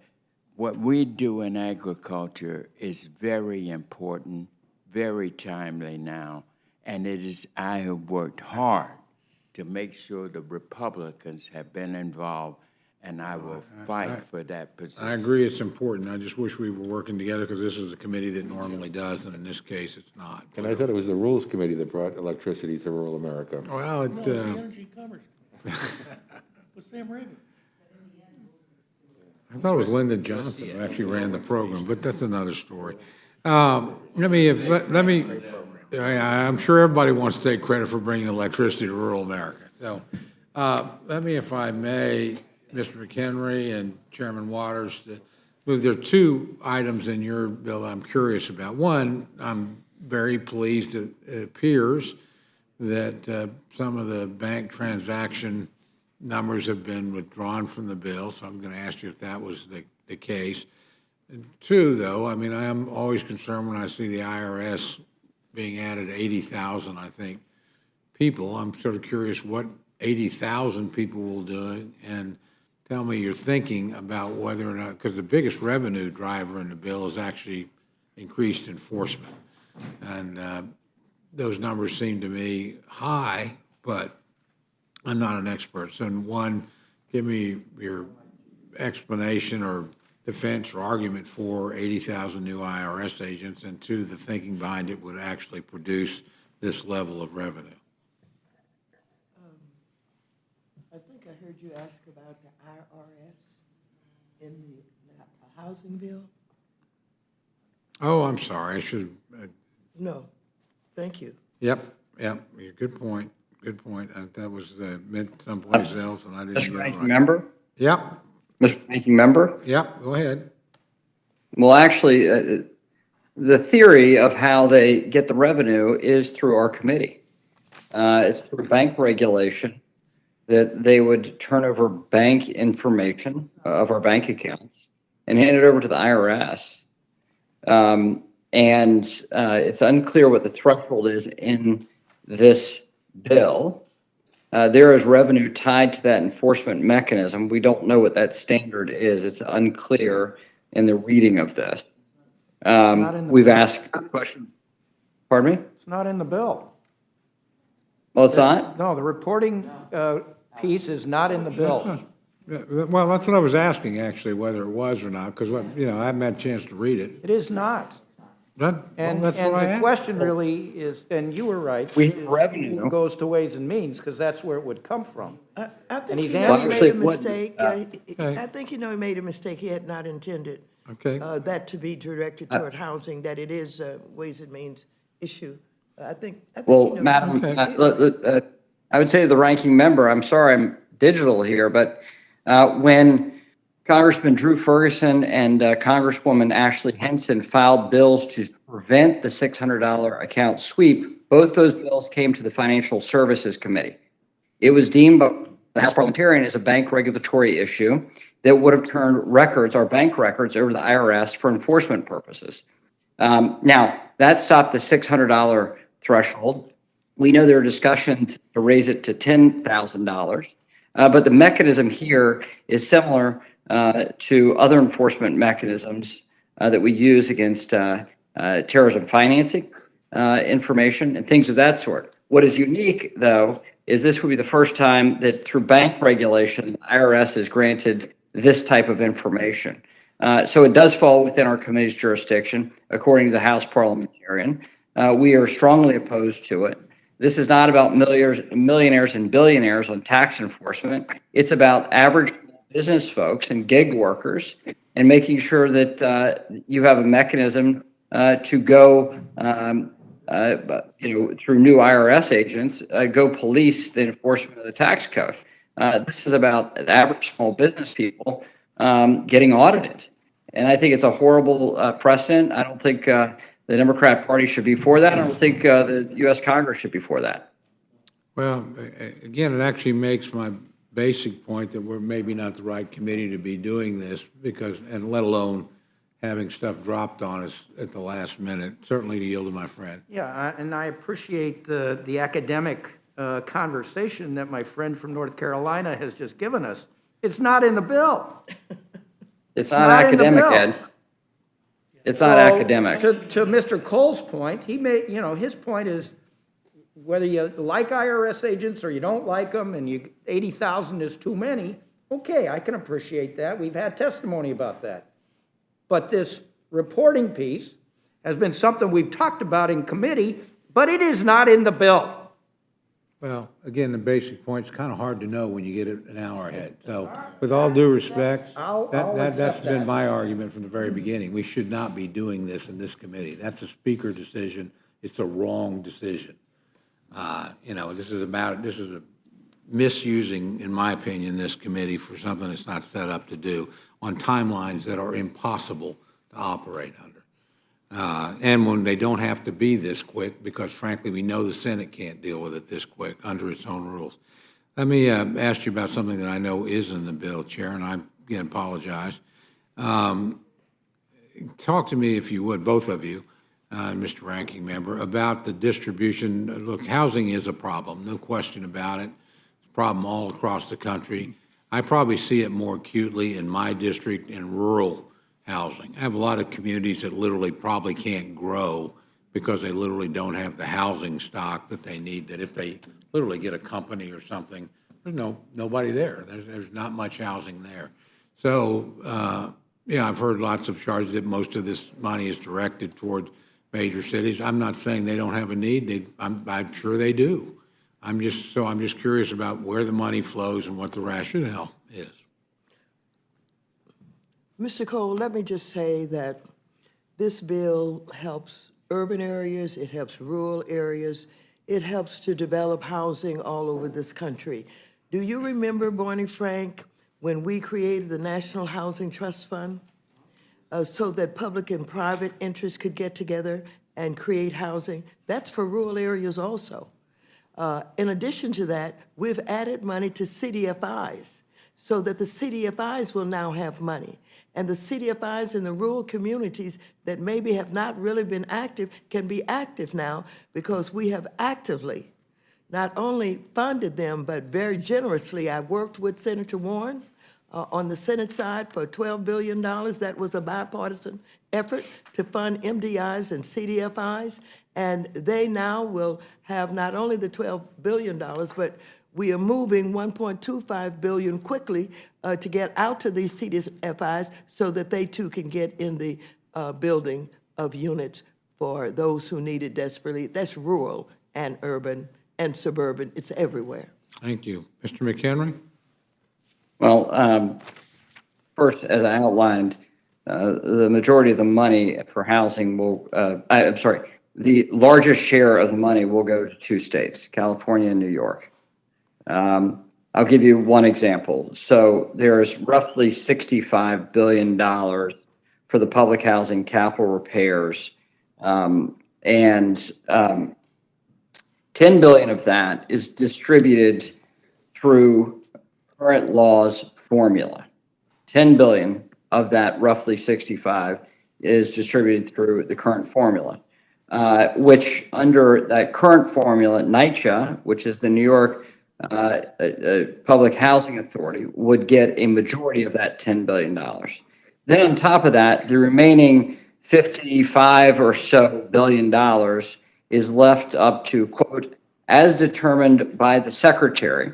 what we do in agriculture is very important, very timely now, and I have worked hard to make sure the Republicans have been involved, and I will fight for that position. I agree it's important. I just wish we were working together, because this is a committee that normally does, and in this case, it's not. And I thought it was the Rules Committee that brought electricity to rural America. Well, No, it's the Energy and Commerce with Sam Reagan. I thought it was Lyndon Johnson who actually ran the program, but that's another story. I'm sure everybody wants to take credit for bringing electricity to rural America. So let me, if I may, Mr. McHenry and Chairman Waters, there are two items in your bill that I'm curious about. One, I'm very pleased it appears that some of the bank transaction numbers have been withdrawn from the bill, so I'm going to ask you if that was the case. And two, though, I mean, I am always concerned when I see the IRS being added 80,000, I think, people. I'm sort of curious what 80,000 people will do, and tell me your thinking about whether or not, because the biggest revenue driver in the bill is actually increased enforcement. And those numbers seem to me high, but I'm not an expert. So one, give me your explanation or defense or argument for 80,000 new IRS agents, and two, the thinking behind it would actually produce this level of revenue. I think I heard you ask about the IRS in the housing bill. Oh, I'm sorry, I should, No, thank you. yep, good point, good point. That was meant someplace else, and I didn't get Mr. it Ranking right. Member? Yep, Mr. Ranking Member? yep, go ahead. Well, actually, the theory of how they get the revenue is through our committee. It's through bank regulation that they would turn over bank information of our bank accounts and hand it over to the IRS. It's unclear what the threshold is in this bill. There is revenue tied to that enforcement mechanism. We don't know what that standard is. It's unclear in the reading of this. not in the We've bill. asked questions. Pardon me? It's not in the bill. Well, it's not? No, the reporting piece is not in the bill. Well, that's what I was asking, actually, whether it was or not, because, I haven't had a chance to read it. It is not. And That's what I the asked. question really is, and you were right. We have is revenue. Who goes to Ways and Means, because that's where it would come from. I And think he's he answering- made a Well, actually, mistake. okay. I think he made a mistake. He had not intended Okay. that to be directed toward housing, that it is a Ways and Means issue. I think he Well, knows Madam, something. I would say to the ranking member, I'm sorry I'm digital here, but when Congressman Drew Ferguson and Congresswoman Ashley Henson filed bills to prevent the $600 account sweep, both those bills came to the Financial Services Committee. It was deemed by the House parliamentarian as a bank regulatory issue that would have turned records, our bank records, over to the IRS for enforcement purposes. Now, that stopped the $600 threshold. We know there are discussions to raise it to $10,000, but the mechanism here is similar to other enforcement mechanisms that we use against terrorism financing information and things of that sort. What is unique, though, is this would be the first time that through bank regulation, the IRS is granted this type of information. So it does fall within our committee's jurisdiction, according to the House parliamentarian. We are strongly opposed to it. This is not about millionaires and billionaires on tax enforcement. It's about average business folks and gig workers and making sure that you have a mechanism to go, through new IRS agents, go police the enforcement of the tax code. This is about average small business people getting audited. And I think it's a horrible precedent. I don't think the Democrat Party should be for that. I don't think the U.S. Congress should be for that. Well, again, it actually makes my basic point that we're maybe not the right committee to be doing this because, and let alone having stuff dropped on us at the last minute, certainly to yield to my friend. Yeah, and I appreciate the academic conversation that my friend from North Carolina has just given us. It's not in the bill. It's not not in the academic, bill. Ed. It's not academic. To Mr. Cole's point, he made, his point is whether you like IRS agents or you don't like them and 80,000 is too many, okay, I can appreciate that. We've had testimony about that. But this reporting piece has been something we've talked about in committee, but it is not in the bill. Well, again, the basic point is kind of hard to know when you get it an hour ahead. So with all due respect, I'll that's accept been that. my argument from the very beginning. We should not be doing this in this committee. That's a speaker decision. It's a wrong decision. This is a misusing, in my opinion, this committee for something it's not set up to do on timelines that are impossible to operate under. And when they don't have to be this quick, because frankly, we know the Senate can't deal with it this quick under its own rules. Let me ask you about something that I know is in the bill, Chair, and I, again, apologize. Talk to me, if you would, both of you, Mr. Ranking Member, about the distribution. Look, housing is a problem, no question about it. It's a problem all across the country. I probably see it more acutely in my district in rural housing. I have a lot of communities that literally probably can't grow because they literally don't have the housing stock that they need, that if they literally get a company or something, there's nobody there. There's not much housing there. So, yeah, I've heard lots of charges that most of this money is directed toward major cities. I'm not saying they don't have a need. I'm sure they do. I'm just curious about where the money flows and what the rationale is. Mr. Cole, let me just say that this bill helps urban areas, it helps rural areas, it helps to develop housing all over this country. Do you remember, Barney Frank, when we created the National Housing Trust Fund so that public and private interests could get together and create housing? That's for rural areas also. In addition to that, we've added money to CDFIs so that the CDFIs will now have money. And the CDFIs in the rural communities that maybe have not really been active can be active now because we have actively not only funded them, but very generously. I worked with Senator Warren on the Senate side for $12 billion. That was a bipartisan effort to fund MDIs and CDFIs. And they now will have not only the $12 billion, but we are moving $1.25 billion quickly to get out to these CDFIs so that they too can get in the building of units for those who need it desperately. That's rural and urban and suburban. It's everywhere. Thank you. Mr. McHenry? Well, first, as I outlined, the majority of the money for housing will, I'm sorry, the largest share of the money will go to two states, California and New York. I'll give you one example. So there's roughly $65 billion for the public housing capital repairs, and $10 billion of that is distributed through current law's formula. 10 billion of that roughly 65 is distributed through the current formula, which under that current formula, NYCHA, which is the New York Public Housing Authority, would get a majority of that $10 billion. Then on top of that, the remaining 55 or so billion dollars is left up to, quote, as determined by the Secretary,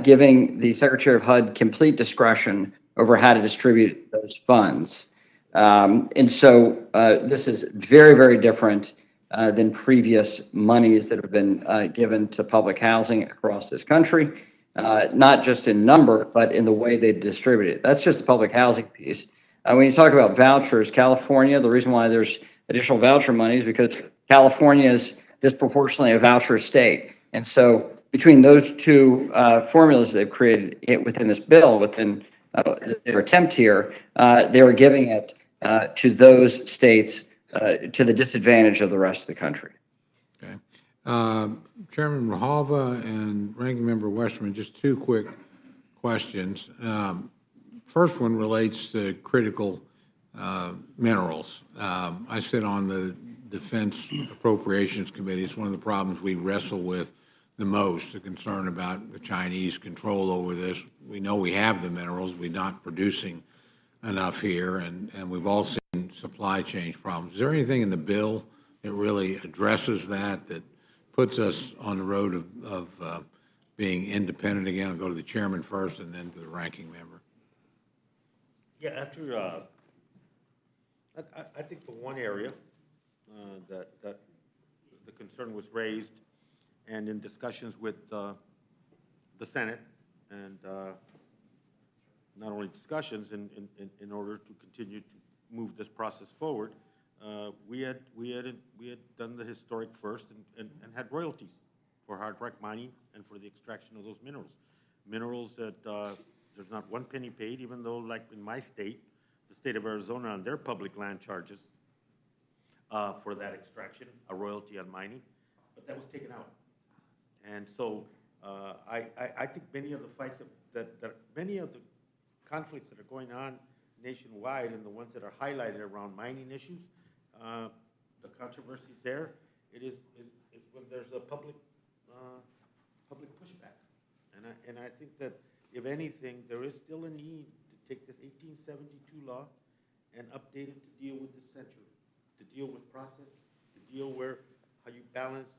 giving the Secretary of HUD complete discretion over how to distribute those funds. And so this is very, very different than previous monies that have been given to public housing across this country, not just in number, but in the way they distribute it. That's just the public housing piece. When you talk about vouchers, California, the reason why there's additional voucher money is because California is disproportionately a voucher state. And so between those two formulas they've created within this bill, within their attempt here, they are giving it to those states to the disadvantage of the rest of the country. Okay. Chairman Rahalva and Ranking Member Westerman, just two quick questions. First one relates to critical minerals. I sit on the Defense Appropriations Committee. It's one of the problems we wrestle with the most, the concern about the Chinese control over this. We know we have the minerals. We're not producing enough here, and we've all seen supply chain problems. Is there anything in the bill that really addresses that puts us on the road of being independent again? I'll go to the chairman first and then to the ranking member. Yeah, after, I think the one area that the concern was raised, and in discussions with the Senate, and not only discussions in order to continue to move this process forward, we had done the historic first and had royalties for hard rock mining and for the extraction of those minerals. Minerals that there's not one penny paid, even though, like in my state, the state of Arizona, on their public land charges for that extraction, a royalty on mining, but that was taken out. And so I think many of the fights that many of the conflicts that are going on nationwide and the ones that are highlighted around mining issues, the controversies there, it is when there's a public pushback. And I think that if anything, there is still a need to take this 1872 law and update it to deal with this century, to deal with process, to deal where, how you balance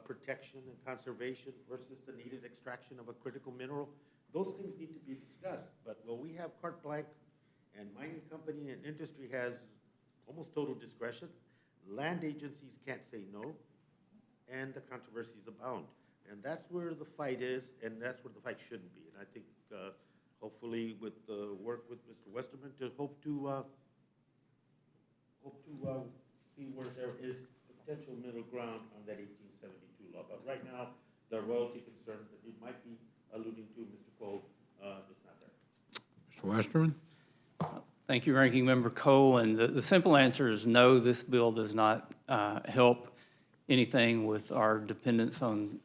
protection and conservation versus the needed extraction of a critical mineral. Those things need to be discussed, but when we have carte blanche and mining company and industry has almost total discretion, land agencies can't say no, and the controversies abound. And that's where the fight is, and that's where the fight shouldn't be. And I think hopefully with the work with Mr. Westerman to hope to see where there is potential middle ground on that 1872 law. But right now, the royalty concerns that you might be alluding to, Mr. Cole, is not there. Mr. Westerman? Thank you, Ranking Member Cole. And the simple answer is no, this bill does not help anything with our dependence on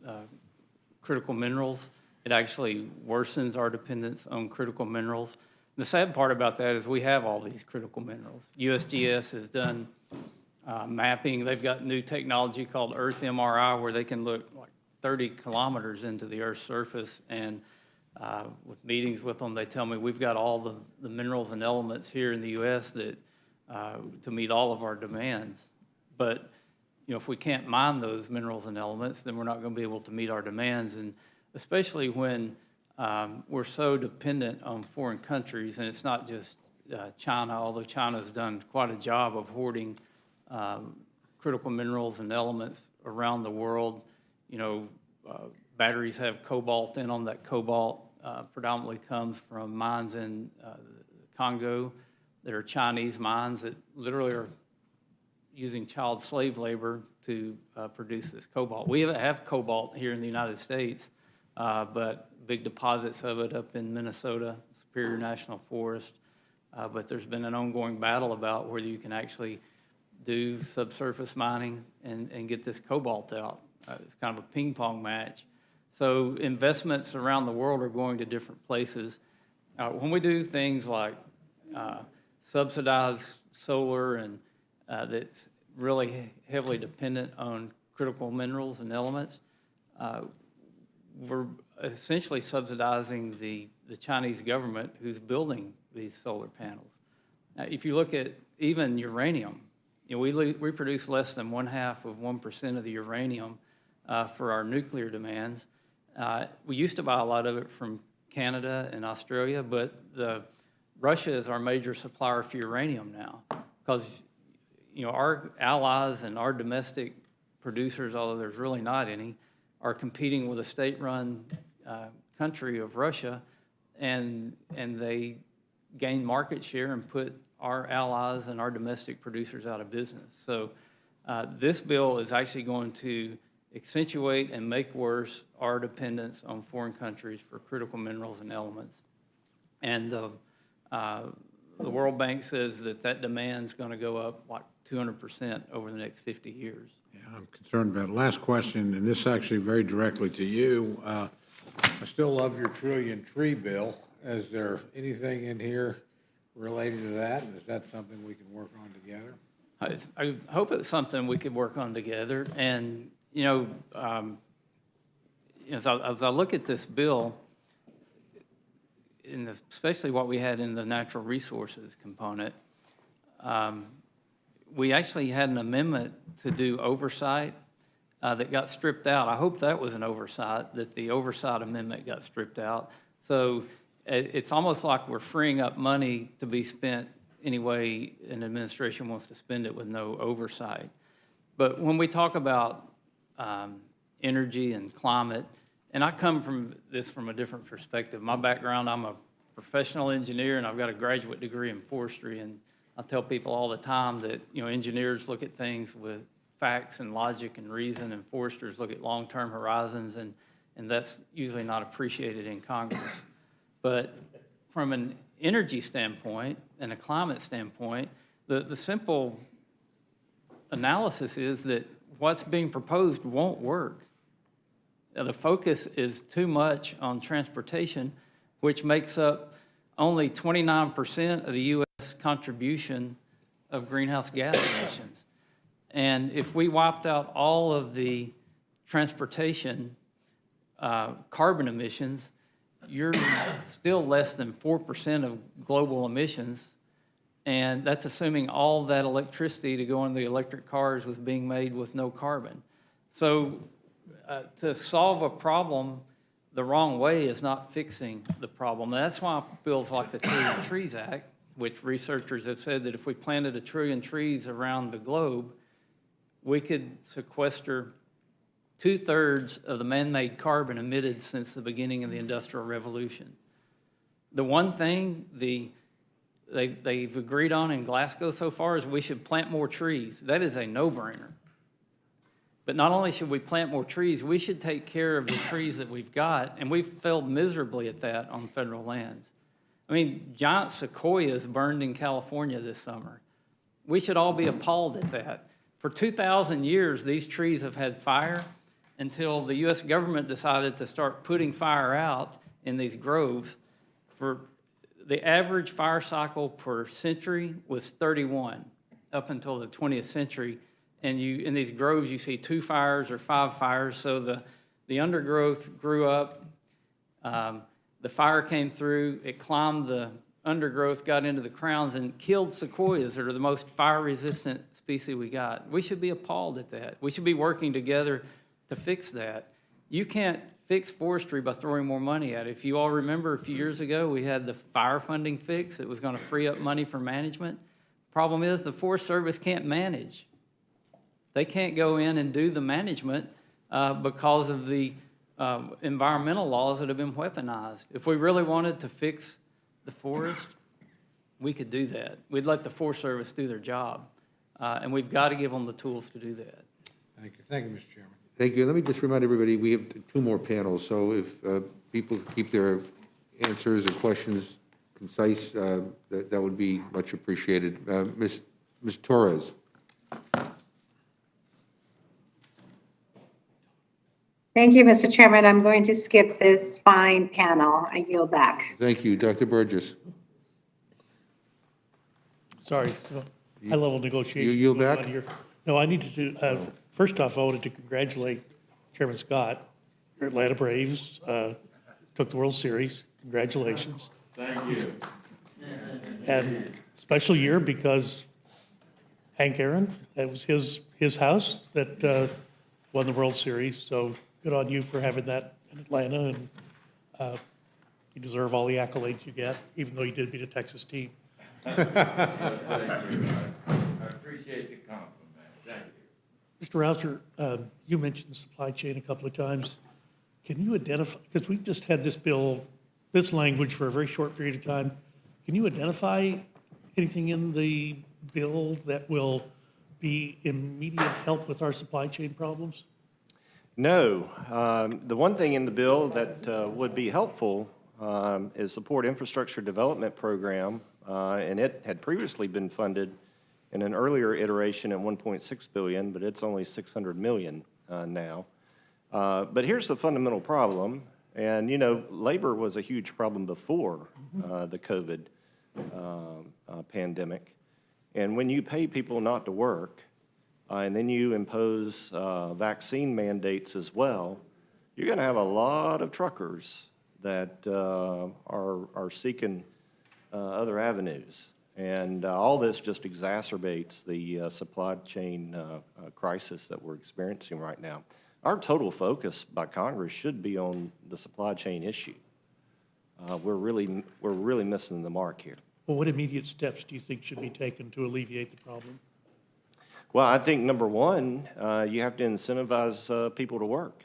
critical minerals. It actually worsens our dependence on critical minerals. The sad part about that is we have all these critical minerals. USGS has done mapping. They've got new technology called Earth MRI where they can look like 30 kilometers into the Earth's surface. And with meetings with them, they tell me we've got all the minerals and elements here in the U.S. that to meet all of our demands. But if we can't mine those minerals and elements, then we're not going to be able to meet our demands. And especially when we're so dependent on foreign countries, and it's not just China, although China's done quite a job of hoarding critical minerals and elements around the world. Batteries have cobalt in them. That cobalt predominantly comes from mines in Congo that are Chinese mines that literally are using child slave labor to produce this cobalt. We have cobalt here in the United States, but big deposits of it up in Minnesota, Superior National Forest. But there's been an ongoing battle about whether you can actually do subsurface mining and get this cobalt out. It's kind of a ping pong match. So investments around the world are going to different places. When we do things like subsidize solar and that's really heavily dependent on critical minerals and elements, we're essentially subsidizing the Chinese government who's building these solar panels. If you look at even uranium, we produce less than 0.5% of the uranium for our nuclear demands. We used to buy a lot of it from Canada and Australia, but Russia is our major supplier for uranium now because our allies and our domestic producers, although there's really not any, are competing with a state-run country of Russia, and they gain market share and put our allies and our domestic producers out of business. So this bill is actually going to accentuate and make worse our dependence on foreign countries for critical minerals and elements. And the World Bank says that demand's going to go up like 200% over the next 50 years. Yeah, I'm concerned about it. Last question, and this is actually very directly to you. I still love your trillion tree bill. Is there anything in here related to that? And is that something we can work on together? I hope it's something we could work on together. And, as I look at this bill, especially what we had in the natural resources component, we actually had an amendment to do oversight that got stripped out. I hope that was an oversight, that the oversight amendment got stripped out. So it's almost like we're freeing up money to be spent any way an administration wants to spend it with no oversight. But when we talk about energy and climate, and I come from this from a different perspective. My background, I'm a professional engineer and I've got a graduate degree in forestry, and I tell people all the time that engineers look at things with facts and logic and reason, and foresters look at long-term horizons, and that's usually not appreciated in Congress. But from an energy standpoint and a climate standpoint, the simple analysis is that what's being proposed won't work. The focus is too much on transportation, which makes up only 29% of the U.S. contribution of greenhouse gas emissions. And if we wiped out all of the transportation carbon emissions, you're still less than 4% of global emissions, and that's assuming all that electricity to go into the electric cars was being made with no carbon. So to solve a problem the wrong way is not fixing the problem. And that's why bills like the Tree and Trees Act, which researchers have said that if we planted 1 trillion trees around the globe, we could sequester 2/3 of the man-made carbon emitted since the beginning of the Industrial Revolution. The one thing they've agreed on in Glasgow so far is we should plant more trees. That is a no-brainer. But not only should we plant more trees, we should take care of the trees that we've got, and we've failed miserably at that on federal lands. I mean, giant sequoias burned in California this summer. We should all be appalled at that. For 2,000 years, these trees have had fire until the U.S. government decided to start putting fire out in these groves. For the average fire cycle per century was 31 up until the 20th century. And in these groves, you see 2 fires or 5 fires. So the undergrowth grew up, the fire came through, it climbed the undergrowth, got into the crowns, and killed sequoias that are the most fire-resistant species we got. We should be appalled at that. We should be working together to fix that. You can't fix forestry by throwing more money at it. If you all remember, a few years ago, we had the fire funding fix. It was going to free up money for management. Problem is, the Forest Service can't manage. They can't go in and do the management because of the environmental laws that have been weaponized. If we really wanted to fix the forest, we could do that. We'd let the Forest Service do their job, and we've got to give them the tools to do that. Thank you. Thank you, Mr. Chairman. Thank you. Let me just remind everybody, we have 2 more panels, so if people keep their answers and questions concise, that would be much appreciated. Ms. Torres. Thank you, Mr. Chairman. I'm going to skip this fine panel. I yield back. Thank you. Dr. Burgess. Sorry, so high-level negotiation. You yield going on back? here. No, I needed to, first off, I wanted to congratulate Chairman Scott. Your Atlanta Braves took the World Series. Congratulations. Thank you. And special year because Hank Aaron, that was his house that won the World Series. So good on you for having that in Atlanta, and you deserve all the accolades you get, even though you did beat a Texas team. Thank you. I appreciate the compliment. Thank you. Mr. Rouser, you mentioned supply chain a couple of times. Can you identify, because we've just had this bill, this language for a very short period of time, can you identify anything in the bill that will be immediate help with our supply chain problems? No. The one thing in the bill that would be helpful is the Port Infrastructure Development Program, and it had previously been funded in an earlier iteration at $1.6 billion, but it's only $600 million now. But here's the fundamental problem, and you know, labor was a huge problem before the COVID pandemic. And when you pay people not to work, and then you impose vaccine mandates as well, you're going to have a lot of truckers that are seeking other avenues. And all this just exacerbates the supply chain crisis that we're experiencing right now. Our total focus by Congress should be on the supply chain issue. We're really missing the mark here. Well, what immediate steps do you think should be taken to alleviate the problem? Well, I think number one, you have to incentivize people to work.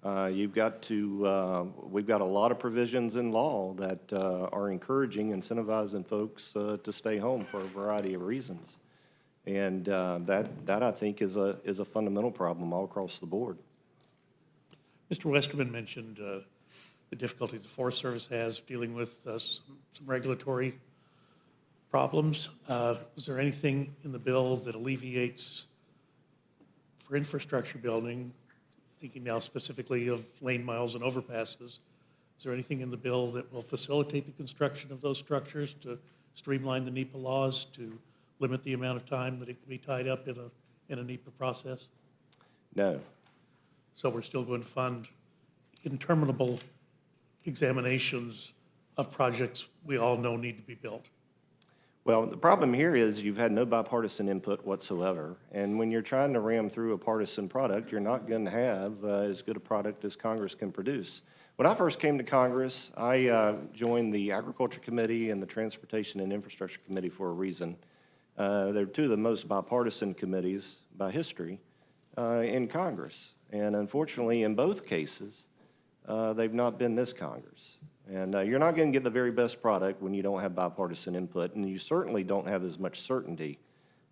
We've got a lot of provisions in law that are encouraging, incentivizing folks to stay home for a variety of reasons. And that I think is a fundamental problem all across the board. Mr. Westerman mentioned the difficulty the Forest Service has dealing with some regulatory problems. Is there anything in the bill that alleviates, for infrastructure building, thinking now specifically of lane miles and overpasses, is there anything in the bill that will facilitate the construction of those structures to streamline the NEPA laws, to limit the amount of time that it can be tied up in a NEPA process? No. So we're still going to fund interminable examinations of projects we all know need to be built? Well, the problem here is you've had no bipartisan input whatsoever. And when you're trying to ram through a partisan product, you're not going to have as good a product as Congress can produce. When I first came to Congress, I joined the Agriculture Committee and the Transportation and Infrastructure Committee for a reason. They're two of the most bipartisan committees by history in Congress. And unfortunately, in both cases, they've not been this Congress. And you're not going to get the very best product when you don't have bipartisan input, and you certainly don't have as much certainty.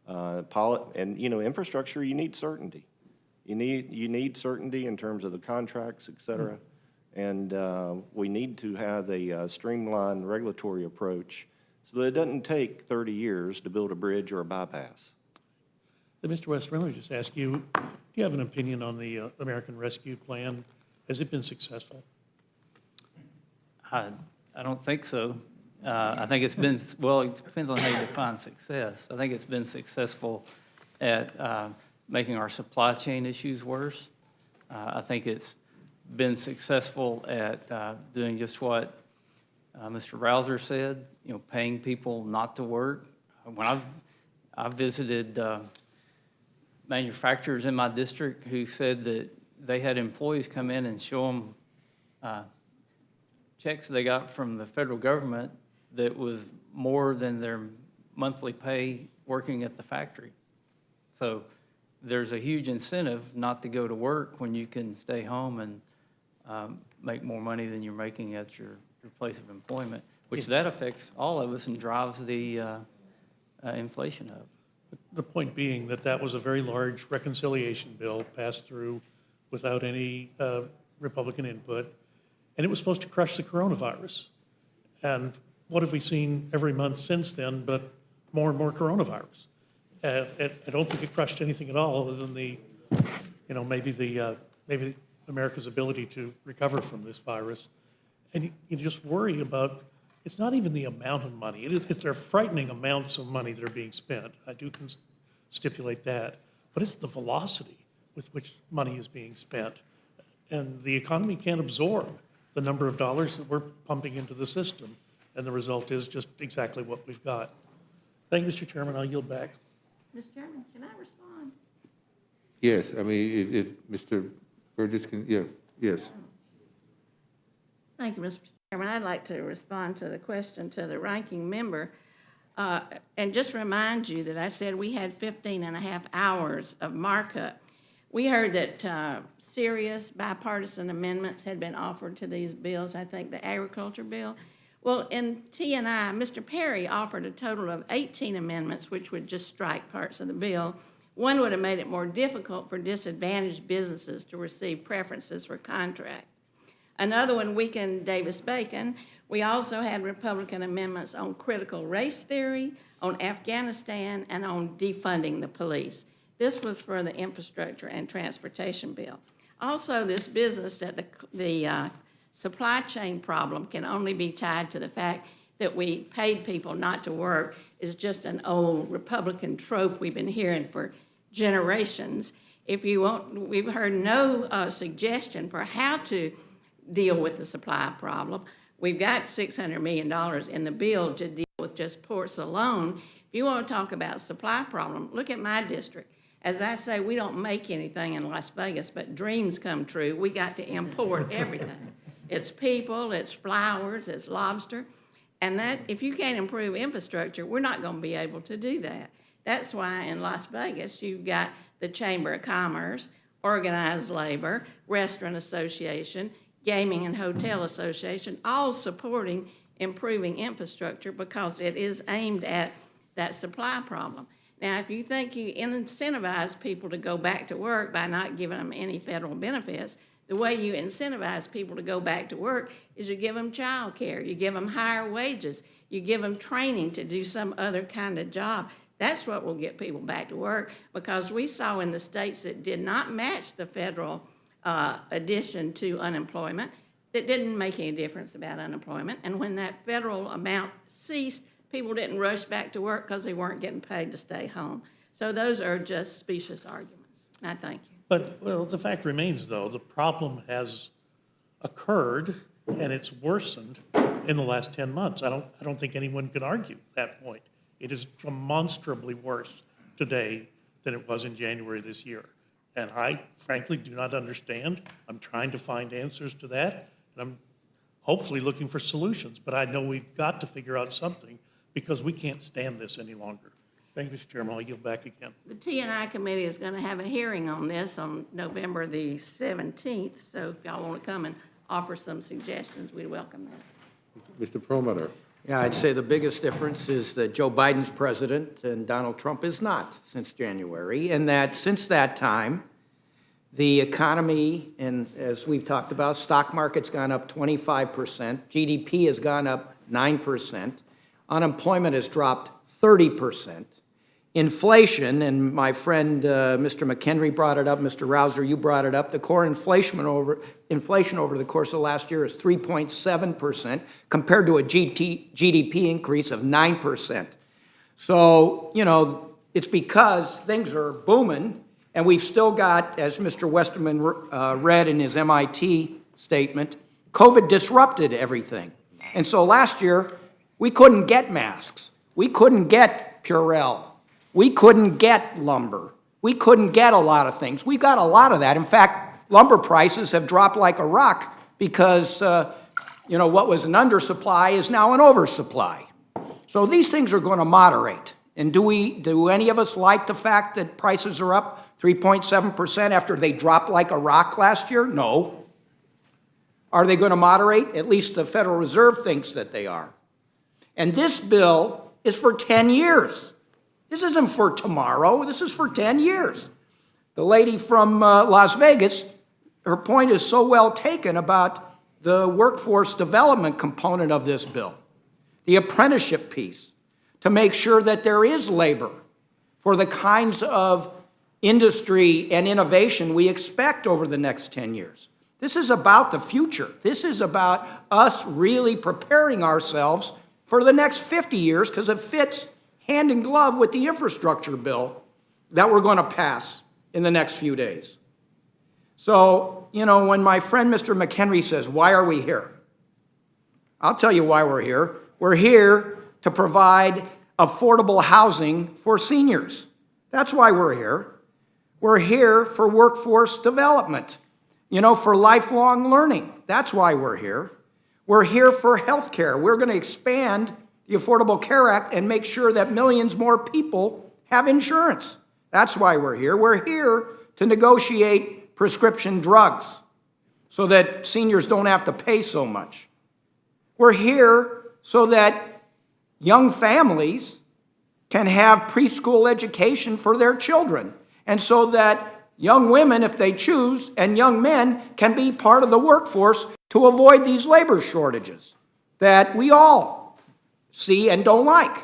And, you know, infrastructure, you need certainty. You need certainty in terms of the contracts, et cetera. And we need to have a streamlined regulatory approach so that it doesn't take 30 years to build a bridge or a bypass. Mr. West, let me just ask you, do you have an opinion on the American Rescue Plan? Has it been successful? I don't think so. I think it's been, well, it depends on how you define success. I think it's been successful at making our supply chain issues worse. I think it's been successful at doing just what Mr. Rouser said, you know, paying people not to work. When I've visited manufacturers in my district who said that they had employees come in and show them checks they got from the federal government that was more than their monthly pay working at the factory. So there's a huge incentive not to go to work when you can stay home and make more money than you're making at your place of employment, which that affects all of us and drives the inflation up. The point being that that was a very large reconciliation bill passed through without any Republican input, and it was supposed to crush the coronavirus. And what have we seen every month since then but more and more coronavirus? I don't think it crushed anything at all other than the, you know, maybe America's ability to recover from this virus. And you just worry about, it's not even the amount of money. They're frightening amounts of money that are being spent. I do stipulate that. But it's the velocity with which money is being spent. And the economy can't absorb the number of dollars that we're pumping into the system. And the result is just exactly what we've got. Thank you, Mr. Chairman. I'll yield back. Mr. Chairman, can I respond? Yes, I mean, if Mr. Burgess can, yeah, yes. Thank you, Mr. Chairman. I'd like to respond to the question to the ranking member and just remind you that I said we had 15 and a half hours of markup. We heard that serious bipartisan amendments had been offered to these bills, I think the agriculture bill. Well, in T&I, Mr. Perry offered a total of 18 amendments, which would just strike parts of the bill. One would have made it more difficult for disadvantaged businesses to receive preferences for contracts. Another one weakened Davis-Bacon. We also had Republican amendments on critical race theory, on Afghanistan, and on defunding the police. This was for the infrastructure and transportation bill. Also, this business that the supply chain problem can only be tied to the fact that we paid people not to work is just an old Republican trope we've been hearing for generations. If you want, we've heard no suggestion for how to deal with the supply problem. We've got $600 million in the bill to deal with just ports alone. If you want to talk about supply problem, look at my district. As I say, we don't make anything in Las Vegas, but dreams come true. We got to import everything. It's people, it's flowers, it's lobster. And that, if you can't improve infrastructure, we're not going to be able to do that. That's why in Las Vegas, you've got the Chamber of Commerce, Organized Labor, Restaurant Association, Gaming and Hotel Association, all supporting improving infrastructure because it is aimed at that supply problem. Now, if you think you incentivize people to go back to work by not giving them any federal benefits, the way you incentivize people to go back to work is you give them child care, you give them higher wages, you give them training to do some other kind of job. That's what will get people back to work, because we saw in the states that did not match the federal addition to unemployment, that didn't make any difference about unemployment. And when that federal amount ceased, people didn't rush back to work because they weren't getting paid to stay home. So those are just specious arguments. And I thank you. But, well, the fact remains, though, the problem has occurred and it's worsened in the last 10 months. I don't think anyone could argue that point. It is demonstrably worse today than it was in January this year. And I frankly do not understand. I'm trying to find answers to that, and I'm hopefully looking for solutions. But I know we've got to figure out something because we can't stand this any longer. Thank you, Mr. Chairman. I'll yield back again. The T&I committee is going to have a hearing on this on November the 17th, so if y'all want to come and offer some suggestions, we welcome that. Mr. Perlmutter. Yeah, I'd say the biggest difference is that Joe Biden's president and Donald Trump is not since January, and that since that time, the economy, and as we've talked about, stock market's gone up 25%, GDP has gone up 9%, unemployment has dropped 30%. Inflation, and my friend Mr. McHenry brought it up, Mr. Rouser, you brought it up, the core inflation over the course of last year is 3.7% compared to a GDP increase of 9%. So, you know, it's because things are booming, and we've still got, as Mr. Westerman read in his MIT statement, COVID disrupted everything. And so last year, we couldn't get masks. We couldn't get Purell. We couldn't get lumber. We couldn't get a lot of things. We got a lot of that. In fact, lumber prices have dropped like a rock because, you know, what was an undersupply is now an oversupply. So these things are going to moderate. And do any of us like the fact that prices are up 3.7% after they dropped like a rock last year? No. Are they going to moderate? At least the Federal Reserve thinks that they are. And this bill is for 10 years. This isn't for tomorrow. This is for 10 years. The lady from Las Vegas, her point is so well taken about the workforce development component of this bill, the apprenticeship piece, to make sure that there is labor for the kinds of industry and innovation we expect over the next 10 years. This is about the future. This is about us really preparing ourselves for the next 50 years because it fits hand in glove with the infrastructure bill that we're going to pass in the next few days. So, you know, when my friend Mr. McHenry says, why are we here? I'll tell you why we're here. We're here to provide affordable housing for seniors. That's why we're here. We're here for workforce development, you know, for lifelong learning. That's why we're here. We're here for health care. We're going to expand the Affordable Care Act and make sure that millions more people have insurance. That's why we're here. We're here to negotiate prescription drugs so that seniors don't have to pay so much. We're here so that young families can have preschool education for their children, and so that young women, if they choose, and young men can be part of the workforce to avoid these labor shortages that we all see and don't like.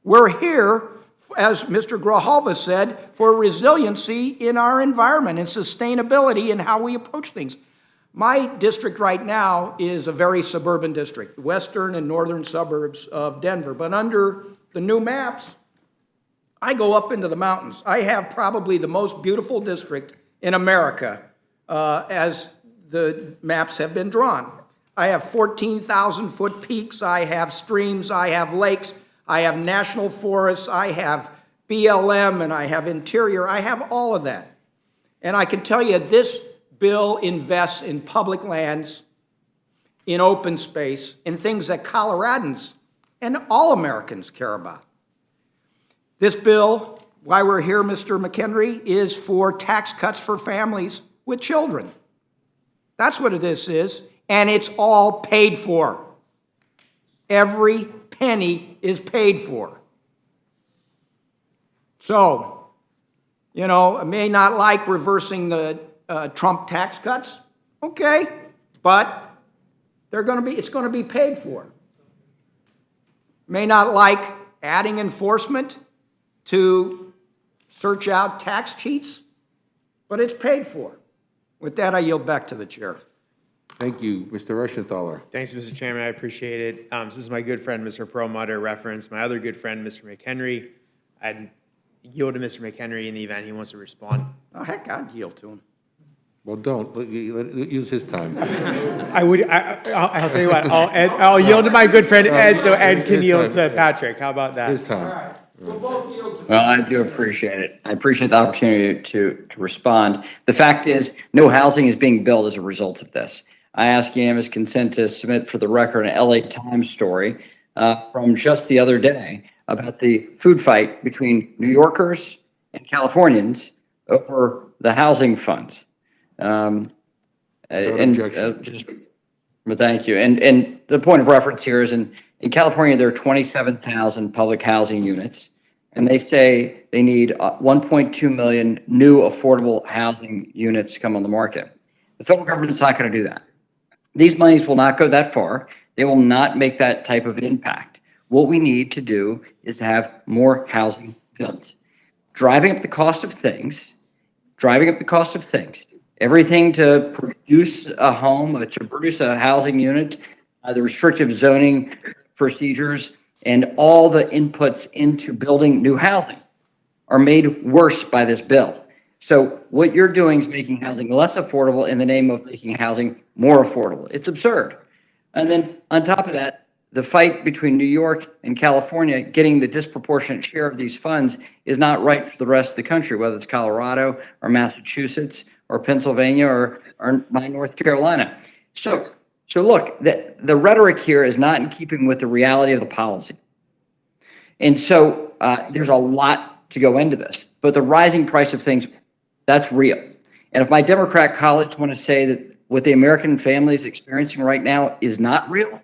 We're here, as Mr. Grijalva said, for resiliency in our environment and sustainability in how we approach things. My district right now is a very suburban district, western and northern suburbs of Denver. But under the new maps, I go up into the mountains. I have probably the most beautiful district in America as the maps have been drawn. I have 14,000-foot peaks, I have streams, I have lakes, I have national forests, I have BLM, and I have interior. I have all of that. And I can tell you this bill invests in public lands, in open space, in things that Coloradans and all Americans care about. This bill, why we're here, Mr. McHenry, is for tax cuts for families with children. That's what this is. And it's all paid for. Every penny is paid for. So, you know, I may not like reversing the Trump tax cuts, okay, but it's going to be paid for. May not like adding enforcement to search out tax cheats, but it's paid for. With that, I yield back to the chair. Thank you. Mr. Reschenthaler. Thanks, Mr. Chairman. I appreciate it. This is my good friend, Mr. Perlmutter, reference my other good friend, Mr. McHenry. I'd yield to Mr. McHenry in the event he wants to respond. Oh, heck, I'd yield to him. Well, don't, use his time. I'll tell you what, I'll yield to my good friend Ed, so Ed can His yield time. to Patrick. How about that? His time. Well, I do appreciate it. I appreciate the opportunity to respond. The fact is, no housing is being built as a result of this. I ask unanimous consent to submit for the record an LA Times story from just the other day about the food fight between New Yorkers and Californians over the housing funds. Without objection. Well, thank you. And the point of reference here is in California, there are 27,000 public housing units, and they say they need 1.2 million new affordable housing units to come on the market. The federal government's not going to do that. These monies will not go that far. They will not make that type of impact. What we need to do is have more housing built. Driving up the cost of things, everything to produce a home, to produce a housing unit, the restrictive zoning procedures, and all the inputs into building new housing are made worse by this bill. So what you're doing is making housing less affordable in the name of making housing more affordable. It's absurd. And then on top of that, the fight between New York and California getting the disproportionate share of these funds is not right for the rest of the country, whether it's Colorado or Massachusetts or Pennsylvania or North Carolina. So look, the rhetoric here is not in keeping with the reality of the policy. And so there's a lot to go into this, but the rising price of things, that's real. And if my Democrat colleagues want to say that what the American family is experiencing right now is not real,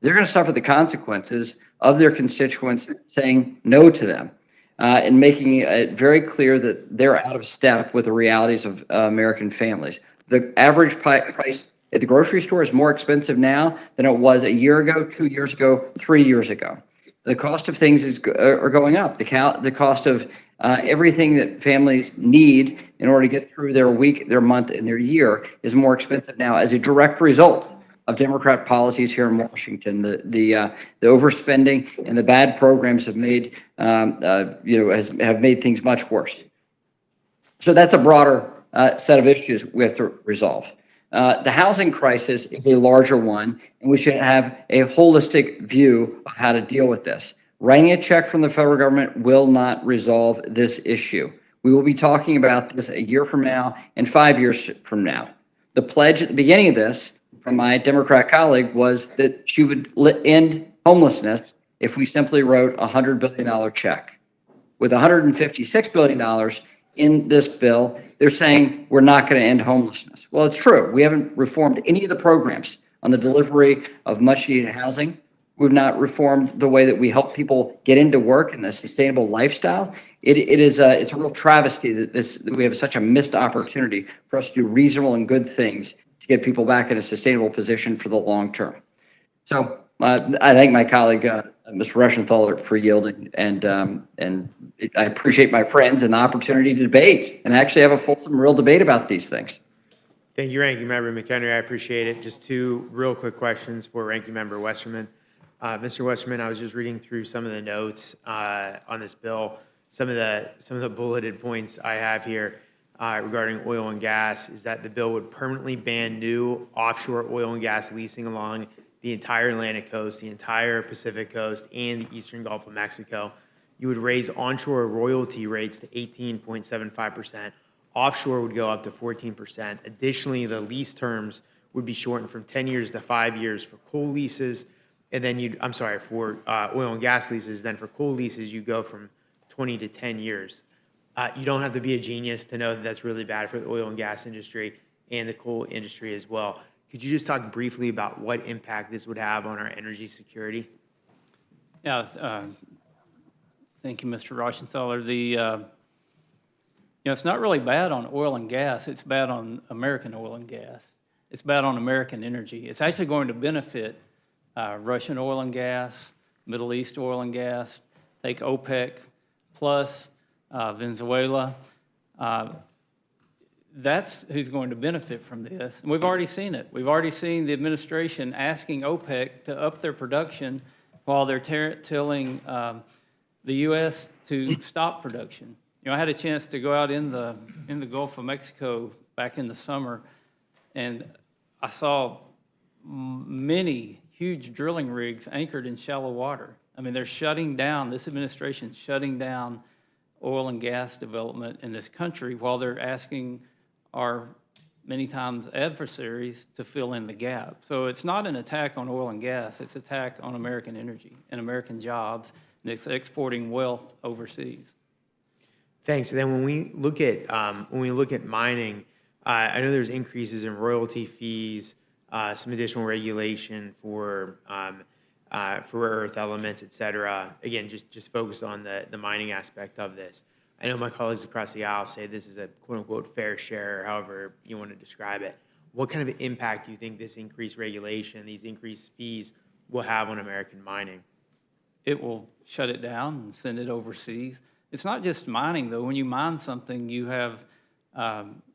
they're going to suffer the consequences of their constituents saying no to them and making it very clear that they're out of step with the realities of American families. The average price at the grocery store is more expensive now than it was a year ago, 2 years ago, 3 years ago. The cost of things are going up. The cost of everything that families need in order to get through their week, their month, and their year is more expensive now as a direct result of Democrat policies here in Washington. The overspending and the bad programs have made have made things much worse. So that's a broader set of issues we have to resolve. The housing crisis is a larger one, and we should have a holistic view of how to deal with this. Writing a check from the federal government will not resolve this issue. We will be talking about this a year from now and 5 years from now. The pledge at the beginning of this from my Democrat colleague was that she would end homelessness if we simply wrote a $100 billion check. With $156 billion in this bill, they're saying we're not going to end homelessness. Well, it's true. We haven't reformed any of the programs on the delivery of much-needed housing. We've not reformed the way that we help people get into work and a sustainable lifestyle. It's a real travesty that we have such a missed opportunity for us to do reasonable and good things to get people back in a sustainable position for the long term. So I thank my colleague, Mr. Reschenthaler, for yielding, and I appreciate my friends and the opportunity to debate and actually have a fulsome, real debate about these things. Thank you, Ranking Member McHenry. I appreciate it. Just two real quick questions for Ranking Member Westerman. Mr. Westerman, I was just reading through some of the notes on this bill. Some of the bulleted points I have here regarding oil and gas is that the bill would permanently ban new offshore oil and gas leasing along the entire Atlantic coast, the entire Pacific coast, and the eastern Gulf of Mexico. You would raise onshore royalty rates to 18.75%. Offshore would go up to 14%. Additionally, the lease terms would be shortened from 10 years to 5 years for coal leases. And then for oil and gas leases. Then for coal leases, you go from 20 to 10 years. You don't have to be a genius to know that that's really bad for the oil and gas industry and the coal industry as well. Could you just talk briefly about what impact this would have on our energy security? Yeah, thank you, Mr. Reschenthaler. It's not really bad on oil and gas. It's bad on American oil and gas. It's bad on American energy. It's actually going to benefit Russian oil and gas, Middle East oil and gas, take OPEC plus Venezuela. That's who's going to benefit from this. And we've already seen it. We've already seen the administration asking OPEC to up their production while they're telling the U.S. to stop production. I had a chance to go out in the Gulf of Mexico back in the summer, and I saw many huge drilling rigs anchored in shallow water. I mean, they're shutting down, this administration's shutting down oil and gas development in this country while they're asking our many times adversaries to fill in the gap. So it's not an attack on oil and gas, it's an attack on American energy and American jobs, and it's exporting wealth overseas. Thanks. And then when we look at mining, I know there's increases in royalty fees, some additional regulation for rare earth elements, et cetera. Again, just focused on the mining aspect of this. I know my colleagues across the aisle say this is a quote-unquote fair share, however you want to describe it. What kind of impact do you think this increased regulation, these increased fees will have on American mining? It will shut it down and send it overseas. It's not just mining, though. When you mine something, you have,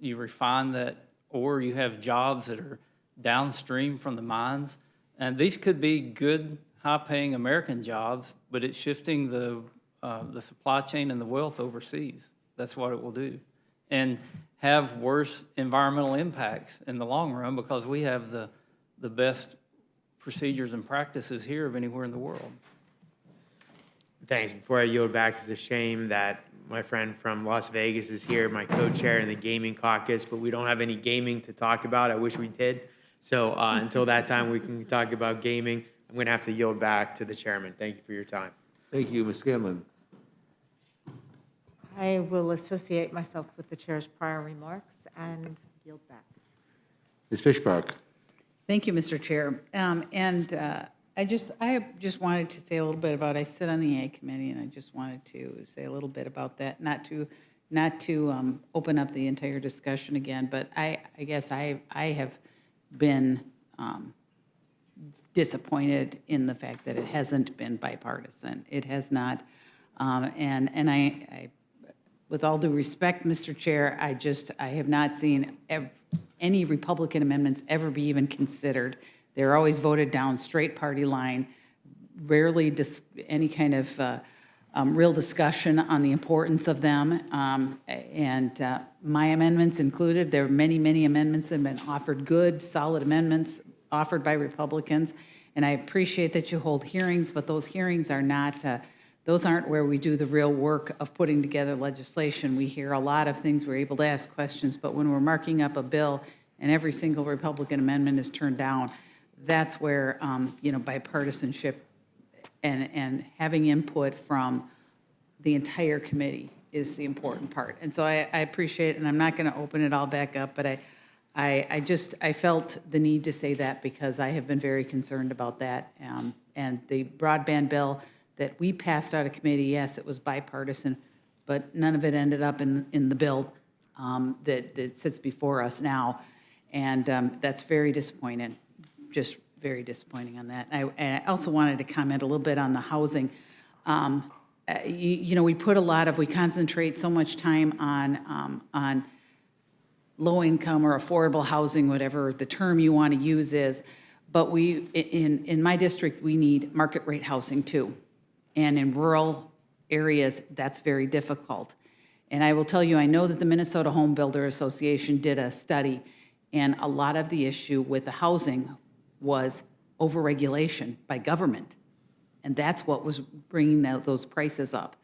you refine that ore, you have jobs that are downstream from the mines. And these could be good, high-paying American jobs, but it's shifting the supply chain and the wealth overseas. That's what it will do. And have worse environmental impacts in the long run because we have the best procedures and practices here of anywhere in the world. Thanks. Before I yield back, it's a shame that my friend from Las Vegas is here, my co-chair in the gaming caucus, but we don't have any gaming to talk about. I wish we did. So until that time, we can talk about gaming. I'm going to have to yield back to the chairman. Thank you for your time. Thank you, Ms. Scanlon. I will associate myself with the chair's prior remarks and yield back. Ms. Fishbach. Thank you, Mr. Chair. I just wanted to say a little bit about, I sit on the Ag Committee, and I just wanted to say a little bit about that, not to open up the entire discussion again, but I guess I have been disappointed in the fact that it hasn't been bipartisan. It has not, and I, with all due respect, Mr. Chair, I have not seen any Republican amendments ever be even considered. They're always voted down, straight party line, rarely any kind of real discussion on the importance of them. My amendments included, there are many, many amendments that have been offered, good, solid amendments offered by Republicans. And I appreciate that you hold hearings, but those hearings are not, those aren't where we do the real work of putting together legislation. We hear a lot of things, we're able to ask questions, but when we're marking up a bill and every single Republican amendment is turned down, that's where, bipartisanship and having input from the entire committee is the important part. And so I appreciate it, and I'm not going to open it all back up, but I felt the need to say that because I have been very concerned about that. And the broadband bill that we passed out of committee, yes, it was bipartisan, but none of it ended up in the bill that sits before us now. And that's very disappointing, just very disappointing on that. And I also wanted to comment a little bit on the housing. We concentrate so much time on low income or affordable housing, whatever the term you want to use is. But in my district, we need market rate housing too. And in rural areas, that's very difficult. And I will tell you, I know that the Minnesota Home Builder Association did a study, and a lot of the issue with the housing was overregulation by government. And that's what was bringing those prices up.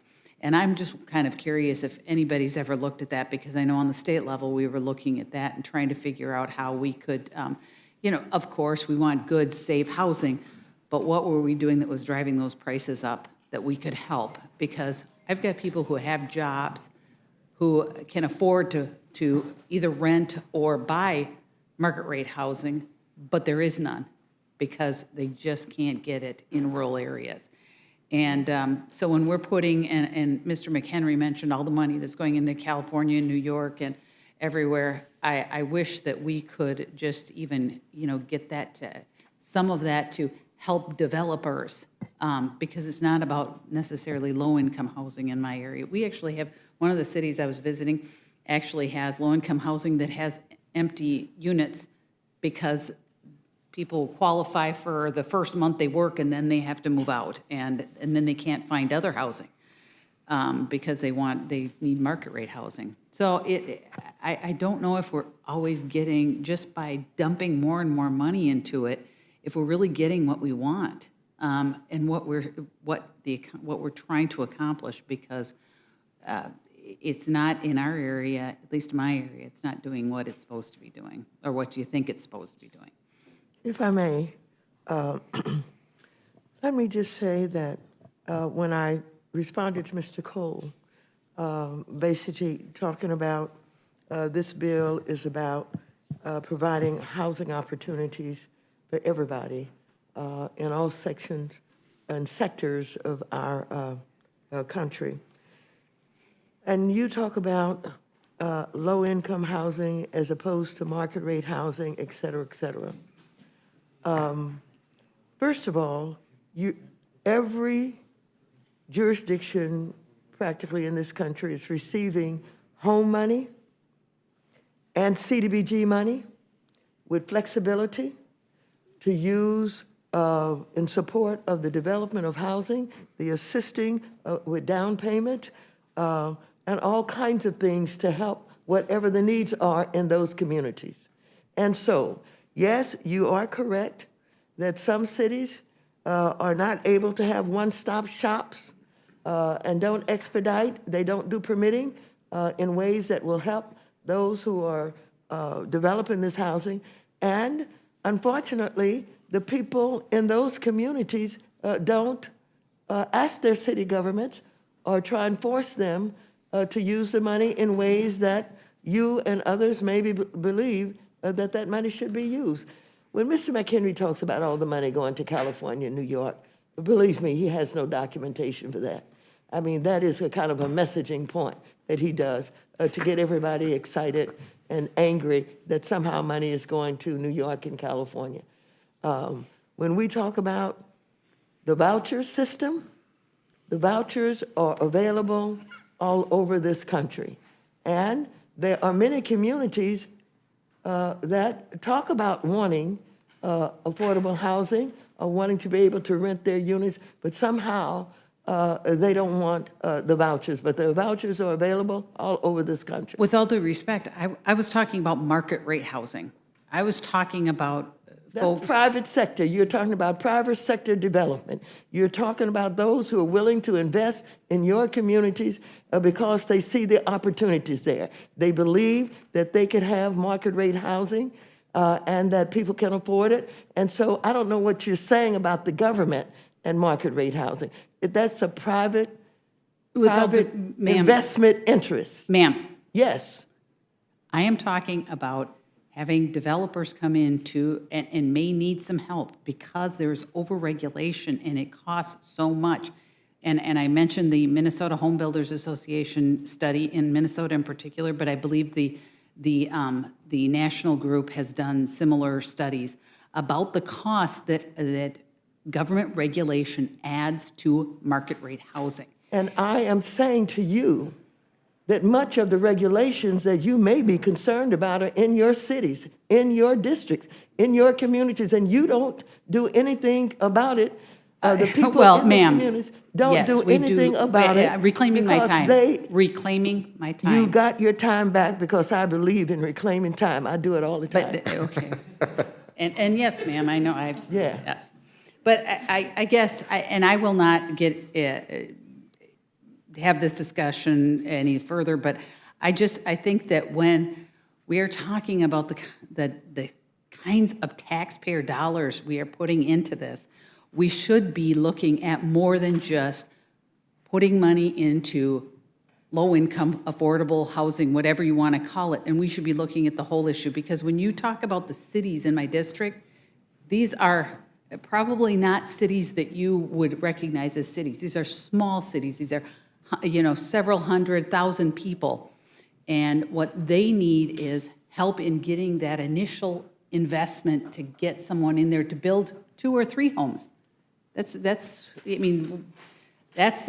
And I'm just kind of curious if anybody's ever looked at that, because I know on the state level, we were looking at that and trying to figure out how we could, of course, we want good, safe housing, but what were we doing that was driving those prices up that we could help? Because I've got people who have jobs who can afford to either rent or buy market rate housing, but there is none because they just can't get it in rural areas. And so when we're putting, and Mr. McHenry mentioned all the money that's going into California and New York and everywhere, I wish that we could just even, get that, some of that to help developers, because it's not about necessarily low-income housing in my area. We actually have, one of the cities I was visiting actually has low-income housing that has empty units because people qualify for the first month they work and then they have to move out, and then they can't find other housing. because they need market rate housing. So I don't know if we're always getting, just by dumping more and more money into it, if we're really getting what we want, and what we're trying to accomplish, because it's not in our area, at least my area, it's not doing what it's supposed to be doing, or what you think it's supposed to be doing. If I may, let me just say that when I responded to Mr. Cole, basically talking about this bill is about providing housing opportunities for everybody in all sections and sectors of our country. And you talk about low-income housing as opposed to market rate housing, et cetera, et cetera. First of all, every jurisdiction practically in this country is receiving home money and CDBG money with flexibility to use in support of the development of housing, the assisting with down payment, and all kinds of things to help whatever the needs are in those communities. And so, yes, you are correct that some cities are not able to have one-stop shops and don't expedite, they don't do permitting in ways that will help those who are developing this housing. And unfortunately, the people in those communities don't ask their city governments or try and force them to use the money in ways that you and others maybe believe that money should be used. When Mr. McHenry talks about all the money going to California and New York, believe me, he has no documentation for that. I mean, that is a kind of a messaging point that he does to get everybody excited and angry that somehow money is going to New York and California. When we talk about the voucher system, the vouchers are available all over this country. And there are many communities that talk about wanting affordable housing or wanting to be able to rent their units, but somehow they don't want the vouchers. But the vouchers are available all over this country. With all due respect, I was talking about market rate housing. I was talking about folks. That's private sector. You're talking about private sector development. You're talking about those who are willing to invest in your communities because they see the opportunities there. They believe that they could have market rate housing and that people can afford it. And so I don't know what you're saying about the government and market rate housing. That's a private investment interest. Ma'am. Yes. I am talking about having developers come in and may need some help because there's overregulation and it costs so much. And I mentioned the Minnesota Home Builders Association study in Minnesota in particular, but I believe the national group has done similar studies about the cost that government regulation adds to market rate housing. And I am saying to you that much of the regulations that you may be concerned about are in your cities, in your districts, in your communities, and you don't do anything about it. The people Well, in the ma'am, communities don't yes, do we anything about it. Reclaiming my because time. Reclaiming my time. You got your time back because I believe in reclaiming time. I do it all the time. But, okay. And yes, ma'am, I know I've, Yeah. yes. But I guess, and I will not have this discussion any further, but I think that when we are talking about the kinds of taxpayer dollars we are putting into this, we should be looking at more than just putting money into low-income, affordable housing, whatever you want to call it, and we should be looking at the whole issue, because when you talk about the cities in my district, these are probably not cities that you would recognize as cities. These are small cities. These are, several 100,000 people. And what they need is help in getting that initial investment to get someone in there to build 2 or 3 homes. That's the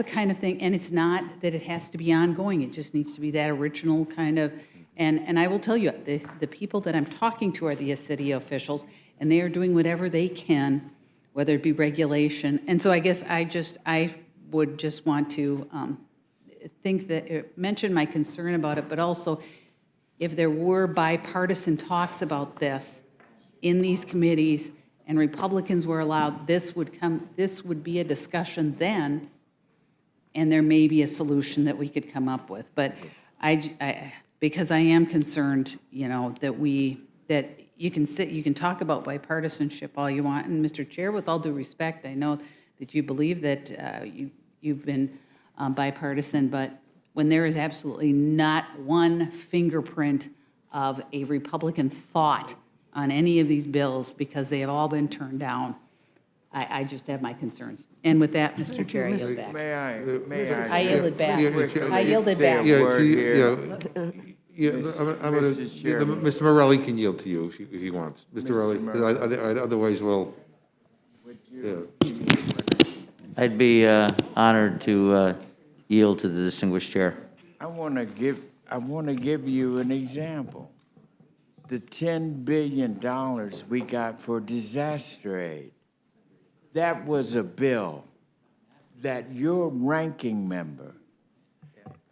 kind of thing, and it's not that it has to be ongoing. It just needs to be that original kind of, and I will tell you, the people that I'm talking to are the city officials, and they are doing whatever they can, whether it be regulation. And so I guess I would just want to think that, mention my concern about it, but also if there were bipartisan talks about this in these committees and Republicans were allowed, this would be a discussion then, and there may be a solution that we could come up with. But because I am concerned, you know, that you can talk about bipartisanship all you want. And Mr. Chair, with all due respect, I know that you believe that you've been bipartisan, but when there is absolutely not one fingerprint of a Republican thought on any of these bills because they have all been turned down, I just have my concerns. And with that, Mr. Chair, I yield back. May I? I yielded back. I yielded back. Mr. Morelli can yield to you if he wants. Mr. Morelli, otherwise we'll, yeah. I'd be honored to yield to the distinguished chair. I want to give you an example. The $10 billion we got for disaster aid. That was a bill that your ranking member,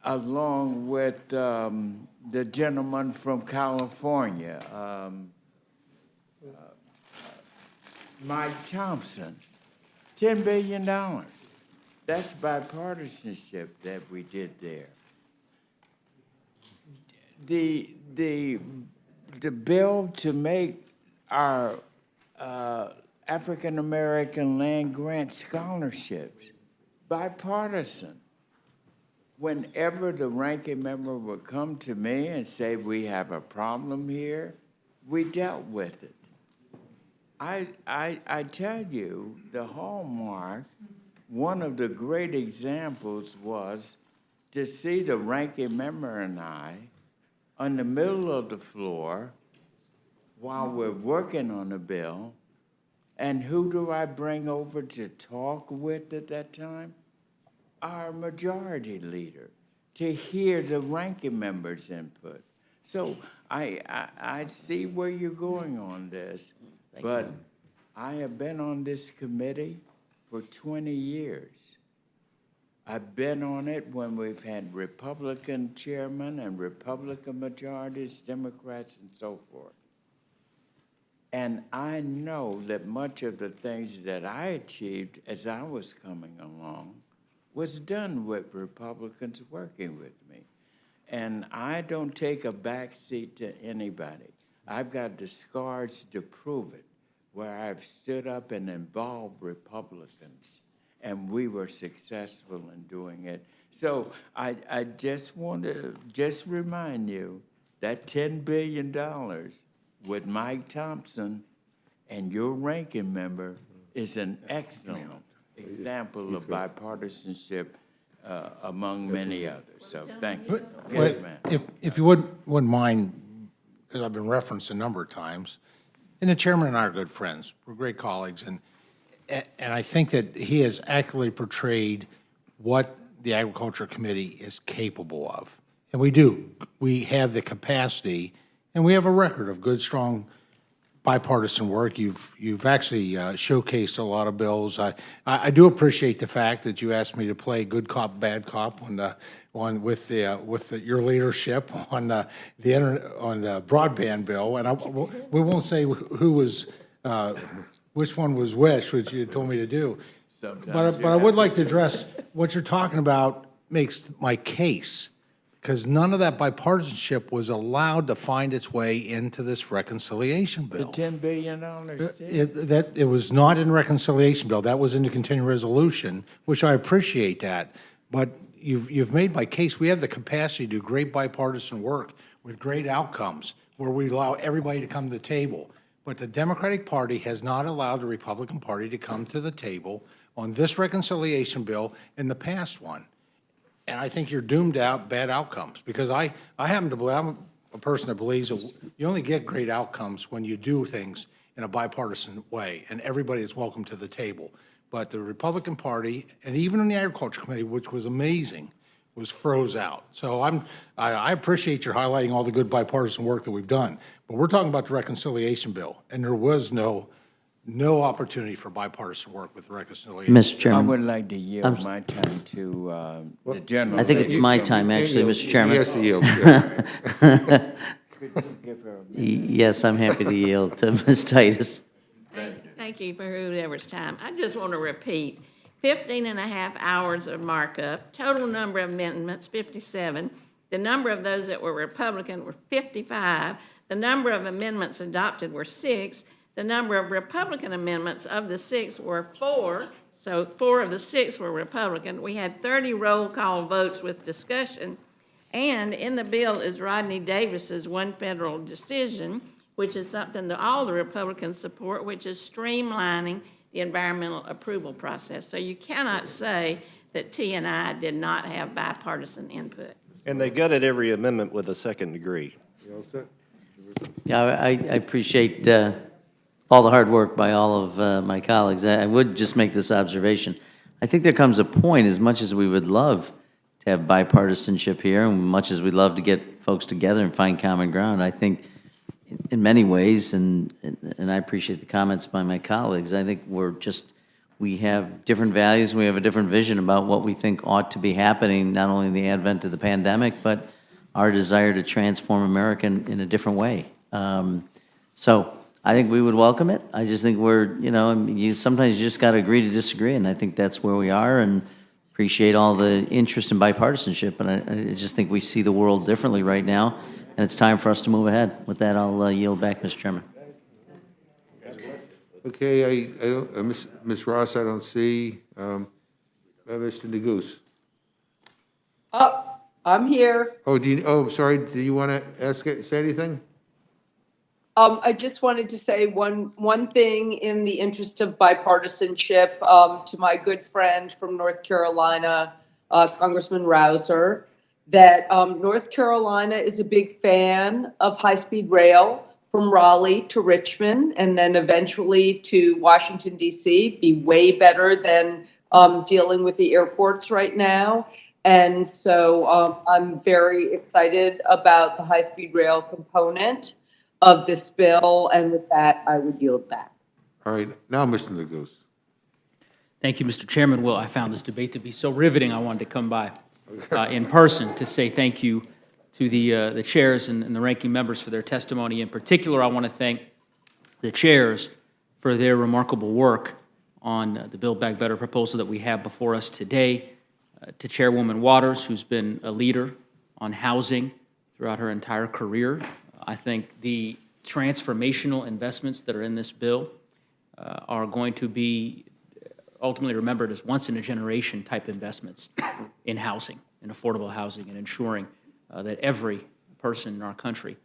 along with the gentleman from California, Mike Thompson, $10 billion. That's bipartisanship that we did there. The bill to make our African-American land grant scholarships bipartisan. Whenever the ranking member would come to me and say, we have a problem here, we dealt with it. I tell you, the hallmark, one of the great examples was to see the ranking member and I on the middle of the floor while we're working on a bill. And who do I bring over to talk with at that time? Our majority leader, to hear the ranking member's input. So I see where you're going on this, but I have been on this committee for 20 years. I've been on it when we've had Republican chairmen and Republican majorities, Democrats, and so forth. And I know that much of the things that I achieved as I was coming along was done with Republicans working with me. And I don't take a back seat to anybody. I've got the scars to prove it, where I've stood up and involved Republicans, and we were successful in doing it. So I just want to remind you that $10 billion with Mike Thompson and your ranking member is an excellent example of bipartisanship among many others. So thank you. Yes, ma'am. If you wouldn't mind, because I've been referenced a number of times, and the chairman and I are good friends. We're great colleagues, and I think that he has accurately portrayed what the Agriculture Committee is capable of. And we do. We have the capacity, and we have a record of good, strong bipartisan work. You've actually showcased a lot of bills. I do appreciate the fact that you asked me to play good cop, bad cop with your leadership on the broadband bill. And we won't say who was which one was which you told me to do. But I would like to address what you're talking about makes my case, because none of that bipartisanship was allowed to find its way into this reconciliation bill. The $10 billion It was not in reconciliation bill. That was in the continuing resolution, which I appreciate that. But you've made my case. We have the capacity to do great bipartisan work with great outcomes where we allow everybody to come to the table. But the Democratic Party has not allowed the Republican Party to come to the table on this reconciliation bill and the past one. And I think you're doomed out bad outcomes, because I happen to believe, I'm a person that believes that you only get great outcomes when you do things in a bipartisan way, and everybody is welcome to the table. But the Republican Party, and even in the Agriculture Committee, which was amazing, was froze out. So I appreciate your highlighting all the good bipartisan work that we've done, but we're talking about the reconciliation bill, and there was no no opportunity for bipartisan work with reconciliation. I Mr. Chairman. would like to yield my time to the gentleman. I think it's my time, actually, Mr. Chairman. He has to yield. Yeah. Yes, I'm happy to yield to Ms. Titus. Thank you for whoever's time. I just want to repeat, 15 and a half hours of markup, total number of amendments, 57. The number of those that were Republican were 55. The number of amendments adopted were 6. The number of Republican amendments of the 6 were 4. So 4 of the 6 were Republican. We had 30 roll call votes with discussion. And in the bill is Rodney Davis's one federal decision, which is something that all the Republicans support, which is streamlining the environmental approval process. So you cannot say that T&I did not have bipartisan input. And they gutted every amendment with a second degree. Yeah, I appreciate all the hard work by all of my colleagues. I would just make this observation. I think there comes a point, as much as we would love to have bipartisanship here, and much as we'd love to get folks together and find common ground, I think in many ways, and I appreciate the comments by my colleagues, I think we have different values, we have a different vision about what we think ought to be happening, not only in the advent of the pandemic, but our desire to transform America in a different way. So I think we would welcome it. I just think sometimes you just got to agree to disagree, and I think that's where we are, and appreciate all the interest in bipartisanship, but I just think we see the world differently right now, and it's time for us to move ahead. With that, I'll yield back, Mr. Chairman. Okay, I don't, Ms. Ross, I don't see, Mr. Neguse. I'm here. Sorry, do you want to say anything? I just wanted to say one thing in the interest of bipartisanship to my good friend from North Carolina, Congressman Rouser, that North Carolina is a big fan of high-speed rail from Raleigh to Richmond and then eventually to Washington, D.C. Be way better than dealing with the airports right now. And so I'm very excited about the high-speed rail component of this bill, and with that, I would yield back. All right, now Mr. Neguse. Thank you, Mr. Chairman. Well, I found this debate to be so riveting, I wanted to come by in person to say thank you to the chairs and the ranking members for their testimony. In particular, I want to thank the chairs for their remarkable work on the Build Back Better proposal that we have before us today. To Chairwoman Waters, who's been a leader on housing throughout her entire career. I think the transformational investments that are in this bill are going to be ultimately remembered as once-in-a-generation type investments in housing, in affordable housing, and ensuring that every person in our country,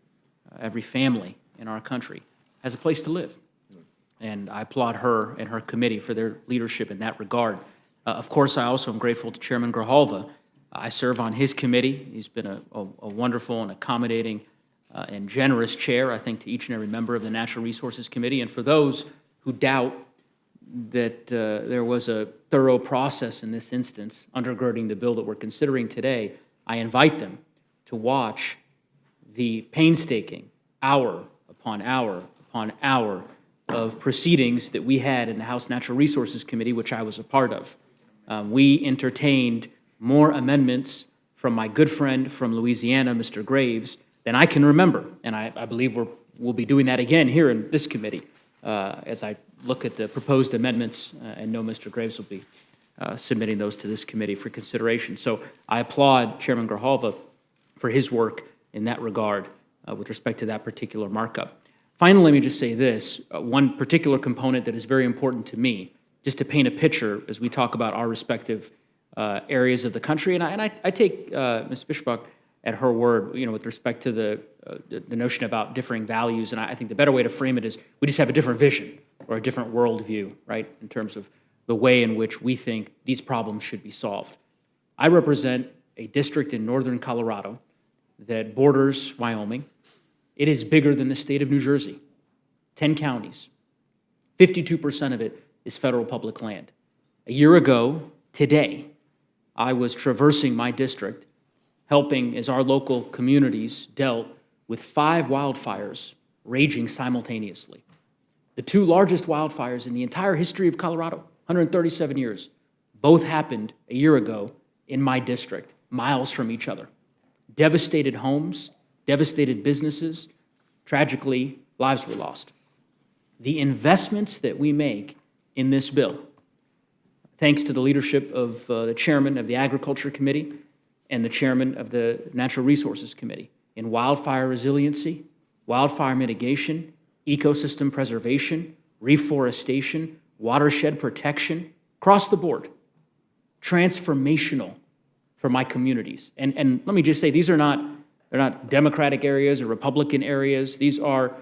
every family in our country has a place to live. And I applaud her and her committee for their leadership in that regard. Of course, I also am grateful to Chairman Grijalva. I serve on his committee. He's been a wonderful and accommodating and generous chair, I think, to each and every member of the Natural Resources Committee. And for those who doubt that there was a thorough process in this instance undergirding the bill that we're considering today, I invite them to watch the painstaking hour upon hour upon hour of proceedings that we had in the House Natural Resources Committee, which I was a part of. We entertained more amendments from my good friend from Louisiana, Mr. Graves, than I can remember. And I believe we'll be doing that again here in this committee as I look at the proposed amendments and know Mr. Graves will be submitting those to this committee for consideration. So I applaud Chairman Grijalva for his work in that regard with respect to that particular markup. Finally, let me just say this, one particular component that is very important to me, just to paint a picture as we talk about our respective areas of the country. And I take Ms. Fishbach at her word, with respect to the notion about differing values. And I think the better way to frame it is we just have a different vision or a different worldview, right, in terms of the way in which we think these problems should be solved. I represent a district in northern Colorado that borders Wyoming. It is bigger than the state of New Jersey, 10 counties. 52% of it is federal public land. A year ago, today, I was traversing my district, helping as our local communities dealt with 5 wildfires raging simultaneously. The two largest wildfires in the entire history of Colorado, 137 years, both happened a year ago in my district, miles from each other. Devastated homes, devastated businesses, tragically, lives were lost. The investments that we make in this bill, thanks to the leadership of the chairman of the Agriculture Committee and the chairman of the Natural Resources Committee, in wildfire resiliency, wildfire mitigation, ecosystem preservation, reforestation, watershed protection, across the board, transformational for my communities. And let me just say, they're not Democratic areas or Republican areas. These are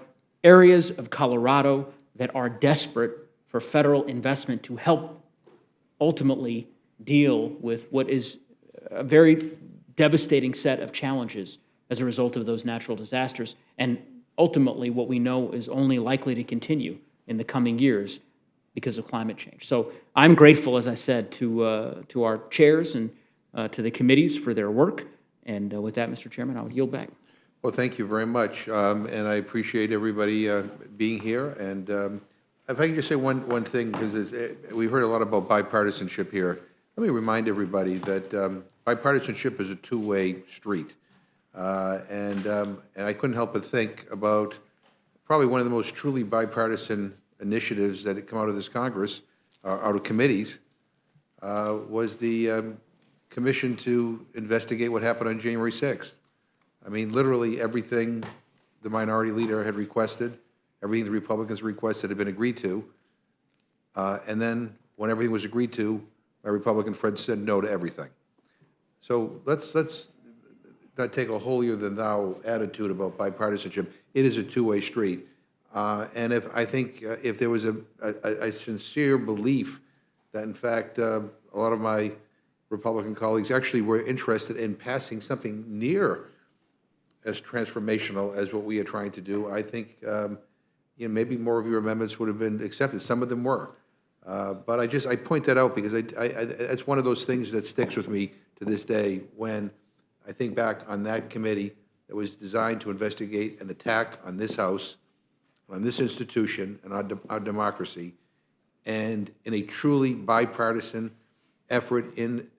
areas of Colorado that are desperate for federal investment to help ultimately deal with what is a very devastating set of challenges as a result of those natural disasters, and ultimately what we know is only likely to continue in the coming years because of climate change. So I'm grateful, as I said, to our chairs and to the committees for their work. And with that, Mr. Chairman, I would yield back. Well, thank you very much, and I appreciate everybody being here. And if I can just say one thing, because we've heard a lot about bipartisanship here. Let me remind everybody that bipartisanship is a two-way street. And I couldn't help but think about probably one of the most truly bipartisan initiatives that had come out of this Congress, out of committees, was the commission to investigate what happened on January 6th. I mean, literally everything the minority leader had requested, everything the Republicans requested had been agreed to. And then when everything was agreed to, my Republican friends said no to everything. So let's not take a holier-than-thou attitude about bipartisanship. It is a two-way street. And I think if there was a sincere belief that, in fact, a lot of my Republican colleagues actually were interested in passing something near as transformational as what we are trying to do, I think maybe more of your amendments would have been accepted. Some of them were. But I point that out because it's one of those things that sticks with me to this day when I think back on that committee that was designed to investigate an attack on this House, on this institution, and our democracy, and in a truly bipartisan effort in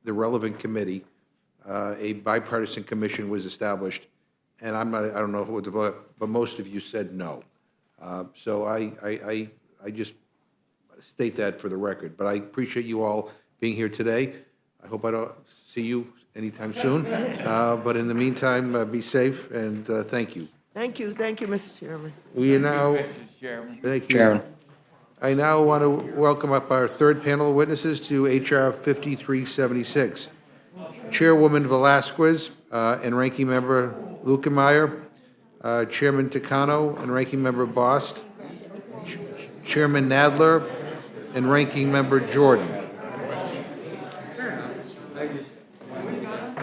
the relevant committee, a bipartisan commission was established, and I don't know who to vote, but most of you said no. So I just state that for the record. But I appreciate you all being here today. I hope I don't see you anytime soon. But in the meantime, be safe, and thank you. Thank you, Mr. Chairman. We are now. Thank you. Chairman. I now want to welcome up our third panel of witnesses to H.R. 5376. Chairwoman Velasquez and Ranking Member Lukemeyer, Chairman Takano and Ranking Member Bost, Chairman Nadler and Ranking Member Jordan.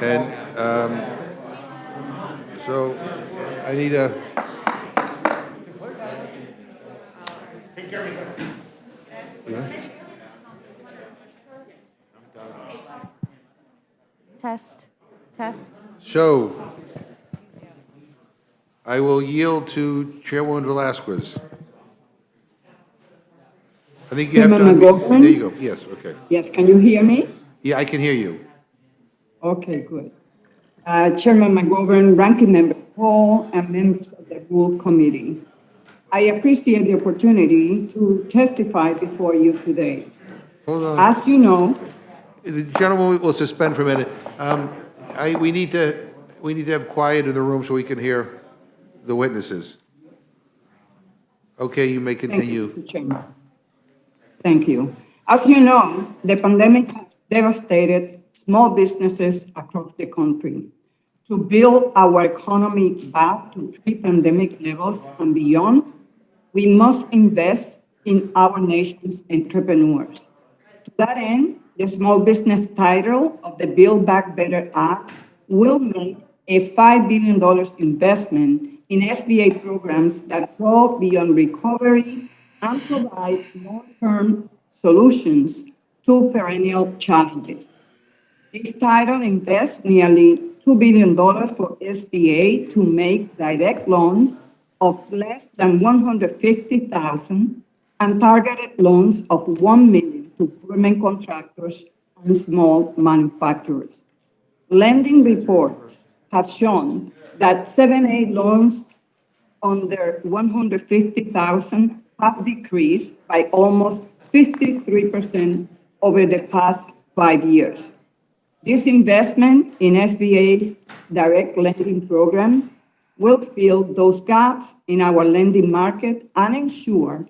And so I need a... Test. So I will yield to Chairwoman Velasquez. I think you have to... Chairman McGovern? There you go. Yes, okay. Yes, can you hear me? Yeah, I can hear you. Okay, good. Chairman McGovern, Ranking Member Paul, and members of the Rule Committee. I appreciate the opportunity to testify before you today. Hold on. As you know, The gentleman will suspend for a minute. We need to have quiet in the room so we can hear the witnesses. Okay, you may continue. Thank you, Mr. Chairman. Thank you. As you know, the pandemic has devastated small businesses across the country. To build our economy back to pre-pandemic levels and beyond, we must invest in our nation's entrepreneurs. To that end, the small business title of the Build Back Better Act will make a $5 billion investment in SBA programs that go beyond recovery and provide long-term solutions to perennial challenges. This title invests nearly $2 billion for SBA to make direct loans of less than $150,000 and targeted loans of $1 million to government contractors and small manufacturers. Lending reports have shown that 7(a) loans under 150,000 have decreased by almost 53% over the past 5 years. This investment in SBA's direct lending program will fill those gaps in our lending market and ensure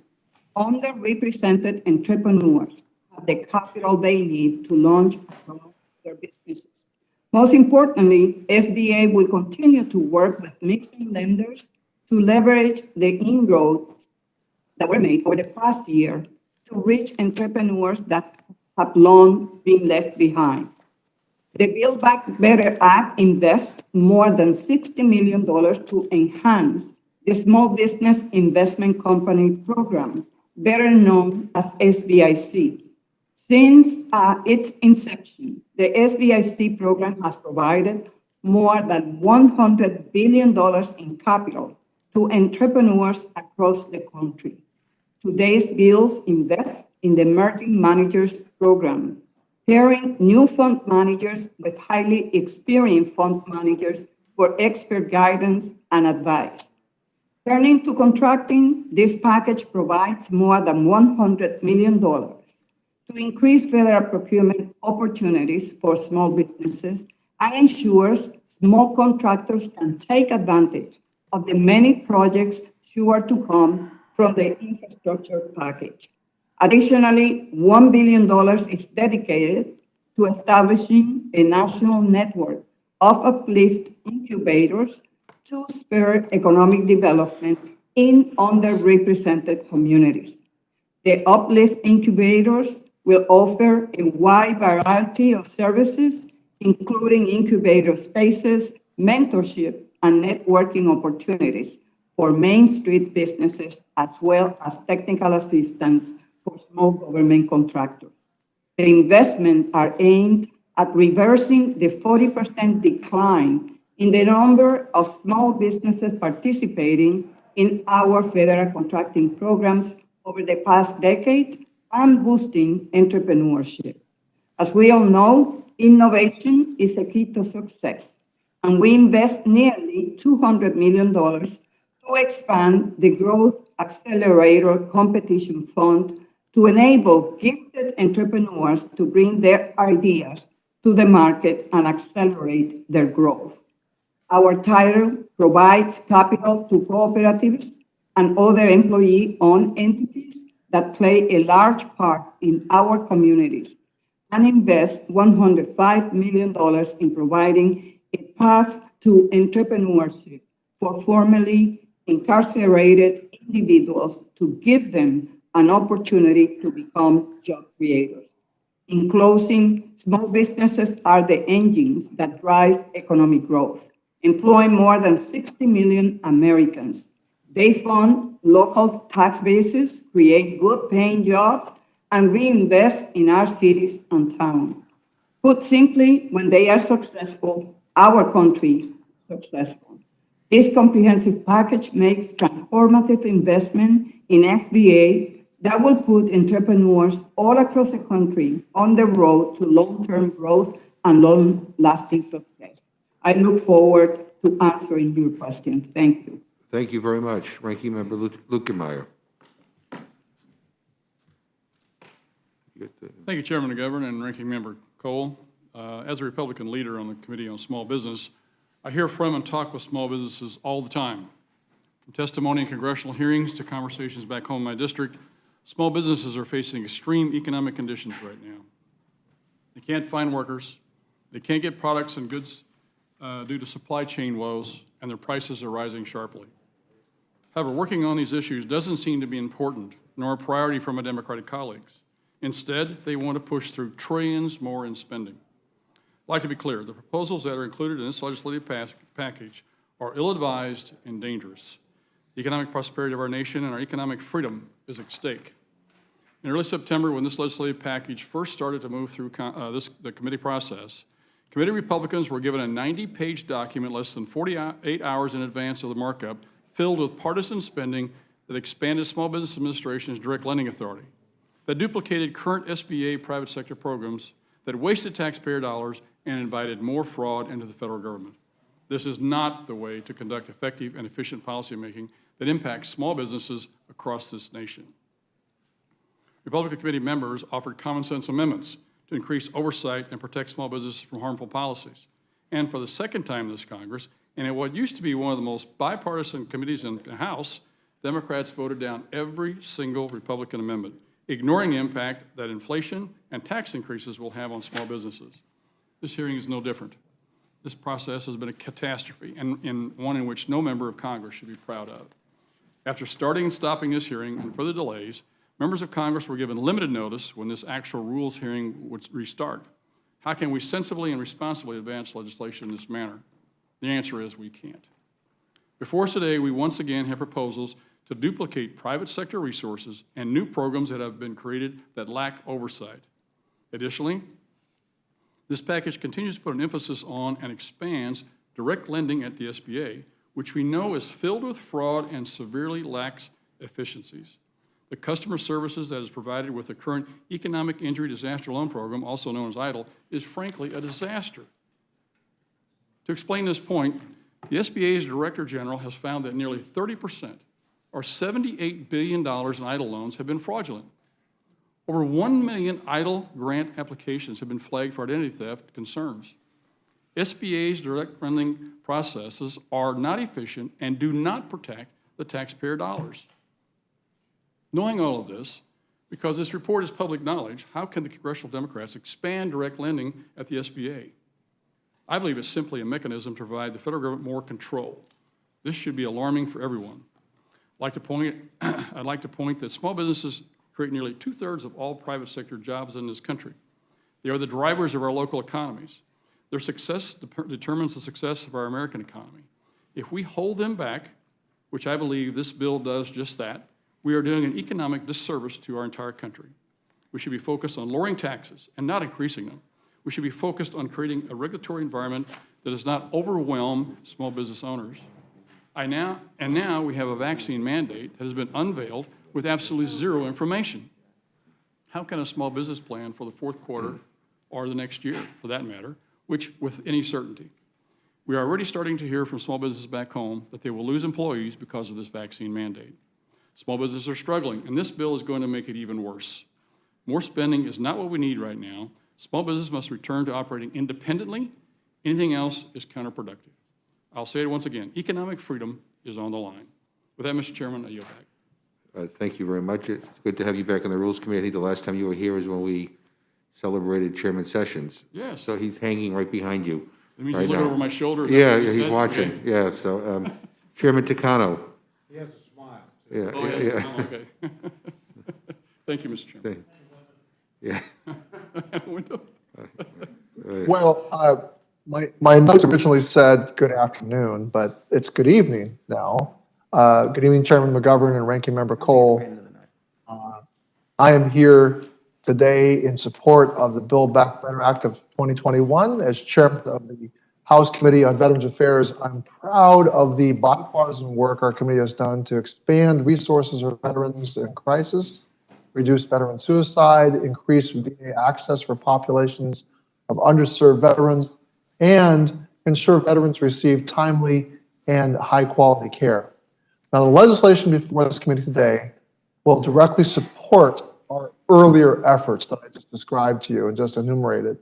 underrepresented entrepreneurs have the capital they need to launch and promote their businesses. Most importantly, SBA will continue to work with mixing lenders to leverage the inroads that were made over the past year to reach entrepreneurs that have long been left behind. The Build Back Better Act invests more than $60 million to enhance the Small Business Investment Company Program, better known as SBIC. Since its inception, the SBIC program has provided more than $100 billion in capital to entrepreneurs across the country. Today's bills invest in the Emerging Managers Program, pairing new fund managers with highly experienced fund managers for expert guidance and advice. Turning to contracting, this package provides more than $100 million to increase federal procurement opportunities for small businesses and ensures small contractors can take advantage of the many projects sure to come from the infrastructure package. Additionally, $1 billion is dedicated to establishing a national network of uplift incubators to spur economic development in underrepresented communities. The uplift incubators will offer a wide variety of services, including incubator spaces, mentorship, and networking opportunities for Main Street businesses, as well as technical assistance for small government contractors. The investments are aimed at reversing the 40% decline in the number of small businesses participating in our federal contracting programs over the past decade and boosting entrepreneurship. As we all know, innovation is a key to success, and we invest nearly $200 million to expand the Growth Accelerator Competition Fund to enable gifted entrepreneurs to bring their ideas to the market and accelerate their growth. Our title provides capital to cooperatives and other employee-owned entities that play a large part in our communities and invest $105 million in providing a path to entrepreneurship for formerly incarcerated individuals to give them an opportunity to become job creators. In closing, small businesses are the engines that drive economic growth, employing more than 60 million Americans. They fund local tax bases, create good-paying jobs, and reinvest in our cities and towns. Put simply, when they are successful, our country is successful. This comprehensive package makes transformative investment in SBA that will put entrepreneurs all across the country on the road to long-term growth and long-lasting success. I look forward to answering your questions. Thank you. Thank you very much. Ranking Member Lukemeyer. Thank you, Chairman McGovern and Ranking Member Cole. As a Republican leader on the Committee on Small Business, I hear from and talk with small businesses all the time. From testimony in congressional hearings to conversations back home in my district, small businesses are facing extreme economic conditions right now. They can't find workers, they can't get products and goods due to supply chain woes, and their prices are rising sharply. However, working on these issues doesn't seem to be important, nor a priority for my Democratic colleagues. Instead, they want to push through trillions more in spending. I'd like to be clear, the proposals that are included in this legislative package are ill-advised and dangerous. The economic prosperity of our nation and our economic freedom is at stake. In early September, when this legislative package first started to move through the committee process, committee Republicans were given a 90-page document less than 48 hours in advance of the markup, filled with partisan spending that expanded Small Business Administration's direct lending authority, that duplicated current SBA private sector programs, that wasted taxpayer dollars and invited more fraud into the federal government. This is not the way to conduct effective and efficient policymaking that impacts small businesses across this nation. Republican committee members offered common sense amendments to increase oversight and protect small businesses from harmful policies. And for the second time this Congress, and in what used to be one of the most bipartisan committees in the House, Democrats voted down every single Republican amendment, ignoring the impact that inflation and tax increases will have on small businesses. This hearing is no different. This process has been a catastrophe, and one in which no member of Congress should be proud of. After starting and stopping this hearing and further delays, members of Congress were given limited notice when this actual rules hearing would restart. How can we sensibly and responsibly advance legislation in this manner? The answer is we can't. Before us today, we once again have proposals to duplicate private sector resources and new programs that have been created that lack oversight. Additionally, this package continues to put an emphasis on and expands direct lending at the SBA, which we know is filled with fraud and severely lacks efficiencies. The customer services that is provided with the current Economic Injury Disaster Loan Program, also known as EIDL, is frankly a disaster. To explain this point, the SBA's Director General has found that nearly 30%, or $78 billion in EIDL loans, have been fraudulent. Over 1 million EIDL grant applications have been flagged for identity theft concerns. SBA's direct lending processes are not efficient and do not protect the taxpayer dollars. Knowing all of this, because this report is public knowledge, how can the congressional Democrats expand direct lending at the SBA? I believe it's simply a mechanism to provide the federal government more control. This should be alarming for everyone. I'd like to point that small businesses create nearly 2/3 of all private sector jobs in this country. They are the drivers of our local economies. Their success determines the success of our American economy. If we hold them back, which I believe this bill does just that, we are doing an economic disservice to our entire country. We should be focused on lowering taxes and not increasing them. We should be focused on creating a regulatory environment that does not overwhelm small business owners. Now we have a vaccine mandate that has been unveiled with absolutely zero information. How can a small business plan for the fourth quarter or the next year, for that matter, which with any certainty? We are already starting to hear from small businesses back home that they will lose employees because of this vaccine mandate. Small businesses are struggling, and this bill is going to make it even worse. More spending is not what we need right now. Small business must return to operating independently. Anything else is counterproductive. I'll say it once again, economic freedom is on the line. With that, Mr. Chairman, I yield back. Thank you very much. It's good to have you back on the Rules Committee. I think the last time you were here is when we celebrated Chairman Sessions. Yes. So he's hanging right behind you. That means right you look now. over my shoulder. Yeah, Is that what you he's said? watching. Okay. Yeah, so Chairman Takano. He has a smile. Yeah, Oh, yeah, yeah. yeah. Oh, okay. Thank you, Mr. Chairman. Yeah. Window. Well, my notes originally said good afternoon, but it's good evening now. Good evening, Chairman McGovern and Ranking Member Cole. I am here today in support of the Build Back Better Act of 2021. As Chairman of the House Committee on Veterans Affairs, I'm proud of the bipartisan work our committee has done to expand resources for veterans in crisis, reduce veteran suicide, increase VA access for populations of underserved veterans, and ensure veterans receive timely and high-quality care. Now, the legislation before this committee today will directly support our earlier efforts that I just described to you and just enumerated.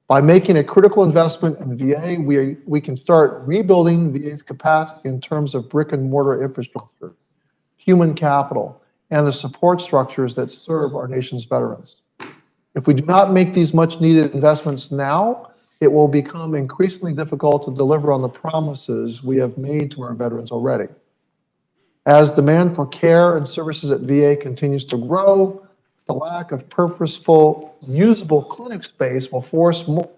By making a critical investment in VA, we can start rebuilding VA's capacity in terms of brick and mortar infrastructure, human capital, and the support structures that serve our nation's veterans. If we do not make these much needed investments now, it will become increasingly difficult to deliver on the promises we have made to our veterans already. As demand for care and services at VA continues to grow, the lack of purposeful, usable clinic space will force more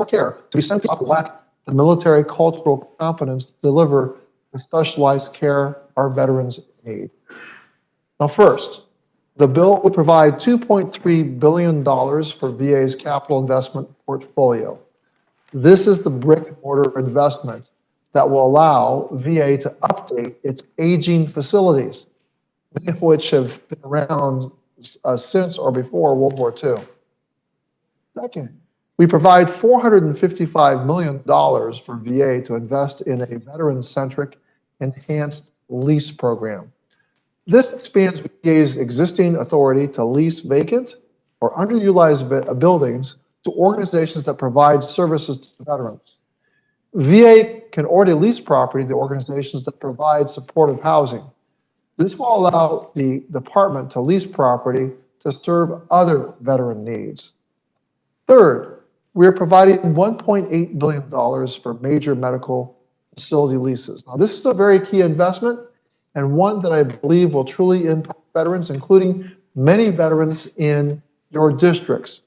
care to be sent to lack the military cultural competence to deliver the specialized care our veterans need. Now, first, the bill would provide $2.3 billion for VA's capital investment portfolio. This is the brick and mortar investment that will allow VA to update its aging facilities, many of which have been around since or before World War II. Second, we provide $455 million for VA to invest in a veteran-centric enhanced lease program. This expands VA's existing authority to lease vacant or underutilized buildings to organizations that provide services to veterans. VA can already lease property to organizations that provide supportive housing. This will allow the department to lease property to serve other veteran needs. Third, we are providing $1.8 billion for major medical facility leases. Now, this is a very key investment and one that I believe will truly impact veterans, including many veterans in your districts,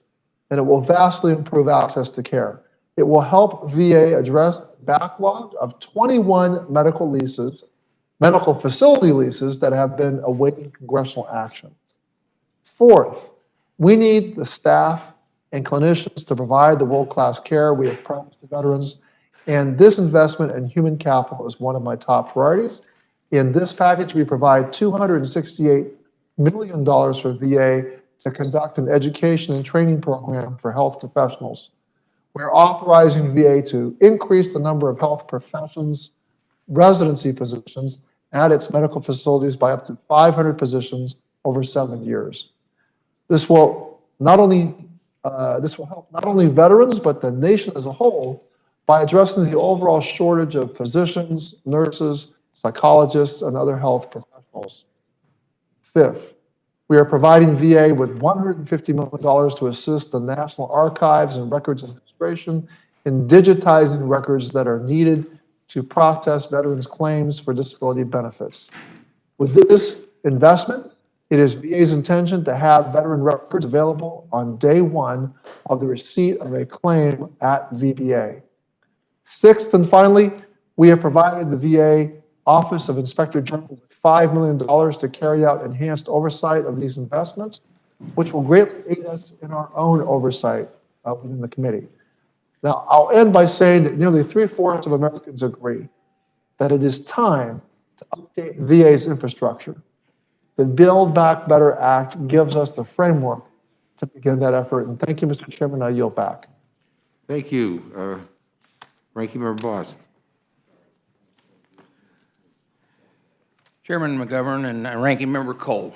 and it will vastly improve access to care. It will help VA address a backlog of 21 medical facility leases that have been awaiting congressional action. Fourth, we need the staff and clinicians to provide the world-class care we have promised to veterans, and this investment in human capital is one of my top priorities. In this package, we provide $268 million for VA to conduct an education and training program for health professionals. We're authorizing VA to increase the number of health professions residency positions at its medical facilities by up to 500 positions over 7 years. This will help not only veterans, but the nation as a whole by addressing the overall shortage of physicians, nurses, psychologists, and other health professionals. Fifth, we are providing VA with $150 million to assist the National Archives and Records Administration in digitizing records that are needed to process veterans' claims for disability benefits. With this investment, it is VA's intention to have veteran records available on day one of the receipt of a claim at VBA. Sixth and finally, we have provided the VA Office of Inspector General with $5 million to carry out enhanced oversight of these investments, which will greatly aid us in our own oversight within the committee. Now, I'll end by saying that nearly 3/4 of Americans agree that it is time to update VA's infrastructure. The Build Back Better Act gives us the framework to begin that effort. And thank you, Mr. Chairman. I yield back. Thank you, Ranking Member Boss. Chairman McGovern and Ranking Member Cole,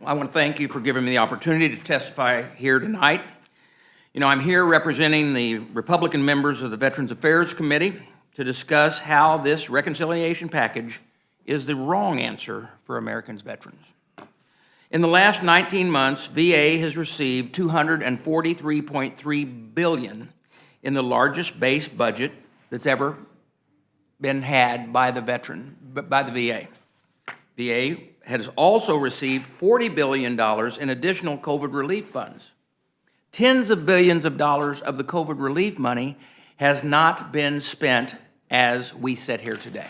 I want to thank you for giving me the opportunity to testify here tonight. You know, I'm here representing the Republican members of the Veterans Affairs Committee to discuss how this reconciliation package is the wrong answer for Americans' veterans. In the last 19 months, VA has received $243.3 billion in the largest base budget that's ever been had by the VA. VA has also received $40 billion in additional COVID relief funds. Tens of billions of dollars of the COVID relief money has not been spent as we sit here today.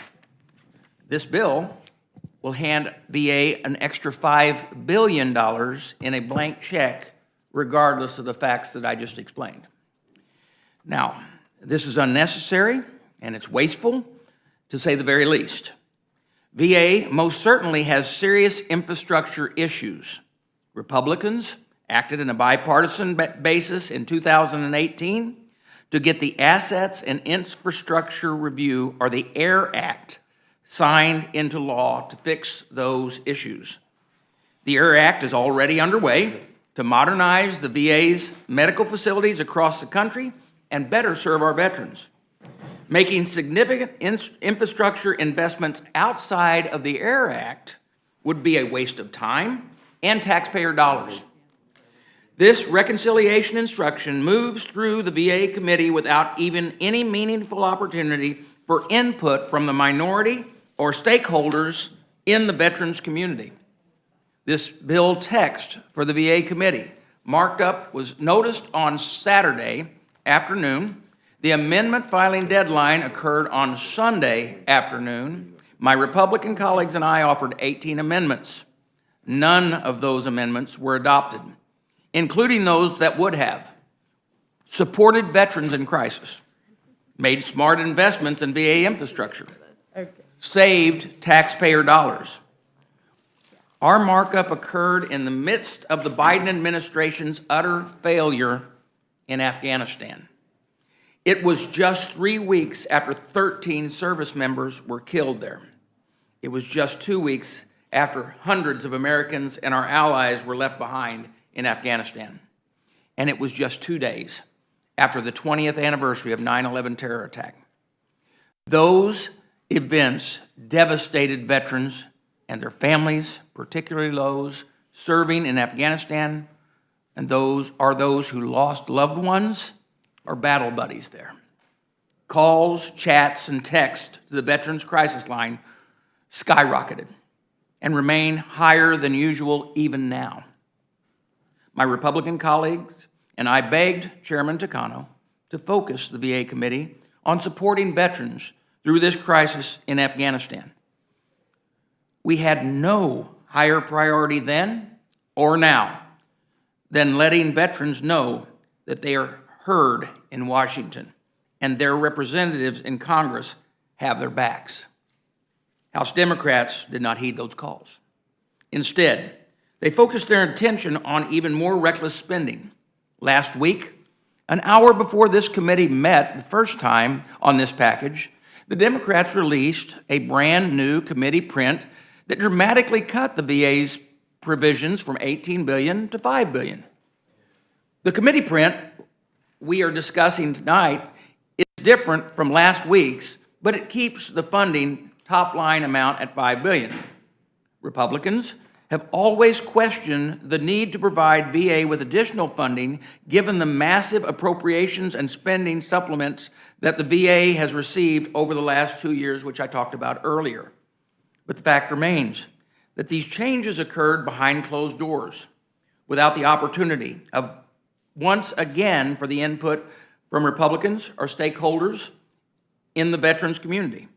This bill will hand VA an extra $5 billion in a blank check, regardless of the facts that I just explained. Now, this is unnecessary and it's wasteful, to say the very least. VA most certainly has serious infrastructure issues. Republicans acted in a bipartisan basis in 2018 to get the Assets and Infrastructure Review, or the AIR Act, signed into law to fix those issues. The AIR Act is already underway to modernize the VA's medical facilities across the country and better serve our veterans. Making significant infrastructure investments outside of the AIR Act would be a waste of time and taxpayer dollars. This reconciliation instruction moves through the VA committee without even any meaningful opportunity for input from the minority or stakeholders in the veterans community. This bill text for the VA committee marked up was noticed on Saturday afternoon. The amendment filing deadline occurred on Sunday afternoon. My Republican colleagues and I offered 18 amendments. None of those amendments were adopted, including those that would have supported veterans in crisis, made smart investments in VA infrastructure, saved taxpayer dollars. Our markup occurred in the midst of the Biden administration's utter failure in Afghanistan. It was just 3 weeks after 13 service members were killed there. It was just 2 weeks after hundreds of Americans and our allies were left behind in Afghanistan. And it was just 2 days after the 20th anniversary of 9/11 terror attack. Those events devastated veterans and their families, particularly those serving in Afghanistan, and those who lost loved ones or battle buddies there. Calls, chats, and texts to the Veterans Crisis Line skyrocketed and remain higher than usual even now. My Republican colleagues and I begged Chairman Takano to focus the VA committee on supporting veterans through this crisis in Afghanistan. We had no higher priority then or now than letting veterans know that they are heard in Washington and their representatives in Congress have their backs. House Democrats did not heed those calls. Instead, they focused their attention on even more reckless spending. Last week, an hour before this committee met the first time on this package, the Democrats released a brand new committee print that dramatically cut the VA's provisions from $18 billion to $5 billion. The committee print we are discussing tonight is different from last week's, but it keeps the funding top line amount at $5 billion. Republicans have always questioned the need to provide VA with additional funding given the massive appropriations and spending supplements that the VA has received over the last 2 years, which I talked about earlier. But the fact remains that these changes occurred behind closed doors without the opportunity of, once again, for the input from Republicans or stakeholders in the veterans community.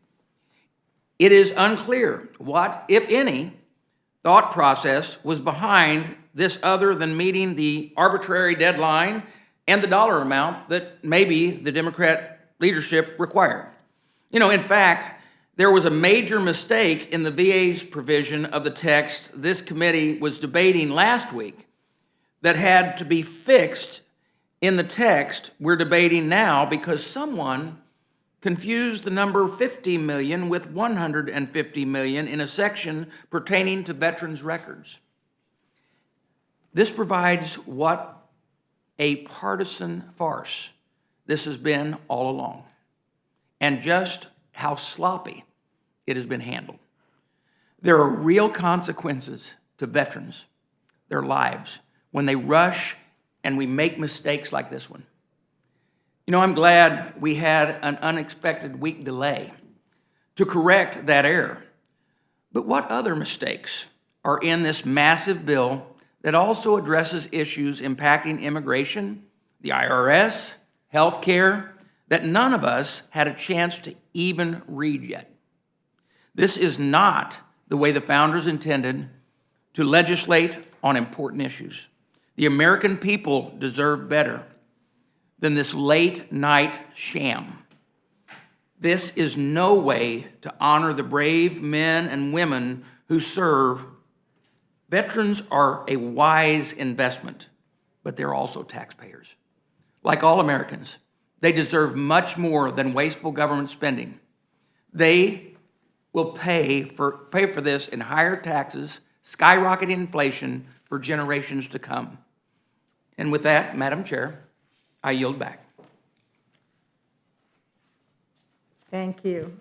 It is unclear what, if any, thought process was behind this other than meeting the arbitrary deadline and the dollar amount that maybe the Democrat leadership required. In fact, there was a major mistake in the VA's provision of the text this committee was debating last week that had to be fixed in the text we're debating now because someone confused the number 50 million with 150 million in a section pertaining to veterans' records. This provides what a partisan farce this has been all along, and just how sloppy it has been handled. There are real consequences to veterans, their lives, when they rush and we make mistakes like this one. I'm glad we had an unexpected week delay to correct that error. But what other mistakes are in this massive bill that also addresses issues impacting immigration, the IRS, healthcare, that none of us had a chance to even read yet? This is not the way the founders intended to legislate on important issues. The American people deserve better than this late-night sham. This is no way to honor the brave men and women who serve. Veterans are a wise investment, but they're also taxpayers. Like all Americans, they deserve much more than wasteful government spending. They will pay for this in higher taxes, skyrocketing inflation for generations to come. And with that, Madam Chair, I yield back. Thank you.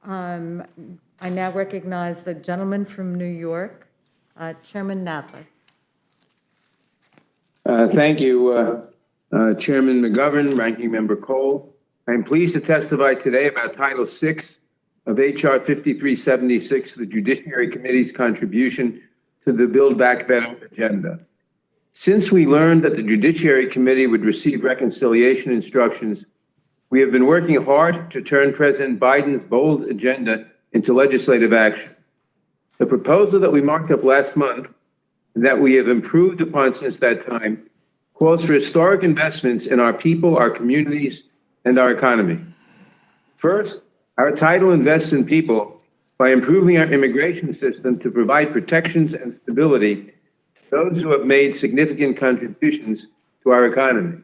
I now recognize the gentleman from New York, Chairman Nadler. Thank you, Chairman McGovern, Ranking Member Cole. I am pleased to testify today about Title VI of H.R. 5376, the Judiciary Committee's contribution to the Build Back Better agenda. Since we learned that the Judiciary Committee would receive reconciliation instructions, we have been working hard to turn President Biden's bold agenda into legislative action. The proposal that we marked up last month, and that we have improved upon since that time, calls for historic investments in our people, our communities, and our economy. First, our title invests in people by improving our immigration system to provide protections and stability to those who have made significant contributions to our economy.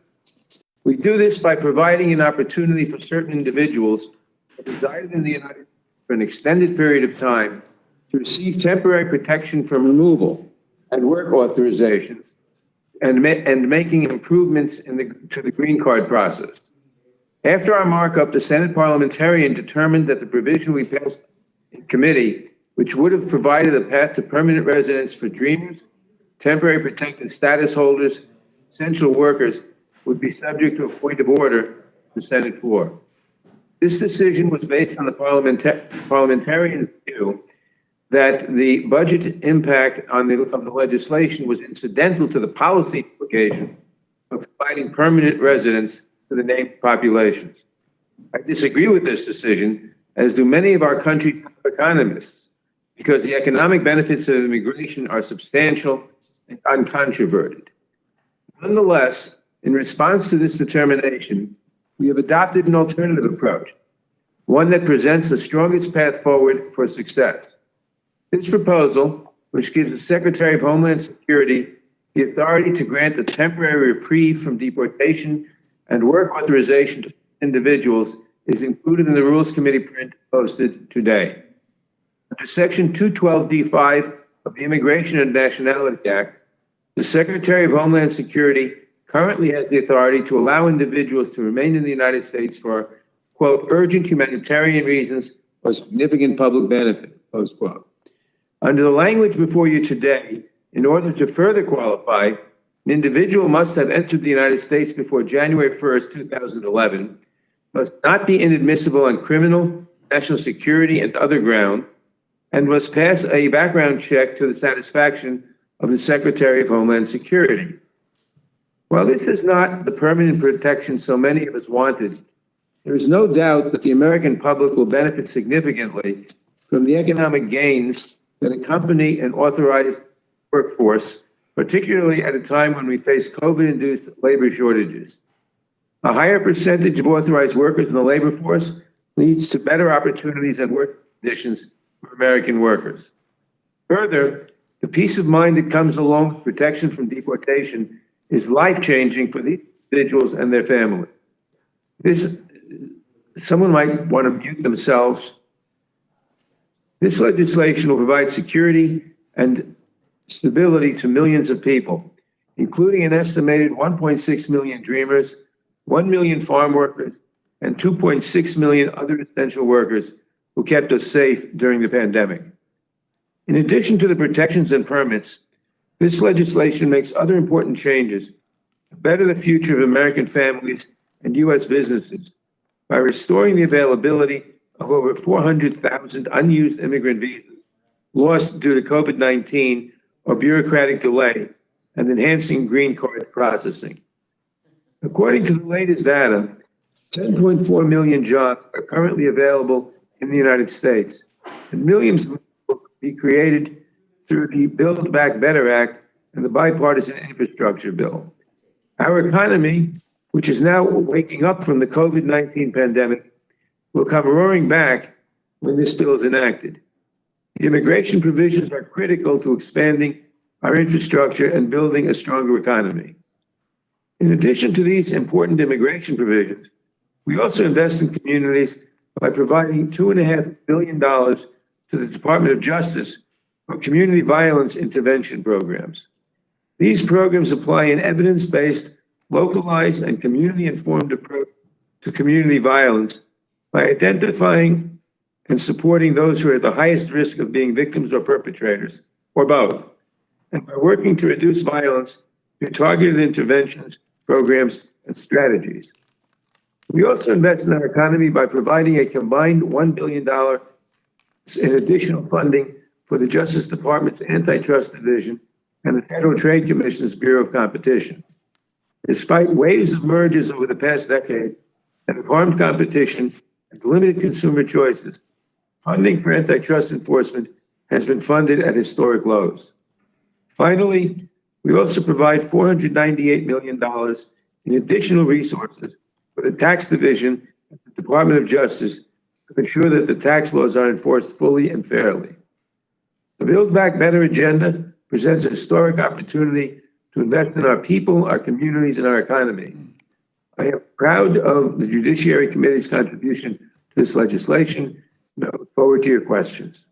We do this by providing an opportunity for certain individuals who resided in the United States for an extended period of time to receive temporary protection from removal and work authorizations, and making improvements to the green card process. After our markup, the Senate parliamentarian determined that the provision we passed in committee, which would have provided a path to permanent residence for Dreamers, temporary protected status holders, essential workers, would be subject to a point of order to Senate floor. This decision was based on the parliamentarian's view that the budget impact of the legislation was incidental to the policy implication of providing permanent residence to the named populations. I disagree with this decision, as do many of our country's economists, because the economic benefits of immigration are substantial and uncontroverted. Nonetheless, in response to this determination, we have adopted an alternative approach, one that presents the strongest path forward for success. This proposal, which gives the Secretary of Homeland Security the authority to grant a temporary reprieve from deportation and work authorization to individuals, is included in the Rules Committee print posted today. Under Section 212D5 of the Immigration and Nationality Act, the Secretary of Homeland Security currently has the authority to allow individuals to remain in the United States for, quote, urgent humanitarian reasons or significant public benefit, close quote. Under the language before you today, in order to further qualify, an individual must have entered the United States before January 1st, 2011, must not be inadmissible on criminal, national security, and other ground, and must pass a background check to the satisfaction of the Secretary of Homeland Security. While this is not the permanent protection so many of us wanted, there is no doubt that the American public will benefit significantly from the economic gains that accompany an authorized workforce, particularly at a time when we face COVID-induced labor shortages. A higher percentage of authorized workers in the labor force leads to better opportunities and work conditions for American workers. Further, the peace of mind that comes along with protection from deportation is life-changing for these individuals and their families. Someone might want to mute themselves. This legislation will provide security and stability to millions of people, including an estimated 1.6 million Dreamers, 1 million farm workers, and 2.6 million other essential workers who kept us safe during the pandemic. In addition to the protections and permits, this legislation makes other important changes to better the future of American families and U.S. businesses by restoring the availability of over 400,000 unused immigrant visas lost due to COVID-19 or bureaucratic delay, and enhancing green card processing. According to the latest data, 10.4 million jobs are currently available in the United States, and millions will be created through the Build Back Better Act and the bipartisan infrastructure bill. Our economy, which is now waking up from the COVID-19 pandemic, will come roaring back when this bill is enacted. The immigration provisions are critical to expanding our infrastructure and building a stronger economy. In addition to these important immigration provisions, we also invest in communities by providing $2.5 billion to the Department of Justice for community violence intervention programs. These programs apply an evidence-based, localized, and community-informed approach to community violence by identifying and supporting those who are at the highest risk of being victims or perpetrators, or both, and by working to reduce violence through targeted interventions, programs, and strategies. We also invest in our economy by providing a combined $1 billion in additional funding for the Justice Department's Antitrust Division and the Federal Trade Commission's Bureau of Competition. Despite waves of mergers over the past decade that have harmed competition and limited consumer choices, funding for antitrust enforcement has been funded at historic lows. Finally, we also provide $498 million in additional resources for the Tax Division at the Department of Justice to ensure that the tax laws are enforced fully and fairly. The Build Back Better agenda presents a historic opportunity to invest in our people, our communities, and our economy. I am proud of the Judiciary Committee's contribution to this legislation, and I look forward to your questions.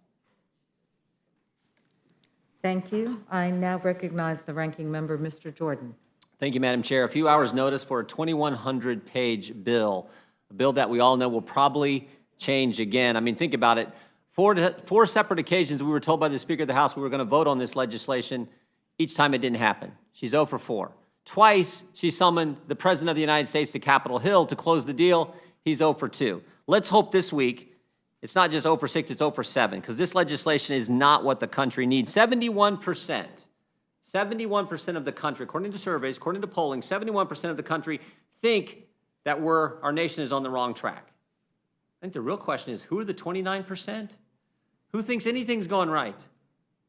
Thank you. I now recognize the ranking member, Mr. Jordan. Thank you, Madam Chair. A few hours' notice for a 2,100-page bill, a bill that we all know will probably change again. I mean, think about it. Four separate occasions we were told by the Speaker of the House we were going to vote on this legislation. Each time it didn't happen. She's 0 for 4. Twice she summoned the President of the United States to Capitol Hill to close the deal. He's 0 for 2. Let's hope this week it's not just 0 for 6, it's 0 for 7, because this legislation is not what the country needs. 71% of the country, according to surveys, according to polling, 71% of the country think that our nation is on the wrong track. I think the real question is, who are the 29%? Who thinks anything's going right?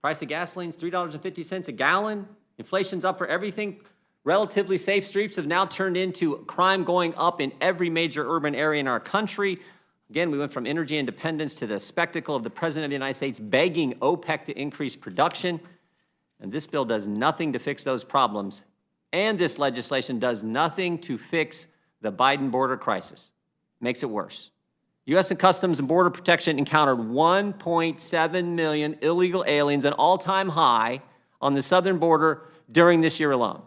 Price of gasoline's $3.50 a gallon. Inflation's up for everything. Relatively safe streets have now turned into crime going up in every major urban area in our country. Again, we went from energy independence to the spectacle of the President of the United States begging OPEC to increase production. And this bill does nothing to fix those problems. And this legislation does nothing to fix the Biden border crisis. Makes it worse. U.S. Customs and Border Protection encountered 1.7 million illegal aliens, an all-time high on the southern border during this year alone.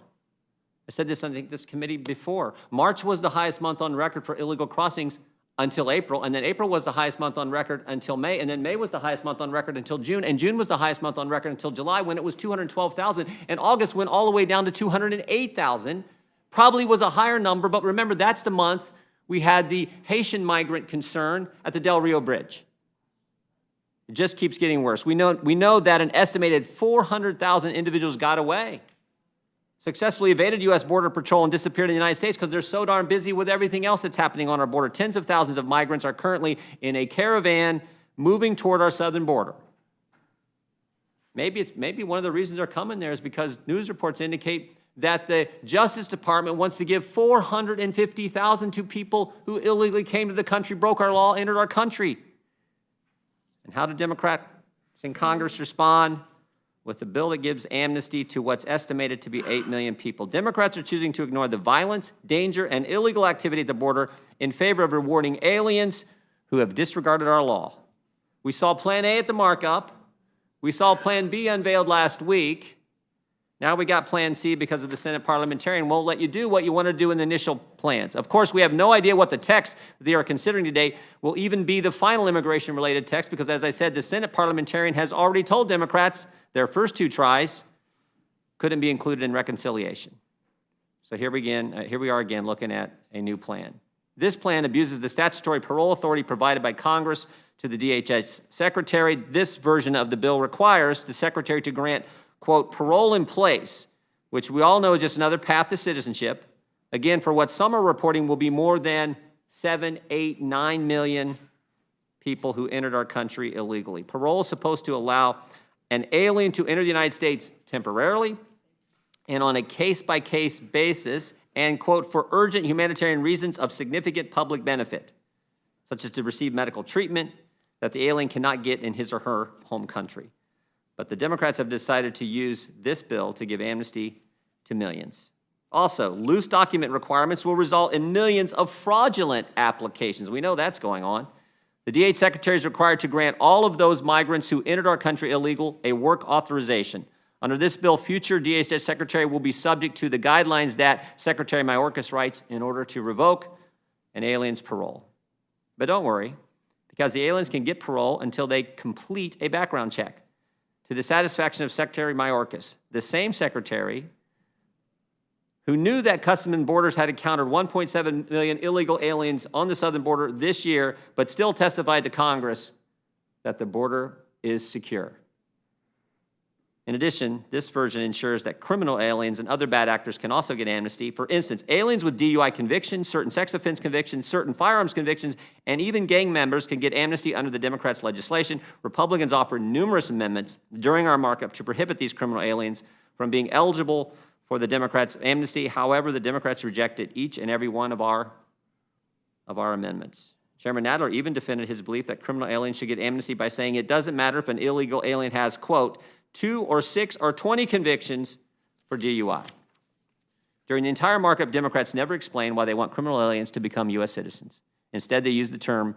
I said this on this committee before. March was the highest month on record for illegal crossings until April, and then April was the highest month on record until May, and then May was the highest month on record until June, and June was the highest month on record until July when it was 212,000, and August went all the way down to 208,000. Probably was a higher number, but remember, that's the month we had the Haitian migrant concern at the Del Rio Bridge. It just keeps getting worse. We know that an estimated 400,000 individuals got away, successfully evaded U.S. Border Patrol and disappeared in the United States because they're so darn busy with everything else that's happening on our border. Tens of thousands of migrants are currently in a caravan moving toward our southern border. Maybe one of the reasons they're coming there is because news reports indicate that the Justice Department wants to give $450,000 to people who illegally came to the country, broke our law, entered our country. And how do Democrats in Congress respond? With a bill that gives amnesty to what's estimated to be 8 million people. Democrats are choosing to ignore the violence, danger, and illegal activity at the border in favor of rewarding aliens who have disregarded our law. We saw Plan A at the markup. We saw Plan B unveiled last week. Now we got Plan C because of the Senate parliamentarian won't let you do what you want to do in the initial plans. Of course, we have no idea what the text they are considering today will even be the final immigration-related text because, as I said, the Senate parliamentarian has already told Democrats their first two tries couldn't be included in reconciliation. So here we are again looking at a new plan. This plan abuses the statutory parole authority provided by Congress to the DHS secretary. This version of the bill requires the secretary to grant, quote, parole in place, which we all know is just another path to citizenship, again, for what some are reporting will be more than 7, 8, 9 million people who entered our country illegally. Parole is supposed to allow an alien to enter the United States temporarily and on a case-by-case basis and, quote, for urgent humanitarian reasons of significant public benefit, such as to receive medical treatment that the alien cannot get in his or her home country. But the Democrats have decided to use this bill to give amnesty to millions. Also, loose document requirements will result in millions of fraudulent applications. We know that's going on. The DH Secretary is required to grant all of those migrants who entered our country illegal a work authorization. Under this bill, future DHS Secretary will be subject to the guidelines that Secretary Mayorkas writes in order to revoke an alien's parole. But don't worry, because the aliens can get parole until they complete a background check to the satisfaction of Secretary Mayorkas, the same secretary who knew that Customs and Borders had encountered 1.7 million illegal aliens on the southern border this year, but still testified to Congress that the border is secure. In addition, this version ensures that criminal aliens and other bad actors can also get amnesty. For instance, aliens with DUI convictions, certain sex offense convictions, certain firearms convictions, and even gang members can get amnesty under the Democrats' legislation. Republicans offered numerous amendments during our markup to prohibit these criminal aliens from being eligible for the Democrats' amnesty. However, the Democrats rejected each and every one of our amendments. Chairman Nadler even defended his belief that criminal aliens should get amnesty by saying it doesn't matter if an illegal alien has, quote, 2 or 6 or 20 convictions for DUI. During the entire markup, Democrats never explained why they want criminal aliens to become U.S. citizens. Instead, they use the term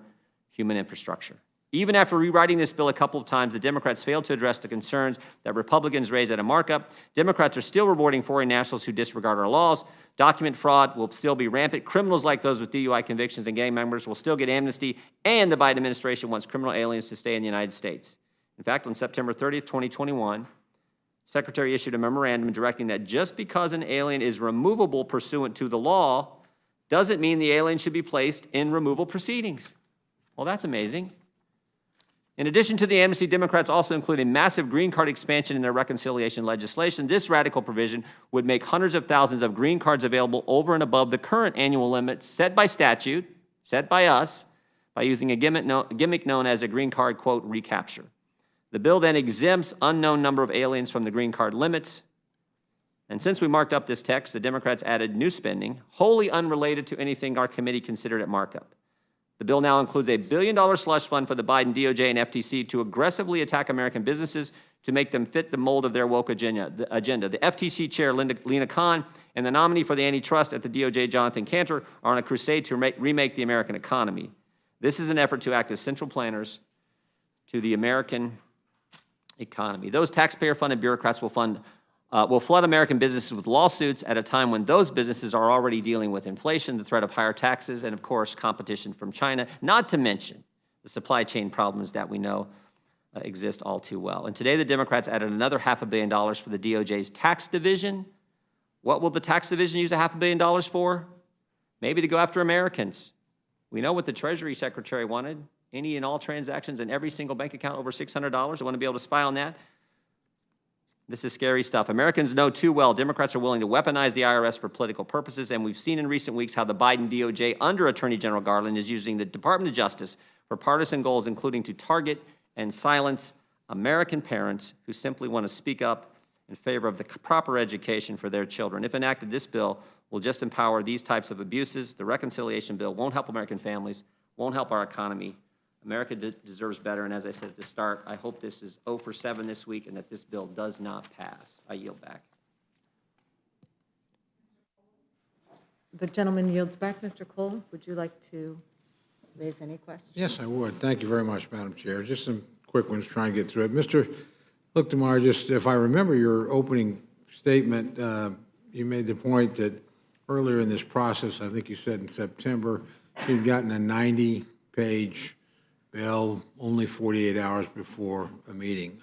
human infrastructure. Even after rewriting this bill a couple of times, the Democrats failed to address the concerns that Republicans raised at a markup. Democrats are still rewarding foreign nationals who disregard our laws. Document fraud will still be rampant. Criminals like those with DUI convictions and gang members will still get amnesty, and the Biden administration wants criminal aliens to stay in the United States. In fact, on September 30th, 2021, Secretary issued a memorandum directing that just because an alien is removable pursuant to the law doesn't mean the alien should be placed in removal proceedings. Well, that's amazing. In addition to the amnesty, Democrats also include a massive green card expansion in their reconciliation legislation. This radical provision would make hundreds of thousands of green cards available over and above the current annual limit set by statute, set by us, by using a gimmick known as a green card, quote, recapture. The bill then exempts unknown number of aliens from the green card limits. And since we marked up this text, the Democrats added new spending, wholly unrelated to anything our committee considered at markup. The bill now includes a $1 billion slush fund for the Biden DOJ and FTC to aggressively attack American businesses to make them fit the mold of their woke agenda. The FTC chair, Lena Khan, and the nominee for the antitrust at the DOJ, Jonathan Cantor, are on a crusade to remake the American economy. This is an effort to act as central planners to the American economy. Those taxpayer-funded bureaucrats will flood American businesses with lawsuits at a time when those businesses are already dealing with inflation, the threat of higher taxes, and of course, competition from China, not to mention the supply chain problems that we know exist all too well. And today, the Democrats added another $500 million for the DOJ's tax division. What will the tax division use $500 million for? Maybe to go after Americans. We know what the Treasury Secretary wanted. Any and all transactions in every single bank account over $600. I want to be able to spy on that. This is scary stuff. Americans know too well Democrats are willing to weaponize the IRS for political purposes, and we've seen in recent weeks how the Biden DOJ under Attorney General Garland is using the Department of Justice for partisan goals, including to target and silence American parents who simply want to speak up in favor of the proper education for their children. If enacted, this bill will just empower these types of abuses. The reconciliation bill won't help American families, won't help our economy. America deserves better, and as I said at the start, I hope this is 0 for 7 this week and that this bill does not pass. I yield back. The gentleman yields back. Mr. Cole, would you like to raise any questions? Yes, I would. Thank you very much, Madam Chair. Just some quick ones, try and get through it. Mr. Lichtenmeyer, just if I remember your opening statement, you made the point that earlier in this process, I think you said in September, you'd gotten a 90-page bill only 48 hours before a meeting.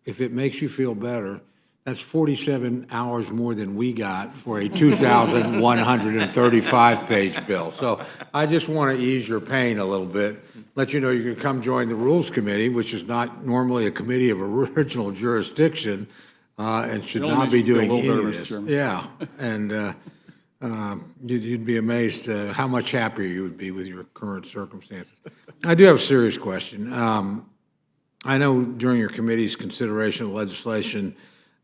If it makes you feel better, that's 47 hours more than we got for a 2,135-page bill. So I just want to ease your pain a little bit, let you know you can come join the Rules Committee, which is not normally a committee of original jurisdiction, and should not be doing any of this. Yeah, and you'd be amazed how much happier you would be with your current circumstances. I do have a serious question. I know during your committee's consideration of legislation,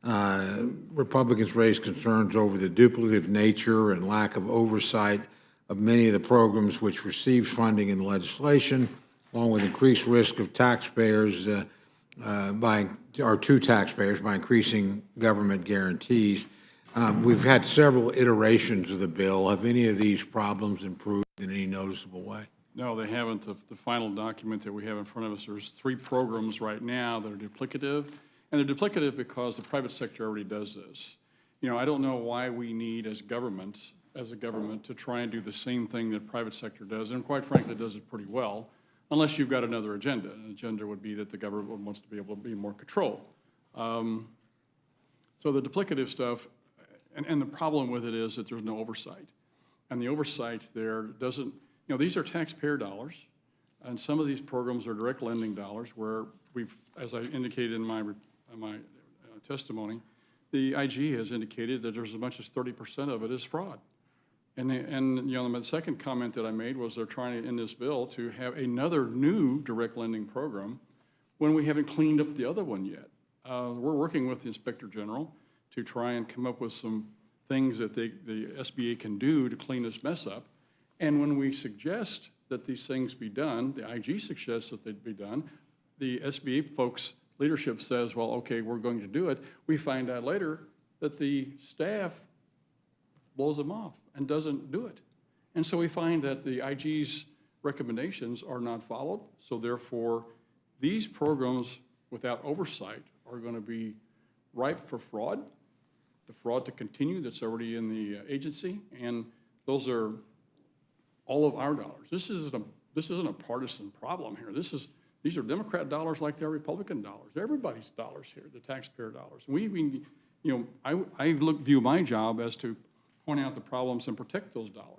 Republicans raised concerns over the duplicative nature and lack of oversight of many of the programs which receive funding in the legislation, along with increased risk of taxpayers to taxpayers by increasing government guarantees. We've had several iterations of the bill. Have any of these problems improved in any noticeable way? No, they haven't. The final document that we have in front of us, there's 3 programs right now that are duplicative, and they're duplicative because the private sector already does this. You know, I don't know why we need as a government, to try and do the same thing that private sector does, and quite frankly, does it pretty well, unless you've got another agenda. An agenda would be that the government wants to be able to be more control. So the duplicative stuff, and the problem with it is that there's no oversight. And the oversight there doesn't, you know, these are taxpayer dollars, and some of these programs are direct lending dollars where we've, as I indicated in my testimony, the IG has indicated that there's as much as 30% of it is fraud. And you know, the second comment that I made was they're trying to, in this bill, to have another new direct lending program when we haven't cleaned up the other one yet. We're working with the Inspector General to try and come up with some things that the SBA can do to clean this mess up. And when we suggest that these things be done. The IG suggests that they'd be done. The SBA folks' leadership says, well, okay, we're going to do it. We find out later that the staff blows them off and doesn't do it. And so we find that the IG's recommendations are not followed. So therefore, these programs without oversight are going to be ripe for fraud, the fraud to continue that's already in the agency. And those are all of our dollars. This isn't a partisan problem here. These are Democrat dollars like they're Republican dollars. Everybody's dollars here, the taxpayer dollars. I view my job as to point out the problems and protect those dollars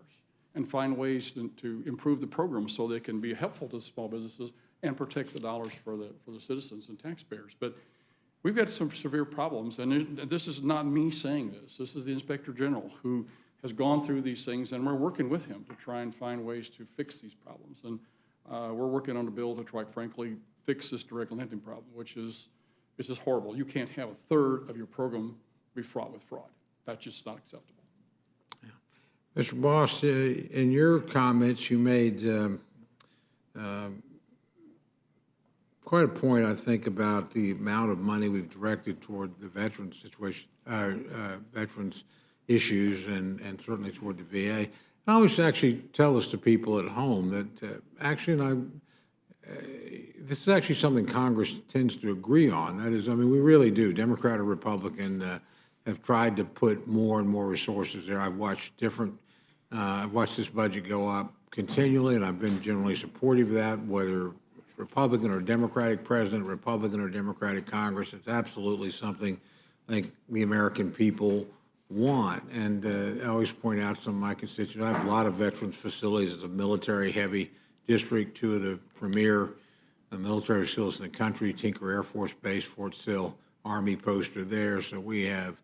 and find ways to improve the program so they can be helpful to small businesses and protect the dollars for the citizens and taxpayers. But we've got some severe problems, and this is not me saying this. This is the Inspector General who has gone through these things, and we're working with him to try and find ways to fix these problems. And we're working on a bill to try, frankly, fix this direct lending problem, which is just horrible. You can't have a third of your program be fraught with fraud. That's just not acceptable. Mr. Boss, in your comments, you made quite a point, I think, about the amount of money we've directed toward the veterans situation, veterans issues, and certainly toward the VA. And I always actually tell this to people at home that this is actually something Congress tends to agree on. That is, I mean, we really do. Democrat or Republican have tried to put more and more resources there. I've watched this budget go up continually, and I've been generally supportive of that, whether Republican or Democratic president, Republican or Democratic Congress. It's absolutely something I think the American people want. And I always point out some of my constituents. I have a lot of veterans facilities. It's a military-heavy district. Two of the premier military facilities in the country, Tinker Air Force Base, Fort Sill Army Post are there. So we have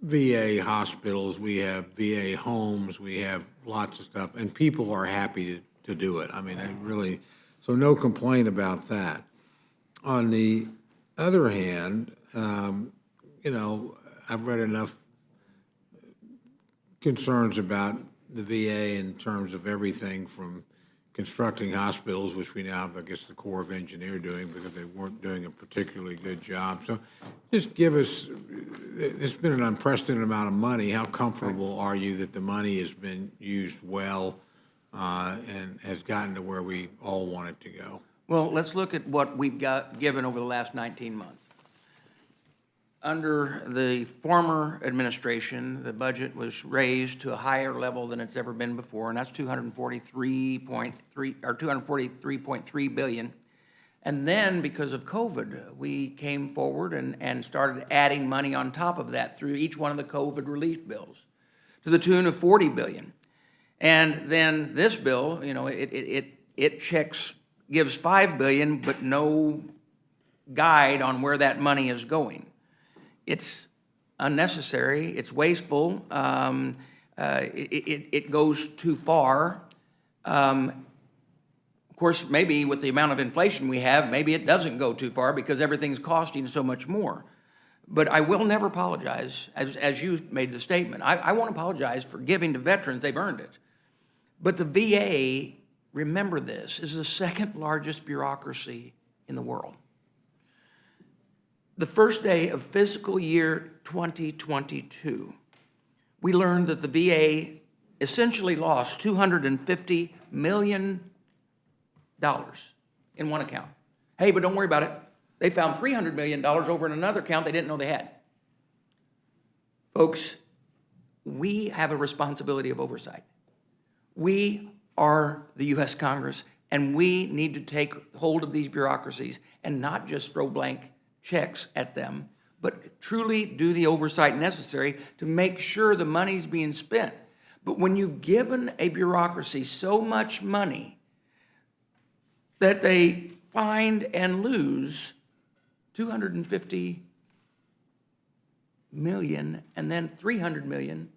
VA hospitals, we have VA homes, we have lots of stuff, and people are happy to do it. I mean, they really, so no complaint about that. On the other hand, I've read enough concerns about the VA in terms of everything from constructing hospitals, which we now have, I guess, the Corps of Engineers doing because they weren't doing a particularly good job. So just give us, it's been an unprecedented amount of money. How comfortable are you that the money has been used well and has gotten to where we all want it to go? Well, let's look at what we've got given over the last 19 months. Under the former administration, the budget was raised to a higher level than it's ever been before, and that's $243.3 billion. And then, because of COVID, we came forward and started adding money on top of that through each one of the COVID relief bills to the tune of $40 billion. And then this bill, it gives $5 billion, but no guide on where that money is going. It's unnecessary, it's wasteful, it goes too far. Of course, maybe with the amount of inflation we have, maybe it doesn't go too far because everything's costing so much more. But I will never apologize, as you made the statement. I won't apologize for giving to veterans, they've earned it. But the VA, remember this, is the second largest bureaucracy in the world. The first day of fiscal year 2022, we learned that the VA essentially lost $250 million in one account. Hey, but don't worry about it. They found $300 million over in another account they didn't know they had. Folks, we have a responsibility of oversight. We are the U.S. Congress, and we need to take hold of these bureaucracies and not just throw blank checks at them, but truly do the oversight necessary to make sure the money's being spent. But when you've given a bureaucracy so much money that they find and lose $250 million and then $300 million,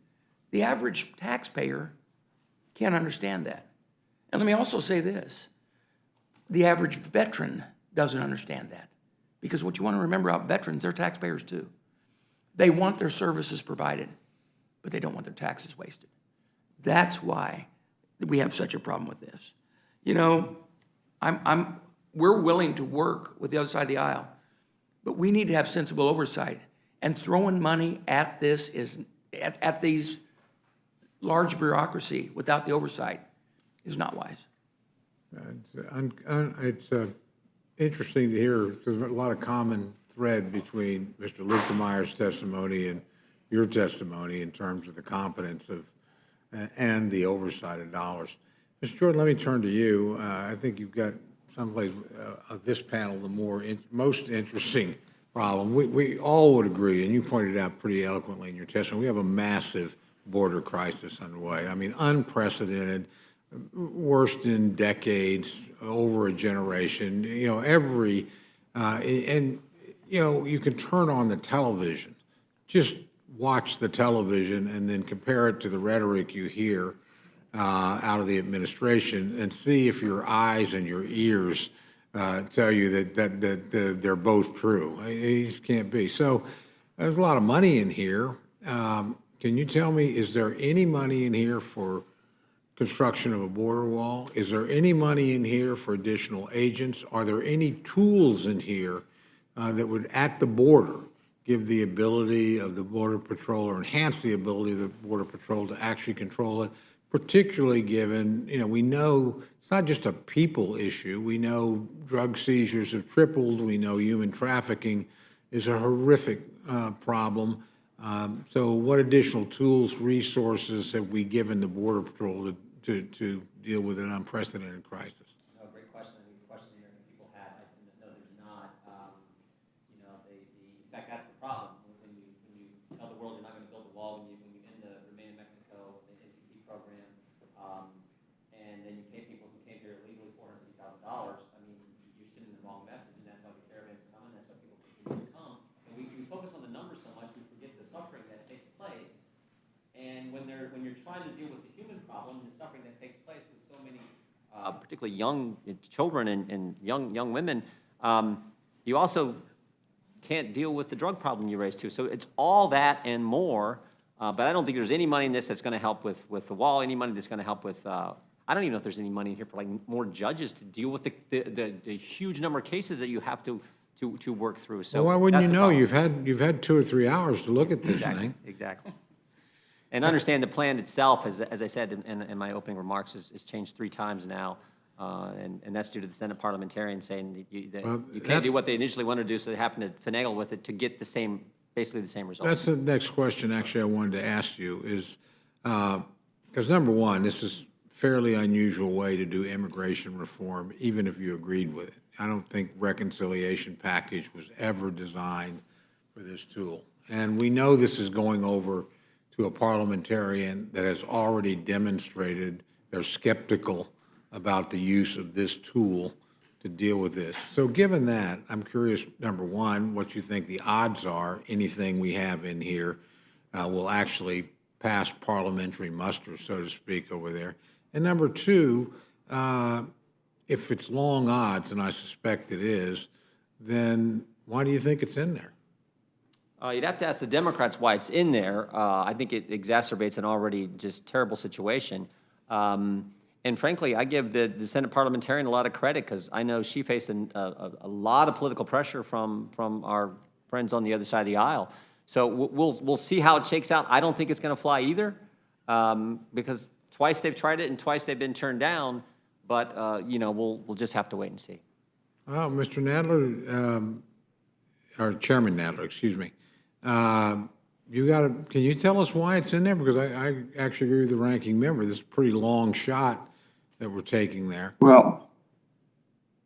the average taxpayer can't understand that. And let me also say this, the average veteran doesn't understand that. Because what you want to remember about veterans, they're taxpayers too. They want their services provided, but they don't want their taxes wasted. That's why we have such a problem with this. you know, we're willing to work with the other side of the aisle, but we need to have sensible oversight. And throwing money at this at these large bureaucracy without the oversight is not wise. It's interesting to hear, there's a lot of common thread between Mr. Luetkemeier's testimony and your testimony in terms of the competence of, and the oversight of dollars. Mr. Jordan, let me turn to you. I think you've got someplace of this panel the most interesting problem. We all would agree, and you pointed out pretty eloquently in your testimony, we have a massive border crisis underway. I mean, unprecedented, worst in decades, over a generation. You know, you can turn on the television, just watch the television and then compare it to the rhetoric you hear out of the administration and see if your eyes and your ears tell you that they're both true. It just can't be. So there's a lot of money in here. Can you tell me, is there any money in here for construction of a border wall? Is there any money in here for additional agents? Are there any tools in here that would, at the border, give the ability of the Border Patrol or enhance the ability of the Border Patrol to actually control it, particularly given, you know, we know it's not just a people issue. We know drug seizures have tripled. We know human trafficking is a horrific problem. So what additional tools, resources have we given the Border Patrol to deal with an unprecedented crisis? Great question. I think the question here that people had, no, there's not. In fact, that's the problem. When you tell the world you're not going to build a wall, when you end the Remain in Mexico, the NPT program, and then you pay people who came here illegally $450,000, I mean, you're sending the wrong message, and that's why the caravan's coming, that's why people continue to come. And we focus on the numbers so much, we forget the suffering that takes place. And when you're trying to deal with the human problem, the suffering that takes place with so many, particularly young children and young women, you also can't deal with the drug problem you raised too. So it's all that and more. But I don't think there's any money in this that's going to help with the wall. Any money that's going to help with. I don't even know if there's any money in here for like more judges to deal with the huge number of cases that you have to work through. So well, why wouldn't you know? You've had 2 or 3 hours to look at this thing. Exactly. And understand the plan itself, as I said in my opening remarks, is changed 3 times now. And that's due to the Senate parliamentarians saying that you can't do what they initially wanted to do, so they happen to finagle with it to get basically the same result. That's the next question, actually, I wanted to ask you is, because number one, this is a fairly unusual way to do immigration reform, even if you agreed with it. I don't think reconciliation package was ever designed for this tool. And we know this is going over to a parliamentarian that has already demonstrated they're skeptical about the use of this tool to deal with this. So given that, I'm curious, number one, what you think the odds are anything we have in here will actually pass parliamentary muster, so to speak, over there. And number two, if it's long odds, and I suspect it is, then why do you think it's in there? You'd have to ask the Democrats why it's in there. I think it exacerbates an already just terrible situation. And frankly, I give the Senate parliamentarian a lot of credit because I know she faced a lot of political pressure from our friends on the other side of the aisle. So we'll see how it shakes out. I don't think it's going to fly either because twice they've tried it and twice they've been turned down. But we'll just have to wait and see. Well, Mr. Nadler, or Chairman Nadler, excuse me. Can you tell us why it's in there? Because I actually agree with the ranking member. This is a pretty long shot that we're taking there. Well,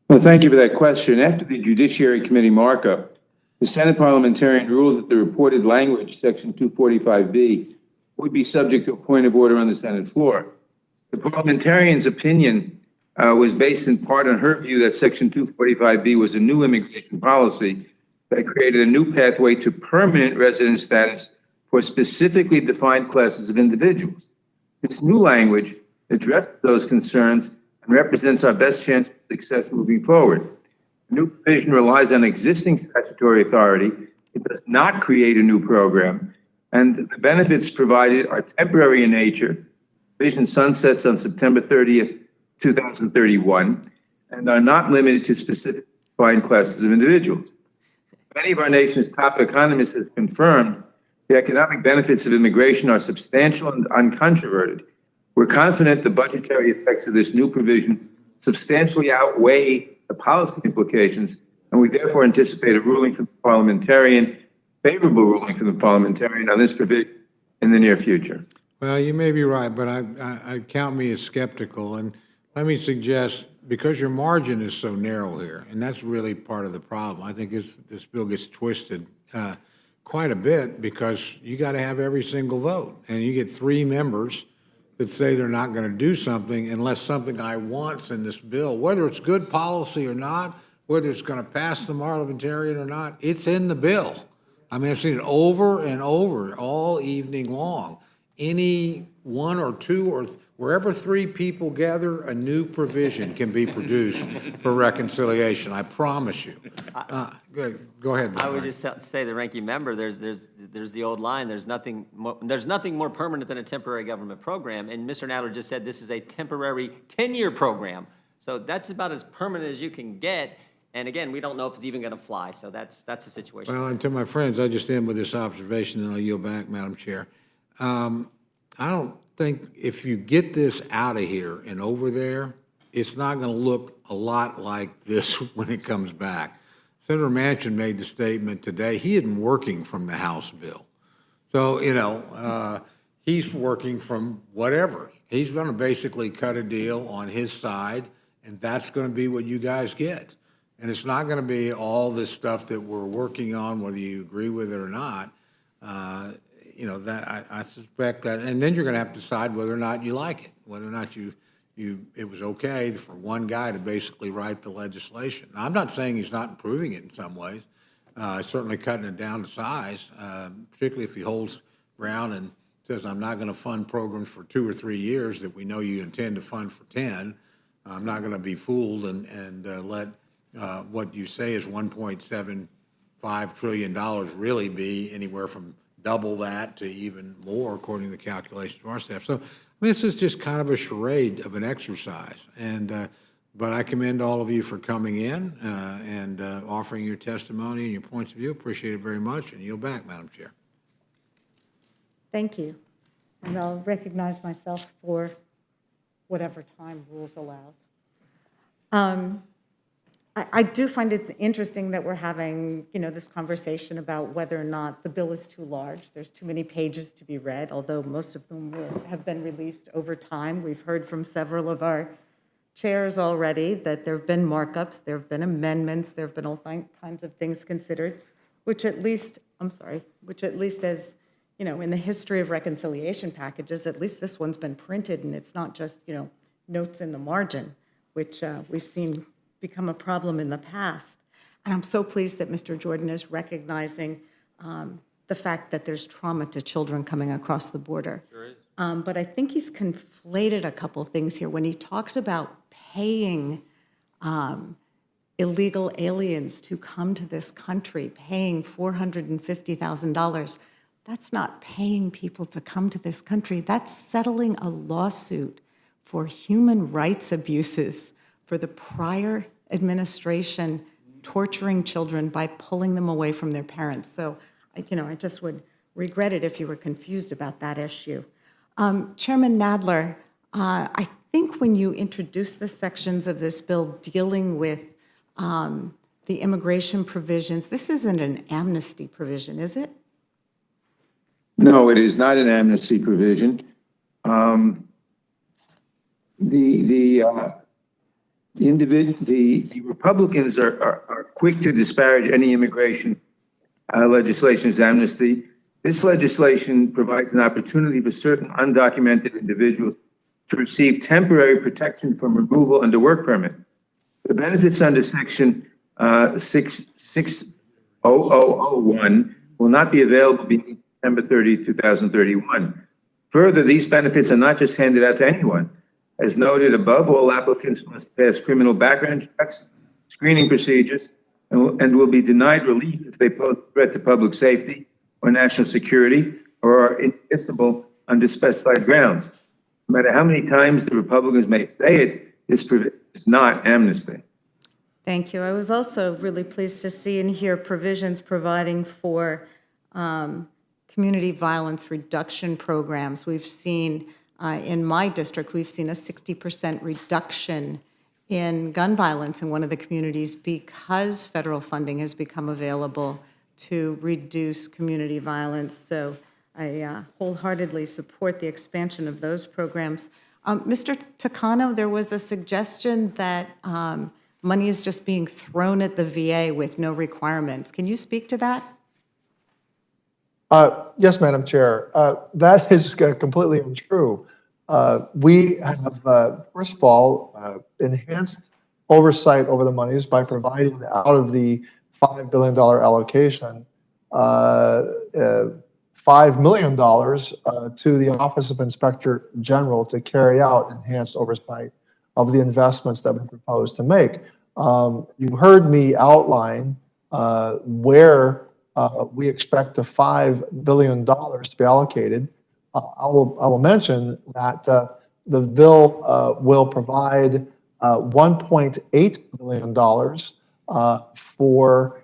thank you for that question. After the Judiciary Committee markup, the Senate parliamentarian ruled that the reported language, Section 245B, would be subject to a point of order on the Senate floor. The parliamentarian's opinion was based in part on her view that Section 245B was a new immigration policy that created a new pathway to permanent resident status for specifically defined classes of individuals. This new language addresses those concerns and represents our best chance of success moving forward. The new provision relies on existing statutory authority. It does not create a new program, and the benefits provided are temporary in nature. The provision sunsets on September 30th, 2031, and are not limited to specific defined classes of individuals. Many of our nation's top economists have confirmed the economic benefits of immigration are substantial and uncontroverted. We're confident the budgetary effects of this new provision substantially outweigh the policy implications, and we therefore anticipate a ruling from the parliamentarian, favorable ruling from the parliamentarian on this provision in the near future. Well, you may be right, but I count me as skeptical. And let me suggest, because your margin is so narrow here, and that's really part of the problem, I think this bill gets twisted quite a bit because you got to have every single vote. And you get 3 members that say they're not going to do something unless something I want's in this bill, whether it's good policy or not, whether it's going to pass the parliamentarian or not, it's in the bill. I mean, I've seen it over and over all evening long. Any 1 or 2 or wherever 3 people gather, a new provision can be produced for reconciliation. I promise you. Go ahead. I would just say, the ranking member, there's the old line, there's nothing more permanent than a temporary government program. And Mr. Nadler just said this is a temporary 10-year program. So that's about as permanent as you can get. And again, we don't know if it's even going to fly. So that's the situation. Well, and to my friends, I just end with this observation, and I'll yield back, Madam Chair. I don't think if you get this out of here and over there, it's not going to look a lot like this when it comes back. Senator Manchin made the statement today, he isn't working from the House bill. So, he's working from whatever. He's going to basically cut a deal on his side, and that's going to be what you guys get. And it's not going to be all this stuff that we're working on, whether you agree with it or not. That I suspect that, and then you're going to have to decide whether or not you like it, whether or not it was okay for one guy to basically write the legislation. Now, I'm not saying he's not improving it in some ways. Certainly cutting it down to size, particularly if he holds ground and says, I'm not going to fund programs for 2 or 3 years that we know you intend to fund for 10. I'm not going to be fooled and let what you say is $1.75 trillion really be anywhere from double that to even more, according to the calculations of our staff. So this is just kind of a charade of an exercise. But I commend all of you for coming in and offering your testimony and your points of view. Appreciate it very much. And yield back, Madam Chair. Thank you. And I'll recognize myself for whatever time rules allows. I do find it interesting that we're having, this conversation about whether or not the bill is too large. There's too many pages to be read, although most of them have been released over time. We've heard from several of our chairs already that there have been markups, there have been amendments, there have been all kinds of things considered, which at least as, in the history of reconciliation packages, at least this one's been printed and it's not just, notes in the margin, which we've seen become a problem in the past. And I'm so pleased that Mr. Jordan is recognizing the fact that there's trauma to children coming across the border. Sure is. But I think he's conflated a couple things here. When he talks about paying illegal aliens to come to this country, paying $450,000, that's not paying people to come to this country. That's settling a lawsuit for human rights abuses for the prior administration torturing children by pulling them away from their parents. So, I just would regret it if you were confused about that issue. Chairman Nadler, I think when you introduced the sections of this bill dealing with the immigration provisions, this isn't an amnesty provision, is it? No, it is not an amnesty provision. The Republicans are quick to disparage any immigration legislation as amnesty. This legislation provides an opportunity for certain undocumented individuals to receive temporary protection from removal under work permit. The benefits under Section 60001 will not be available beginning September 30, 2031. Further, these benefits are not just handed out to anyone. As noted above, all applicants must pass criminal background checks, screening procedures, and will be denied relief if they pose a threat to public safety or national security or are inadmissible under specified grounds. No matter how many times the Republicans may say it, This provision is not amnesty. Thank you. I was also really pleased to see and hear provisions providing for community violence reduction programs. We've seen, in my district, we've seen a 60% reduction in gun violence in one of the communities because federal funding has become available to reduce community violence. So I wholeheartedly support the expansion of those programs. Mr. Takano, there was a suggestion that money is just being thrown at the VA with no requirements. Can you speak to that? Yes, Madam Chair. That is completely untrue. We have, first of all, enhanced oversight over the monies by providing out of the $5 billion allocation, $5 million to the Office of Inspector General to carry out enhanced oversight of the investments that we propose to make. You heard me outline where we expect the $5 billion to be allocated. I will mention that the bill will provide $1.8 billion for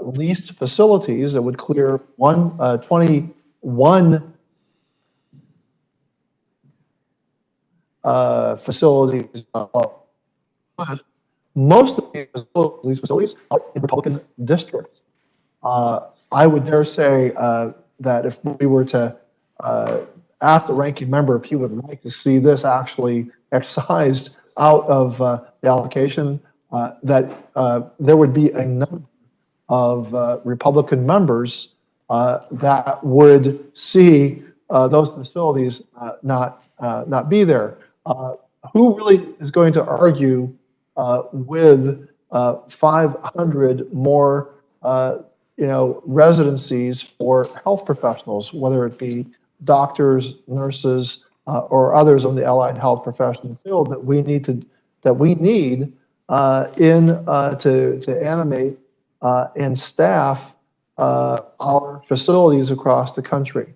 leased facilities that would clear 21 facilities. Most of these facilities are in Republican districts. I would dare say that if we were to ask the ranking member if he would like to see this actually excised out of the allocation, that there would be a number of Republican members that would see those facilities not be there. Who really is going to argue with 500 more residencies for health professionals, whether it be doctors, nurses, or others in the allied health professional field that we need to animate and staff our facilities across the country.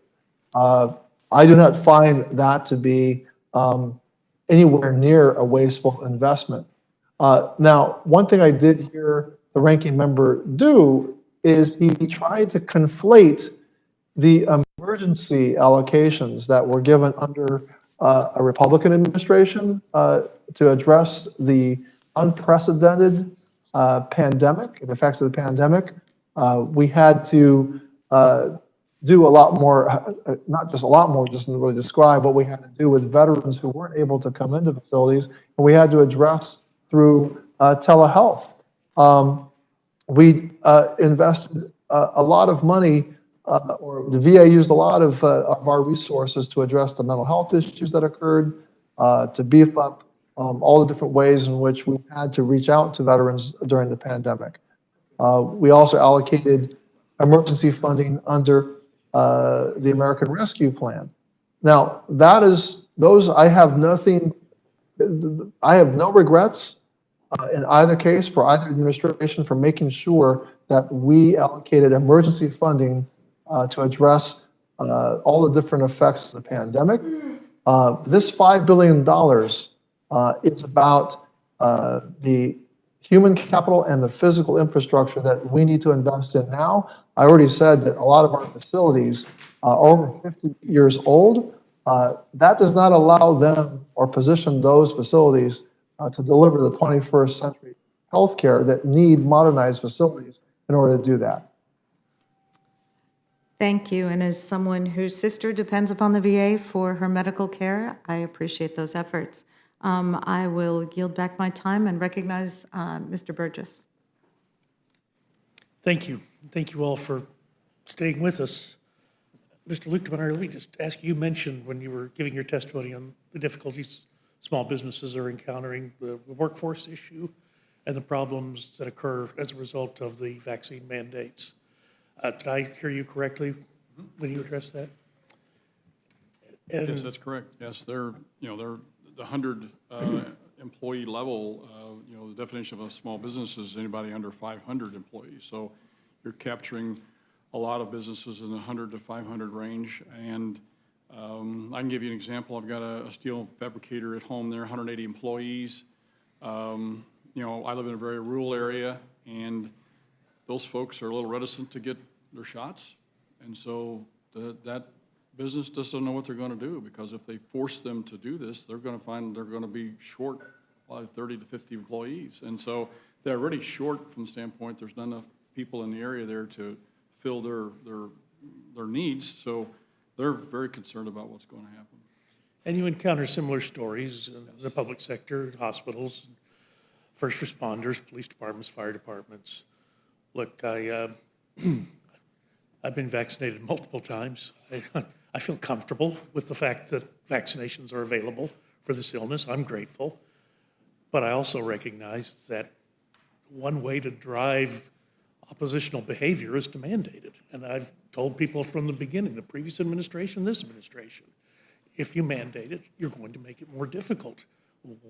I do not find that to be anywhere near a wasteful investment. Now, one thing I did hear the ranking member do is he tried to conflate the emergency allocations that were given under a Republican administration to address the unprecedented pandemic, the effects of the pandemic. We had to do a lot more, not just a lot more, just to really describe what we had to do with veterans who weren't able to come into facilities, and we had to address through telehealth. We invested a lot of money, or the VA used a lot of our resources to address the mental health issues that occurred, to beef up all the different ways in which we had to reach out to veterans during the pandemic. We also allocated emergency funding under the American Rescue Plan. Now, I have no regrets in either case for either administration for making sure that we allocated emergency funding to address all the different effects of the pandemic. This $5 billion is about the human capital and the physical infrastructure that we need to invest in now. I already said that a lot of our facilities are over 50 years old. That does not allow them or position those facilities to deliver the 21st century healthcare that need modernized facilities in order to do that. Thank you. And as someone whose sister depends upon the VA for her medical care, I appreciate those efforts. I will yield back my time and recognize Mr. Burgess. Thank you. Thank you all for staying with us. Mr. Luchtenmeyer, let me just ask you mentioned when you were giving your testimony on the difficulties small businesses are encountering, the workforce issue, and the problems that occur as a result of the vaccine mandates. Did I hear you correctly when you addressed that? Yes, that's correct. Yes, they're the 100 employee level. The definition of a small business is anybody under 500 employees. So you're capturing a lot of businesses in the 100 to 500 range. And I can give you an example. I've got a steel fabricator at home there, 180 employees. You know, I live in a very rural area, and those folks are a little reticent to get their shots. And so that business doesn't know what they're going to do, because if they force them to do this, they're going to find they're going to be short probably 30 to 50 employees. And so they're already short from the standpoint there's not enough people in the area there to fill their needs. So they're very concerned about what's going to happen. And you encounter similar stories in the public sector, hospitals, first responders, police departments, fire departments. Look, I've been vaccinated multiple times. I feel comfortable with the fact that vaccinations are available for this illness. I'm grateful. But I also recognize that one way to drive oppositional behavior is to mandate it. And I've told people from the beginning, the previous administration, this administration, if you mandate it, you're going to make it more difficult.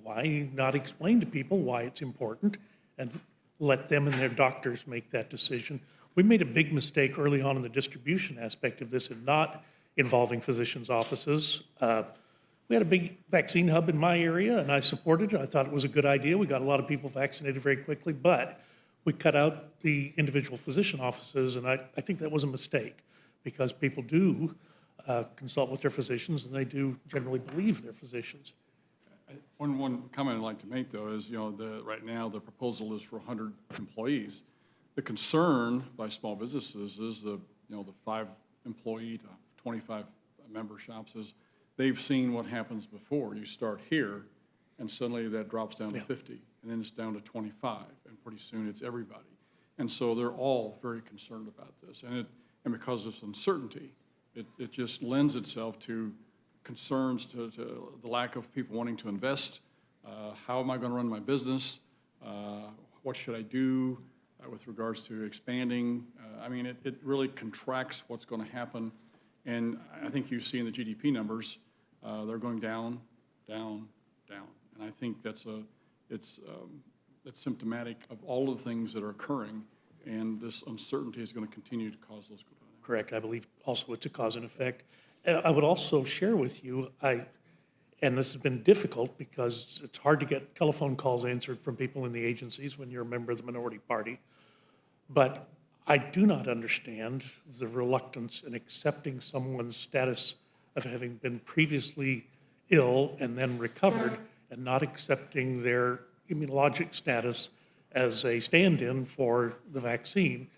Why not explain to people why it's important and let them and their doctors make that decision? We made a big mistake early on in the distribution aspect of this and not involving physicians' offices. We had a big vaccine hub in my area, and I supported it. I thought it was a good idea. We got a lot of people vaccinated very quickly, but we cut out the individual physician offices, and I think that was a mistake, because people do consult with their physicians, and they do generally believe their physicians. One comment I'd like to make, though, is, you know, right now the proposal is for 100 employees. The concern by small businesses is the 5 employee to 25 member shops is they've seen what happens before. You start here, and suddenly that drops down to 50, and then it's down to 25, and pretty soon it's everybody. And so they're all very concerned about this, and because of uncertainty, it just lends itself to concerns, to the lack of people wanting to invest. How am I going to run my business? What should I do with regards to expanding? I mean, it really contracts what's going to happen. And I think you see in the GDP numbers, they're going down, down, down. And I think that's symptomatic of all of the things that are occurring. And this uncertainty is going to continue to cause those. Correct. I believe also it's a cause and effect. And I would also share with you, and this has been difficult because it's hard to get telephone calls answered from people in the agencies when you're a member of the minority party. But I do not understand the reluctance in accepting someone's status of having been previously ill and then recovered, and not accepting their immunologic status as a stand-in for the vaccine.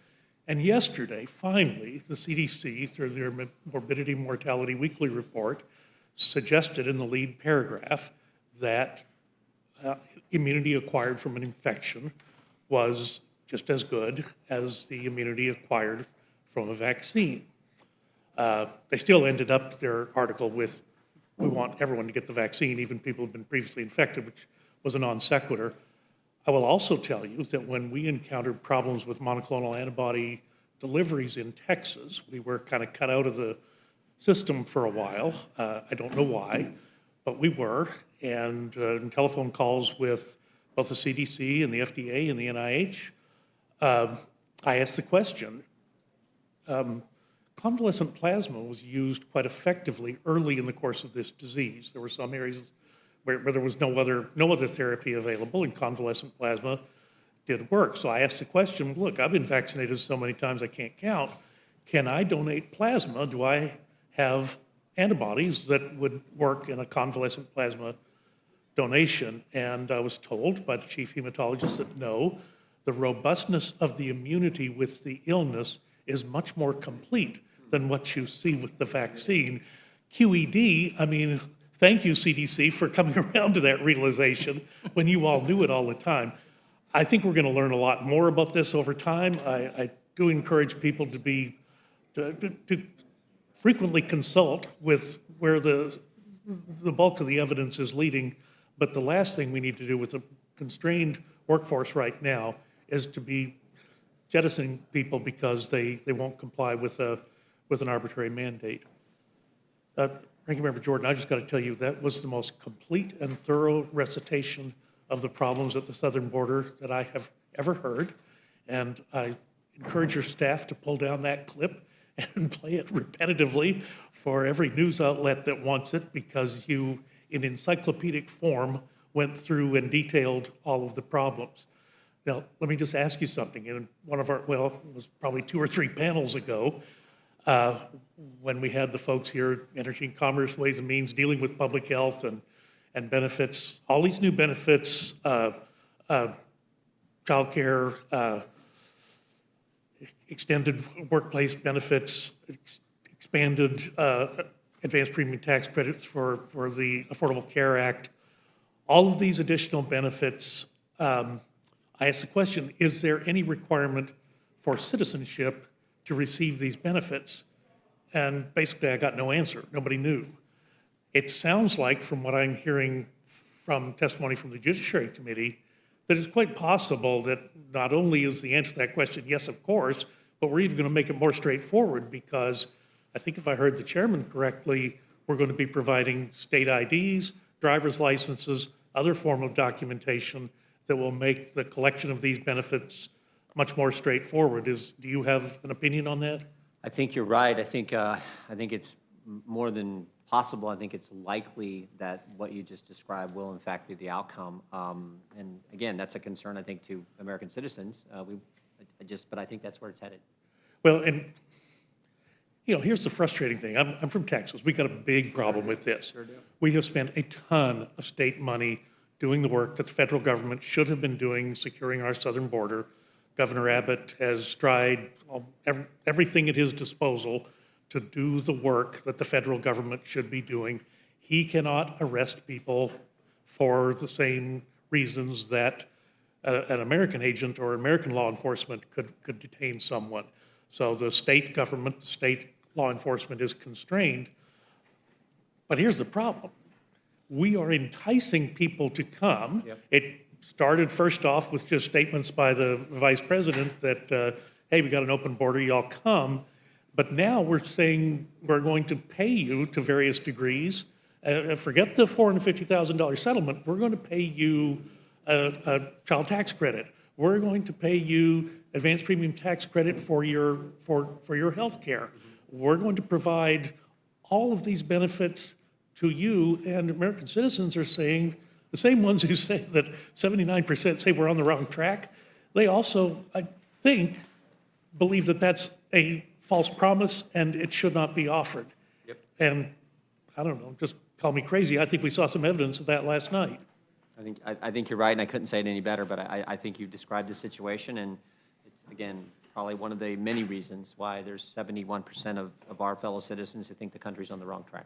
And yesterday, finally, the CDC, through their Morbidity and Mortality Weekly Report, suggested in the lead paragraph that immunity acquired from an infection was just as good as the immunity acquired from a vaccine. They still ended up their article with, we want everyone to get the vaccine, even people who've been previously infected, which was a non sequitur. I will also tell you that when we encountered problems with monoclonal antibody deliveries in Texas, we were kind of cut out of the system for a while. I don't know why, but we were. And in telephone calls with both the CDC and the FDA and the NIH, I asked the question. Convalescent plasma was used quite effectively early in the course of this disease. There were some areas where there was no other therapy available, and convalescent plasma did work. So I asked the question, look, I've been vaccinated so many times I can't count. Can I donate plasma? Do I have antibodies that would work in a convalescent plasma donation? And I was told by the chief hematologist that no, the robustness of the immunity with the illness is much more complete than what you see with the vaccine. QED, I mean, thank you, CDC, for coming around to that realization when you all knew it all the time. I think we're going to learn a lot more about this over time. I do encourage people to frequently consult with where the bulk of the evidence is leading. But the last thing we need to do with a constrained workforce right now is to be jettisoning people because they won't comply with an arbitrary mandate. Ranking Member Jordan, I just got to tell you, that was the most complete and thorough recitation of the problems at the southern border that I have ever heard. And I encourage your staff to pull down that clip and play it repetitively for every news outlet that wants it, because you, in encyclopedic form, went through and detailed all of the problems. Now, let me just ask you something. In one of our, well, it was probably 2 or 3 panels ago, when we had the folks here, Energy and Commerce, Ways and Means, dealing with public health and benefits, all these new benefits, childcare, extended workplace benefits, expanded advanced premium tax credits for the Affordable Care Act, all of these additional benefits. I asked the question, is there any requirement for citizenship to receive these benefits? And basically, I got no answer. Nobody knew. It sounds like, from what I'm hearing from testimony from the Judiciary Committee, that it's quite possible that not only is the answer to that question, yes, of course, but we're even going to make it more straightforward, because I think if I heard the chairman correctly, we're going to be providing state IDs, driver's licenses, other form of documentation that will make the collection of these benefits much more straightforward. Do you have an opinion on that? I think you're right. I think it's more than possible. I think it's likely that what you just described will in fact be the outcome. And again, that's a concern, I think, to American citizens. But I think that's where it's headed. Well, and here's the frustrating thing. I'm from Texas. We got a big problem with this. Sure do. We have spent a ton of state money doing the work that the federal government should have been doing, securing our southern border. Governor Abbott has tried everything at his disposal to do the work that the federal government should be doing. He cannot arrest people for the same reasons that an American agent or American law enforcement could detain someone. So the state government, the state law enforcement is constrained. But here's the problem. We are enticing people to come. Yep. It started first off with just statements by the vice president that, hey, we got an open border, y'all come. But now we're saying we're going to pay you to various degrees. Forget the $450,000 settlement. We're going to pay you a child tax credit. We're going to pay you advanced premium tax credit for your health care. We're going to provide all of these benefits to you, and American citizens are saying, the same ones who say that 79% say we're on the wrong track, they also, I think, believe that that's a false promise and it should not be offered. Yep. And I don't know, just call me crazy. I think we saw some evidence of that last night. I think you're right, and I couldn't say it any better, but I think you described the situation, and it's, again, probably one of the many reasons why there's 71% of our fellow citizens who think the country's on the wrong track.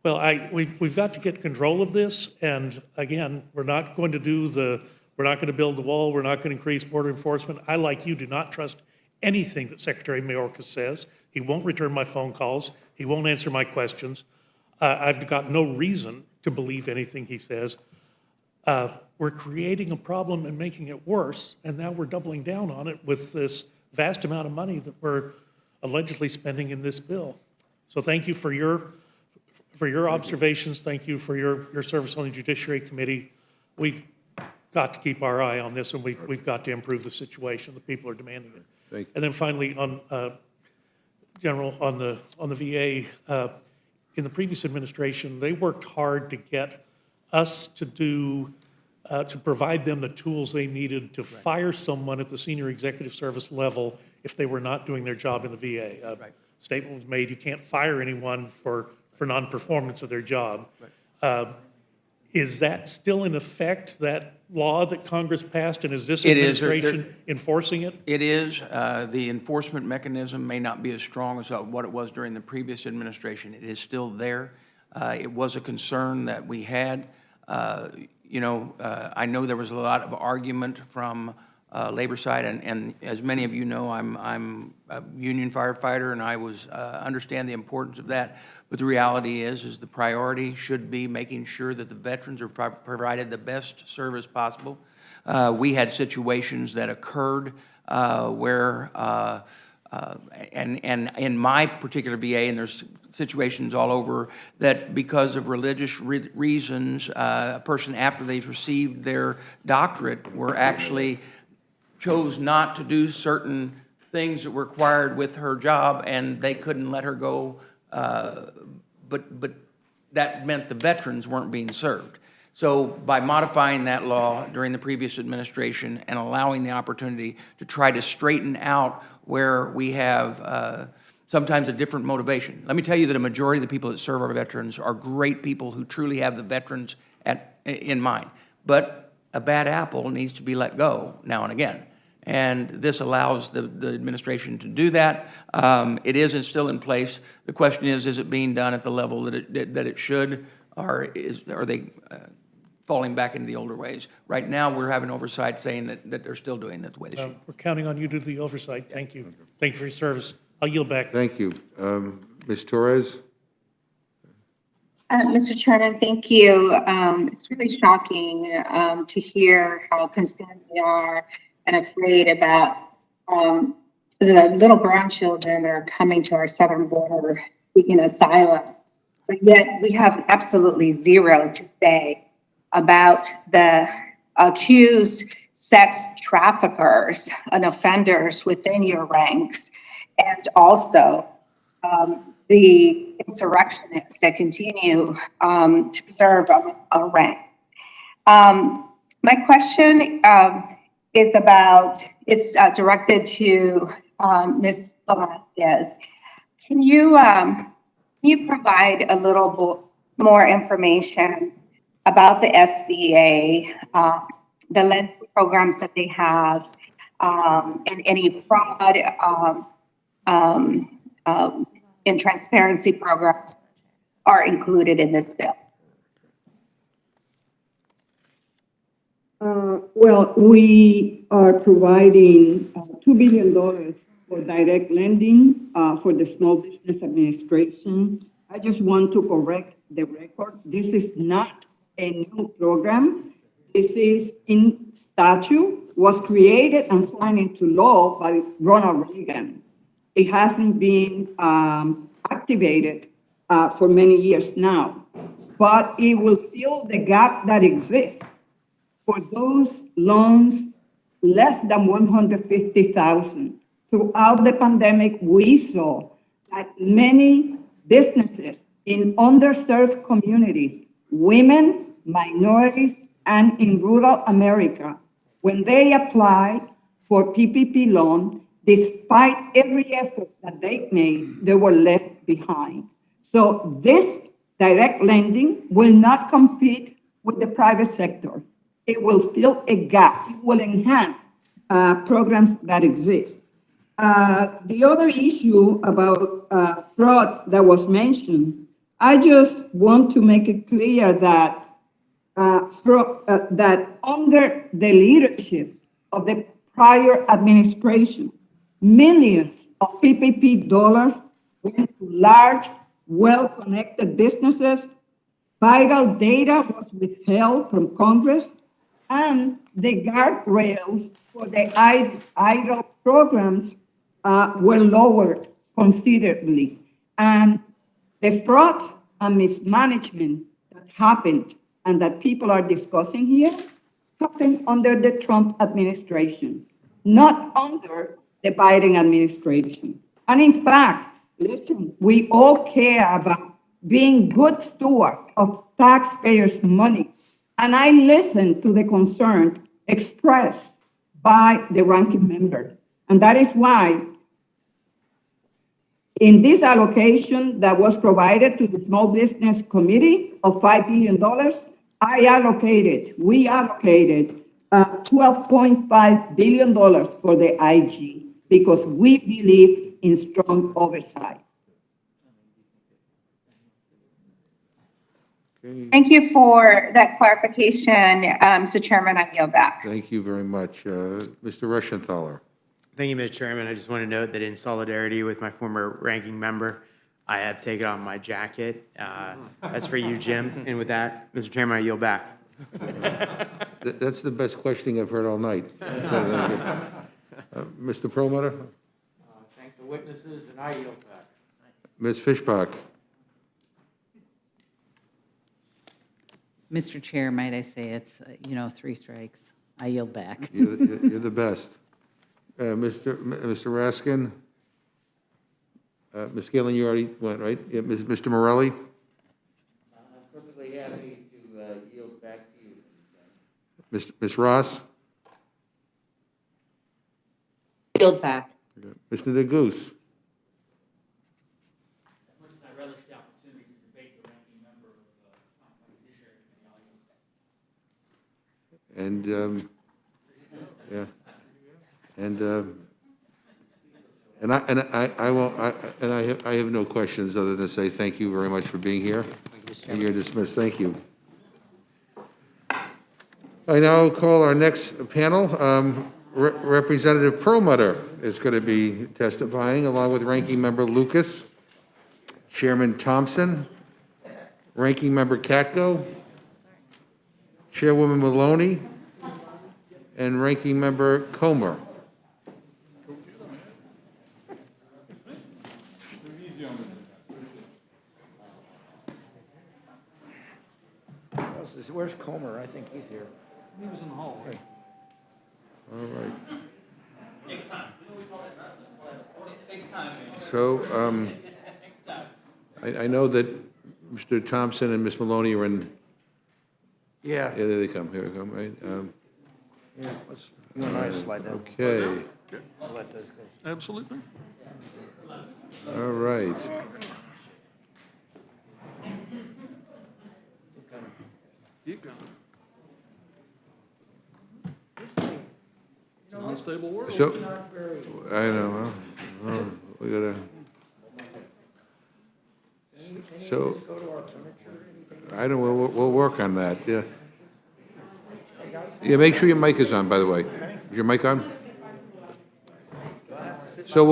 Well, we've got to get control of this, and again, we're not going to build the wall, we're not going to increase border enforcement. I, like you, do not trust anything that Secretary Mayorkas says. He won't return my phone calls, he won't answer my questions. I've got no reason to believe anything he says. We're creating a problem and making it worse, and now we're doubling down on it with this vast amount of money that we're allegedly spending in this bill. So thank you for your observations. Thank you for your service on the Judiciary Committee. We've got to keep our eye on this, and we've got to improve the situation. The people are demanding it. Thank you. And then finally, on General, on the VA, in the previous administration, they worked hard to get us to provide them the tools they needed to fire someone at the senior executive service level if they were not doing their job in the VA. Statement was made, you can't fire anyone for non-performance of their job. Is that still in effect, that law that Congress passed, and is this administration enforcing it? It is. The enforcement mechanism may not be as strong as what it was during the previous administration. It is still there. It was a concern that we had. I know there was a lot of argument from labor side, and as many of you know, I'm a union firefighter, and I understand the importance of that. But the reality is the priority should be making sure that the veterans are provided the best service possible. We had situations that occurred where, and in my particular VA, and there's situations all over, that because of religious reasons, a person after they've received their doctorate were actually chose not to do certain things that were required with her job, and they couldn't let her go, but that meant the veterans weren't being served. So by modifying that law during the previous administration and allowing the opportunity to try to straighten out where we have sometimes a different motivation. Let me tell you that a majority of the people that serve our veterans are great people who truly have the veterans in mind. But a bad apple needs to be let go now and again. And this allows the administration to do that. It is still in place. The question is it being done at the level that it should, or are they falling back into the older ways? Right now, we're having oversight saying that they're still doing it the way they should. We're counting on you to do the oversight. Thank you. Thank you for your service. I'll yield back. Thank you. Ms. Torres? Mr. Chairman, thank you. It's really shocking to hear how concerned we are and afraid about the little brown children that are coming to our southern border seeking asylum. But yet we have absolutely zero to say about the accused sex traffickers and offenders within your ranks, and also the insurrectionists that continue to serve a rank. My question is it's directed to Ms. Velasquez. Can you provide a little more information about the SBA, the lending programs that they have, and any fraud and transparency programs are included in this bill? Well, we are providing $2 billion for direct lending for the Small Business Administration. I just want to correct the record. This is not a new program. This is in statute, was created and signed into law by Ronald Reagan. It hasn't been activated for many years now, but it will fill the gap that exists for those loans less than $150,000. Throughout the pandemic, we saw that many businesses in underserved communities, women, minorities, and in rural America, when they applied for PPP loan, despite every effort that they made, they were left behind. So this direct lending will not compete with the private sector. It will fill a gap. It will enhance programs that exist. The other issue about fraud that was mentioned, I just want to make it clear that that under the leadership of the prior administration, millions of PPP dollars went to large, well-connected businesses. Vital data was withheld from Congress, and the guardrails for the idle programs were lowered considerably. And the fraud and mismanagement that happened and that people are discussing here happened under the Trump administration, not under the Biden administration. And in fact, listen, we all care about being good steward of taxpayers' money. And I listened to the concern expressed by the ranking member. And that is why in this allocation that was provided to the Small Business Committee of $5 billion, we allocated $12.5 billion for the IG because we believe in strong oversight. Thank you for that clarification, Mr. Chairman. I yield back. Thank you very much. Mr. Reschenthaler. Thank you, Mr. Chairman. I just want to note that in solidarity with my former ranking member, I have taken off my jacket. That's for you, Jim. And with that, Mr. Chairman, I yield back. That's the best questioning I've heard all night. Mr. Perlmutter? Thank the witnesses, and I yield back. Ms. Fishbach? Mr. Chair, might I say it's, 3 strikes. I yield back. You're the best. Mr. Raskin? Ms. Gillen, you already went, right? Yeah, Mr. Morelli? I'm perfectly happy to yield back Ms. Ross? Yield back. Mr. Neguse? And, yeah, I have no questions other than to say thank you very much for being here. And you're dismissed. Thank you. I now call our next panel. Representative Perlmutter is going to be testifying, along with Ranking Member Lucas, Chairman Thompson, Ranking Member Katko, Chairwoman Maloney, and Ranking Member Comer. Where's Comer? I think he's here. He was in the hall. All right. Next time. Next time. So, I know that Mr. Thompson and Ms. Maloney are in. Yeah. Yeah, there they come. Here they come, right? Yeah, let's, you and I slide down. Okay. I'll let those go. Absolutely. All right. Keep going. It's an unstable world. So, I know, well, we gotta. So, I don't, we'll work on that, yeah. Yeah, make sure your mic is on, by the way. Is your mic on? So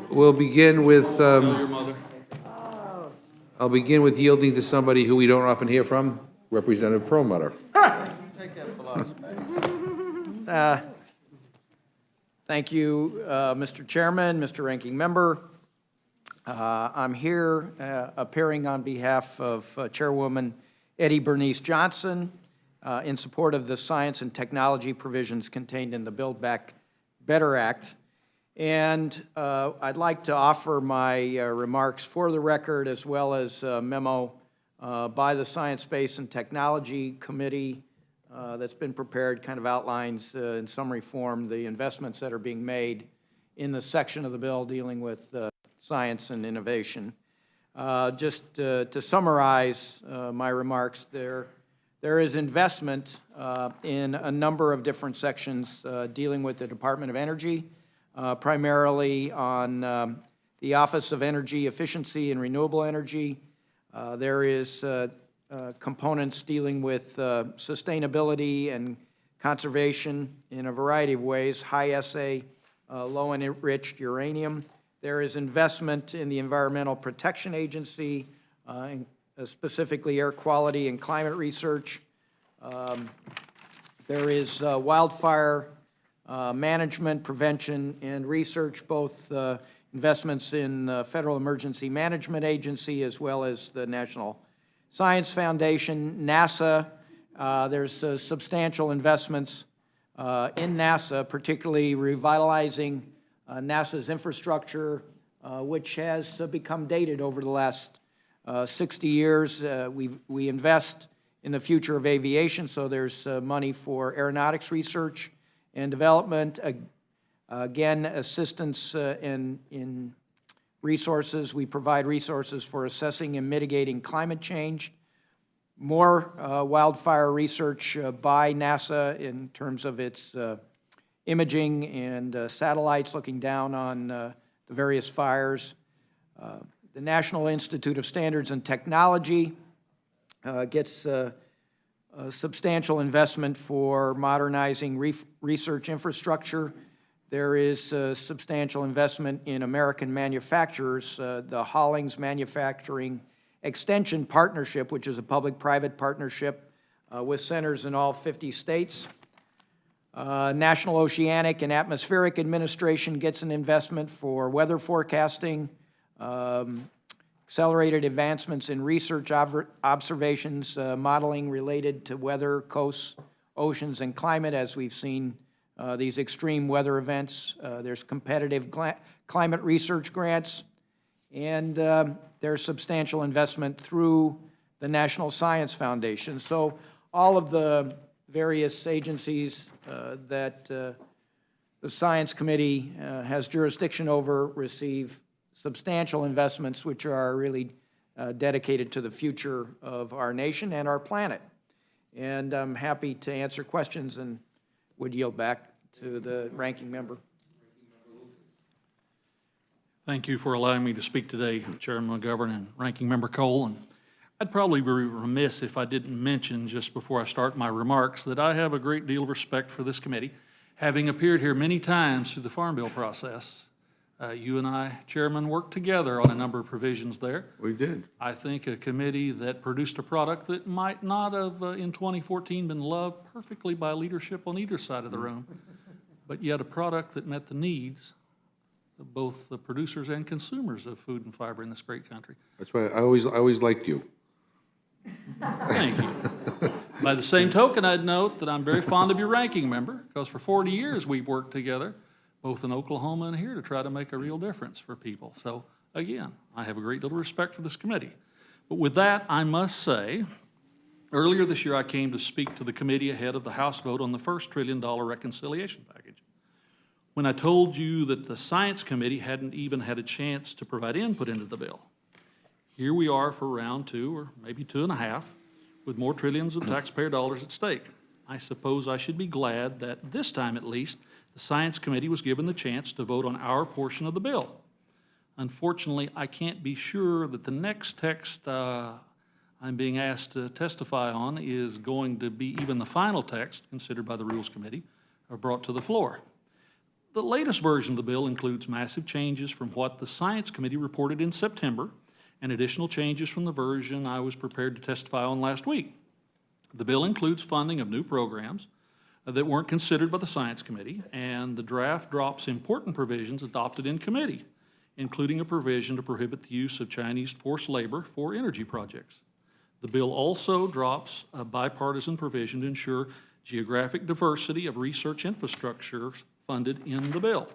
we'll begin with, Your mother. I'll begin with yielding to somebody who we don't often hear from, Representative Perlmutter. Thank you, Mr. Chairman, Mr. Ranking Member. I'm here appearing on behalf of Chairwoman Eddie Bernice Johnson in support of the science and technology provisions contained in the Build Back Better Act. And I'd like to offer my remarks for the record, as well as a memo by the Science, Space, and Technology Committee that's been prepared, kind of outlines in summary form the investments that are being made in the section of the bill dealing with science and innovation. Just to summarize my remarks, there is investment in a number of different sections dealing with the Department of Energy, primarily on the Office of Energy Efficiency and Renewable Energy. There is components dealing with sustainability and conservation in a variety of ways, high assay, low enriched uranium. There is investment in the Environmental Protection Agency, specifically air quality and climate research. There is wildfire management, prevention, and research, both investments in the Federal Emergency Management Agency as well as the National Science Foundation, NASA. There's substantial investments in NASA, particularly revitalizing NASA's infrastructure, which has become dated over the last 60 years. We invest in the future of aviation, so there's money for aeronautics research and development. Again, assistance in resources. We provide resources for assessing and mitigating climate change. More wildfire research by NASA in terms of its imaging and satellites looking down on the various fires. The National Institute of Standards and Technology gets substantial investment for modernizing research infrastructure. There is substantial investment in American manufacturers. The Hollings Manufacturing Extension Partnership, which is a public-private partnership with centers in all 50 states. National Oceanic and Atmospheric Administration gets an investment for weather forecasting, accelerated advancements in research observations, modeling related to weather, coasts, oceans, and climate, as we've seen these extreme weather events. There's competitive climate research grants, and there's substantial investment through the National Science Foundation. So all of the various agencies that the Science Committee has jurisdiction over receive substantial investments which are really dedicated to the future of our nation and our planet. And I'm happy to answer questions and would yield back to the ranking member. Thank you for allowing me to speak today, Chairman McGovern and Ranking Member Cole. And I'd probably be remiss if I didn't mention just before I start my remarks that I have a great deal of respect for this committee, having appeared here many times through the Farm Bill process. You and I, Chairman, worked together on a number of provisions there. We did. I think a committee that produced a product that might not have, in 2014, been loved perfectly by leadership on either side of the room, but yet a product that met the needs of both the producers and consumers of food and fiber in this great country. That's why I always liked you. Thank you. By the same token, I'd note that I'm very fond of your ranking member, because for 40 years we've worked together, both in Oklahoma and here, to try to make a real difference for people. So again, I have a great deal of respect for this committee. But with that, I must say, earlier this year I came to speak to the committee ahead of the House vote on the first $1 trillion reconciliation package. When I told you that the Science Committee hadn't even had a chance to provide input into the bill. Here we are for round 2, or maybe 2.5, with more trillions of taxpayer dollars at stake. I suppose I should be glad that this time at least, the Science Committee was given the chance to vote on our portion of the bill. Unfortunately, I can't be sure that the next text I'm being asked to testify on is going to be even the final text considered by the Rules Committee or brought to the floor. The latest version of the bill includes massive changes from what the Science Committee reported in September and additional changes from the version I was prepared to testify on last week. The bill includes funding of new programs that weren't considered by the Science Committee, and the draft drops important provisions adopted in committee, including a provision to prohibit the use of Chinese forced labor for energy projects. The bill also drops a bipartisan provision to ensure geographic diversity of research infrastructure funded in the bill.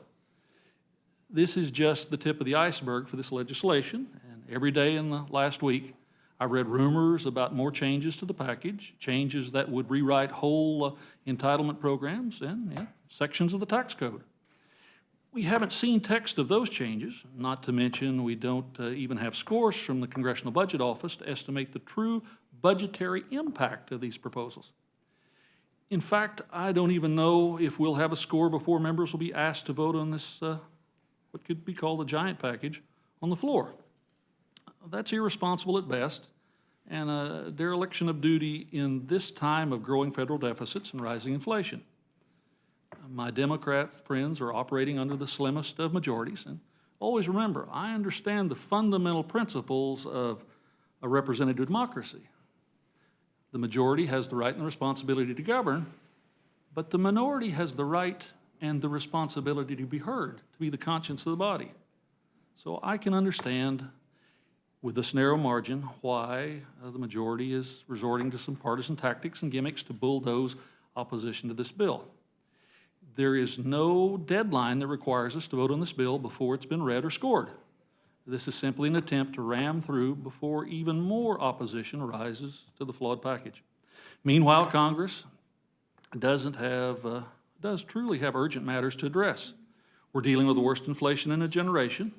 This is just the tip of the iceberg for this legislation, and every day in the last week, I've read rumors about more changes to the package, changes that would rewrite whole entitlement programs and sections of the tax code. We haven't seen text of those changes, not to mention we don't even have scores from the Congressional Budget Office to estimate the true budgetary impact of these proposals. In fact, I don't even know if we'll have a score before members will be asked to vote on this, what could be called a giant package, on the floor. That's irresponsible at best, and a dereliction of duty in this time of growing federal deficits and rising inflation. My Democrat friends are operating under the slimmest of majorities, and always remember, I understand the fundamental principles of a representative democracy. The majority has the right and the responsibility to govern, but the minority has the right and the responsibility to be heard, to be the conscience of the body. So I can understand, with this narrow margin, why the majority is resorting to some partisan tactics and gimmicks to bulldoze opposition to this bill. There is no deadline that requires us to vote on this bill before it's been read or scored. This is simply an attempt to ram through before even more opposition arises to the flawed package. Meanwhile, Congress does truly have urgent matters to address. We're dealing with the worst inflation in a generation,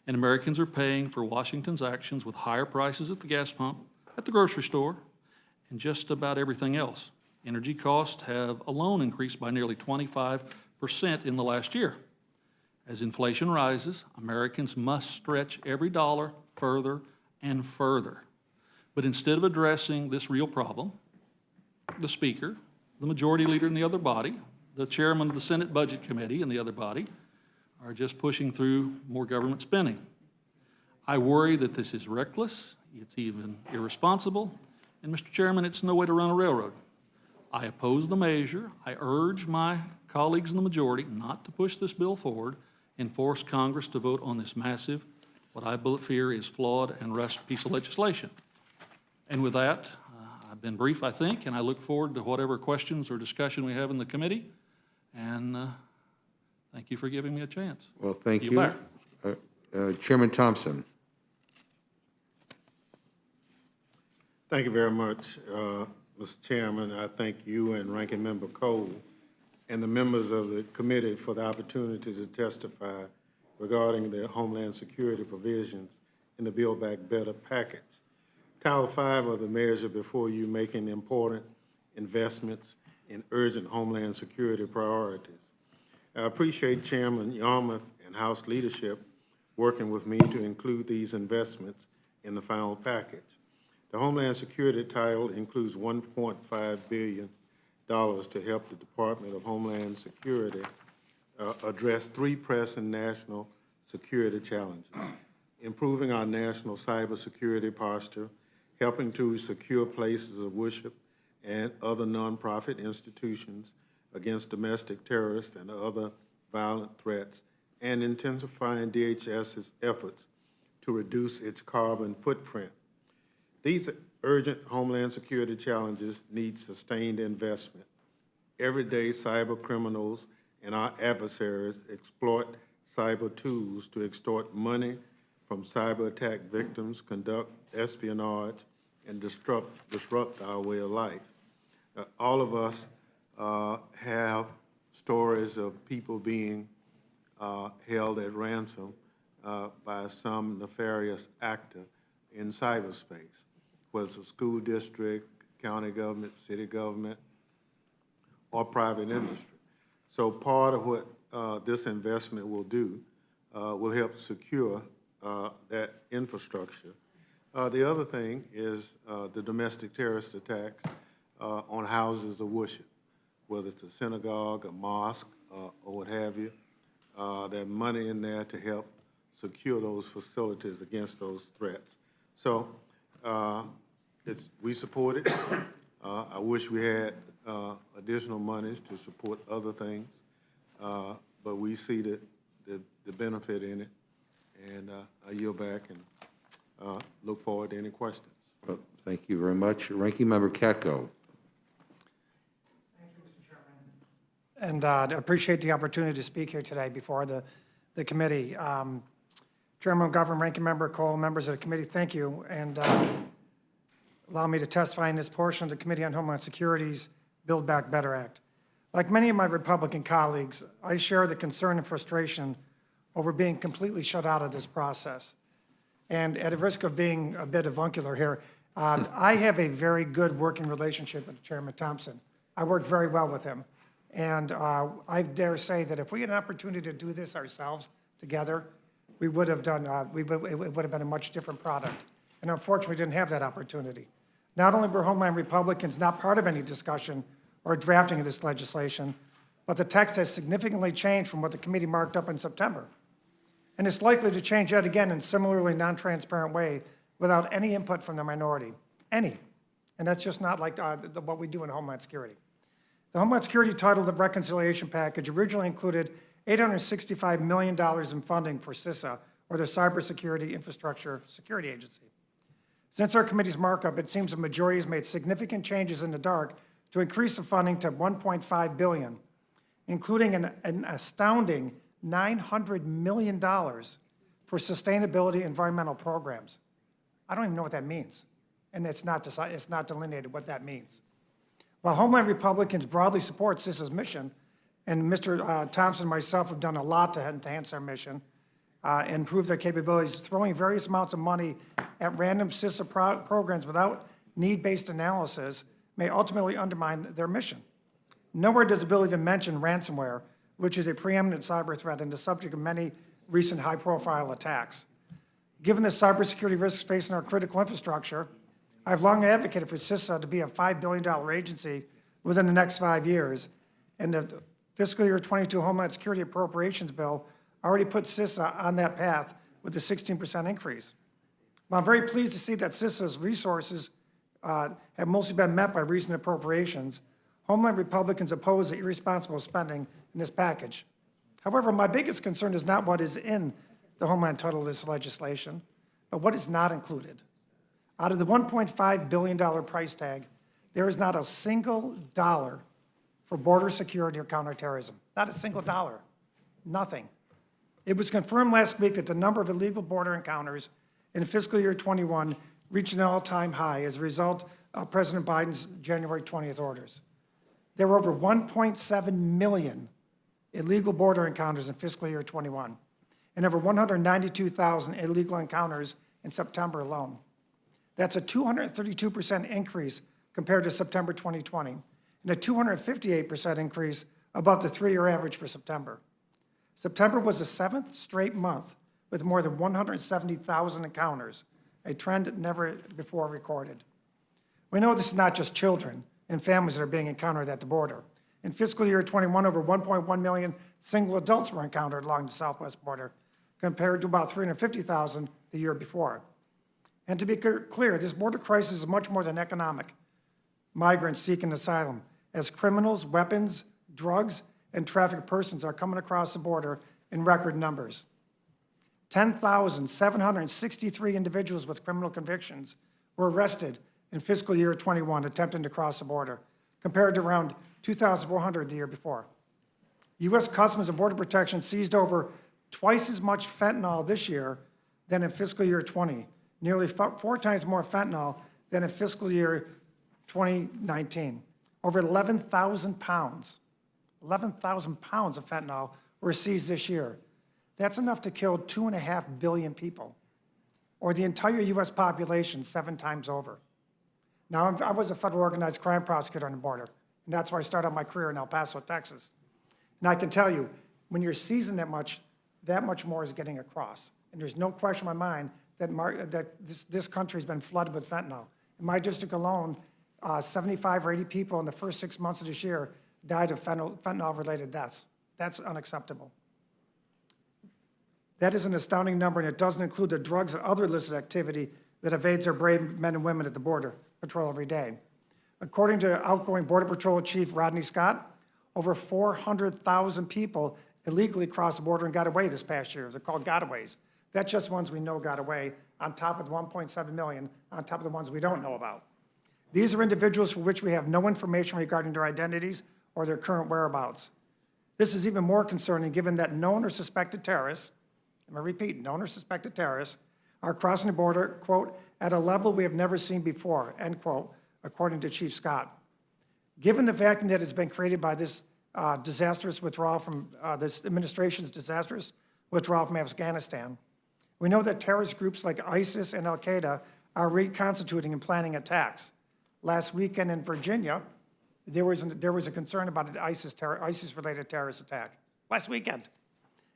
and Americans are paying for Washington's actions with higher prices at the gas pump, at the grocery store, and just about everything else. Energy costs have alone increased by nearly 25% in the last year. As inflation rises, Americans must stretch every dollar further and further. But instead of addressing this real problem, the Speaker, the Majority Leader in the other body, the Chairman of the Senate Budget Committee in the other body, are just pushing through more government spending. I worry that this is reckless, it's even irresponsible, and Mr. Chairman, it's no way to run a railroad. I oppose the measure. I urge my colleagues in the majority not to push this bill forward and force Congress to vote on this massive, what I fear is flawed and rushed piece of legislation. And with that, I've been brief, I think, and I look forward to whatever questions or discussion we have in the committee. And thank you for giving me a chance. Well, thank you. Chairman Thompson. Thank you very much. Mr. Chairman, I thank you and Ranking Member Cole and the members of the committee for the opportunity to testify regarding the Homeland Security provisions in the Build Back Better package. Title V of the measure before you making important investments in urgent Homeland Security priorities. I appreciate Chairman Yarmouth and House leadership working with me to include these investments in the final package. The Homeland Security title includes $1.5 billion to help the Department of Homeland Security address three pressing national security challenges: improving our national cybersecurity posture, helping to secure places of worship and other nonprofit institutions against domestic terrorists and other violent threats, and intensifying DHS's efforts to reduce its carbon footprint. These urgent Homeland Security challenges need sustained investment. Everyday cyber criminals and our adversaries exploit cyber tools to extort money from cyber attack victims, conduct espionage, and disrupt our way of life. All of us have stories of people being held at ransom by some nefarious actor in cyberspace, whether it's a school district, county government, city government, or private industry. So part of what this investment will do will help secure that infrastructure. The other thing is the domestic terrorist attacks on houses of worship, whether it's a synagogue, a mosque, or what have you. There's money in there to help secure those facilities against those threats. So we support it. I wish we had additional monies to support other things, but we see the benefit in it, and I yield back and look forward to any questions. Well, thank you very much. Ranking Member Katko. And I appreciate the opportunity to speak here today before the committee. Chairman McGovern, Ranking Member Cole, members of the committee, thank you, and allow me to testify in this portion of the Committee on Homeland Security's Build Back Better Act. Like many of my Republican colleagues, I share the concern and frustration over being completely shut out of this process. And at the risk of being a bit avuncular here, I have a very good working relationship with Chairman Thompson. I work very well with him. And I dare say that if we had an opportunity to do this ourselves together, we would have done, it would have been a much different product. And unfortunately, we didn't have that opportunity. Not only were Homeland Republicans not part of any discussion or drafting of this legislation, but the text has significantly changed from what the committee marked up in September. And it's likely to change yet again in similarly non-transparent way without any input from the minority, any. And that's just not like what we do in Homeland Security. The Homeland Security title of the reconciliation package originally included $865 million in funding for CISA, or the Cybersecurity Infrastructure Security Agency. Since our committee's markup, it seems the majority has made significant changes in the dark to increase the funding to $1.5 billion, including an astounding $900 million for sustainability environmental programs. I don't even know what that means, and it's not delineated what that means. While Homeland Republicans broadly support CISA's mission, and Mr. Thompson and myself have done a lot to enhance our mission, improve their capabilities, throwing various amounts of money at random CISA programs without need-based analysis may ultimately undermine their mission. Nowhere does the bill even mention ransomware, which is a preeminent cyber threat and the subject of many recent high-profile attacks. Given the cybersecurity risks facing our critical infrastructure, I've long advocated for CISA to be a $5 billion agency within the next 5 years, and the fiscal year 22 Homeland Security Appropriations Bill already put CISA on that path with a 16% increase. Well, I'm very pleased to see that CISA's resources have mostly been met by recent appropriations. Homeland Republicans oppose the irresponsible spending in this package. However, my biggest concern is not what is in the Homeland title of this legislation, but what is not included. Out of the $1.5 billion price tag, there is not a single dollar for border security or counterterrorism. Not a single dollar. Nothing. It was confirmed last week that the number of illegal border encounters in fiscal year 21 reached an all-time high as a result President Biden's January 20th orders. There were over 1.7 million illegal border encounters in fiscal year 21, and over 192,000 illegal encounters in September alone. That's a 232% increase compared to September 2020, and a 258% increase above the 3-year average for September. September was the 7th straight month with more than 170,000 encounters, a trend never before recorded. We know this is not just children and families that are being encountered at the border. In fiscal year 21, over 1.1 million single adults were encountered along the southwest border, compared to about 350,000 the year before. And to be clear, this border crisis is much more than economic. Migrants seeking asylum, as criminals, weapons, drugs, and trafficked persons are coming across the border in record numbers. 10,763 individuals with criminal convictions were arrested in fiscal year 21 attempting to cross the border, compared to around 2,400 the year before. U.S. Customs and Border Protection seized over twice as much fentanyl this year than in fiscal year 20, nearly 4 times more fentanyl than in fiscal year 2019. Over 11,000 pounds of fentanyl were seized this year. That's enough to kill 2.5 billion people, or the entire U.S. population 7 times over. Now, I was a federal organized crime prosecutor on the border, and that's where I started my career in El Paso, Texas. And I can tell you, when you're seizing that much more is getting across. And there's no question in my mind that this country has been flooded with fentanyl. In my district alone, 75 or 80 people in the first 6 months of this year died of fentanyl-related deaths. That's unacceptable. That is an astounding number, and it doesn't include the drugs and other illicit activity that evades our brave men and women at the border patrol every day. According to outgoing Border Patrol Chief Rodney Scott, over 400,000 people illegally crossed the border and got away this past year. They're called gotaways. That's just ones we know got away, on top of the 1.7 million, on top of the ones we don't know about. These are individuals for which we have no information regarding their identities or their current whereabouts. This is even more concerning given that known or suspected terrorists, I'm going to repeat, known or suspected terrorists, are crossing the border, quote, at a level we have never seen before, end quote, according to Chief Scott. Given the vacuum that has been created by this disastrous withdrawal from this administration's disastrous withdrawal from Afghanistan, we know that terrorist groups like ISIS and Al-Qaeda are reconstituting and planning attacks. Last weekend in Virginia, there was a concern about an ISIS-related terrorist attack. Last weekend.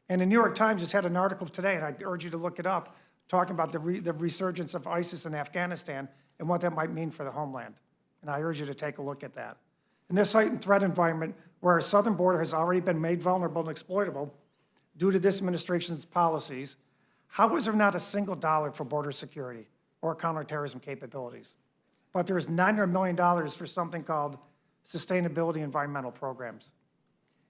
And the New York Times just had an article today, and I urge you to look it up, talking about the resurgence of ISIS in Afghanistan and what that might mean for the homeland. And I urge you to take a look at that. In this heightened threat environment, where our southern border has already been made vulnerable and exploitable due to this administration's policies, how is there not a single dollar for border security or counterterrorism capabilities? But there is $900 million for something called sustainability environmental programs.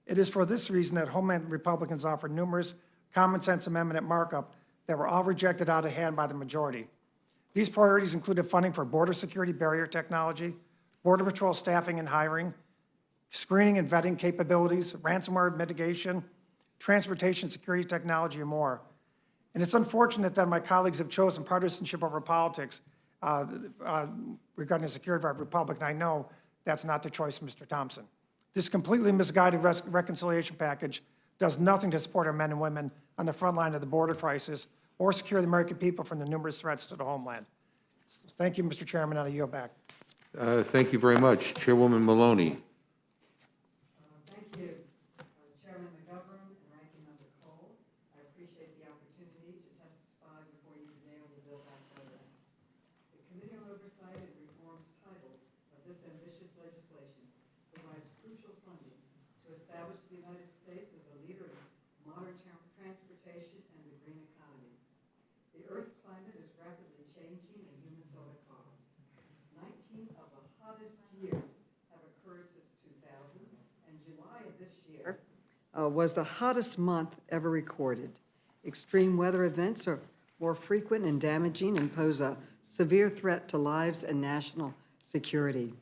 It is for this reason that Homeland Republicans offered numerous common sense amendment markup that were all rejected out of hand by the majority. These priorities included funding for border security barrier technology, Border Patrol staffing and hiring, screening and vetting capabilities, ransomware mitigation, transportation security technology, and more. And it's unfortunate that my colleagues have chosen partisanship over politics regarding the security of our republic, and I know that's not the choice of Mr. Thompson. This completely misguided reconciliation package does nothing to support our men and women on the front line of the border crisis or secure the American people from the numerous threats to the homeland. So thank you, Mr. Chairman, and I yield back. Thank you very much. Chairwoman Maloney. Thank you, Chairman McGovern and Ranking Member Cole. I appreciate the opportunity to testify before you today on the Build Back Better Act. The Committee on Oversight and Reform's title of this ambitious legislation provides crucial funding to establish the United States as a leader in modern transportation and the green economy. The Earth's climate is rapidly changing and humans are the cause. 19 of the hottest years have occurred since 2000, and July of this year was the hottest month ever recorded. Extreme weather events are more frequent and damaging and pose a severe threat to lives and national security.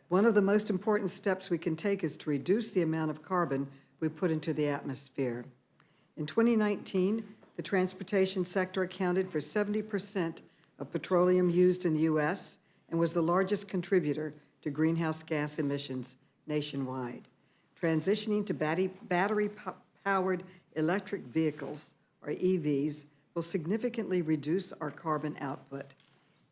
One of the most important steps we can take is to reduce the amount of carbon we put into the atmosphere. In 2019, the transportation sector accounted for 70% of petroleum used in the U.S. and was the largest contributor to greenhouse gas emissions nationwide. Transitioning to battery-powered electric vehicles, or EVs, will significantly reduce our carbon output.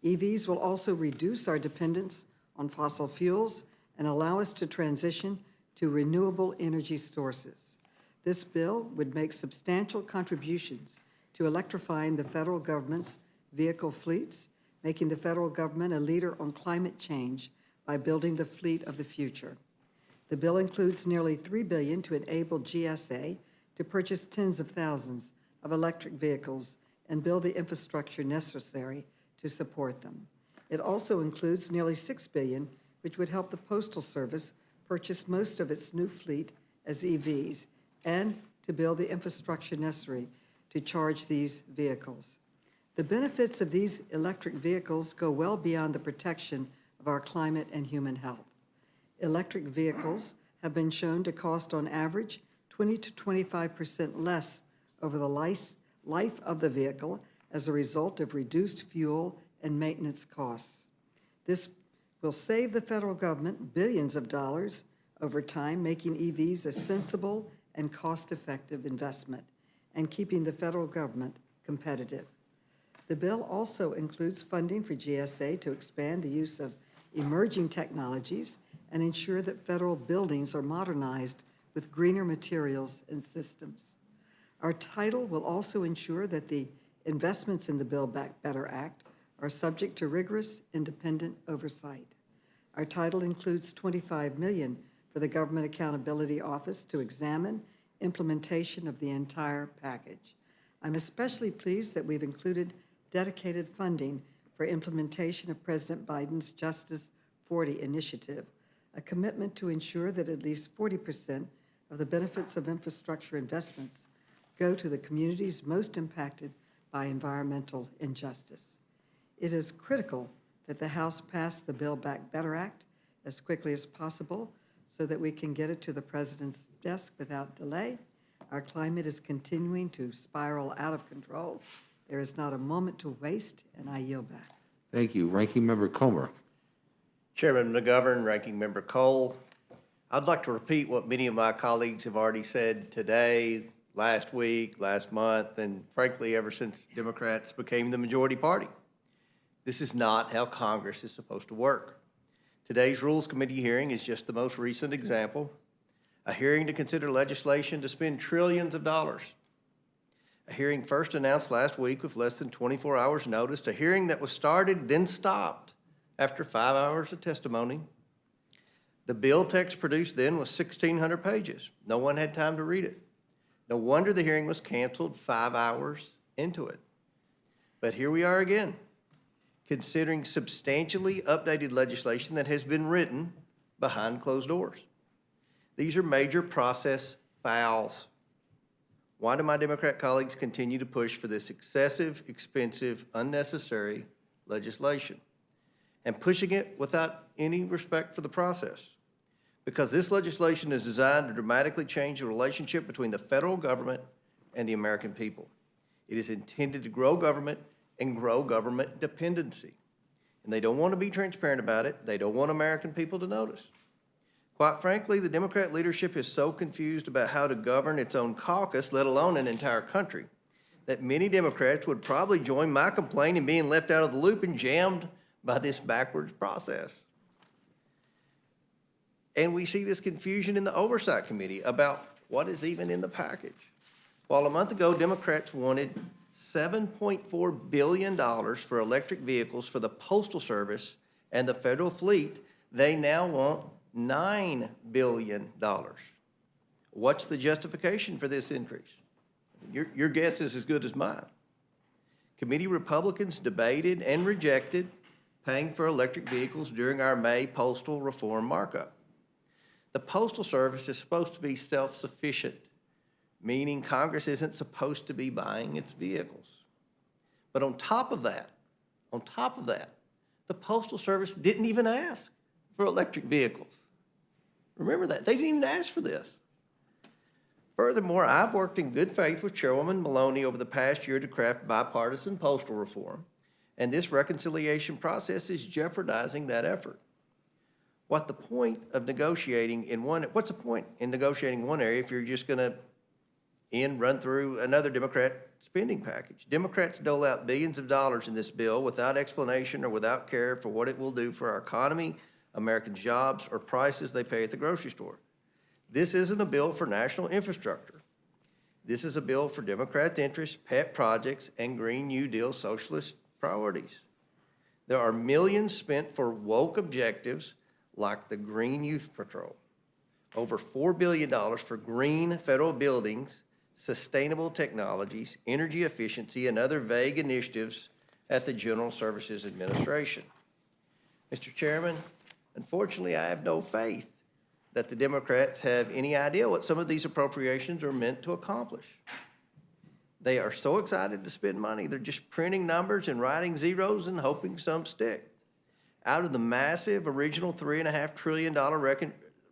EVs will also reduce our dependence on fossil fuels and allow us to transition to renewable energy sources. This bill would make substantial contributions to electrifying the federal government's vehicle fleets, making the federal government a leader on climate change by building the fleet of the future. The bill includes nearly $3 billion to enable GSA to purchase tens of thousands of electric vehicles and build the infrastructure necessary to support them. It also includes nearly $6 billion, which would help the Postal Service purchase most of its new fleet as EVs and to build the infrastructure necessary to charge these vehicles. The benefits of these electric vehicles go well beyond the protection of our climate and human health. Electric vehicles have been shown to cost on average 20 to 25% less over the life of the vehicle as a result of reduced fuel and maintenance costs. This will save the federal government billions of dollars over time, making EVs a sensible and cost-effective investment and keeping the federal government competitive. The bill also includes funding for GSA to expand the use of emerging technologies and ensure that federal buildings are modernized with greener materials and systems. Our title will also ensure that the investments in the Build Back Better Act are subject to rigorous, independent oversight. Our title includes $25 million for the Government Accountability Office to examine implementation of the entire package. I'm especially pleased that we've included dedicated funding for implementation of President Biden's Justice 40 initiative, a commitment to ensure that at least 40% of the benefits of infrastructure investments go to the communities most impacted by environmental injustice. It is critical that the House pass the Build Back Better Act as quickly as possible so that we can get it to the President's desk without delay. Our climate is continuing to spiral out of control. There is not a moment to waste, and I yield back. Thank you. Ranking Member Comer. Chairman McGovern, Ranking Member Cole, I'd like to repeat what many of my colleagues have already said today, last week, last month, and frankly, ever since Democrats became the majority party. This is not how Congress is supposed to work. Today's Rules Committee hearing is just the most recent example, a hearing to consider legislation to spend trillions of dollars. A hearing first announced last week with less than 24 hours notice, a hearing that was started, then stopped after 5 hours of testimony. The bill text produced then was 1,600 pages. No one had time to read it. No wonder the hearing was canceled 5 hours into it. But here we are again, considering substantially updated legislation that has been written behind closed doors. These are major process fouls. Why do my Democrat colleagues continue to push for this excessive, expensive, unnecessary legislation and pushing it without any respect for the process? Because this legislation is designed to dramatically change the relationship between the federal government and the American people. It is intended to grow government and grow government dependency. And they don't want to be transparent about it. They don't want American people to notice. Quite frankly, the Democrat leadership is so confused about how to govern its own caucus, let alone an entire country, that many Democrats would probably join my complaint in being left out of the loop and jammed by this backwards process. And we see this confusion in the Oversight Committee about what is even in the package. While a month ago, Democrats wanted $7.4 billion for electric vehicles for the Postal Service and the federal fleet, they now want $9 billion. What's the justification for this increase? Your guess is as good as mine. Committee Republicans debated and rejected paying for electric vehicles during our May postal reform markup. The Postal Service is supposed to be self-sufficient, meaning Congress isn't supposed to be buying its vehicles. But on top of that, the Postal Service didn't even ask for electric vehicles. Remember that. They didn't even ask for this. Furthermore, I've worked in good faith with Chairwoman Maloney over the past year to craft bipartisan postal reform, and this reconciliation process is jeopardizing that effort. What's the point in negotiating in one area if you're just going to run through another Democrat spending package? Democrats dole out billions of dollars in this bill without explanation or without care for what it will do for our economy, American jobs, or prices they pay at the grocery store. This isn't a bill for national infrastructure. This is a bill for Democrats' interests, pet projects, and Green New Deal socialist priorities. There are millions spent for woke objectives like the Green Youth Patrol, over $4 billion for green federal buildings, sustainable technologies, energy efficiency, and other vague initiatives at the General Services Administration. Mr. Chairman, unfortunately, I have no faith that the Democrats have any idea what some of these appropriations are meant to accomplish. They are so excited to spend money, they're just printing numbers and writing zeros and hoping some stick. Out of the massive original $3.5 trillion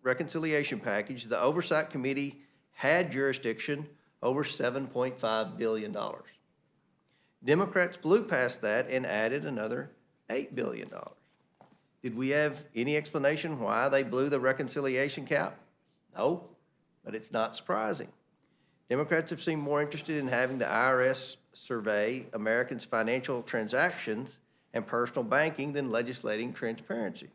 reconciliation package, the Oversight Committee had jurisdiction over $7.5 billion. Democrats blew past that and added another $8 billion. Did we have any explanation why they blew the reconciliation cap? No, but it's not surprising. Democrats have seemed more interested in having the IRS survey Americans' financial transactions and personal banking than legislating transparency.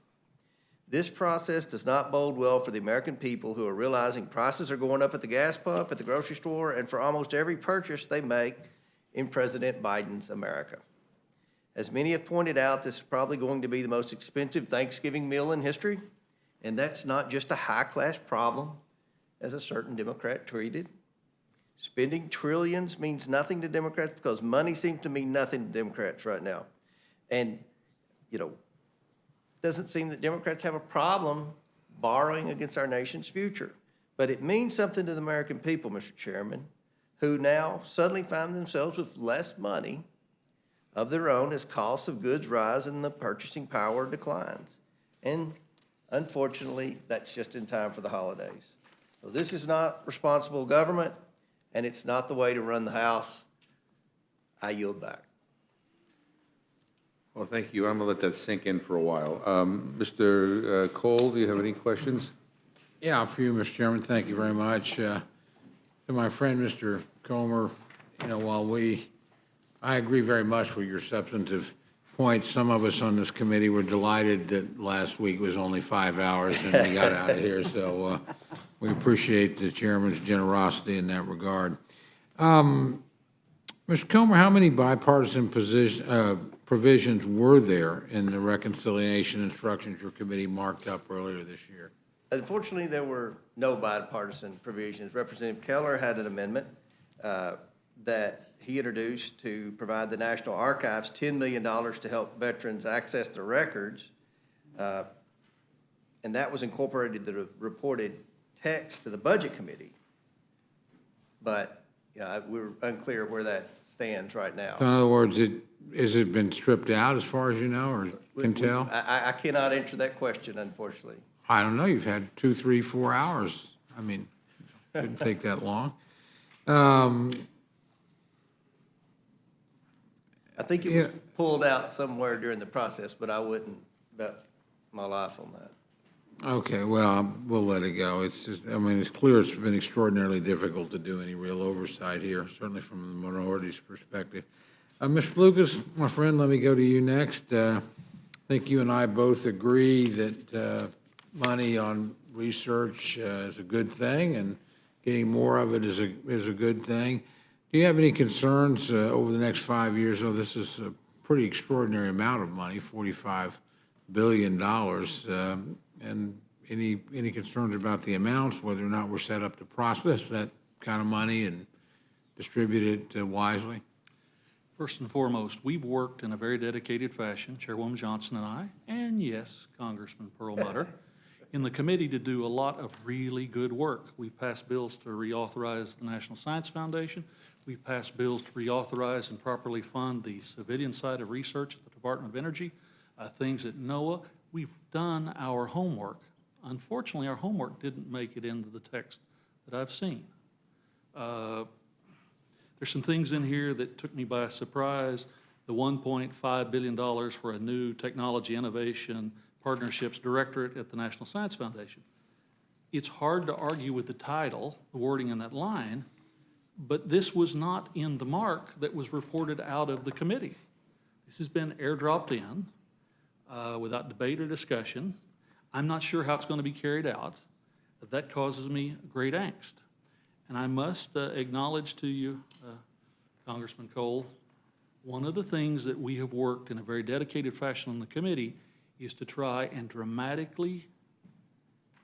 This process does not bode well for the American people who are realizing prices are going up at the gas pump, at the grocery store, and for almost every purchase they make in President Biden's America. As many have pointed out, this is probably going to be the most expensive Thanksgiving meal in history, and that's not just a high-class problem, as a certain Democrat tweeted. Spending trillions means nothing to Democrats because money seems to mean nothing to Democrats right now. And, it doesn't seem that Democrats have a problem borrowing against our nation's future. But it means something to the American people, Mr. Chairman, who now suddenly find themselves with less money of their own as costs of goods rise and the purchasing power declines. And unfortunately, that's just in time for the holidays. So this is not responsible government, and it's not the way to run the House. I yield back. Well, thank you. I'm going to let that sink in for a while. Mr. Cole, do you have any questions? Yeah, for you, Mr. Chairman, thank you very much. To my friend, Mr. Comer, while I agree very much with your substantive points, some of us on this committee were delighted that last week was only 5 hours and we got out of here, so we appreciate the chairman's generosity in that regard. Mr. Comer, how many bipartisan provisions were there in the reconciliation instructions your committee marked up earlier this year? Unfortunately, there were no bipartisan provisions. Representative Keller had an amendment that he introduced to provide the National Archives $10 million to help veterans access their records, and that was incorporated in the reported text to the Budget Committee. But we're unclear where that stands right now. So in other words, has it been stripped out as far as you know or can tell? I cannot answer that question, unfortunately. I don't know. You've had 2, 3, 4 hours. I mean, it shouldn't take that long. I think it was pulled out somewhere during the process, but I wouldn't bet my life on that. Okay, well, we'll let it go. It's just, it's clear it's been extraordinarily difficult to do any real oversight here, certainly from the minority's perspective. Mr. Lucas, my friend, let me go to you next. I think you and I both agree that money on research is a good thing, and getting more of it is a good thing. Do you have any concerns over the next 5 years? Oh, this is a pretty extraordinary amount of money, $45 billion. And any concerns about the amounts, whether or not we're set up to process that kind of money and distribute it wisely? First and foremost, we've worked in a very dedicated fashion, Chairwoman Johnson and I, and yes, Congressman Perlmutter, in the committee to do a lot of really good work. We've passed bills to reauthorize the National Science Foundation. We've passed bills to reauthorize and properly fund the civilian side of research at the Department of Energy, things at NOAA. We've done our homework. Unfortunately, our homework didn't make it into the text that I've seen. There's some things in here that took me by surprise. the $1.5 billion for a new technology innovation partnerships directorate at the National Science Foundation. It's hard to argue with the title, the wording in that line, but this was not in the mark that was reported out of the committee. This has been airdropped in without debate or discussion. I'm not sure how it's going to be carried out. That causes me great angst. And I must acknowledge to you, Congressman Cole, one of the things that we have worked in a very dedicated fashion on the committee is to try and dramatically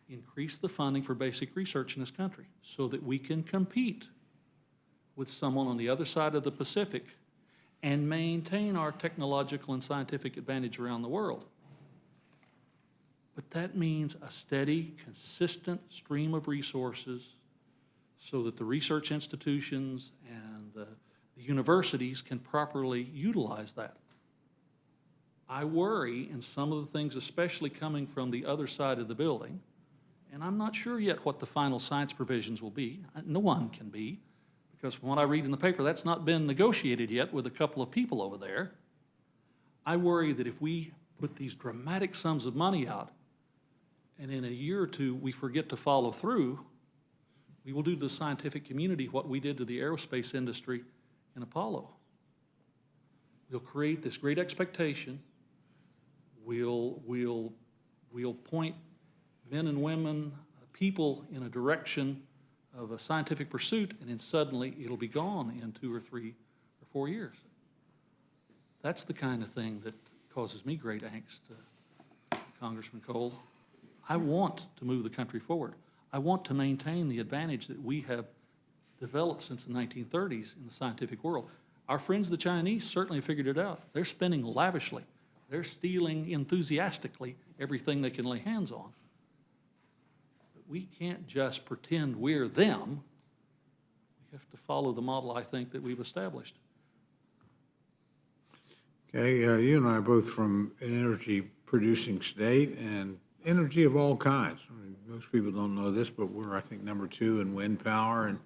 increase the funding for basic research in this country so that we can compete with someone on the other side of the Pacific and maintain our technological and scientific advantage around the world. But that means a steady, consistent stream of resources so that the research institutions and the universities can properly utilize that. I worry in some of the things, especially coming from the other side of the building, and I'm not sure yet what the final science provisions will be. No one can be, because from what I read in the paper, that's not been negotiated yet with a couple of people over there. I worry that if we put these dramatic sums of money out, and in a year or two we forget to follow through, we will do to the scientific community what we did to the aerospace industry in Apollo. We'll create this great expectation. We'll point men and women, people in a direction of a scientific pursuit, and then suddenly it'll be gone in 2 or 3 or 4 years. That's the kind of thing that causes me great angst, Congressman Cole. I want to move the country forward. I want to maintain the advantage that we have developed since the 1930s in the scientific world. Our friends, the Chinese, certainly have figured it out. They're spending lavishly. They're stealing enthusiastically everything they can lay hands on. But we can't just pretend we're them. We have to follow the model, I think, that we've established. Okay, you and I are both from an energy-producing state and energy of all kinds. I mean, most people don't know this, but we're, I think, number 2 in wind power, and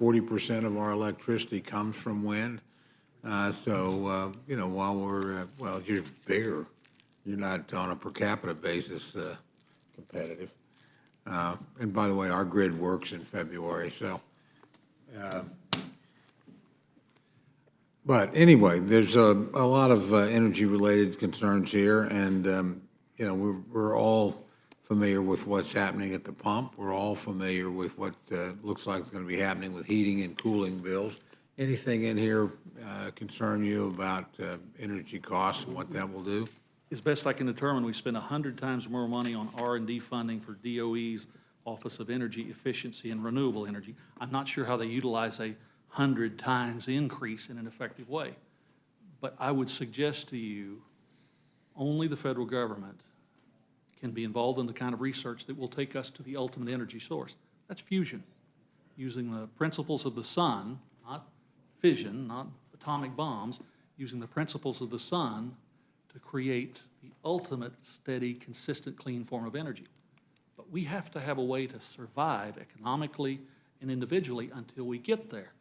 40% of our electricity comes from wind. You know, while we're, well, you're bigger. You're not on a per capita basis competitive. And by the way, our grid works in February, so. But anyway, there's a lot of energy-related concerns here, and you know, we're all familiar with what's happening at the pump. We're all familiar with what looks like is going to be happening with heating and cooling bills. Anything in here concern you about energy costs and what that will do? As best I can determine, we spend 100 times more money on R&D funding for DOE's Office of Energy Efficiency and Renewable Energy. I'm not sure how they utilize a 100 times increase in an effective way. But I would suggest to you, only the federal government can be involved in the kind of research that will take us to the ultimate energy source. That's fusion, using the principles of the sun, not fission, not atomic bombs, using the principles of the sun to create the ultimate, steady, consistent, clean form of energy. But we have to have a way to survive economically and individually until we get there.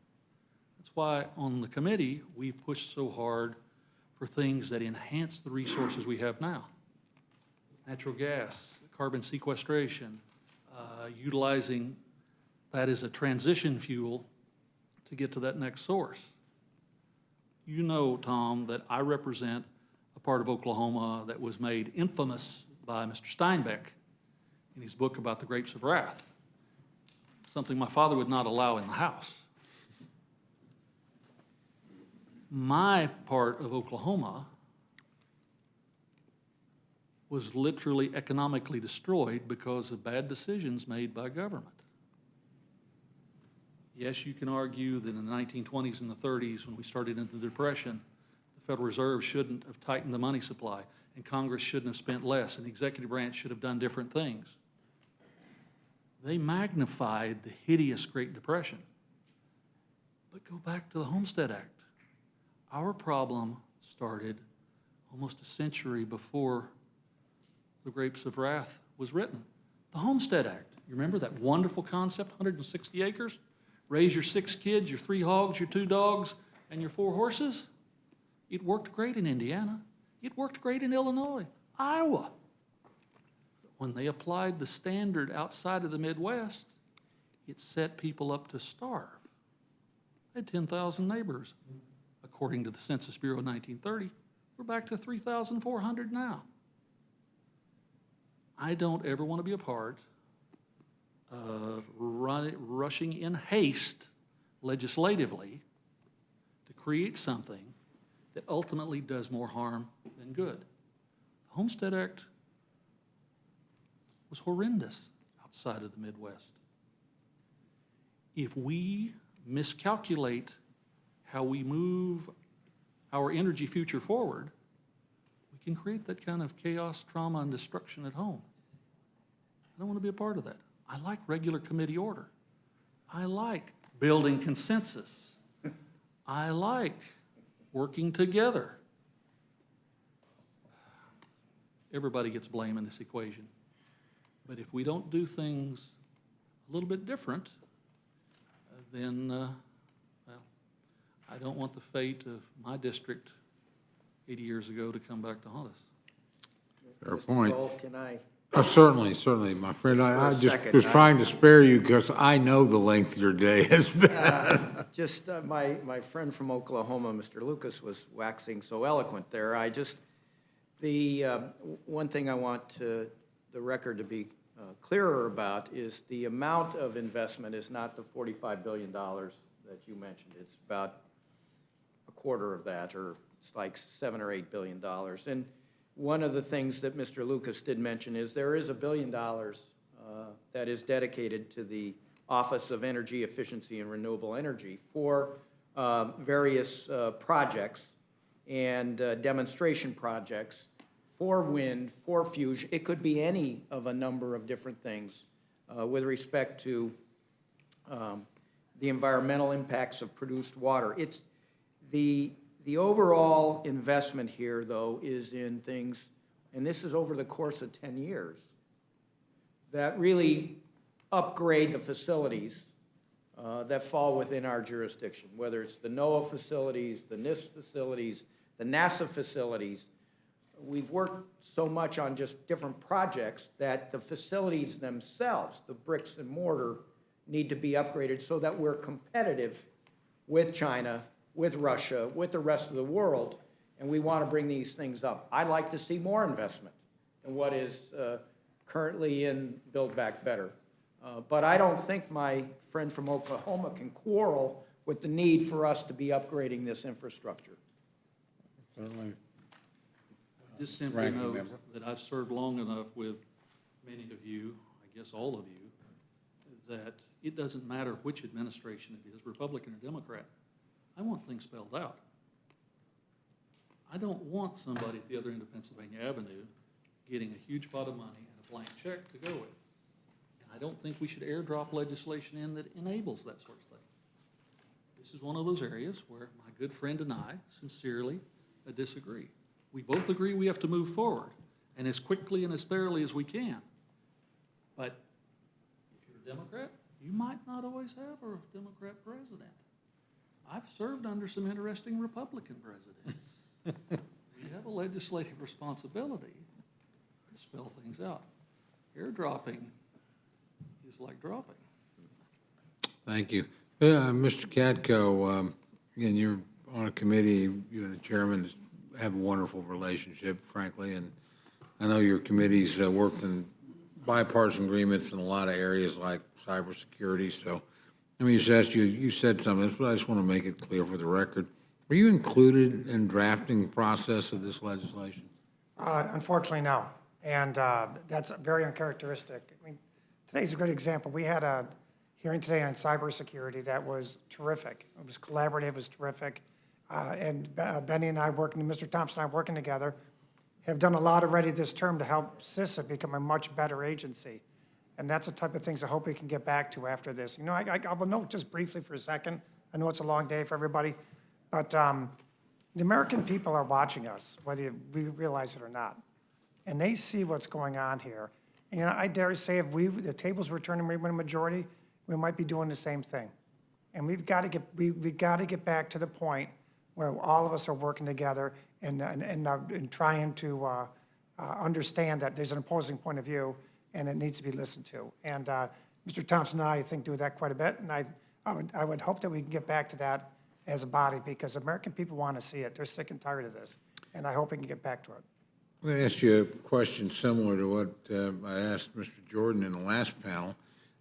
That's why on the committee, we pushed so hard for things that enhance the resources we have now. Natural gas, carbon sequestration, utilizing that as a transition fuel to get to that next source. You know, Tom, that I represent a part of Oklahoma that was made infamous by Mr. Steinbeck in his book about the grapes of wrath, something my father would not allow in the house. My part of Oklahoma was literally economically destroyed because of bad decisions made by government. Yes, you can argue that in the 1920s and the 30s, when we started into the Depression, the Federal Reserve shouldn't have tightened the money supply, and Congress shouldn't have spent less, and the executive branch should have done different things. They magnified the hideous Great Depression. But go back to the Homestead Act. Our problem started almost a century before the Grapes of Wrath was written. The Homestead Act. You remember that wonderful concept, 160 acres? Raise your 6 kids, your 3 hogs, your 2 dogs, and your 4 horses? It worked great in Indiana. It worked great in Illinois, Iowa. When they applied the standard outside of the Midwest, it set people up to starve. I had 10,000 neighbors. According to the Census Bureau in 1930, we're back to 3,400 now. I don't ever want to be a part of rushing in haste legislatively to create something that ultimately does more harm than good. The Homestead Act was horrendous outside of the Midwest. If we miscalculate how we move our energy future forward, we can create that kind of chaos, trauma, and destruction at home. I don't want to be a part of that. I like regular committee order. I like building consensus. I like working together. Everybody gets blame in this equation. But if we don't do things a little bit different, then, well, I don't want the fate of my district 80 years ago to come back to haunt us. Fair point. Can I? Certainly, certainly, my friend. I Just for a just second, was trying to spare you because I know the length your day has been. My friend from Oklahoma, Mr. Lucas, was waxing so eloquent there. One thing I want the record to be clearer about is the amount of investment is not the $45 billion that you mentioned. It's about a quarter of that, or it's like $7 or $8 billion. And one of the things that Mr. Lucas did mention is there is $1 billion that is dedicated to the Office of Energy Efficiency and Renewable Energy for various projects and demonstration projects for wind, for fusion. It could be any of a number of different things with respect to the environmental impacts of produced water. It's the overall investment here, though, is in things, and this is over the course of 10 years, that really upgrade the facilities that fall within our jurisdiction, whether it's the NOAA facilities, the NIST facilities, the NASA facilities. We've worked so much on just different projects that the facilities themselves, the bricks and mortar, need to be upgraded so that we're competitive with China, with Russia, with the rest of the world, and we want to bring these things up. I'd like to see more investment than what is currently in Build Back Better. But I don't think my friend from Oklahoma can quarrel with the need for us to be upgrading this infrastructure. Certainly. Just simply know that I've served long enough with many of you, I guess all of you, that it doesn't matter which administration it is, Republican or Democrat. I want things spelled out. I don't want somebody at the other end of Pennsylvania Avenue getting a huge pot of money and a blank check to go with. And I don't think we should airdrop legislation in that enables that sort of thing. This is one of those areas where my good friend and I sincerely disagree. We both agree we have to move forward, and as quickly and as thoroughly as we can. But if you're a Democrat, you might not always have a Democrat president. I've served under some interesting Republican presidents. We have a legislative responsibility to spell things out. Airdropping is like dropping. Thank you. Mr. Katko, again, you're on a committee, you and the chairman have a wonderful relationship, frankly, and I know your committee's worked in bipartisan agreements in a lot of areas like cybersecurity, so let me just ask you, you said something, but I just want to make it clear for the record. Were you included in drafting process of this legislation? Unfortunately, no. And that's very uncharacteristic. I mean, today's a good example. We had a hearing today on cybersecurity that was terrific. It was collaborative, it was terrific. And Benny and I working, Mr. Thompson and I working together, have done a lot already this term to help CISA become a much better agency. And that's the type of things I hope we can get back to after this. You know, I will note just briefly for a second, I know it's a long day for everybody, but the American people are watching us, whether we realize it or not. And they see what's going on here. And, you know, I dare say if the tables were turning, we win a majority, we might be doing the same thing. And we've got to get back to the point where all of us are working together and trying to understand that there's an opposing point of view and it needs to be listened to. And Mr. Thompson and I think, do that quite a bit, and I would hope that we can get back to that as a body, because American people want to see it. They're sick and tired of this, and I hope we can get back to it. I'm going to ask you a question similar to what I asked Mr. Jordan in the last panel,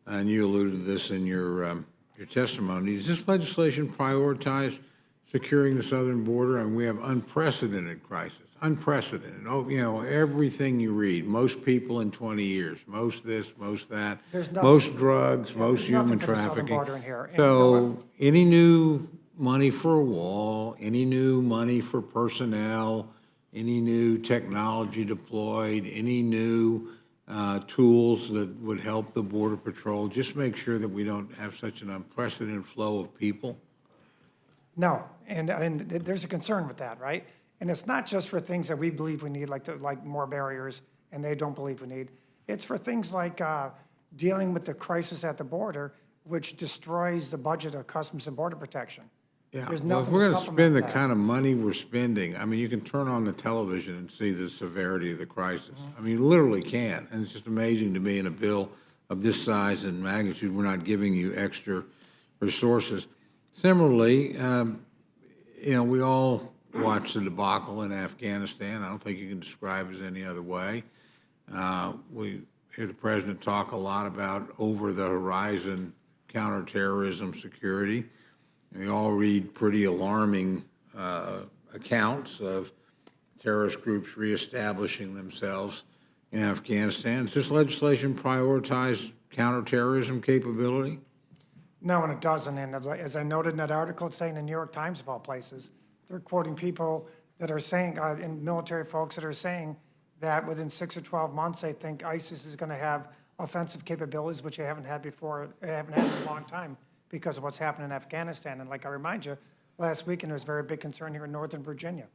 and you alluded to this in your testimony. Does this legislation prioritize securing the southern border? And we have unprecedented crisis, unprecedented. Oh, you know, everything you read, most people in 20 years, most this, most that, There's nothing- most drugs, most there's nothing human for the southern trafficking. border in here. And you know So any new money for a wall, any new money for personnel, any new technology deployed, any new tools that would help the Border Patrol, just make sure that we don't have such an unprecedented flow of people? No, and there's a concern with that, right? And it's not just for things that we believe we need, like more barriers, and they don't believe we need. It's for things like dealing with the crisis at the border, which destroys the budget of Customs and Border Protection. Yeah, There's well, if nothing we're to going to supplement spend the that. kind of money we're spending, I mean, you can turn on the television and see the severity of the crisis. I mean, you literally can, and it's just amazing to me in a bill of this size and magnitude, we're not giving you extra resources. Similarly, you know, we all watched the debacle in Afghanistan. I don't think you can describe it as any other way. We hear the president talk a lot about over-the-horizon counterterrorism security. We all read pretty alarming accounts of terrorist groups reestablishing themselves in Afghanistan. Does this legislation prioritize counterterrorism capability? No, and it doesn't. And as I noted in that article today in the New York Times, of all places, they're quoting people that are saying, and military folks that are saying that within 6 or 12 months, they think ISIS is going to have offensive capabilities, which they haven't had before, they haven't had in a long time because of what's happened in Afghanistan. And like I remind you, last weekend there was a very big concern here in Northern Virginia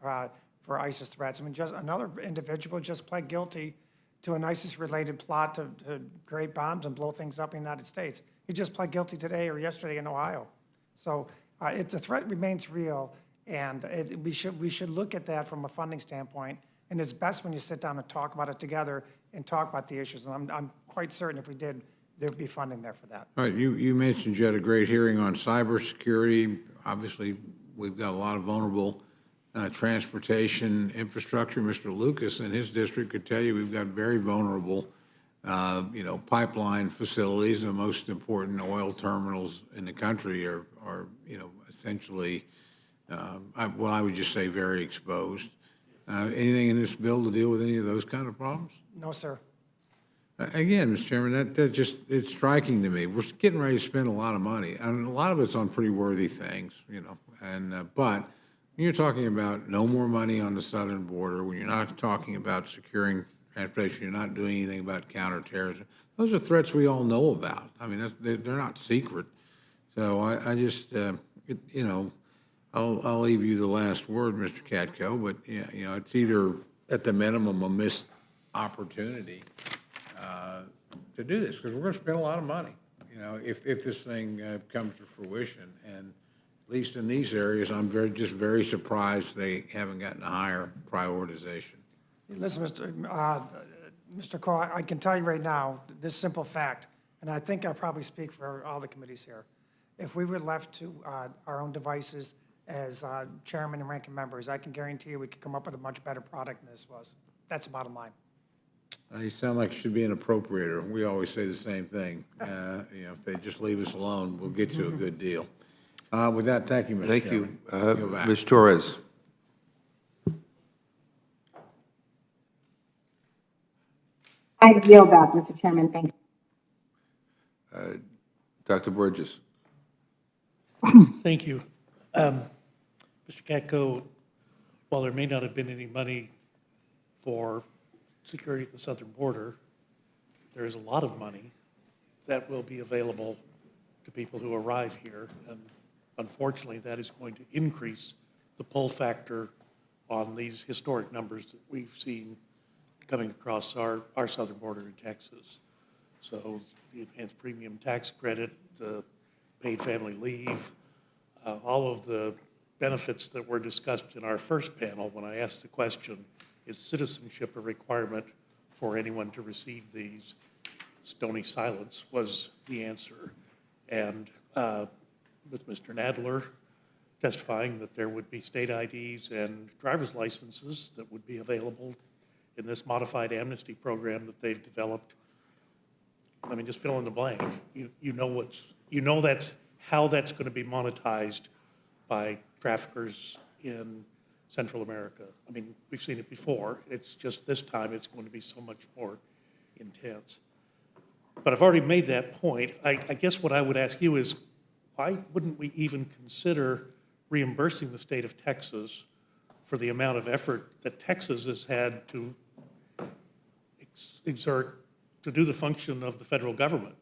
for ISIS threats. I mean, just another individual just pled guilty to an ISIS-related plot to create bombs and blow things up in the United States. He just pled guilty today or yesterday in Ohio. So the threat remains real, and we should look at that from a funding standpoint. And it's best when you sit down and talk about it together and talk about the issues. And I'm quite certain if we did, there'd be funding there for that. All right, you mentioned you had a great hearing on cybersecurity. Obviously, we've got a lot of vulnerable transportation infrastructure. Mr. Lucas in his district could tell you we've got very vulnerable, you know, pipeline facilities. The most important oil terminals in the country are you know, essentially, I would just say very exposed. Anything in this bill to deal with any of those kind of problems? No, sir. Again, Mr. Chairman, that just, it's striking to me. We're getting ready to spend a lot of money, and a lot of it's on pretty worthy things, you know, and, but when you're talking about no more money on the southern border, when you're not talking about securing transportation, you're not doing anything about counterterrorism, those are threats we all know about. I mean, they're not secret. So I just, you know, I'll leave you the last word, Mr. Katko, but, yeah, you know, it's either at the minimum a missed opportunity to do this, because we're going to spend a lot of money, you know, if this thing comes to fruition. And at least in these areas, I'm just very surprised they haven't gotten a higher prioritization. Listen, Mr. Cole, I can tell you right now, this simple fact, and I think I probably speak for all the committees here. If we were left to our own devices as chairman and ranking members, I can guarantee you we could come up with a much better product than this was. That's the bottom line. You sound like you should be an appropriator. We always say the same thing. You know, if they just leave us alone, we'll get you a good deal. With that, thank you, Mr. Thank Chairman. you. Go back. Ms. Torres. I yield back, Mr. Chairman. Thank you. Dr. Burgess. Thank you. Mr. Katko, while there may not have been any money for security at the southern border, there is a lot of money that will be available to people who arrive here. And unfortunately, that is going to increase the pull factor on these historic numbers that we've seen coming across our southern border in Texas. So the enhanced premium tax credit, paid family leave, all of the benefits that were discussed in our first panel when I asked the question, is citizenship a requirement for anyone to receive these? Stony silence was the answer. And with Mr. Nadler testifying that there would be state IDs and driver's licenses that would be available in this modified amnesty program that they've developed. I mean, just fill in the blank. You know that's how that's going to be monetized by traffickers in Central America. I mean, we've seen it before. It's just this time it's going to be so much more intense. But I've already made that point. I guess what I would ask you is, why wouldn't we even consider reimbursing the state of Texas for the amount of effort that Texas has had to exert to do the function of the federal government?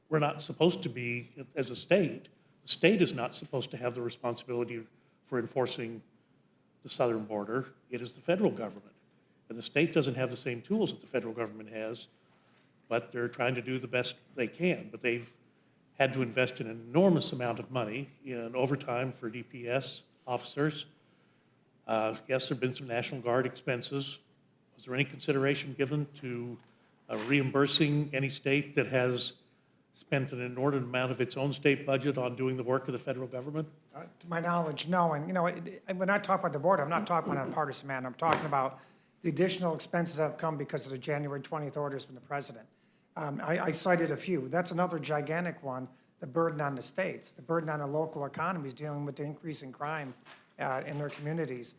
We're not supposed to be, as a state, the state is not supposed to have the responsibility for enforcing the southern border. It is the federal government. And the state doesn't have the same tools that the federal government has, but they're trying to do the best they can. But they've had to invest an enormous amount of money in overtime for DPS officers. Yes, there have been some National Guard expenses. Was there any consideration given to reimbursing any state that has spent an inordinate amount of its own state budget on doing the work of the federal government? To my knowledge, no. And, when I talk about the border, I'm not talking about a partisan manner. I'm talking about the additional expenses that have come because of the January 20th orders from the president. I cited a few. That's another gigantic one, the burden on the states, the burden on the local economies dealing with the increase in crime in their communities.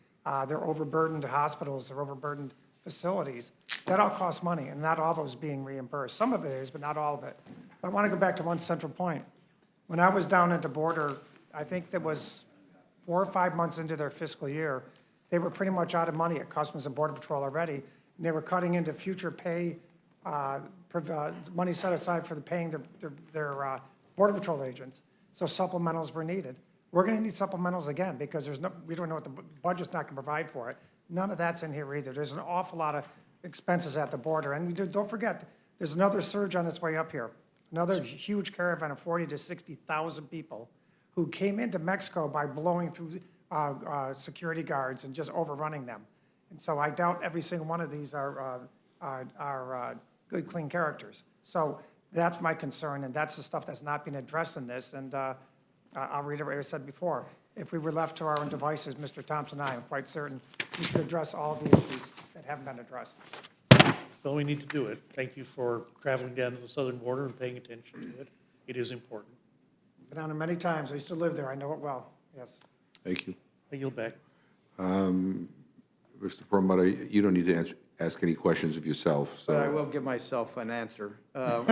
They're overburdened hospitals, they're overburdened facilities. That all costs money, and not all of those being reimbursed. Some of it is, but not all of it. I want to go back to one central point. When I was down at the border, I think that was 4 or 5 months into their fiscal year, they were pretty much out of money at Customs and Border Patrol already, and they were cutting into future pay, money set aside for the paying their Border Patrol agents. So supplementals were needed. We're going to need supplementals again because we don't know what the budget's not going to provide for it. None of that's in here either. There's an awful lot of expenses at the border. And don't forget, there's another surge on its way up here. Another huge caravan of 40 to 60,000 people who came into Mexico by blowing through security guards and just overrunning them. And so I doubt every single one of these are good, clean characters. So that's my concern, and that's the stuff that's not being addressed in this. And I'll reiterate what I said before. If we were left to our own devices, Mr. Thompson and I am quite certain we should address all the issues that haven't been addressed. So we need to do it. Thank you for traveling down to the southern border and paying attention to it. It is important. Been down there many times. I used to live there. I know it well. Yes. Thank you. I yield back. Mr. Perlmutter, you don't need to ask any questions of yourself, so. But I will give myself an answer. There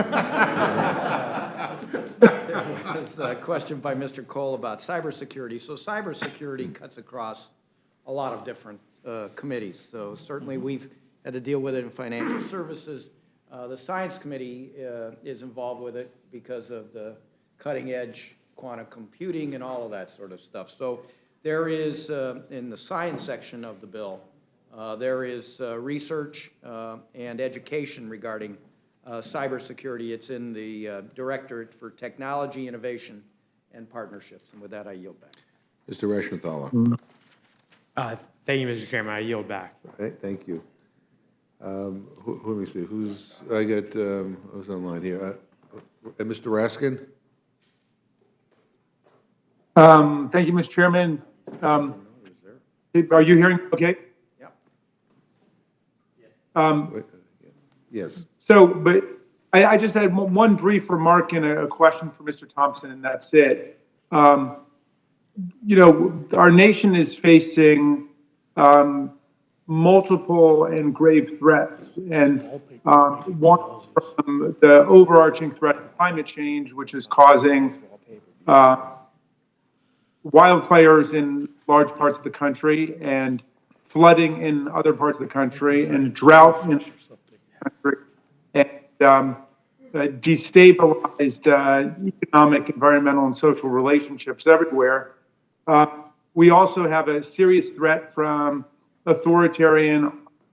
was a question by Mr. Cole about cybersecurity. So cybersecurity cuts across a lot of different committees. So certainly we've had to deal with it in financial services. The Science Committee is involved with it because of the cutting edge quantum computing and all of that sort of stuff. So there is, in the science section of the bill, there is research and education regarding cybersecurity. It's in the Directorate for Technology, Innovation, and Partnerships. And with that, I yield back. Mr. Reschenthaler. Thank you, Mr. Chairman. I yield back. Thank you. Let me see, who's online here? Mr. Raskin? Thank you, Mr. Chairman. Are you hearing, okay? Yes. So, but I just had one brief remark and a question for Mr. Thompson, and that's it. Our nation is facing multiple and grave threats, and one from the overarching threat of climate change, which is causing wildfires in large parts of the country and flooding in other parts of the country and drought in the country and destabilized economic, environmental, and social relationships everywhere. We also have a serious threat from authoritarian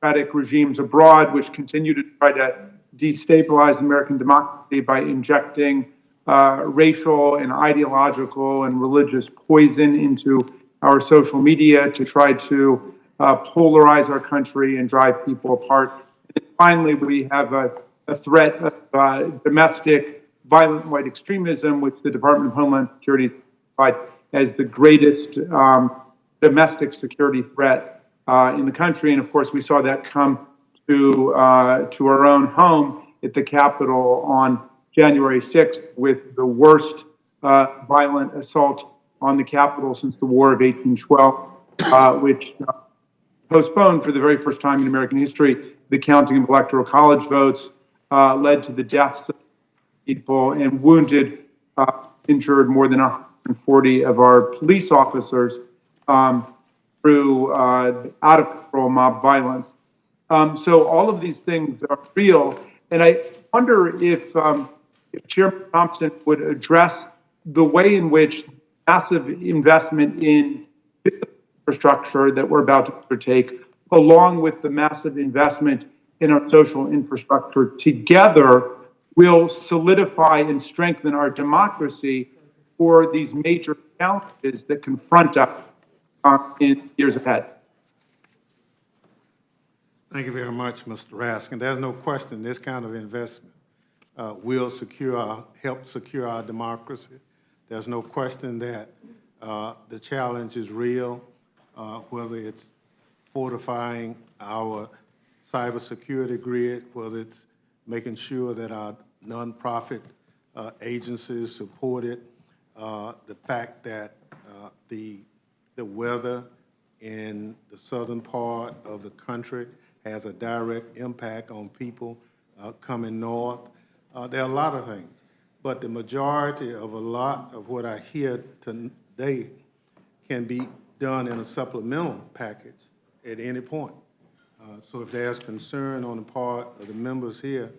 autocratic regimes abroad, which continue to try to destabilize American democracy by injecting racial and ideological and religious poison into our social media to try to polarize our country and drive people apart. And finally, we have a threat of domestic violent white extremism, which the Department of Homeland Security identified as the greatest domestic security threat in the country. And of course, we saw that come to our own home at the Capitol on January 6th with the worst violent assault on the Capitol since the War of 1812, which postponed for the very first time in American history the counting of electoral college votes, led to the deaths of people and wounded, injured more than 140 of our police officers through out-of-control mob violence. So all of these things are real, and I wonder if Chairman Thompson would address the way in which massive investment in infrastructure that we're about to undertake, along with the massive investment in our social infrastructure together, will solidify and strengthen our democracy for these major challenges that confront us in years ahead. Thank you very much, Mr. Raskin. There's no question this kind of investment will help secure our democracy. There's no question that the challenge is real, whether it's fortifying our cybersecurity grid, whether it's making sure that our nonprofit agencies support it, the fact that the weather in the southern part of the country has a direct impact on people coming north. There are a lot of things, but the majority of a lot of what I hear today can be done in a supplemental package at any point. So if there's concern on the part of the members here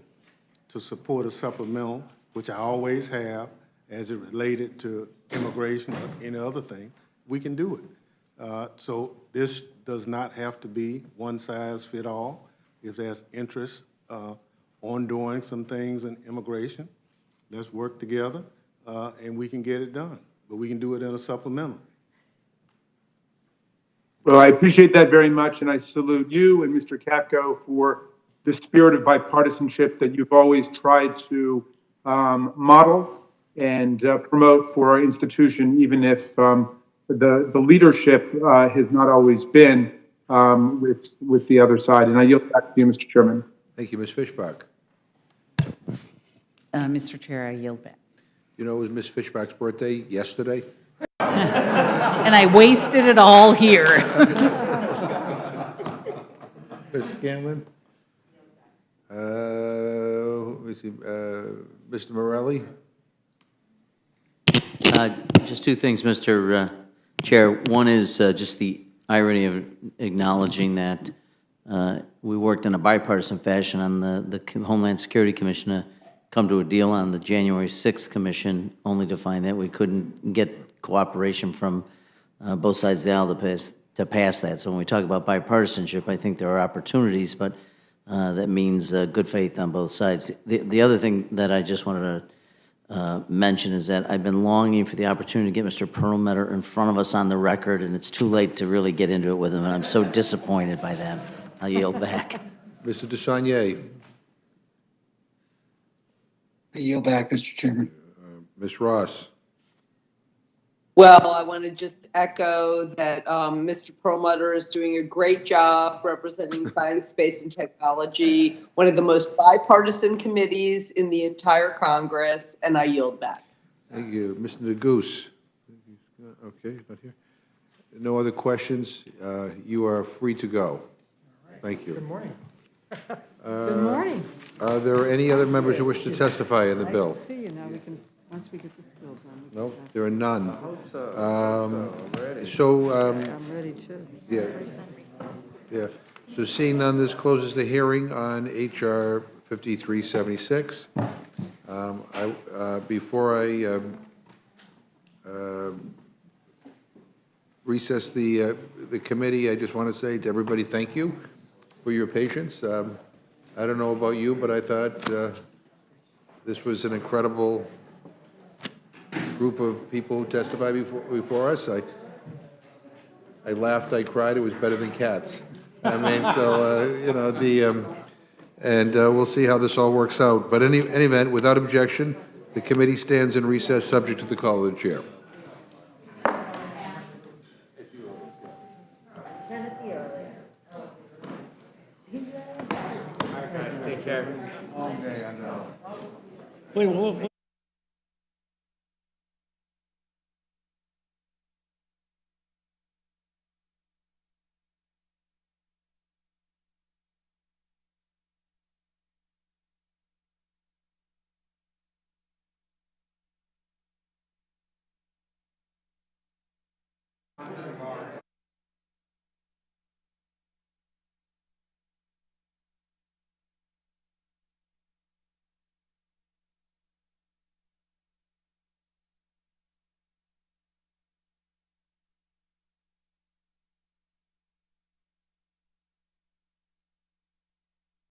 to support a supplemental, which I always have as it related to immigration or any other thing, we can do it. So this does not have to be one size fit all. If there's interest on doing some things in immigration, let's work together and we can get it done. But we can do it in a supplemental. Well, I appreciate that very much, and I salute you and Mr. Katko for the spirit of bipartisanship that you've always tried to model and promote for our institution, even if the leadership has not always been with the other side. And I yield back to you, Mr. Chairman. Thank you, Ms. Fishbach. Mr. Chair, I yield back. You know, it was Ms. Fishbach's birthday yesterday. And I wasted it all here. Ms. Scanlon? Let me see, Mr. Morelli? Just two things, Mr. Chair. One is just the irony of acknowledging that we worked in a bipartisan fashion on the Homeland Security Commission to come to a deal on the January 6th commission, only to find that we couldn't get cooperation from both sides of the aisle to pass that. So when we talk about bipartisanship, I think there are opportunities, but that means good faith on both sides. The other thing that I just wanted to mention is that I've been longing for the opportunity to get Mr. Perlmutter in front of us on the record, and it's too late to really get into it with him, and I'm so disappointed by that. I'll yield back. Mr. DeSaulnier? I yield back, Mr. Chairman. Ms. Ross? Well, I want to just echo that Mr. Perlmutter is doing a great job representing science, space, and technology, one of the most bipartisan committees in the entire Congress, and I yield back. Thank you. Mr. Neguse? Okay, not here. No other questions? You are free to go. Thank you. Good morning. Good morning. Are there any other members who wish to testify in the bill? See you now. We can, once we get this bill done. No, there are none. I'm ready to. Yeah. Yeah. So seeing none, this closes the hearing on H.R. 5376. Before I recess the committee, I just want to say to everybody, thank you for your patience. I don't know about you, but I thought this was an incredible group of people who testified before us. I laughed, I cried, it was better than cats. I mean, so, you know, and we'll see how this all works out. But any event, without objection, the committee stands in recess, subject to the call of the chair. Guys, take care. Wait.